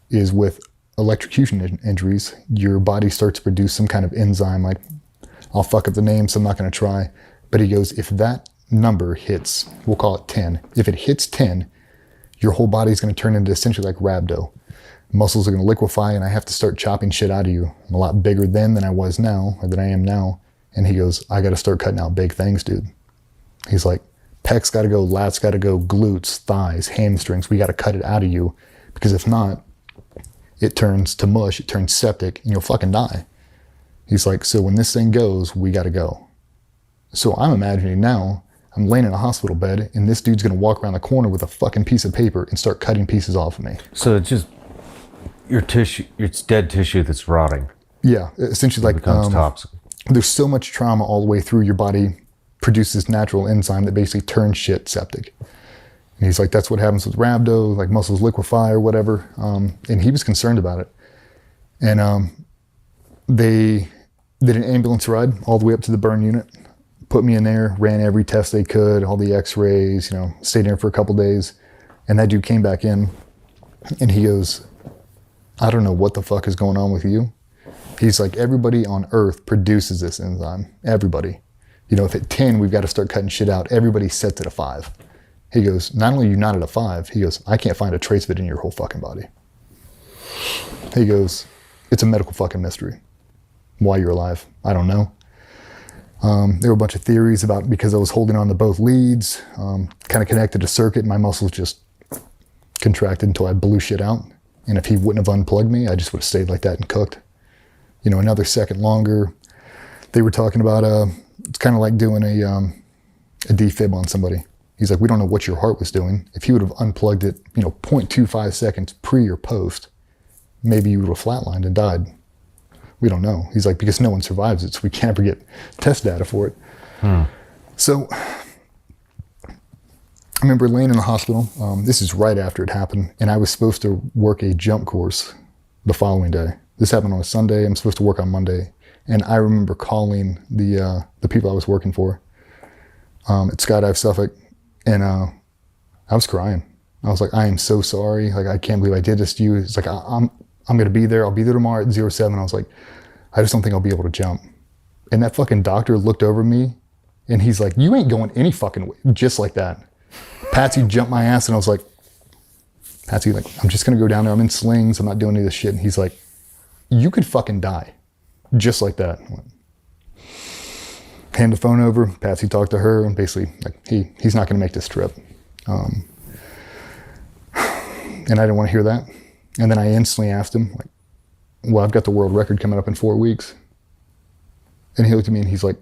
is with electrocution injuries, your body starts to produce some kind of enzyme, like, I'll fuck up the name, so I'm not gonna try. But he goes, if that number hits, we'll call it 10. If it hits 10, your whole body's gonna turn into essentially like rhabdo. Muscles are gonna liquefy and I have to start chopping shit out of you. I'm a lot bigger then than I was now, or than I am now. And he goes, I gotta start cutting out big things, dude. He's like, pecs gotta go, lats gotta go, glutes, thighs, hamstrings, we gotta cut it out of you. Because if not, it turns to mush, it turns septic, and you'll fucking die. He's like, so when this thing goes, we gotta go. So I'm imagining now, I'm laying in a hospital bed, and this dude's gonna walk around the corner with a fucking piece of paper and start cutting pieces off of me. So it's just your tissue, it's dead tissue that's rotting. Yeah, essentially like, becomes toxic. There's so much trauma all the way through, your body produces natural enzyme that basically turns shit septic. And he's like, that's what happens with rhabdo, like muscles liquefy or whatever. And he was concerned about it. And they did an ambulance ride all the way up to the burn unit, put me in there, ran every test they could, all the x-rays, you know, stayed there for a couple days. And that dude came back in and he goes, I don't know what the fuck is going on with you. He's like, everybody on earth produces this enzyme, everybody. You know, if at 10, we've got to start cutting shit out, everybody sets at a 5. He goes, not only are you not at a 5, he goes, I can't find a trace of it in your whole fucking body. He goes, it's a medical fucking mystery. Why you're alive, I don't know. There were a bunch of theories about because I was holding on to both leads, kind of connected to circuit, my muscles just contracted until I blew shit out. And if he wouldn't have unplugged me, I just would have stayed like that and cooked. You know, another second longer. They were talking about, it's kind of like doing a defib on somebody. He's like, we don't know what your heart was doing. If you would have unplugged it, you know, 0.25 seconds pre or post, maybe you would have flatlined and died. We don't know. He's like, because no one survives it, so we can't ever get test data for it. So I remember laying in the hospital. This is right after it happened, and I was supposed to work a jump course the following day. This happened on a Sunday. I'm supposed to work on Monday. And I remember calling the people I was working for at Skydive Suffolk, and I was crying. I was like, I am so sorry. Like, I can't believe I did this to you. It's like, I'm going to be there. I'll be there tomorrow at 07. I was like, I just don't think I'll be able to jump. And that fucking doctor looked over me, and he's like, you ain't going any fucking way. Just like that. Patsy jumped my ass, and I was like, Patsy, like, I'm just going to go down there. I'm in slings. I'm not doing any of this shit. And he's like, you could fucking die. Just like that. Hand the phone over, Patsy talked to her, and basically, like, he's not gonna make this trip. And I didn't want to hear that. And then I instantly asked him, like, well, I've got the world record coming up in 4 weeks. And he looked at me and he's like,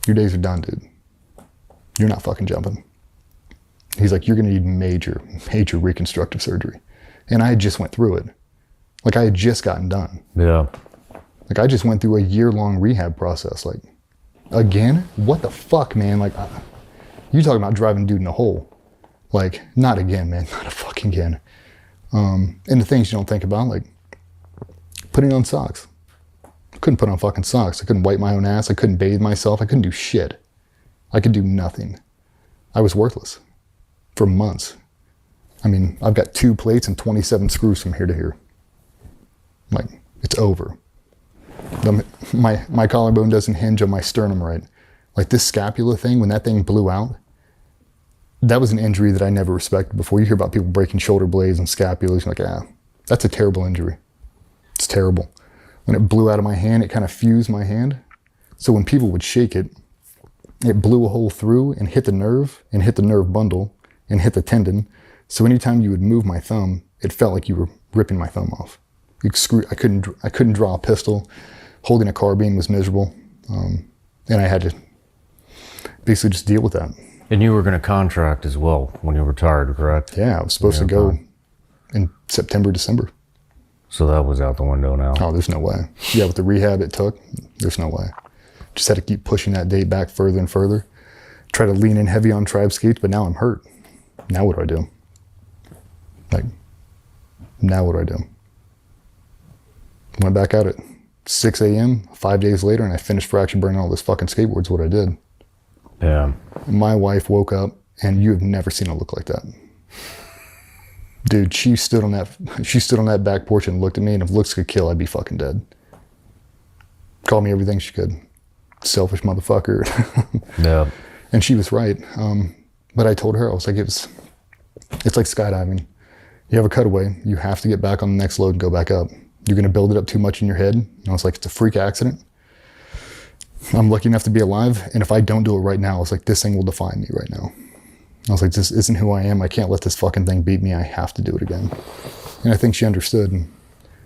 your days are done, dude. You're not fucking jumping. He's like, you're gonna need major reconstructive surgery. And I had just went through it. Like, I had just gotten done. Yeah. Like, I just went through a year-long rehab process. Like, again? What the fuck, man? Like, you talking about driving a dude in a hole. Like, not again, man. Not a fucking again. And the things you don't think about, like, putting on socks. I couldn't put on fucking socks. I couldn't wipe my own ass. I couldn't bathe myself. I couldn't do shit. I could do nothing. I was worthless for months. I mean, I've got 2 plates and 27 screws from here to here. Like, it's over. My collarbone doesn't hinge on my sternum right. Like, this scapula thing, when that thing blew out, that was an injury that I never respected before. You hear about people breaking shoulder blades and scapulas, you're like, that's a terrible injury. It's terrible. When it blew out of my hand, it kind of fused my hand. So when people would shake it, it blew a hole through and hit the nerve bundle and hit the tendon. So anytime you would move my thumb, it felt like you were ripping my thumb off. I couldn't draw a pistol. Holding a carbine was miserable. And I had to basically just deal with that. And you were going to contract as well when you retired, correct? Yeah, I was supposed to go in September, December. So that was out the window now. Oh, there's no way. Yeah, with the rehab it took, there's no way. Just had to keep pushing that date back further and further. Try to lean in heavy on tribe skates, but now I'm hurt. Now what do I do? Like, now what do I do? Went back out at 6 a.m., 5 days later, and I finished fracture burning all this fucking skateboards, what I did. Yeah. My wife woke up, and you have never seen her look like that. Dude, she stood on that back porch and looked at me, and if looks could kill, I'd be fucking dead. Called me everything she could. Selfish motherfucker. Yeah. And she was right. But I told her, I was like, it's like skydiving. You have a cutaway, you have to get back on the next load and go back up. You're gonna build it up too much in your head. And I was like, it's a freak accident. I'm lucky enough to be alive, and if I don't do it right now, I was like, this thing will define me right now. I was like, this isn't who I am. I can't let this fucking thing beat me. I have to do it again. And I think she understood. And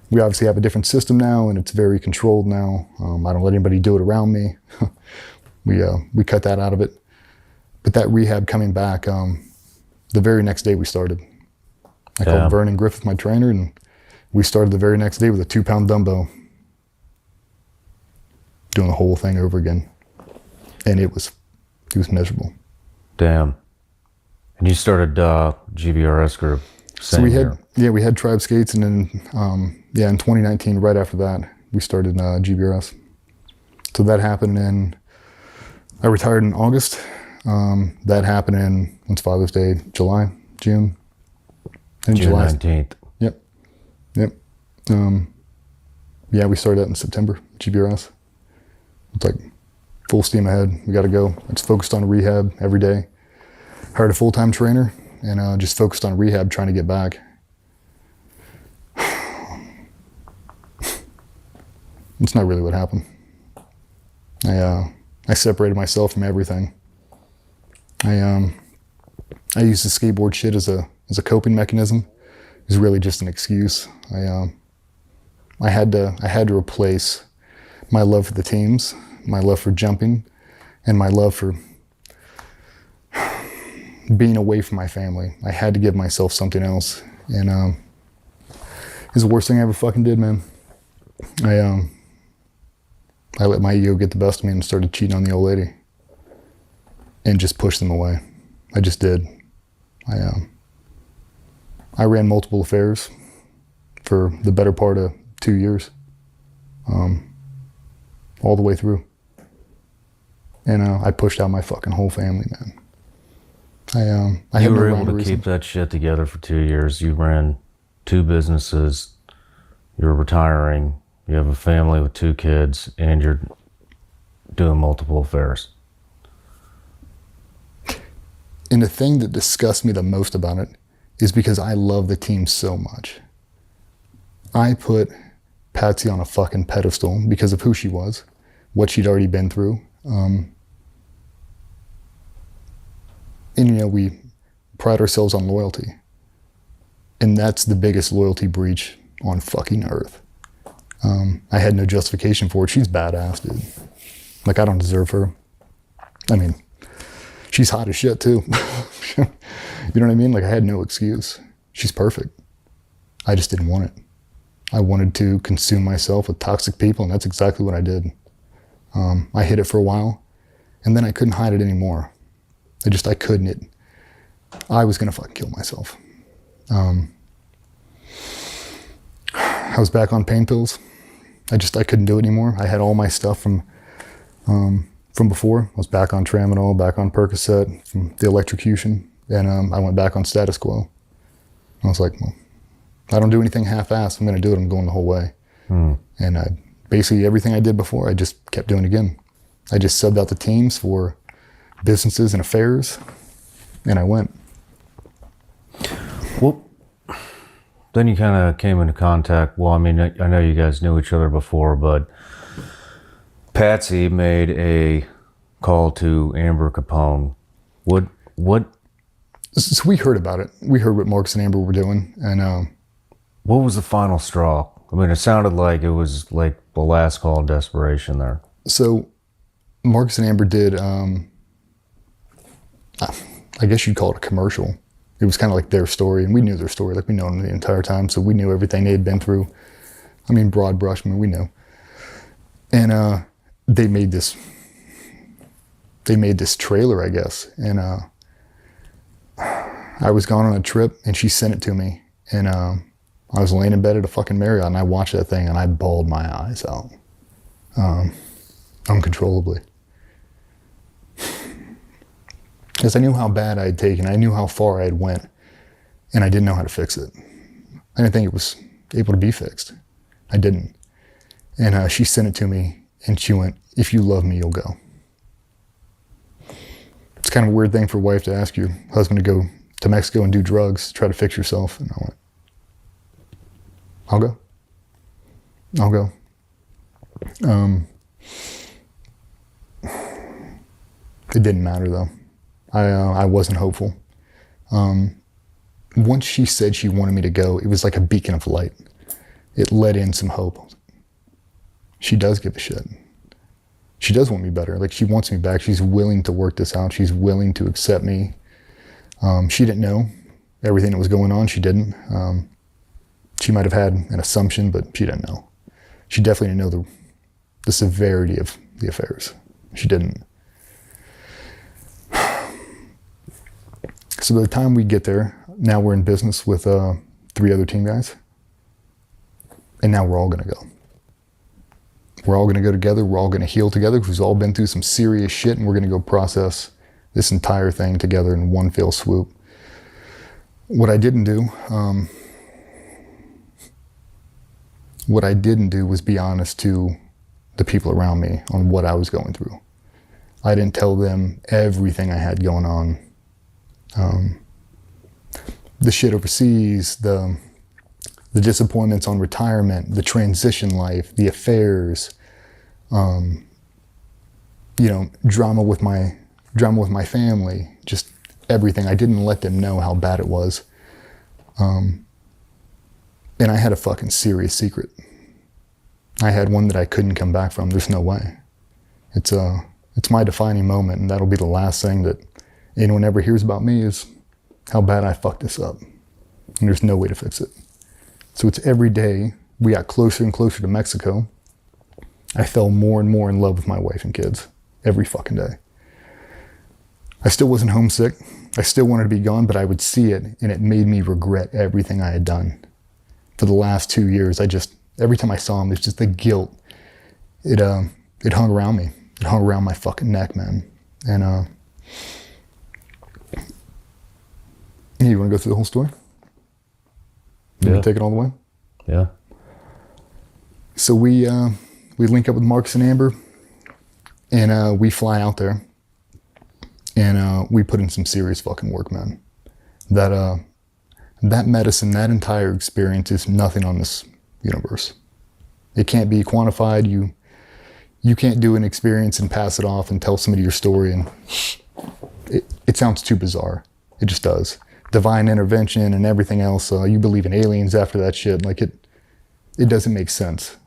we obviously have a different system now, and it's very controlled now. I don't let anybody do it around me. We cut that out of it. But that rehab coming back, the very next day we started. I called Vernon Griffith, my trainer, and we started the very next day with a 2-pound dumbbell. Doing the whole thing over again. And it was miserable. Damn. And you started GVRS group. So we had tribe skates, and then in 2019, right after that, we started GVRS. So that happened I retired in August. That happened in, when's Father's Day? June? June 19th. Yep. We started that in September, GVRS. It's like full steam ahead. We got to go. I just focused on rehab every day. Hired a full-time trainer and just focused on rehab, trying to get back. It's not really what happened. I separated myself from everything. I used the skateboard shit as a coping mechanism. It was really just an excuse. I had to replace my love for the teams, my love for jumping, and my love for being away from my family. I had to give myself something else, and it was the worst thing I ever fucking did, man. I let my ego get the best of me and started cheating on the old lady, and just pushed them away. I just did. I ran multiple affairs for the better part of 2 years, all the way through. And I pushed out my fucking whole family, man. You were able to keep that shit together for 2 years. You ran 2 businesses. You're retiring. You have a family with 2 kids, and you're doing multiple affairs. And the thing that disgusts me the most about it is because I love the team so much. I put Patsy on a fucking pedestal because of who she was, what she'd already been through. And we pride ourselves on loyalty. And that's the biggest loyalty breach on fucking earth. I had no justification for it. She's badass, dude. Like, I don't deserve her. I mean, she's hot as shit too. You know what I mean? Like, I had no excuse. She's perfect. I just didn't want it. I wanted to consume myself with toxic people, and that's exactly what I did. I hid it for a while, and then I couldn't hide it anymore. I couldn't. I was gonna fucking kill myself. I was back on pain pills. I couldn't do it anymore. I had all my stuff from before. I was back on Tramadol, back on Percocet from the electrocution, and I went back on status quo. I was like, well, I don't do anything half-assed. I'm gonna do it. I'm going the whole way. And basically everything I did before, I just kept doing again. I just subbed out the teams for businesses and affairs, and I went. Well, then you kind of came into contact. Well, I mean, I know you guys knew each other before, but Patsy made a call to Amber Capone. What? So we heard about it. We heard what Marcus and Amber were doing, and what was the final straw? I mean, it sounded like it was like the last call of desperation there. So Marcus and Amber did. I guess you'd call it a commercial. It was kind of like their story, and we knew their story. Like, we known them the entire time, so we knew everything they had been through. I mean, broad brush, I mean, we knew. And they made this trailer, I guess, and I was gone on a trip, and she sent it to me, and I was laying in bed at a fucking Marriott, and I watched that thing, and I bawled my eyes out, uncontrollably. Because I knew how bad I had taken, I knew how far I had went, and I didn't know how to fix it. I didn't think it was able to be fixed. I didn't. And she sent it to me, and she went, "If you love me, you'll go." It's kind of a weird thing for a wife to ask your husband to go to Mexico and do drugs, try to fix yourself. And I went, "I'll go. I'll go." It didn't matter, though. I wasn't hopeful. Once she said she wanted me to go, it was like a beacon of light. It let in some hope. She does give a shit. She does want me better. Like, she wants me back. She's willing to work this out. She's willing to accept me. She didn't know everything that was going on. She didn't. She might have had an assumption, but she didn't know. She definitely didn't know the severity of the affairs. She didn't. So by the time we get there, now we're in business with 3 other team guys. And now we're all going to go. We're all going to go together. We're all going to heal together because we've all been through some serious shit, and we're going to go process this entire thing together in one fell swoop. What I didn't do was be honest to the people around me on what I was going through. I didn't tell them everything I had going on. The shit overseas, the disappointments on retirement, the transition life, the affairs, drama with my family, just everything. I didn't let them know how bad it was. And I had a fucking serious secret. I had one that I couldn't come back from. There's no way. It's my defining moment, and that'll be the last thing that anyone ever hears about me is how bad I fucked this up. And there's no way to fix it. So it's every day we got closer and closer to Mexico. I fell more and more in love with my wife and kids every fucking day. I still wasn't homesick. I still wanted to be gone, but I would see it, and it made me regret everything I had done. For the last 2 years, every time I saw him, there's just the guilt. It hung around me. It hung around my fucking neck, man. And you want to go through the whole story? You want to take it all the way? Yeah. So we link up with Marcus and Amber, and we fly out there, and we put in some serious fucking work, man. That medicine, that entire experience is nothing on this universe. It can't be quantified. You can't do an experience and pass it off and tell somebody your story, and it sounds too bizarre. It just does. Divine intervention and everything else. You believe in aliens after that shit. Like, it doesn't make sense.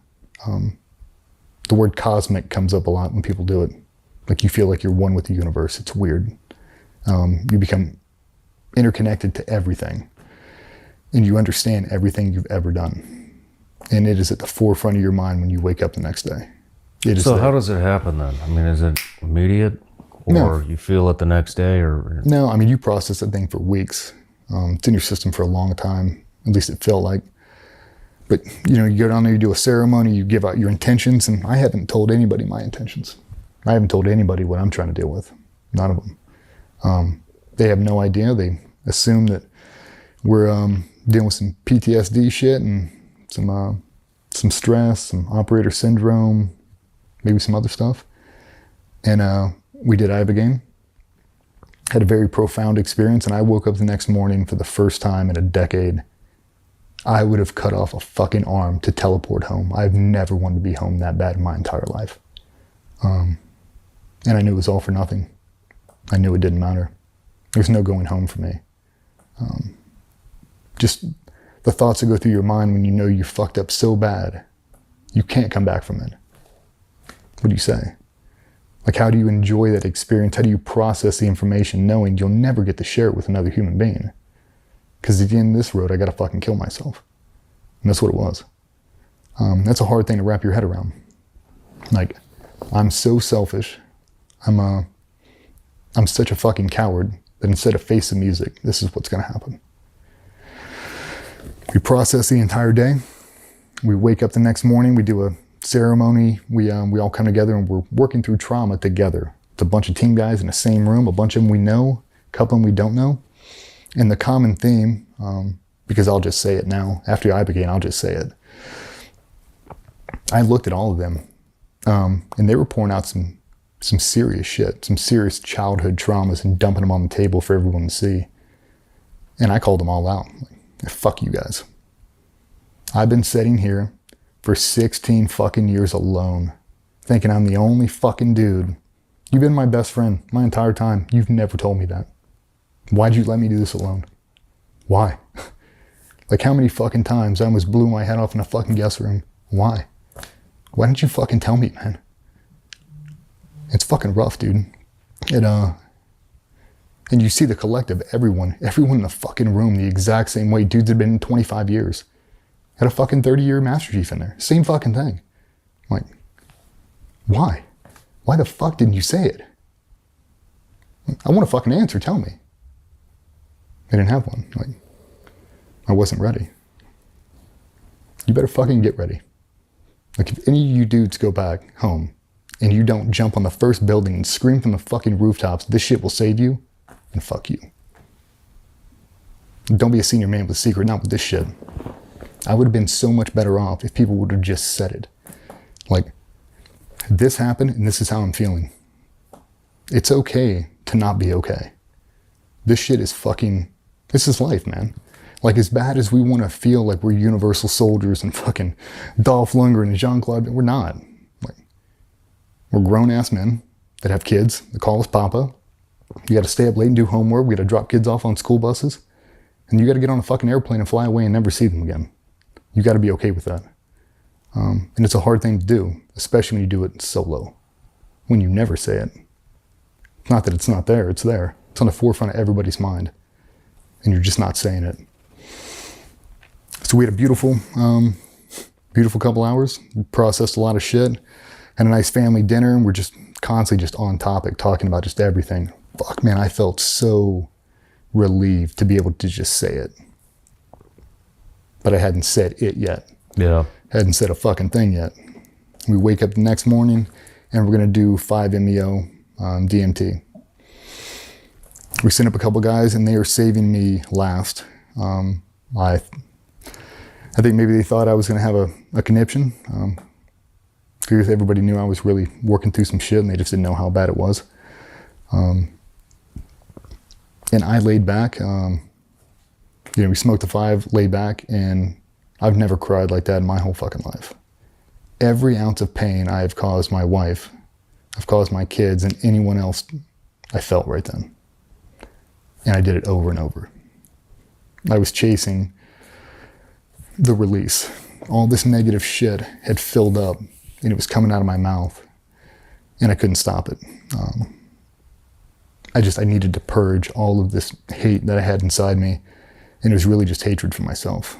The word cosmic comes up a lot when people do it. Like, you feel like you're one with the universe. It's weird. You become interconnected to everything, and you understand everything you've ever done. And it is at the forefront of your mind when you wake up the next day. So how does it happen then? I mean, is it immediate? Or you feel it the next day? Or No, I mean, you process that thing for weeks. It's in your system for a long time. At least it felt like. But, you go down there, you do a ceremony, you give out your intentions, and I haven't told anybody my intentions. I haven't told anybody what I'm trying to deal with. None of them. They have no idea. They assume that we're dealing with some PTSD shit and some stress, some operator syndrome, maybe some other stuff. And we did Ibogaine. Had a very profound experience, and I woke up the next morning for the first time in a decade. I would have cut off a fucking arm to teleport home. I've never wanted to be home that bad in my entire life. And I knew it was all for nothing. I knew it didn't matter. There's no going home for me. Just the thoughts that go through your mind when you know you fucked up so bad, you can't come back from it. What do you say? Like, how do you enjoy that experience? How do you process the information knowing you'll never get to share it with another human being? Because at the end of this road, I got to fucking kill myself. And that's what it was. That's a hard thing to wrap your head around. Like, I'm so selfish. I'm such a fucking coward that instead of face the music, this is what's going to happen. We process the entire day. We wake up the next morning. We do a ceremony. We all come together and we're working through trauma together. It's a bunch of team guys in the same room. A bunch of them we know, a couple of them we don't know. And the common theme, because I'll just say it now. After I began, I'll just say it. I looked at all of them, and they were pouring out some serious shit, some serious childhood traumas and dumping them on the table for everyone to see. And I called them all out. Like, fuck you guys. I've been sitting here for 16 fucking years alone, thinking I'm the only fucking dude. You've been my best friend my entire time. You've never told me that. Why'd you let me do this alone? Why? Like, how many fucking times I almost blew my head off in a fucking guest room? Why? Why didn't you fucking tell me, man? It's fucking rough, dude. And you see the collective, everyone in the fucking room the exact same way. Dudes had been in 25 years. Had a fucking 30-year Master Chief in there. Same fucking thing. I'm like, why? Why the fuck didn't you say it? I want a fucking answer, tell me. I didn't have one. Like, I wasn't ready. You better fucking get ready. Like, if any of you dudes go back home and you don't jump on the first building and scream from the fucking rooftops, this shit will save you, and fuck you. Don't be a senior man with a secret, not with this shit. I would have been so much better off if people would have just said it. Like, this happened and this is how I'm feeling. It's okay to not be okay. This shit is this is life, man. Like, as bad as we want to feel like we're Universal Soldiers and fucking Dolph Lundgren and Jean-Claude, we're not. Like, we're grown-ass men that have kids that call us Papa. You got to stay up late and do homework. We got to drop kids off on school buses. And you got to get on a fucking airplane and fly away and never see them again. You got to be okay with that. And it's a hard thing to do, especially when you do it solo. When you never say it. Not that it's not there, it's there. It's on the forefront of everybody's mind. And you're just not saying it. So we had a beautiful couple hours. We processed a lot of shit. Had a nice family dinner, and we're just constantly just on topic, talking about just everything. Fuck, man, I felt so relieved to be able to just say it. But I hadn't said it yet. Yeah. Hadn't said a fucking thing yet. We wake up the next morning, and we're gonna do 5-MeO DMT. We sent up a couple guys, and they are saving me last. I think maybe they thought I was going to have a conniption. Because everybody knew I was really working through some shit and they just didn't know how bad it was. And I laid back. We smoked the 5, laid back, and I've never cried like that in my whole fucking life. Every ounce of pain I have caused my wife, I've caused my kids, and anyone else, I felt right then. And I did it over and over. I was chasing the release. All this negative shit had filled up and it was coming out of my mouth and I couldn't stop it. I needed to purge all of this hate that I had inside me, and it was really just hatred for myself.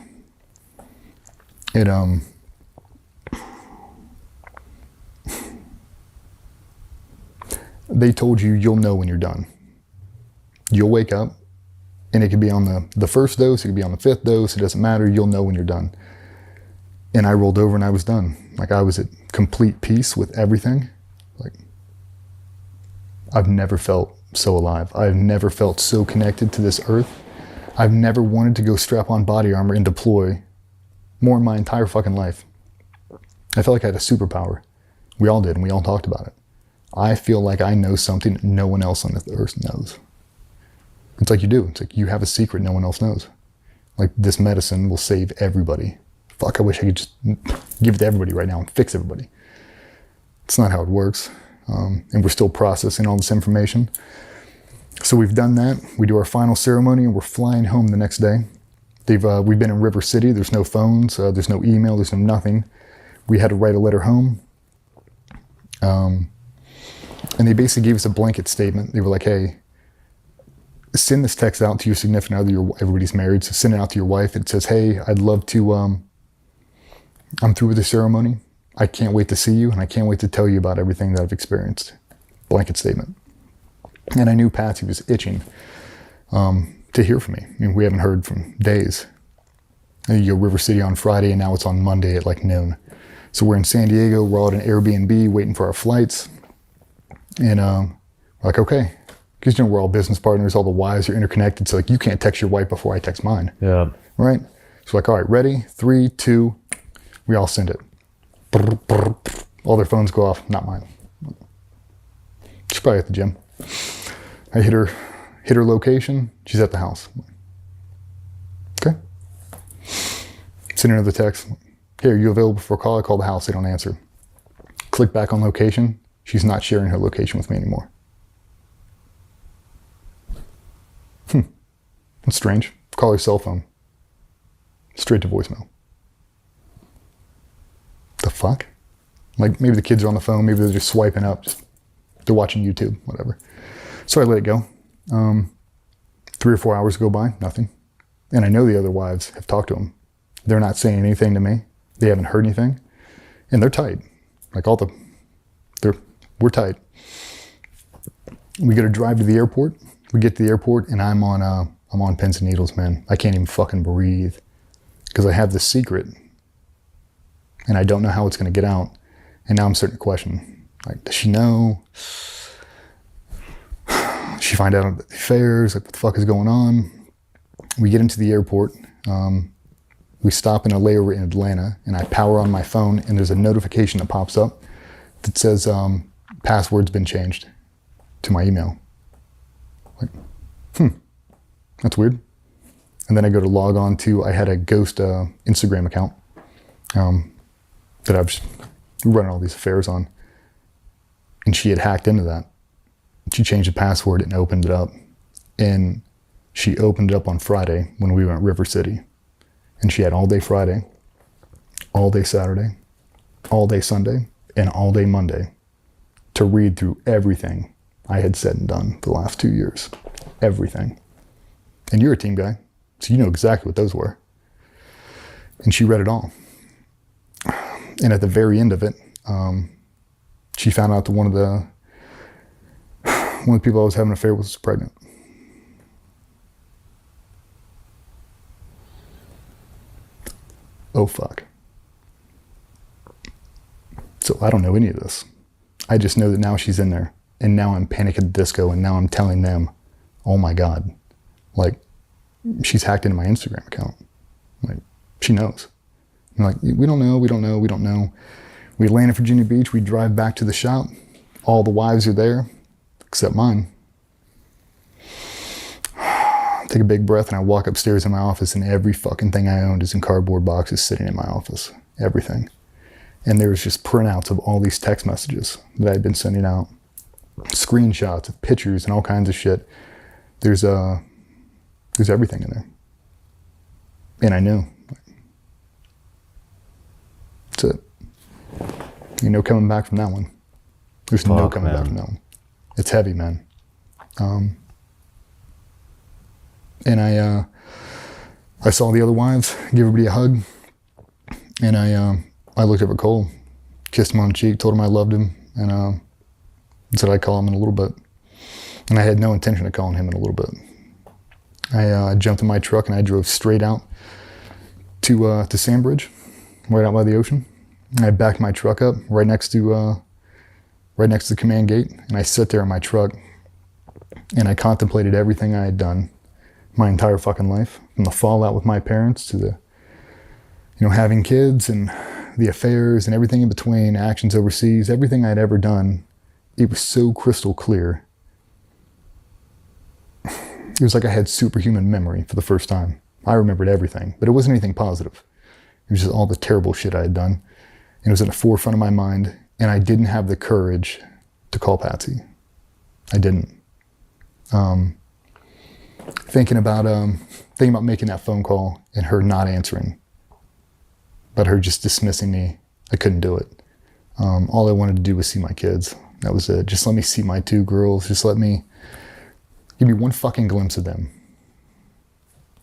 They told you you'll know when you're done. You'll wake up, and it could be on the first dose, it could be on the 5th dose, it doesn't matter, you'll know when you're done. And I rolled over and I was done. Like, I was at complete peace with everything. Like, I've never felt so alive. I've never felt so connected to this earth. I've never wanted to go strap on body armor and deploy more in my entire fucking life. I felt like I had a superpower. We all did, and we all talked about it. I feel like I know something no one else on the earth knows. It's like you do. It's like you have a secret no one else knows. Like, this medicine will save everybody. Fuck, I wish I could just give it to everybody right now and fix everybody. It's not how it works. And we're still processing all this information. So we've done that. We do our final ceremony and we're flying home the next day. We've been in River City. There's no phones. There's no email. There's no nothing. We had to write a letter home. And they basically gave us a blanket statement. They were like, hey, send this text out to your significant other. Everybody's married, so send it out to your wife. It says, hey, I'd love to, I'm through with the ceremony. I can't wait to see you, and I can't wait to tell you about everything that I've experienced. Blanket statement. And I knew Patsy was itching to hear from me. I mean, we haven't heard from days. And you go River City on Friday, and now it's on Monday at like noon. So we're in San Diego. We're all at an Airbnb waiting for our flights. And we're like, okay. Because, you know, we're all business partners. All the wives are interconnected. So, like, you can't text your wife before I text mine. Yeah. Right? So, like, all right, ready? 3, 2. We all send it. All their phones go off. Not mine. She's probably at the gym. I hit her location. She's at the house. Okay. Send another text. Hey, are you available for a call? I call the house. They don't answer. Click back on location. She's not sharing her location with me anymore. That's strange. Call her cell phone. Straight to voicemail. The fuck? Like, maybe the kids are on the phone. Maybe they're just swiping up. They're watching YouTube, whatever. So I let it go. 3 or 4 hours go by, nothing. And I know the other wives have talked to them. They're not saying anything to me. They haven't heard anything. And they're tight. Like we're tight. We get a drive to the airport. We get to the airport and I'm on pins and needles, man. I can't even fucking breathe because I have this secret and I don't know how it's going to get out. And now I'm starting to question, like, does she know? She find out about the affairs, like what the fuck is going on? We get into the airport. We stop in a layover in Atlanta and I power on my phone and there's a notification that pops up that says password's been changed to my email. Like, that's weird. And then I go to log on to, I had a ghost Instagram account that I've running all these affairs on. And she had hacked into that. She changed the password and opened it up. And she opened it up on Friday when we went River City. And she had all day Friday, all day Saturday, all day Sunday, and all day Monday to read through everything I had said and done the last 2 years. Everything. And you're a team guy, so you know exactly what those were. And she read it all. And at the very end of it, she found out that one of the people I was having an affair with was pregnant. Oh, fuck. So I don't know any of this. I just know that now she's in there. And now I'm Panic at the Disco. And now I'm telling them, oh my God, like, she's hacked into my Instagram account. Like, she knows. I'm like, we don't know. We land in Virginia Beach. We drive back to the shop. All the wives are there, except mine. Take a big breath and I walk upstairs in my office and every fucking thing I owned is in cardboard boxes sitting in my office. Everything. And there was just printouts of all these text messages that I had been sending out. Screenshots of pictures and all kinds of shit. There's everything in there. And I knew. That's it. You know, coming back from that one. There's no coming back from that one. It's heavy, man. And I saw the other wives, give everybody a hug. And I looked over at Cole, kissed him on the cheek, told him I loved him, and said I'd call him in a little bit. And I had no intention of calling him in a little bit. I jumped in my truck and I drove straight out to Sandbridge, right out by the ocean. And I backed my truck up right next to the command gate, and I sat there in my truck and I contemplated everything I had done my entire fucking life, from the fallout with my parents to the, you know, having kids and the affairs and everything in between, actions overseas, everything I'd ever done. It was so crystal clear. It was like I had superhuman memory for the first time. I remembered everything, but it wasn't anything positive. It was just all the terrible shit I had done. And it was at the forefront of my mind, and I didn't have the courage to call Patsy. I didn't. Thinking about making that phone call and her not answering, but her just dismissing me, I couldn't do it. All I wanted to do was see my kids. That was it. Just let me see my 2 girls. Just give me one fucking glimpse of them.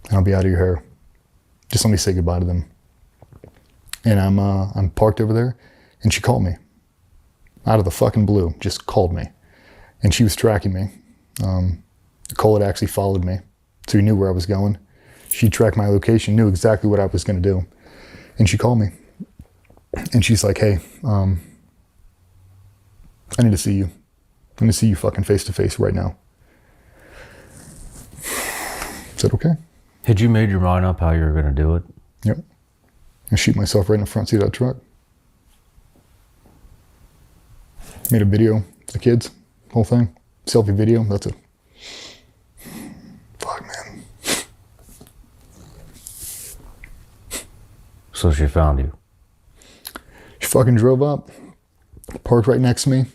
And I'll be out of your hair. Just let me say goodbye to them. And I'm parked over there, and she called me. Out of the fucking blue, just called me. And she was tracking me. The call had actually followed me, so he knew where I was going. She tracked my location, knew exactly what I was going to do. And she called me. And she's like, hey, I need to see you. I'm going to see you fucking face to face right now. Is that okay? Had you made your mind up how you were going to do it? Yep. I shoot myself right in the front seat of that truck. Made a video for the kids, whole thing. Selfie video, that's it. Fuck, man. So she found you. She fucking drove up, parked right next to me.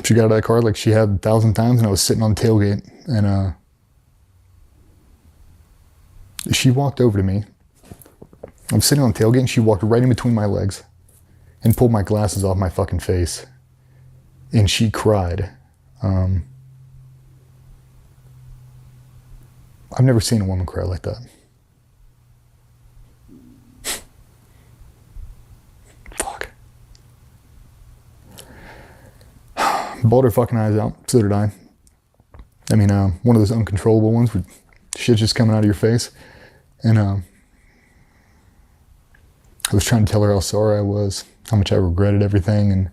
She got out of that car like she had 1,000 times, and I was sitting on the tailgate, and she walked over to me. I'm sitting on the tailgate, and she walked right in between my legs and pulled my glasses off my fucking face. And she cried. I've never seen a woman cry like that. Fuck. Bawled her fucking eyes out. So did I. I mean, one of those uncontrollable ones where shit's just coming out of your face. And I was trying to tell her how sorry I was, how much I regretted everything,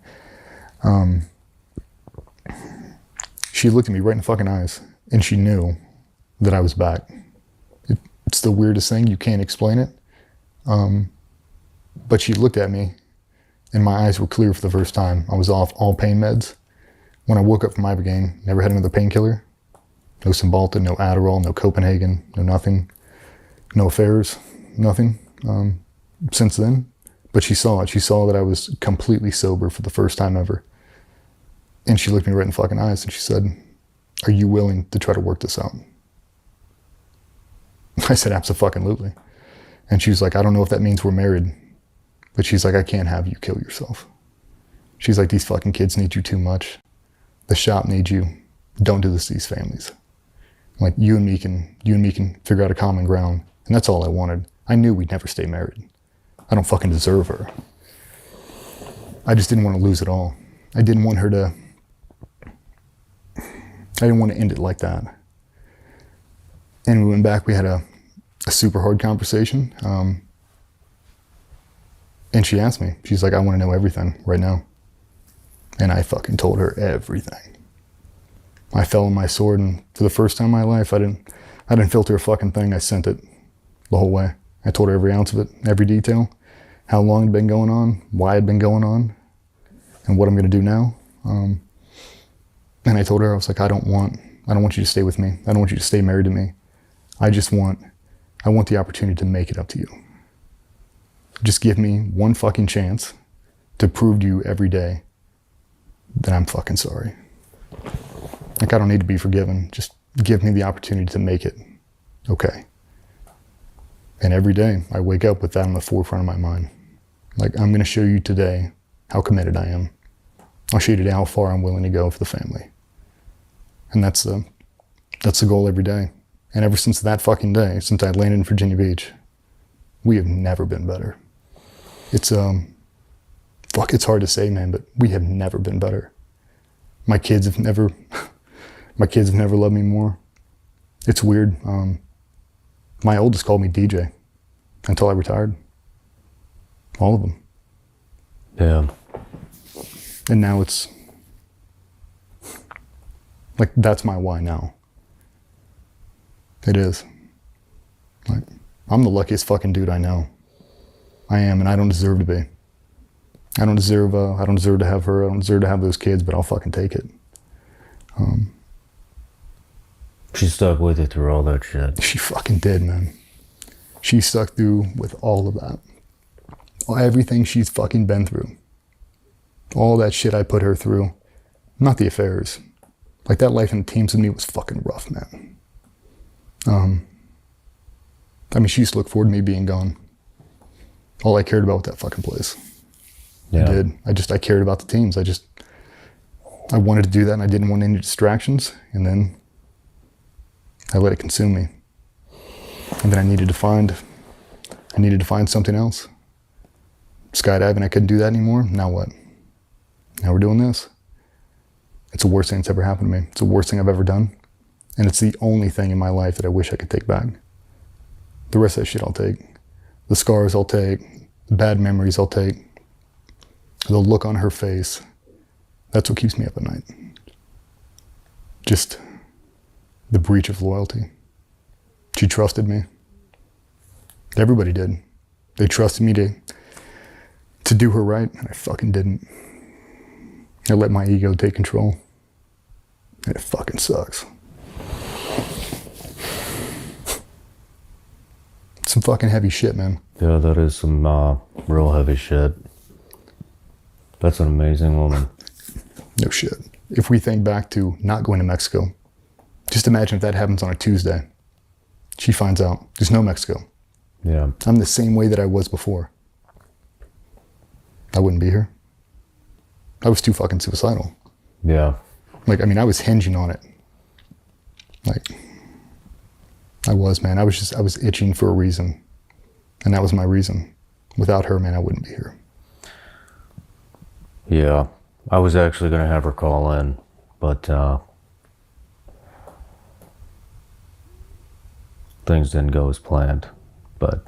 and she looked at me right in the fucking eyes, and she knew that I was back. It's the weirdest thing, you can't explain it. But she looked at me, and my eyes were clear for the first time. I was off all pain meds. When I woke up from Ibogaine, never had another painkiller. No Cymbalta, no Adderall, no Copenhagen, no nothing. No affairs, nothing. Since then. But she saw it. She saw that I was completely sober for the first time ever. And she looked me right in the fucking eyes and she said, are you willing to try to work this out? I said, abso-fucking-lutely. And she was like, I don't know if that means we're married. But she's like, I can't have you kill yourself. She's like, these fucking kids need you too much. The shop needs you. Don't do this to these families. Like, you and me can figure out a common ground. And that's all I wanted. I knew we'd never stay married. I don't fucking deserve her. I just didn't want to lose it all. I didn't want to end it like that. And we went back, we had a super hard conversation. And she asked me, she's like, I want to know everything right now. And I fucking told her everything. I fell on my sword, and for the first time in my life, I didn't filter a fucking thing. I sent it the whole way. I told her every ounce of it, every detail, how long it had been going on, why it had been going on, and what I'm going to do now. And I told her, I was like, I don't want you to stay with me. I don't want you to stay married to me. I want the opportunity to make it up to you. Just give me one fucking chance to prove to you every day that I'm fucking sorry. Like, I don't need to be forgiven. Just give me the opportunity to make it okay. And every day I wake up with that on the forefront of my mind. Like, I'm going to show you today how committed I am. I'll show you today how far I'm willing to go for the family. And that's the goal every day. And ever since that fucking day, since I landed in Virginia Beach, we have never been better. It's it's hard to say, man, but we have never been better. My kids have never loved me more. It's weird. My oldest called me DJ until I retired. All of them. Yeah. And now it's like, that's my why now. It is. Like, I'm the luckiest fucking dude I know. I am, and I don't deserve to be. I don't deserve to have her. I don't deserve to have those kids, but I'll fucking take it. She stuck with you through all that shit. She fucking did, man. She stuck through with all of that. Everything she's fucking been through. All that shit I put her through. Not the affairs. Like, that life in the teams with me was fucking rough, man. She used to look forward to me being gone. All I cared about was that fucking place. Yeah. did. I cared about the teams. I wanted to do that, and I didn't want any distractions, and then I let it consume me. And then I needed to find something else. Skydiving, I couldn't do that anymore. Now what? Now we're doing this. It's the worst thing that's ever happened to me. It's the worst thing I've ever done. And it's the only thing in my life that I wish I could take back. The rest of that shit I'll take. The scars I'll take. The bad memories I'll take. The look on her face. That's what keeps me up at night. Just the breach of loyalty. She trusted me. Everybody did. They trusted me to do her right, and I fucking didn't. I let my ego take control. And it fucking sucks. Some fucking heavy shit, man. Yeah, that is some real heavy shit. That's an amazing woman. No shit. If we think back to not going to Mexico, just imagine if that happens on a Tuesday. She finds out there's no Mexico. Yeah. I'm the same way that I was before. I wouldn't be here. I was too fucking suicidal. Yeah. Like, I mean, I was hinging on it. Like, I was, man. I was itching for a reason. And that was my reason. Without her, man, I wouldn't be here. Yeah. I was actually going to have her call in, but things didn't go as planned. But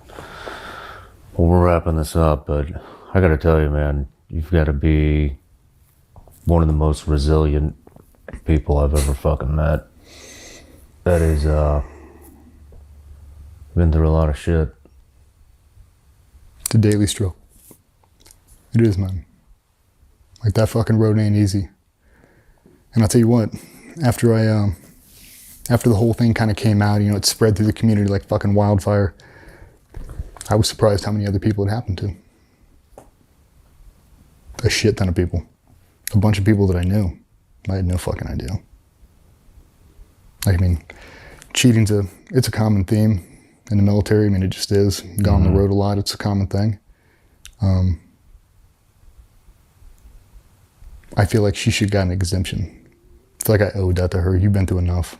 well, we're wrapping this up, but I got to tell you, man, you've got to be one of the most resilient people I've ever fucking met. That is, been through a lot of shit. It's a daily struggle. It is, man. Like, that fucking road ain't easy. And I'll tell you what, after the whole thing kind of came out, you know, it spread through the community like fucking wildfire. I was surprised how many other people it happened to. A shit ton of people. A bunch of people that I knew. I had no fucking idea. Like, I mean, cheating's it's a common theme in the military. I mean, it just is. Gone on the road a lot, it's a common thing. I feel like she should have gotten an exemption. I feel like I owed that to her. You've been through enough.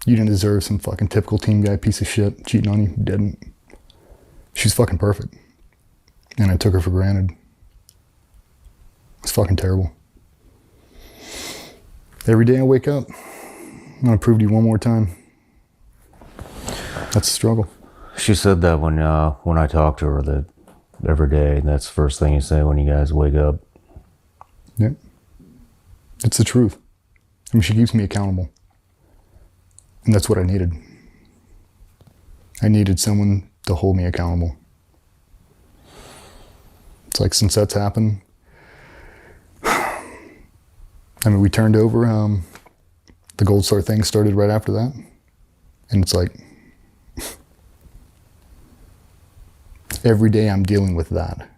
You didn't deserve some fucking typical team guy piece of shit cheating on you. You didn't. She's fucking perfect. And I took her for granted. It's fucking terrible. Every day I wake up, I'm gonna prove to you one more time. That's a struggle. She said that when I talked to her, that every day, that's the first thing you say when you guys wake up. Yep. It's the truth. I mean, she keeps me accountable. And that's what I needed. I needed someone to hold me accountable. It's like, since that's happened, I mean, we turned over, the Gold Star thing started right after that. And it's like, every day I'm dealing with that.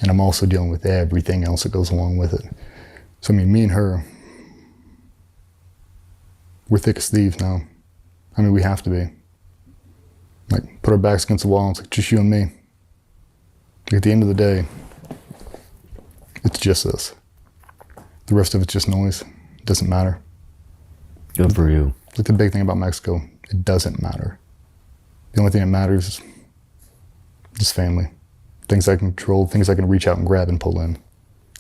And I'm also dealing with everything else that goes along with it. So, I mean, me and her, we're thick as thieves now. I mean, we have to be. Like, put our backs against the wall, and it's like, just you and me. Like, at the end of the day, it's just this. The rest of it's just noise. It doesn't matter. Good for you. Like, the big thing about Mexico, it doesn't matter. The only thing that matters is just family. Things I can control, things I can reach out and grab and pull in.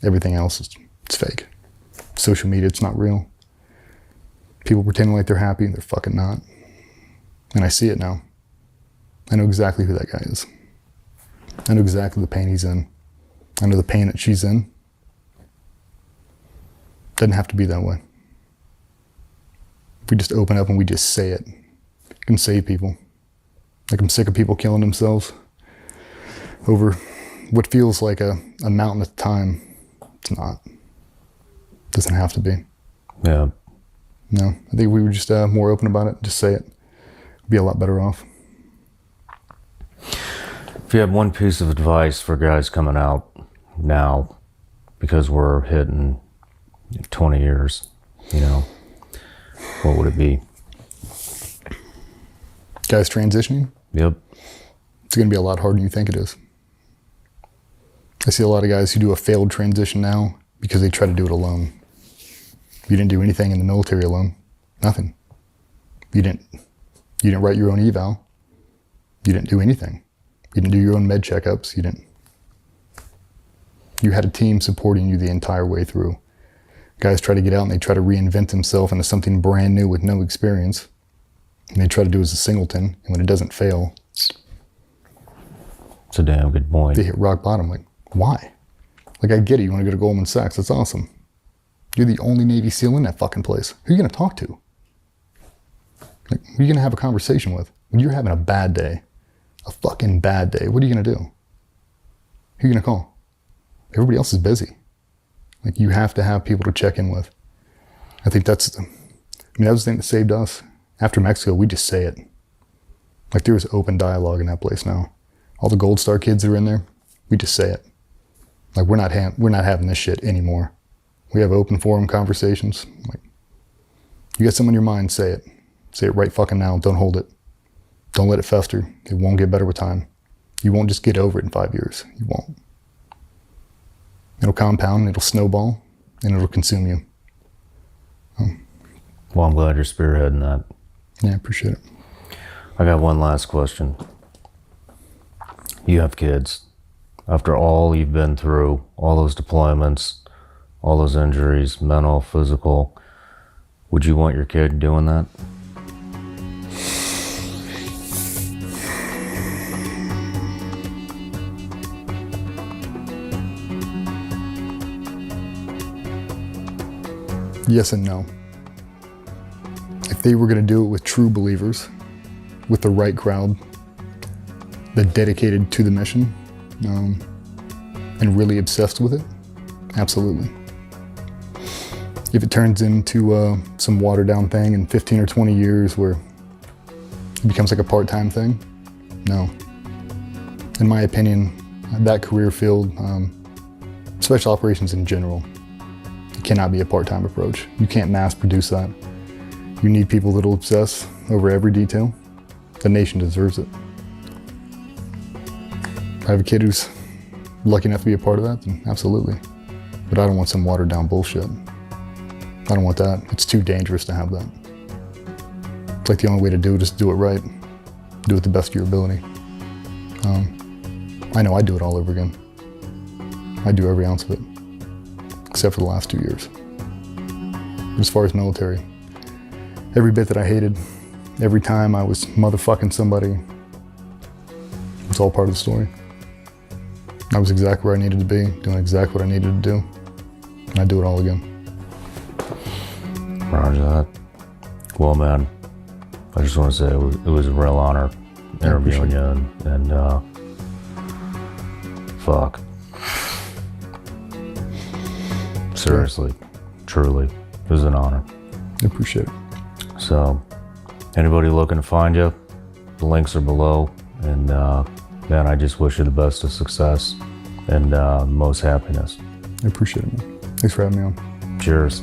Everything else it's fake. Social media, it's not real. People pretending like they're happy, they're fucking not. And I see it now. I know exactly who that guy is. I know exactly the pain he's in. I know the pain that she's in. Doesn't have to be that way. If we just open up and we just say it, it can save people. Like, I'm sick of people killing themselves over what feels like a mountain at the time. It's not. It doesn't have to be. Yeah. No, I think we were just more open about it. Just say it. We'd be a lot better off. If you had one piece of advice for guys coming out now, because we're hitting 20 years, you know, what would it be? Guys transitioning? Yep. It's going to be a lot harder than you think it is. I see a lot of guys who do a failed transition now because they try to do it alone. You didn't do anything in the military alone. Nothing. You didn't write your own eval. You didn't do anything. You didn't do your own med checkups. You had a team supporting you the entire way through. Guys try to get out and they try to reinvent themselves into something brand new with no experience. And they try to do it as a singleton, and when it doesn't fail, It's a damn good point. they hit rock bottom. Like, why? Like, I get it. You want to go to Goldman Sachs. That's awesome. You're the only Navy SEAL in that fucking place. Who are you going to talk to? Like, who are you going to have a conversation with? When you're having a bad day, a fucking bad day, what are you going to do? Who are you going to call? Everybody else is busy. Like, you have to have people to check in with. I think that was the thing that saved us. After Mexico, we just say it. Like, there was open dialogue in that place now. All the Gold Star kids that are in there, we just say it. Like, we're not having this shit anymore. We have open forum conversations. Like, you got something on your mind, say it. Say it right fucking now. Don't hold it. Don't let it fester. It won't get better with time. You won't just get over it in 5 years. You won't. It'll compound, it'll snowball, and it'll consume you. Well, I'm glad you're spearheading that. Yeah, I appreciate it. I got one last question. You have kids. After all you've been through, all those deployments, all those injuries, mental, physical, would you want your kid doing that? Yes and no. If they were going to do it with true believers, with the right crowd, that dedicated to the mission, and really obsessed with it, absolutely. If it turns into some watered down thing in 15 or 20 years where it becomes like a part-time thing, no. In my opinion, that career field, special operations in general, it cannot be a part-time approach. You can't mass produce that. You need people that'll obsess over every detail. The nation deserves it. If I have a kid who's lucky enough to be a part of that, then absolutely. But I don't want some watered down bullshit. I don't want that. It's too dangerous to have that. It's like the only way to do it is to do it right. Do it the best of your ability. I know I do it all over again. I do every ounce of it, except for the last 2 years. But as far as military, every bit that I hated, every time I was motherfucking somebody, it's all part of the story. I was exactly where I needed to be, doing exactly what I needed to do, and I do it all again. Roger that. Well, man, I just want to say it was a real honor interviewing you, and fuck. Seriously, truly, it was an honor. I appreciate it. So, anybody looking to find you, the links are below. And man, I just wish you the best of success and most happiness. I appreciate it, man. Thanks for having me on. Cheers.